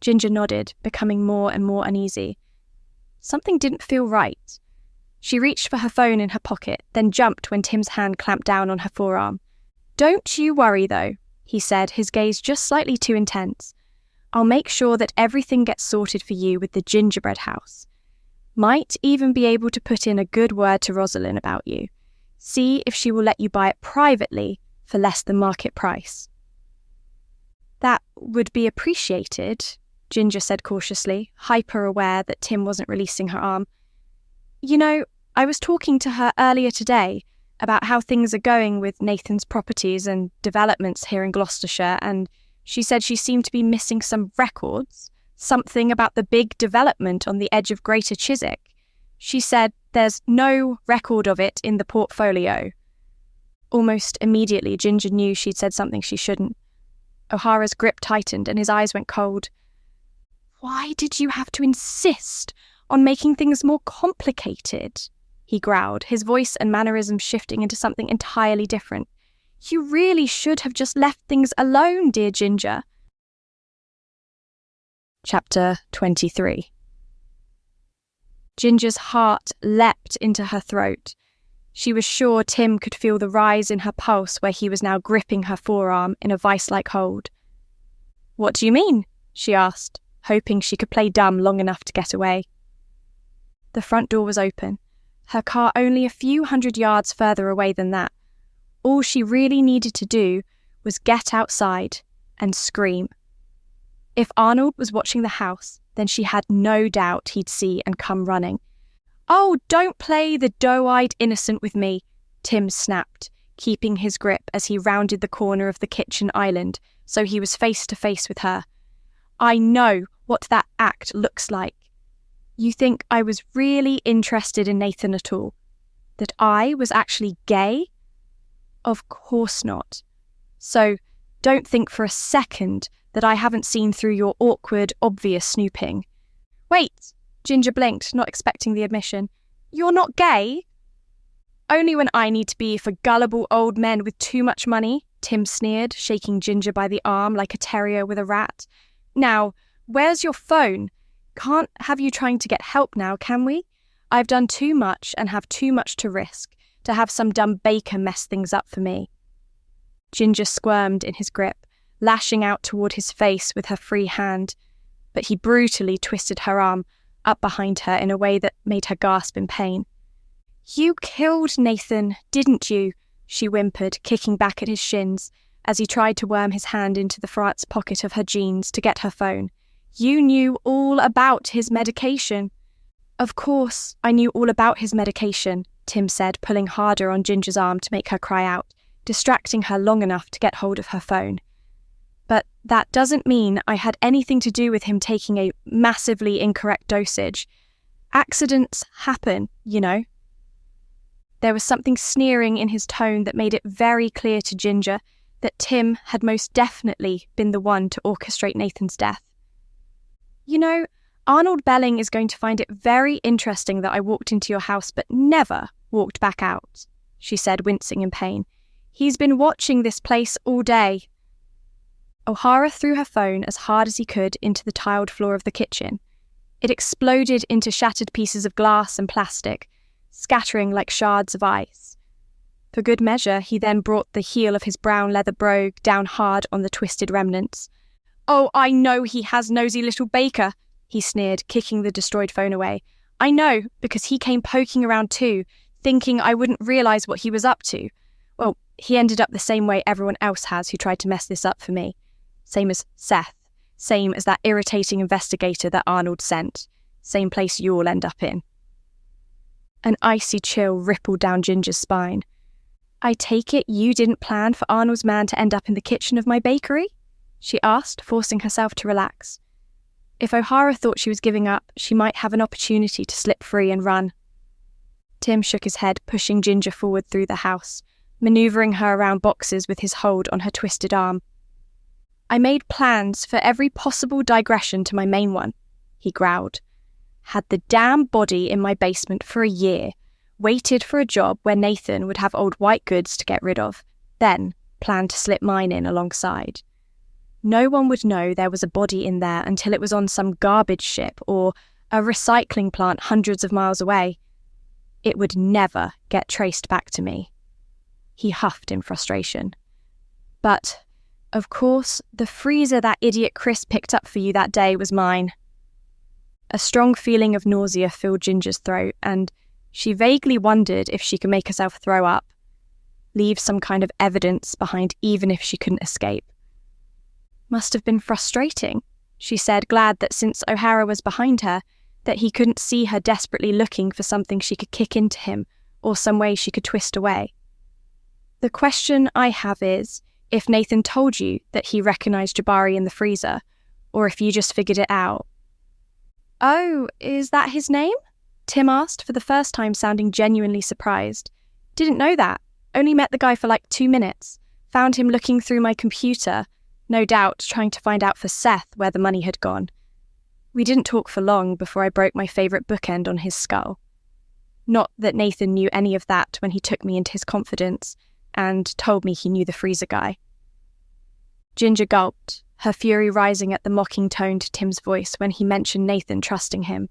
Ginger nodded, becoming more and more uneasy. Something didn't feel right. She reached for her phone in her pocket, then jumped when Tim's hand clamped down on her forearm. Don't you worry, though, he said, his gaze just slightly too intense. I'll make sure that everything gets sorted for you with the gingerbread house. Might even be able to put in a good word to Rosalind about you. See if she will let you buy it privately for less than market price." "That would be appreciated," Ginger said cautiously, hyper-aware that Tim wasn't releasing her arm. "You know, I was talking to her earlier today about how things are going with Nathan's properties and developments here in Gloucestershire, and she said she seemed to be missing some records, something about the big development on the edge of Greater Chiswick. She said there's no record of it in the portfolio." Almost immediately, Ginger knew she'd said something she shouldn't. O'Hara's grip tightened and his eyes went cold. "Why did you have to insist on making things more complicated?" he growled, his voice and mannerisms shifting into something entirely different. "You really should have just left things alone, dear Ginger." Chapter 23. Ginger's heart leapt into her throat. She was sure Tim could feel the rise in her pulse where he was now gripping her forearm in a vice-like hold. "What do you mean?" she asked, hoping she could play dumb long enough to get away. The front door was open, her car only a few hundred yards further away than that. All she really needed to do was get outside and scream. If Arnold was watching the house, then she had no doubt he'd see and come running. "Oh, don't play the doe-eyed innocent with me," Tim snapped, keeping his grip as he rounded the corner of the kitchen island so he was face to face with her. "I know what that act looks like. You think I was really interested in Nathan at all? That I was actually gay? Of course not. So don't think for a second that I haven't seen through your awkward, obvious snooping." "Wait," Ginger blinked, not expecting the admission. "You're not gay?" "Only when I need to be for gullible old men with too much money," Tim sneered, shaking Ginger by the arm like a terrier with a rat. "Now, where's your phone? Can't have you trying to get help now, can we? I've done too much and have too much to risk to have some dumb baker mess things up for me." Ginger squirmed in his grip, lashing out toward his face with her free hand, but he brutally twisted her arm up behind her in a way that made her gasp in pain. "You killed Nathan, didn't you?" she whimpered, kicking back at his shins as he tried to worm his hand into the front pocket of her jeans to get her phone. "You knew all about his medication." "Of course, I knew all about his medication," Tim said, pulling harder on Ginger's arm to make her cry out, distracting her long enough to get hold of her phone. "But that doesn't mean I had anything to do with him taking a massively incorrect dosage. Accidents happen, you know." There was something sneering in his tone that made it very clear to Ginger that Tim had most definitely been the one to orchestrate Nathan's death. "You know, Arnold Belling is going to find it very interesting that I walked into your house but never walked back out," she said, wincing in pain. "He's been watching this place all day." O'Hara threw her phone as hard as he could into the tiled floor of the kitchen. It exploded into shattered pieces of glass and plastic, scattering like shards of ice. For good measure, he then brought the heel of his brown leather brogue down hard on the twisted remnants. "Oh, I know he has nosy little baker," he sneered, kicking the destroyed phone away. "I know, because he came poking around too, thinking I wouldn't realise what he was up to. Well, he ended up the same way everyone else has who tried to mess this up for me. Same as Seth. Same as that irritating investigator that Arnold sent. Same place you'll end up in." An icy chill rippled down Ginger's spine. "I take it you didn't plan for Arnold's man to end up in the kitchen of my bakery?" she asked, forcing herself to relax. If O'Hara thought she was giving up, she might have an opportunity to slip free and run. Tim shook his head, pushing Ginger forward through the house, manoeuvring her around boxes with his hold on her twisted arm. "I made plans for every possible digression to my main one," he growled. "Had the damn body in my basement for a year, waited for a job where Nathan would have old white goods to get rid of, then planned to slip mine in alongside. No one would know there was a body in there until it was on some garbage ship or a recycling plant hundreds of miles away. It would never get traced back to me." He huffed in frustration. "But Of course, the freezer that idiot Chris picked up for you that day was mine. A strong feeling of nausea filled Ginger's throat, and she vaguely wondered if she could make herself throw up, leave some kind of evidence behind even if she couldn't escape. Must have been frustrating, she said, glad that since O'Hara was behind her, that he couldn't see her desperately looking for something she could kick into him or some way she could twist away. The question I have is, if Nathan told you that he recognised Jabari in the freezer, or if you just figured it out. Oh, is that his name? Tim asked, for the first time sounding genuinely surprised. Didn't know that. Only met the guy for like 2 minutes. Found him looking through my computer, no doubt trying to find out for Seth where the money had gone. We didn't talk for long before I broke my favourite bookend on his skull. Not that Nathan knew any of that when he took me into his confidence and told me he knew the freezer guy. Ginger gulped, her fury rising at the mocking tone to Tim's voice when he mentioned Nathan trusting him.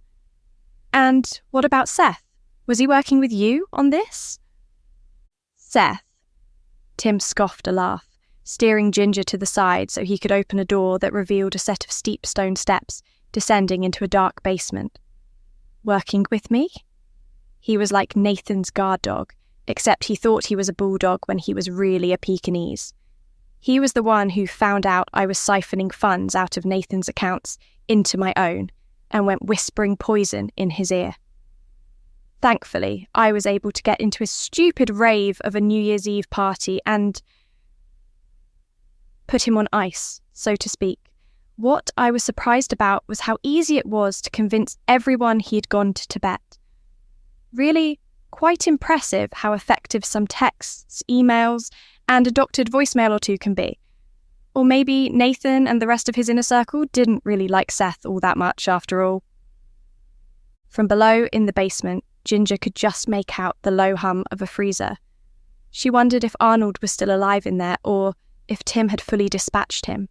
And what about Seth? Was he working with you on this? Seth. Tim scoffed a laugh, steering Ginger to the side so he could open a door that revealed a set of steep stone steps descending into a dark basement. Working with me? He was like Nathan's guard dog, except he thought he was a bulldog when he was really a Pekingese. He was the one who found out I was siphoning funds out of Nathan's accounts into my own and went whispering poison in his ear. Thankfully, I was able to get into a stupid rave of a New Year's Eve party and put him on ice, so to speak. What I was surprised about was how easy it was to convince everyone he had gone to Tibet. Really, quite impressive how effective some texts, emails, and a doctored voicemail or two can be. Or maybe Nathan and the rest of his inner circle didn't really like Seth all that much after all. From below in the basement, Ginger could just make out the low hum of a freezer. She wondered if Arnold was still alive in there or if Tim had fully dispatched him.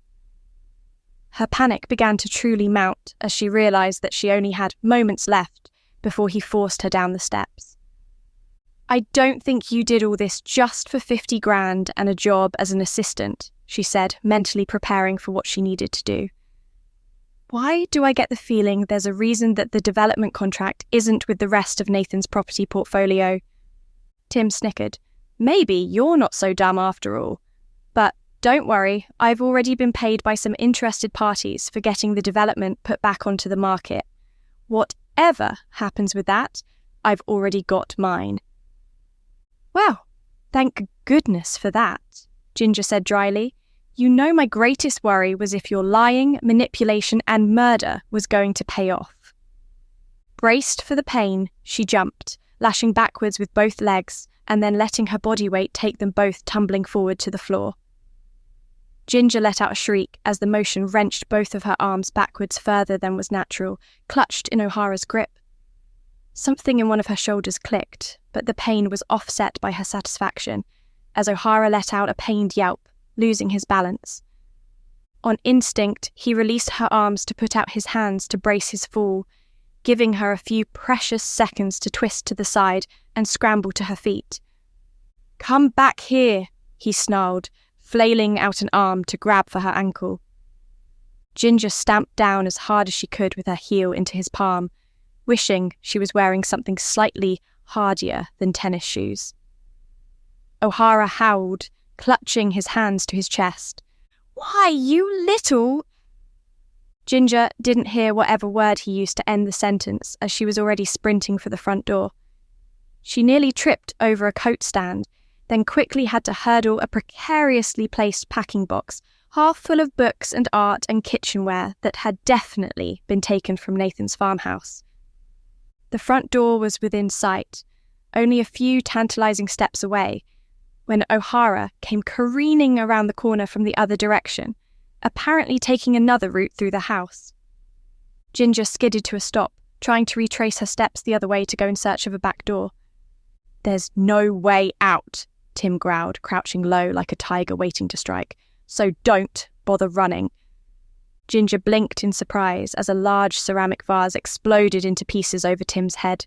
Her panic began to truly mount as she realised that she only had moments left before he forced her down the steps. I don't think you did all this just for 50 grand and a job as an assistant, she said, mentally preparing for what she needed to do. Why do I get the feeling there's a reason that the development contract isn't with the rest of Nathan's property portfolio? Tim snickered. Maybe you're not so dumb after all. But don't worry, I've already been paid by some interested parties for getting the development put back onto the market. Whatever happens with that, I've already got mine. Well, thank goodness for that, Ginger said dryly. You know my greatest worry was if your lying, manipulation and murder was going to pay off. Braced for the pain, she jumped, lashing backwards with both legs and then letting her body weight take them both tumbling forward to the floor. Ginger let out a shriek as the motion wrenched both of her arms backwards further than was natural, clutched in O'Hara's grip. Something in one of her shoulders clicked, but the pain was offset by her satisfaction, as O'Hara let out a pained yelp, losing his balance. On instinct, he released her arms to put out his hands to brace his fall, giving her a few precious seconds to twist to the side and scramble to her feet. Come back here, he snarled, flailing out an arm to grab for her ankle. Ginger stamped down as hard as she could with her heel into his palm, wishing she was wearing something slightly hardier than tennis shoes. O'Hara howled, clutching his hands to his chest. Why, you little... Ginger didn't hear whatever word he used to end the sentence as she was already sprinting for the front door. She nearly tripped over a coat stand, then quickly had to hurdle a precariously placed packing box, half full of books and art and kitchenware that had definitely been taken from Nathan's farmhouse. The front door was within sight, only a few tantalising steps away, when O'Hara came careening around the corner from the other direction, apparently taking another route through the house. Ginger skidded to a stop, trying to retrace her steps the other way to go in search of a back door. There's no way out, Tim growled, crouching low like a tiger waiting to strike. So don't bother running. Ginger blinked in surprise as a large ceramic vase exploded into pieces over Tim's head.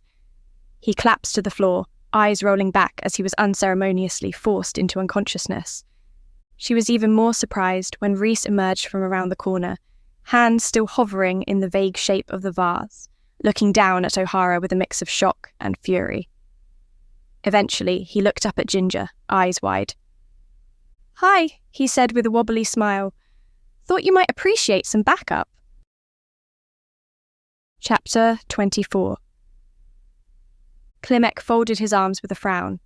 He collapsed to the floor, eyes rolling back as he was unceremoniously forced into unconsciousness. She was even more surprised when Rhys emerged from around the corner, hands still hovering in the vague shape of the vase, looking down at O'Hara with a mix of shock and fury. Eventually, he looked up at Ginger, eyes wide. "Hi," he said with a wobbly smile. "Thought you might appreciate some backup." Chapter 24. Clemek folded his arms with a frown.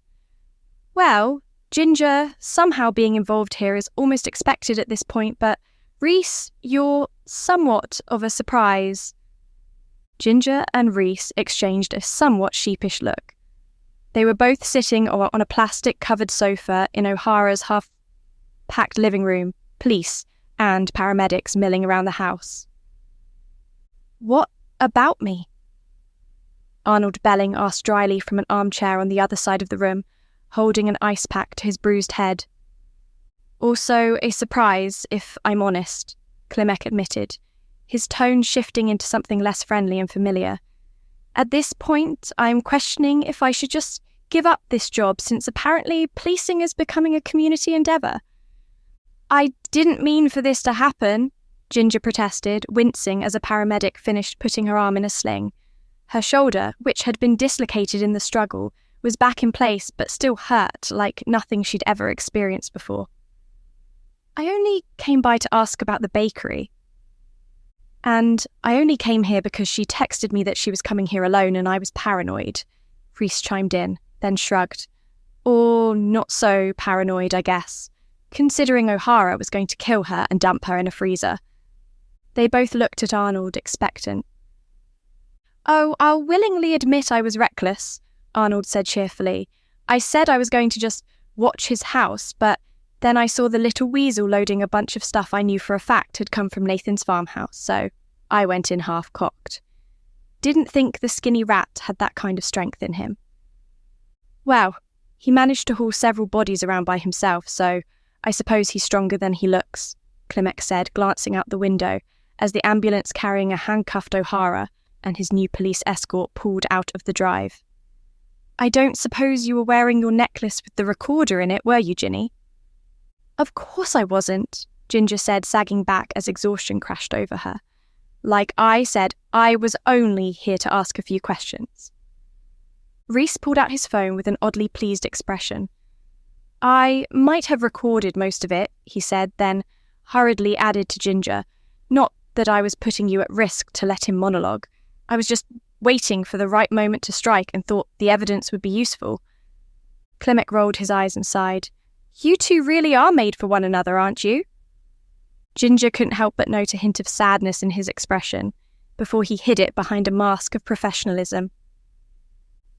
"Well, Ginger somehow being involved here is almost expected at this point, but Rhys, you're somewhat of a surprise." Ginger and Rhys exchanged a somewhat sheepish look. They were both sitting on a plastic-covered sofa in O'Hara's half-packed living room, police and paramedics milling around the house. "What about me?" Arnold Belling asked dryly from an armchair on the other side of the room, holding an ice pack to his bruised head. "Also a surprise, if I'm honest," Clemek admitted, his tone shifting into something less friendly and familiar. "At this point, I'm questioning if I should just give up this job, since apparently policing is becoming a community endeavour." "I didn't mean for this to happen," Ginger protested, wincing as a paramedic finished putting her arm in a sling. Her shoulder, which had been dislocated in the struggle, was back in place but still hurt like nothing she'd ever experienced before. "I only came by to ask about the bakery. And I only came here because she texted me that she was coming here alone and I was paranoid," Rhys chimed in, then shrugged. "Or not so paranoid, I guess, considering O'Hara was going to kill her and dump her in a freezer." They both looked at Arnold, expectant. "Oh, I'll willingly admit I was reckless," Arnold said cheerfully. "I said I was going to just watch his house, but then I saw the little weasel loading a bunch of stuff I knew for a fact had come from Nathan's farmhouse, so I went in half-cocked. Didn't think the skinny rat had that kind of strength in him." "Well, he managed to haul several bodies around by himself, so I suppose he's stronger than he looks," Clemek said, glancing out the window as the ambulance carrying a handcuffed O'Hara and his new police escort pulled out of the drive. "I don't suppose you were wearing your necklace with the recorder in it, were you, Ginny?" "Of course I wasn't," Ginger said, sagging back as exhaustion crashed over her. "Like I said, I was only here to ask a few questions." Rhys pulled out his phone with an oddly pleased expression. "I might have recorded most of it," he said, then hurriedly added to Ginger, "Not that I was putting you at risk to let him monologue. I was just waiting for the right moment to strike and thought the evidence would be useful." Clemek rolled his eyes and sighed. "You two really are made for one another, aren't you?" Ginger couldn't help but note a hint of sadness in his expression, before he hid it behind a mask of professionalism.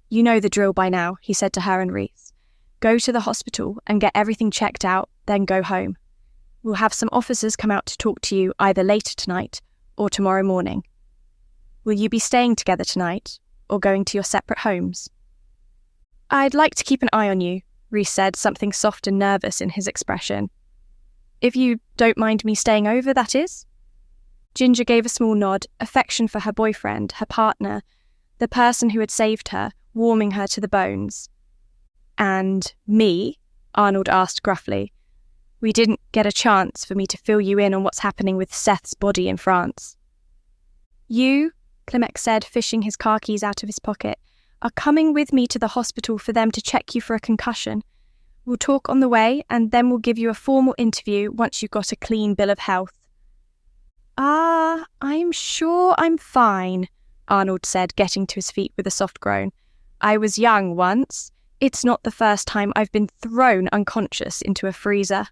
"You know the drill by now," he said to her and Rhys. "Go to the hospital and get everything checked out, then go home. We'll have some officers come out to talk to you either later tonight or tomorrow morning. Will you be staying together tonight, or going to your separate homes?" "I'd like to keep an eye on you," Rhys said, something soft and nervous in his expression. "If you don't mind me staying over, that is?" Ginger gave a small nod, affection for her boyfriend, her partner, the person who had saved her, warming her to the bones. "And me?" Arnold asked gruffly. "We didn't get a chance for me to fill you in on what's happening with Seth's body in France." "You," Clemek said, fishing his car keys out of his pocket, "are coming with me to the hospital for them to check you for a concussion. We'll talk on the way, and then we'll give you a formal interview once you've got a clean bill of health." I'm sure I'm fine," Arnold said, getting to his feet with a soft groan. "I was young once. It's not the first time I've been thrown unconscious into a freezer."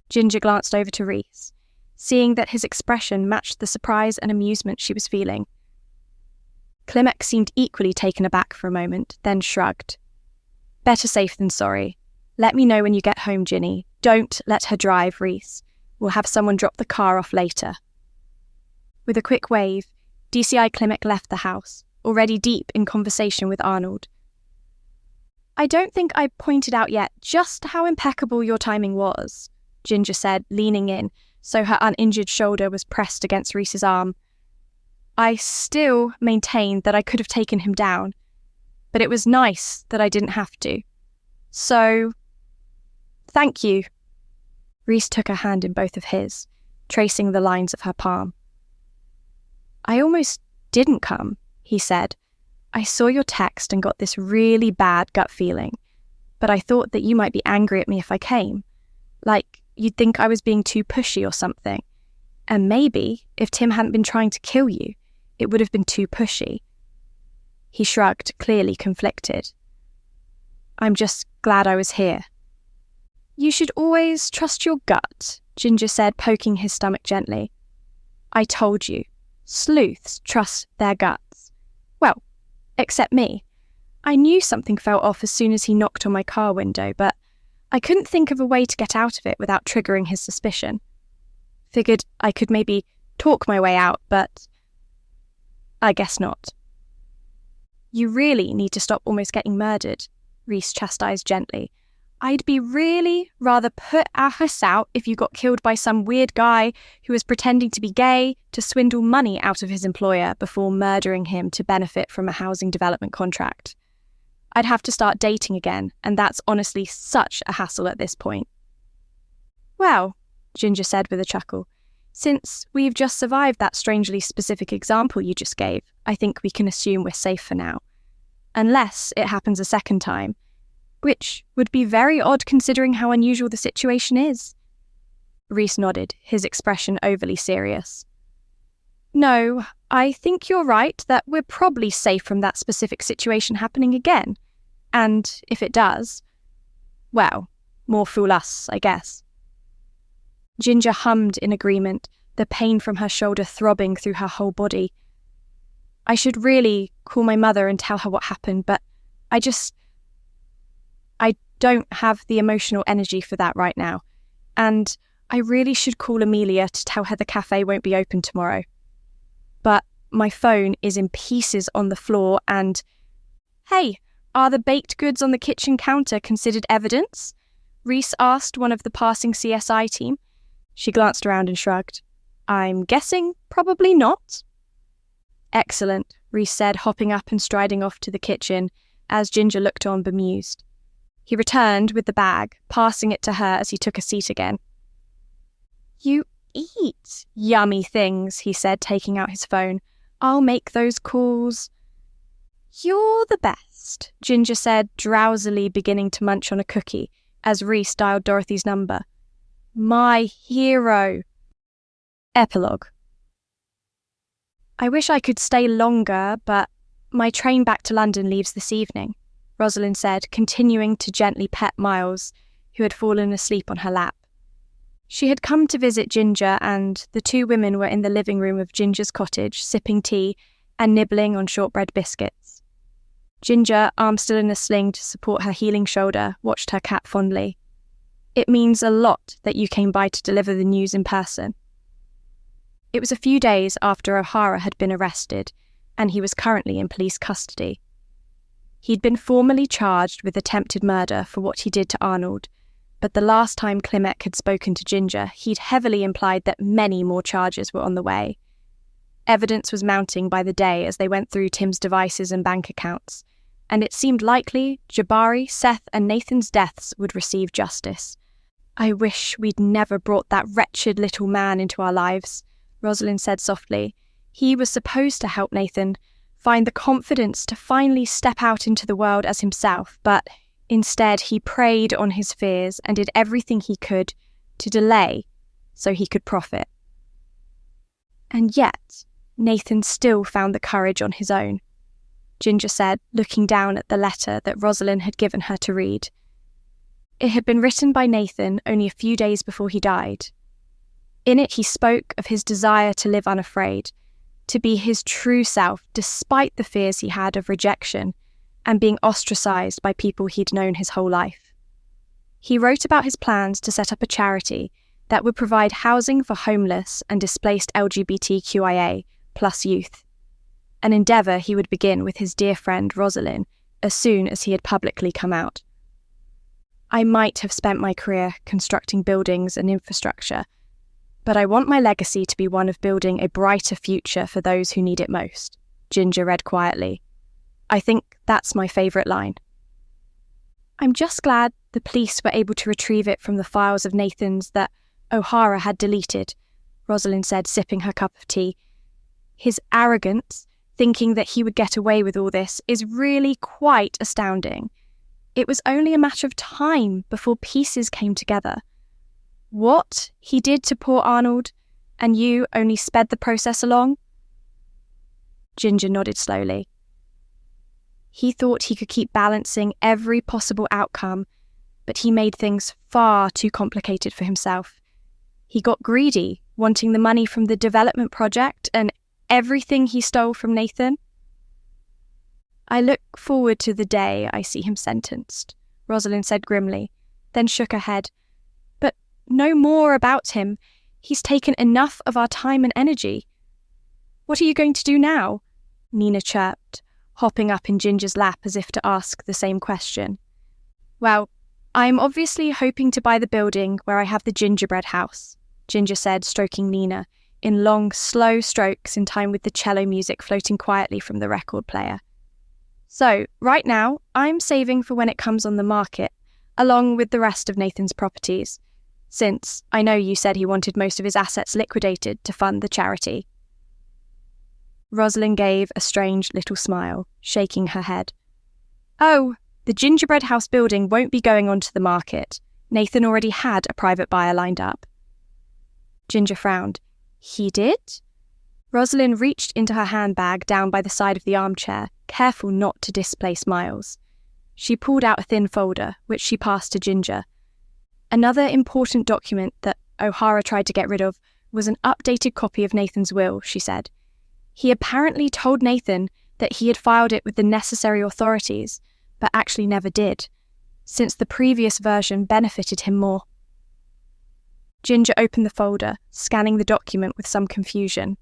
Ginger glanced over to Rhys, seeing that his expression matched the surprise and amusement she was feeling. Clemek seemed equally taken aback for a moment, then shrugged. "Better safe than sorry. Let me know when you get home, Ginny. Don't let her drive, Rhys. We'll have someone drop the car off later." With a quick wave, DCI Clemek left the house, already deep in conversation with Arnold. "I don't think I pointed out yet just how impeccable your timing was," Ginger said, leaning in, so her uninjured shoulder was pressed against Rhys's arm. "I still maintain that I could have taken him down, but it was nice that I didn't have to. So, thank you." Reese took her hand in both of his, tracing the lines of her palm. "I almost didn't come," he said. "I saw your text and got this really bad gut feeling, but I thought that you might be angry at me if I came. Like, you'd think I was being too pushy or something. And maybe, if Tim hadn't been trying to kill you, it would have been too pushy." He shrugged, clearly conflicted. "I'm just glad I was here." "You should always trust your gut," Ginger said, poking his stomach gently. "I told you, sleuths trust their guts. Well, except me. I knew something felt off as soon as he knocked on my car window, but I couldn't think of a way to get out of it without triggering his suspicion. Figured I could maybe talk my way out, but I guess not." "You really need to stop almost getting murdered," Reese chastised gently. "I'd be really rather put us out if you got killed by some weird guy who was pretending to be gay to swindle money out of his employer before murdering him to benefit from a housing development contract. I'd have to start dating again, and that's honestly such a hassle at this point." "Well," Ginger said with a chuckle, "since we've just survived that strangely specific example you just gave, I think we can assume we're safe for now. Unless it happens a second time, which would be very odd considering how unusual the situation is." Reese nodded, his expression overly serious. "No, I think you're right that we're probably safe from that specific situation happening again. And if it does, well, more fool us, I guess." Ginger hummed in agreement, the pain from her shoulder throbbing through her whole body. "I should really call my mother and tell her what happened, but I don't have the emotional energy for that right now. And I really should call Amelia to tell her the cafe won't be open tomorrow. But my phone is in pieces on the floor and... Hey, are the baked goods on the kitchen counter considered evidence?" Reese asked one of the passing CSI team. She glanced around and shrugged. "I'm guessing probably not." "Excellent," Reese said, hopping up and striding off to the kitchen as Ginger looked on bemused. He returned with the bag, passing it to her as he took a seat again. "You eat yummy things," he said, taking out his phone. "I'll make those calls." "You're the best," Ginger said, drowsily beginning to munch on a cookie as Reese dialed Dorothy's number. "My hero." Epilogue. "I wish I could stay longer, but my train back to London leaves this evening," Rosalind said, continuing to gently pet Miles, who had fallen asleep on her lap. She had come to visit Ginger, and the two women were in the living room of Ginger's cottage, sipping tea and nibbling on shortbread biscuits. Ginger, arm still in a sling to support her healing shoulder, watched her cat fondly. "It means a lot that you came by to deliver the news in person." It was a few days after O'Hara had been arrested, and he was currently in police custody. He'd been formally charged with attempted murder for what he did to Arnold, but the last time Klimek had spoken to Ginger, he'd heavily implied that many more charges were on the way. Evidence was mounting by the day as they went through Tim's devices and bank accounts, and it seemed likely Jabari, Seth, and Nathan's deaths would receive justice. "I wish we'd never brought that wretched little man into our lives," Rosalind said softly. "He was supposed to help Nathan find the confidence to finally step out into the world as himself, but instead he preyed on his fears and did everything he could to delay so he could profit. And yet, Nathan still found the courage on his own," Ginger said, looking down at the letter that Rosalind had given her to read. It had been written by Nathan only a few days before he died. In it he spoke of his desire to live unafraid, to be his true self despite the fears he had of rejection and being ostracized by people he'd known his whole life. He wrote about his plans to set up a charity that would provide housing for homeless and displaced LGBTQIA plus youth, an endeavour he would begin with his dear friend Rosalind as soon as he had publicly come out. "I might have spent my career constructing buildings and infrastructure, but I want my legacy to be one of building a brighter future for those who need it most," Ginger read quietly. "I think that's my favourite line." I'm just glad the police were able to retrieve it from the files of Nathan's that O'Hara had deleted, Rosalind said, sipping her cup of tea. His arrogance, thinking that he would get away with all this, is really quite astounding. It was only a matter of time before pieces came together. What he did to poor Arnold, and you only sped the process along? Ginger nodded slowly. He thought he could keep balancing every possible outcome, but he made things far too complicated for himself. He got greedy, wanting the money from the development project and everything he stole from Nathan. I look forward to the day I see him sentenced, Rosalind said grimly, then shook her head. But no more about him. He's taken enough of our time and energy. What are you going to do now? Nina chirped, hopping up in Ginger's lap as if to ask the same question. Well, I'm obviously hoping to buy the building where I have the gingerbread house, Ginger said, stroking Nina, in long, slow strokes in time with the cello music floating quietly from the record player. So, right now, I'm saving for when it comes on the market, along with the rest of Nathan's properties, since I know you said he wanted most of his assets liquidated to fund the charity. Rosalind gave a strange little smile, shaking her head. Oh, the gingerbread house building won't be going onto the market. Nathan already had a private buyer lined up. Ginger frowned. He did? Rosalind reached into her handbag down by the side of the armchair, careful not to displace Miles. She pulled out a thin folder, which she passed to Ginger. Another important document that O'Hara tried to get rid of was an updated copy of Nathan's will, she said. He apparently told Nathan that he had filed it with the necessary authorities, but actually never did, since the previous version benefited him more. Ginger opened the folder, scanning the document with some confusion.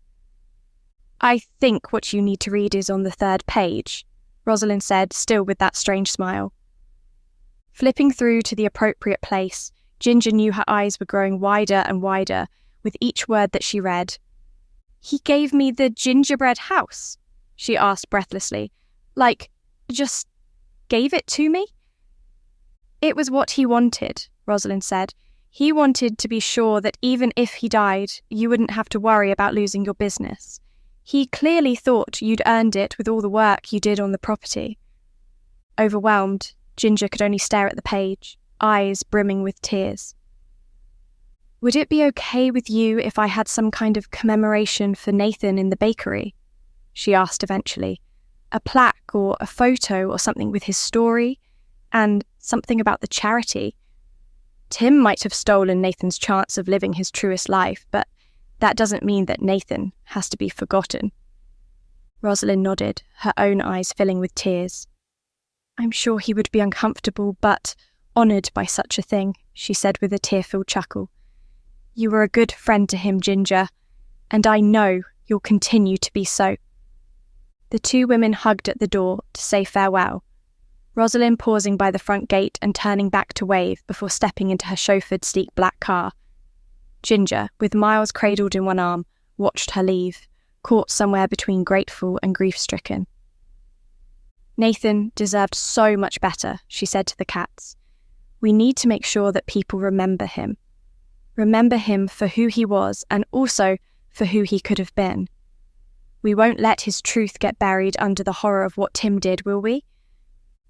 I think what you need to read is on the 3rd page, Rosalind said, still with that strange smile. Flipping through to the appropriate place, Ginger knew her eyes were growing wider and wider with each word that she read. He gave me the gingerbread house, she asked breathlessly. Like, just gave it to me? It was what he wanted, Rosalind said. He wanted to be sure that even if he died, you wouldn't have to worry about losing your business. He clearly thought you'd earned it with all the work you did on the property. Overwhelmed, Ginger could only stare at the page, eyes brimming with tears. Would it be okay with you if I had some kind of commemoration for Nathan in the bakery? She asked eventually. A plaque or a photo or something with his story, and something about the charity. Tim might have stolen Nathan's chance of living his truest life, but that doesn't mean that Nathan has to be forgotten. Rosalind nodded, her own eyes filling with tears. I'm sure he would be uncomfortable, but honoured by such a thing, she said with a tear-filled chuckle. You were a good friend to him, Ginger, and I know you'll continue to be so. The two women hugged at the door to say farewell, Rosalind pausing by the front gate and turning back to wave before stepping into her chauffeured sleek black car. Ginger, with Miles cradled in one arm, watched her leave, caught somewhere between grateful and grief-stricken. Nathan deserved so much better, she said to the cats. We need to make sure that people remember him. Remember him for who he was and also for who he could have been. We won't let his truth get buried under the horror of what Tim did, will we?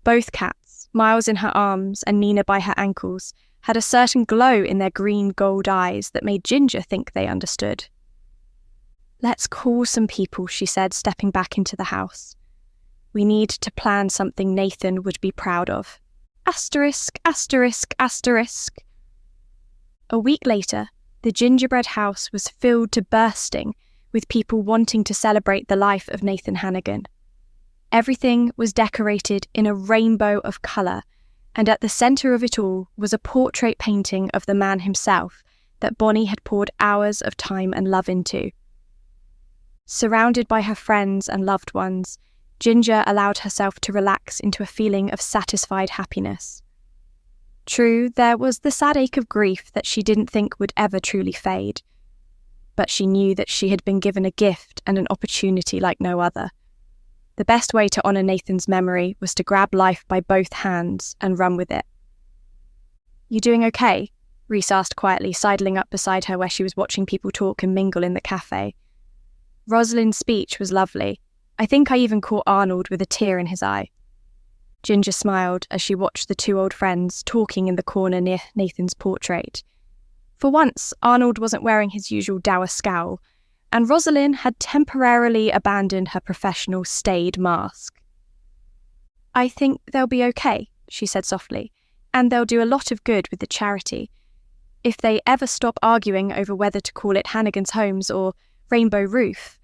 Both cats, Miles in her arms and Nina by her ankles, had a certain glow in their green gold eyes that made Ginger think they understood. Let's call some people, she said, stepping back into the house. We need to plan something Nathan would be proud of. Asterisk, asterisk, asterisk. A week later, the gingerbread house was filled to bursting with people wanting to celebrate the life of Nathan Hannigan. Everything was decorated in a rainbow of colour, and at the centre of it all was a portrait painting of the man himself that Bonnie had poured hours of time and love into. Surrounded by her friends and loved ones, Ginger allowed herself to relax into a feeling of satisfied happiness. True, there was the sad ache of grief that she didn't think would ever truly fade, but she knew that she had been given a gift and an opportunity like no other. The best way to honour Nathan's memory was to grab life by both hands and run with it. "You doing okay?" Rhys asked quietly, sidling up beside her where she was watching people talk and mingle in the cafe. Rosalind's speech was lovely. I think I even caught Arnold with a tear in his eye. Ginger smiled as she watched the two old friends talking in the corner near Nathan's portrait. For once, Arnold wasn't wearing his usual dour scowl, and Rosalind had temporarily abandoned her professional staid mask. "I think they'll be okay," she said softly, "and they'll do a lot of good with the charity. If they ever stop arguing over whether to call it Hannigan's Homes or Rainbow Roof,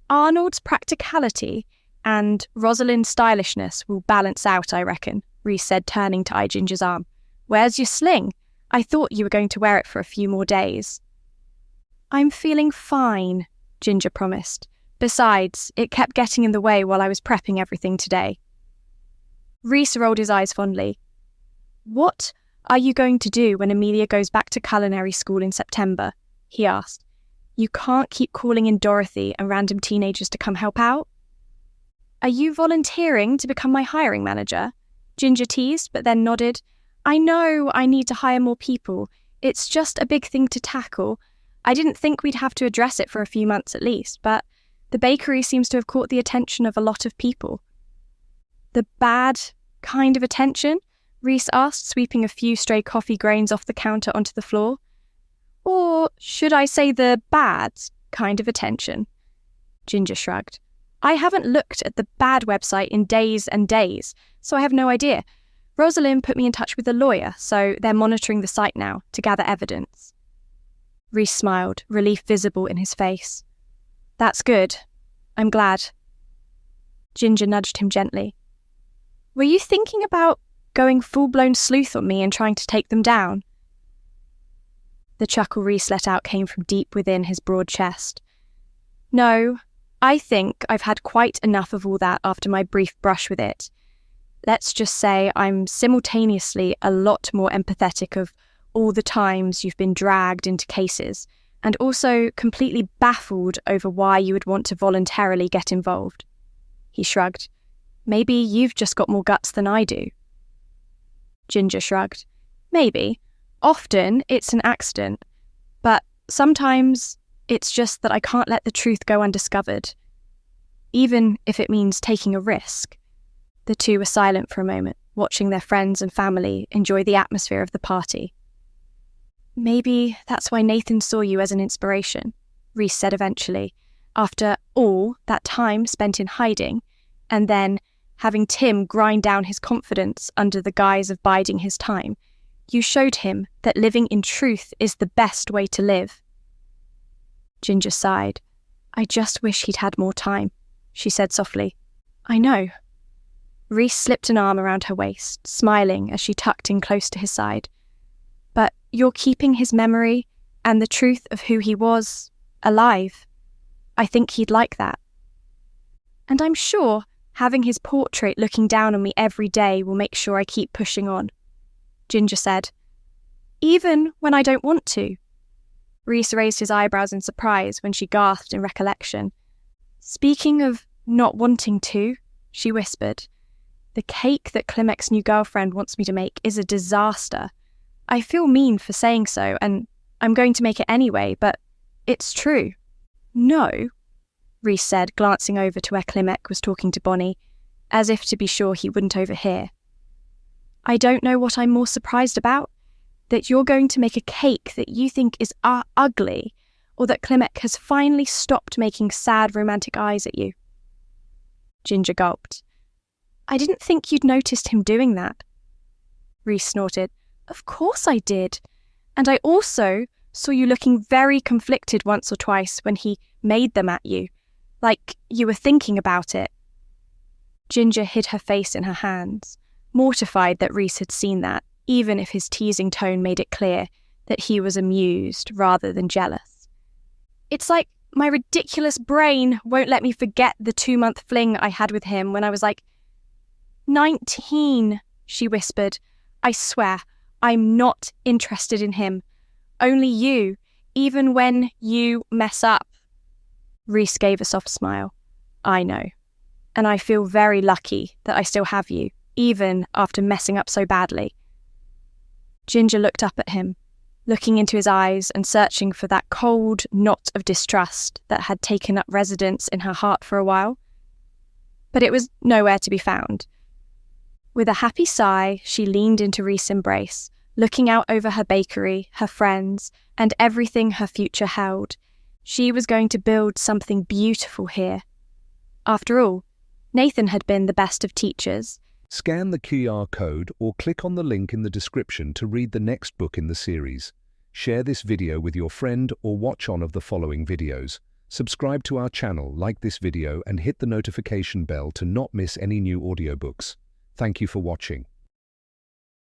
Arnold's practicality and Rosalind's stylishness will balance out, I reckon," Rhys said, turning to eye Ginger's arm. "Where's your sling? I thought you were going to wear it for a few more days." "I'm feeling fine," Ginger promised. "Besides, it kept getting in the way while I was prepping everything today." Rhys rolled his eyes fondly. "What are you going to do when Amelia goes back to culinary school in September?" he asked. "You can't keep calling in Dorothy and random teenagers to come help out." "Are you volunteering to become my hiring manager?" Ginger teased, but then nodded. "I know I need to hire more people. It's just a big thing to tackle. I didn't think we'd have to address it for a few months at least, but the bakery seems to have caught the attention of a lot of people." "The bad kind of attention?" Rhys asked, sweeping a few stray coffee grains off the counter onto the floor. "Or should I say the bad kind of attention?" Ginger shrugged. "I haven't looked at the bad website in days and days, so I have no idea. Rosalind put me in touch with a lawyer, so they're monitoring the site now to gather evidence." Rhys smiled, relief visible in his face. "That's good. I'm glad." Ginger nudged him gently. "Were you thinking about going full-blown sleuth on me and trying to take them down?" The chuckle Rhys let out came from deep within his broad chest. "No, I think I've had quite enough of all that after my brief brush with it. Let's just say I'm simultaneously a lot more empathetic of all the times you've been dragged into cases, and also completely baffled over why you would want to voluntarily get involved." He shrugged. "Maybe you've just got more guts than I do." Ginger shrugged. "Maybe. Often it's an accident, but sometimes it's just that I can't let the truth go undiscovered, even if it means taking a risk." The two were silent for a moment, watching their friends and family enjoy the atmosphere of the party. "Maybe that's why Nathan saw you as an inspiration," Rhys said eventually, "after all that time spent in hiding, and then having Tim grind down his confidence under the guise of biding his time. You showed him that living in truth is the best way to live." Ginger sighed. "I just wish he'd had more time," she said softly. "I know." Rhys slipped an arm around her waist, smiling as she tucked in close to his side. "But you're keeping his memory and the truth of who he was alive. I think he'd like that. And I'm sure having his portrait looking down on me every day will make sure I keep pushing on," Ginger said. "Even when I don't want to." Rhys raised his eyebrows in surprise when she gasped in recollection. "Speaking of not wanting to," she whispered, "the cake that Clemek's new girlfriend wants me to make is a disaster. I feel mean for saying so, and I'm going to make it anyway, but it's true." "No," Rhys said, glancing over to where Klemek was talking to Bonnie, as if to be sure he wouldn't overhear. "I don't know what I'm more surprised about, that you're going to make a cake that you think is ugly, or that Klemek has finally stopped making sad romantic eyes at you." Ginger gulped. "I didn't think you'd noticed him doing that." Rhys snorted. "Of course I did. And I also saw you looking very conflicted once or twice when he made them at you, like you were thinking about it." Ginger hid her face in her hands, mortified that Rhys had seen that, even if his teasing tone made it clear that he was amused rather than jealous. "It's like my ridiculous brain won't let me forget the 2-month fling I had with him when I was like 19, she whispered. "I swear, I'm not interested in him. Only you, even when you mess up." Rhys gave a soft smile. "I know. and I feel very lucky that I still have you, even after messing up so badly." Ginger looked up at him, looking into his eyes and searching for that cold knot of distrust that had taken up residence in her heart for a while. But it was nowhere to be found. With a happy sigh, she leaned into Reese's embrace, looking out over her bakery, her friends, and everything her future held. She was going to build something beautiful here. After all, Nathan had been the best of teachers. Scan the QR code or click on the link in the description to read the next book in the series. Share this video with your friend or watch one of the following videos. Subscribe to our channel, like this video, and hit the notification bell to not miss any new audiobooks. Thank you for watching.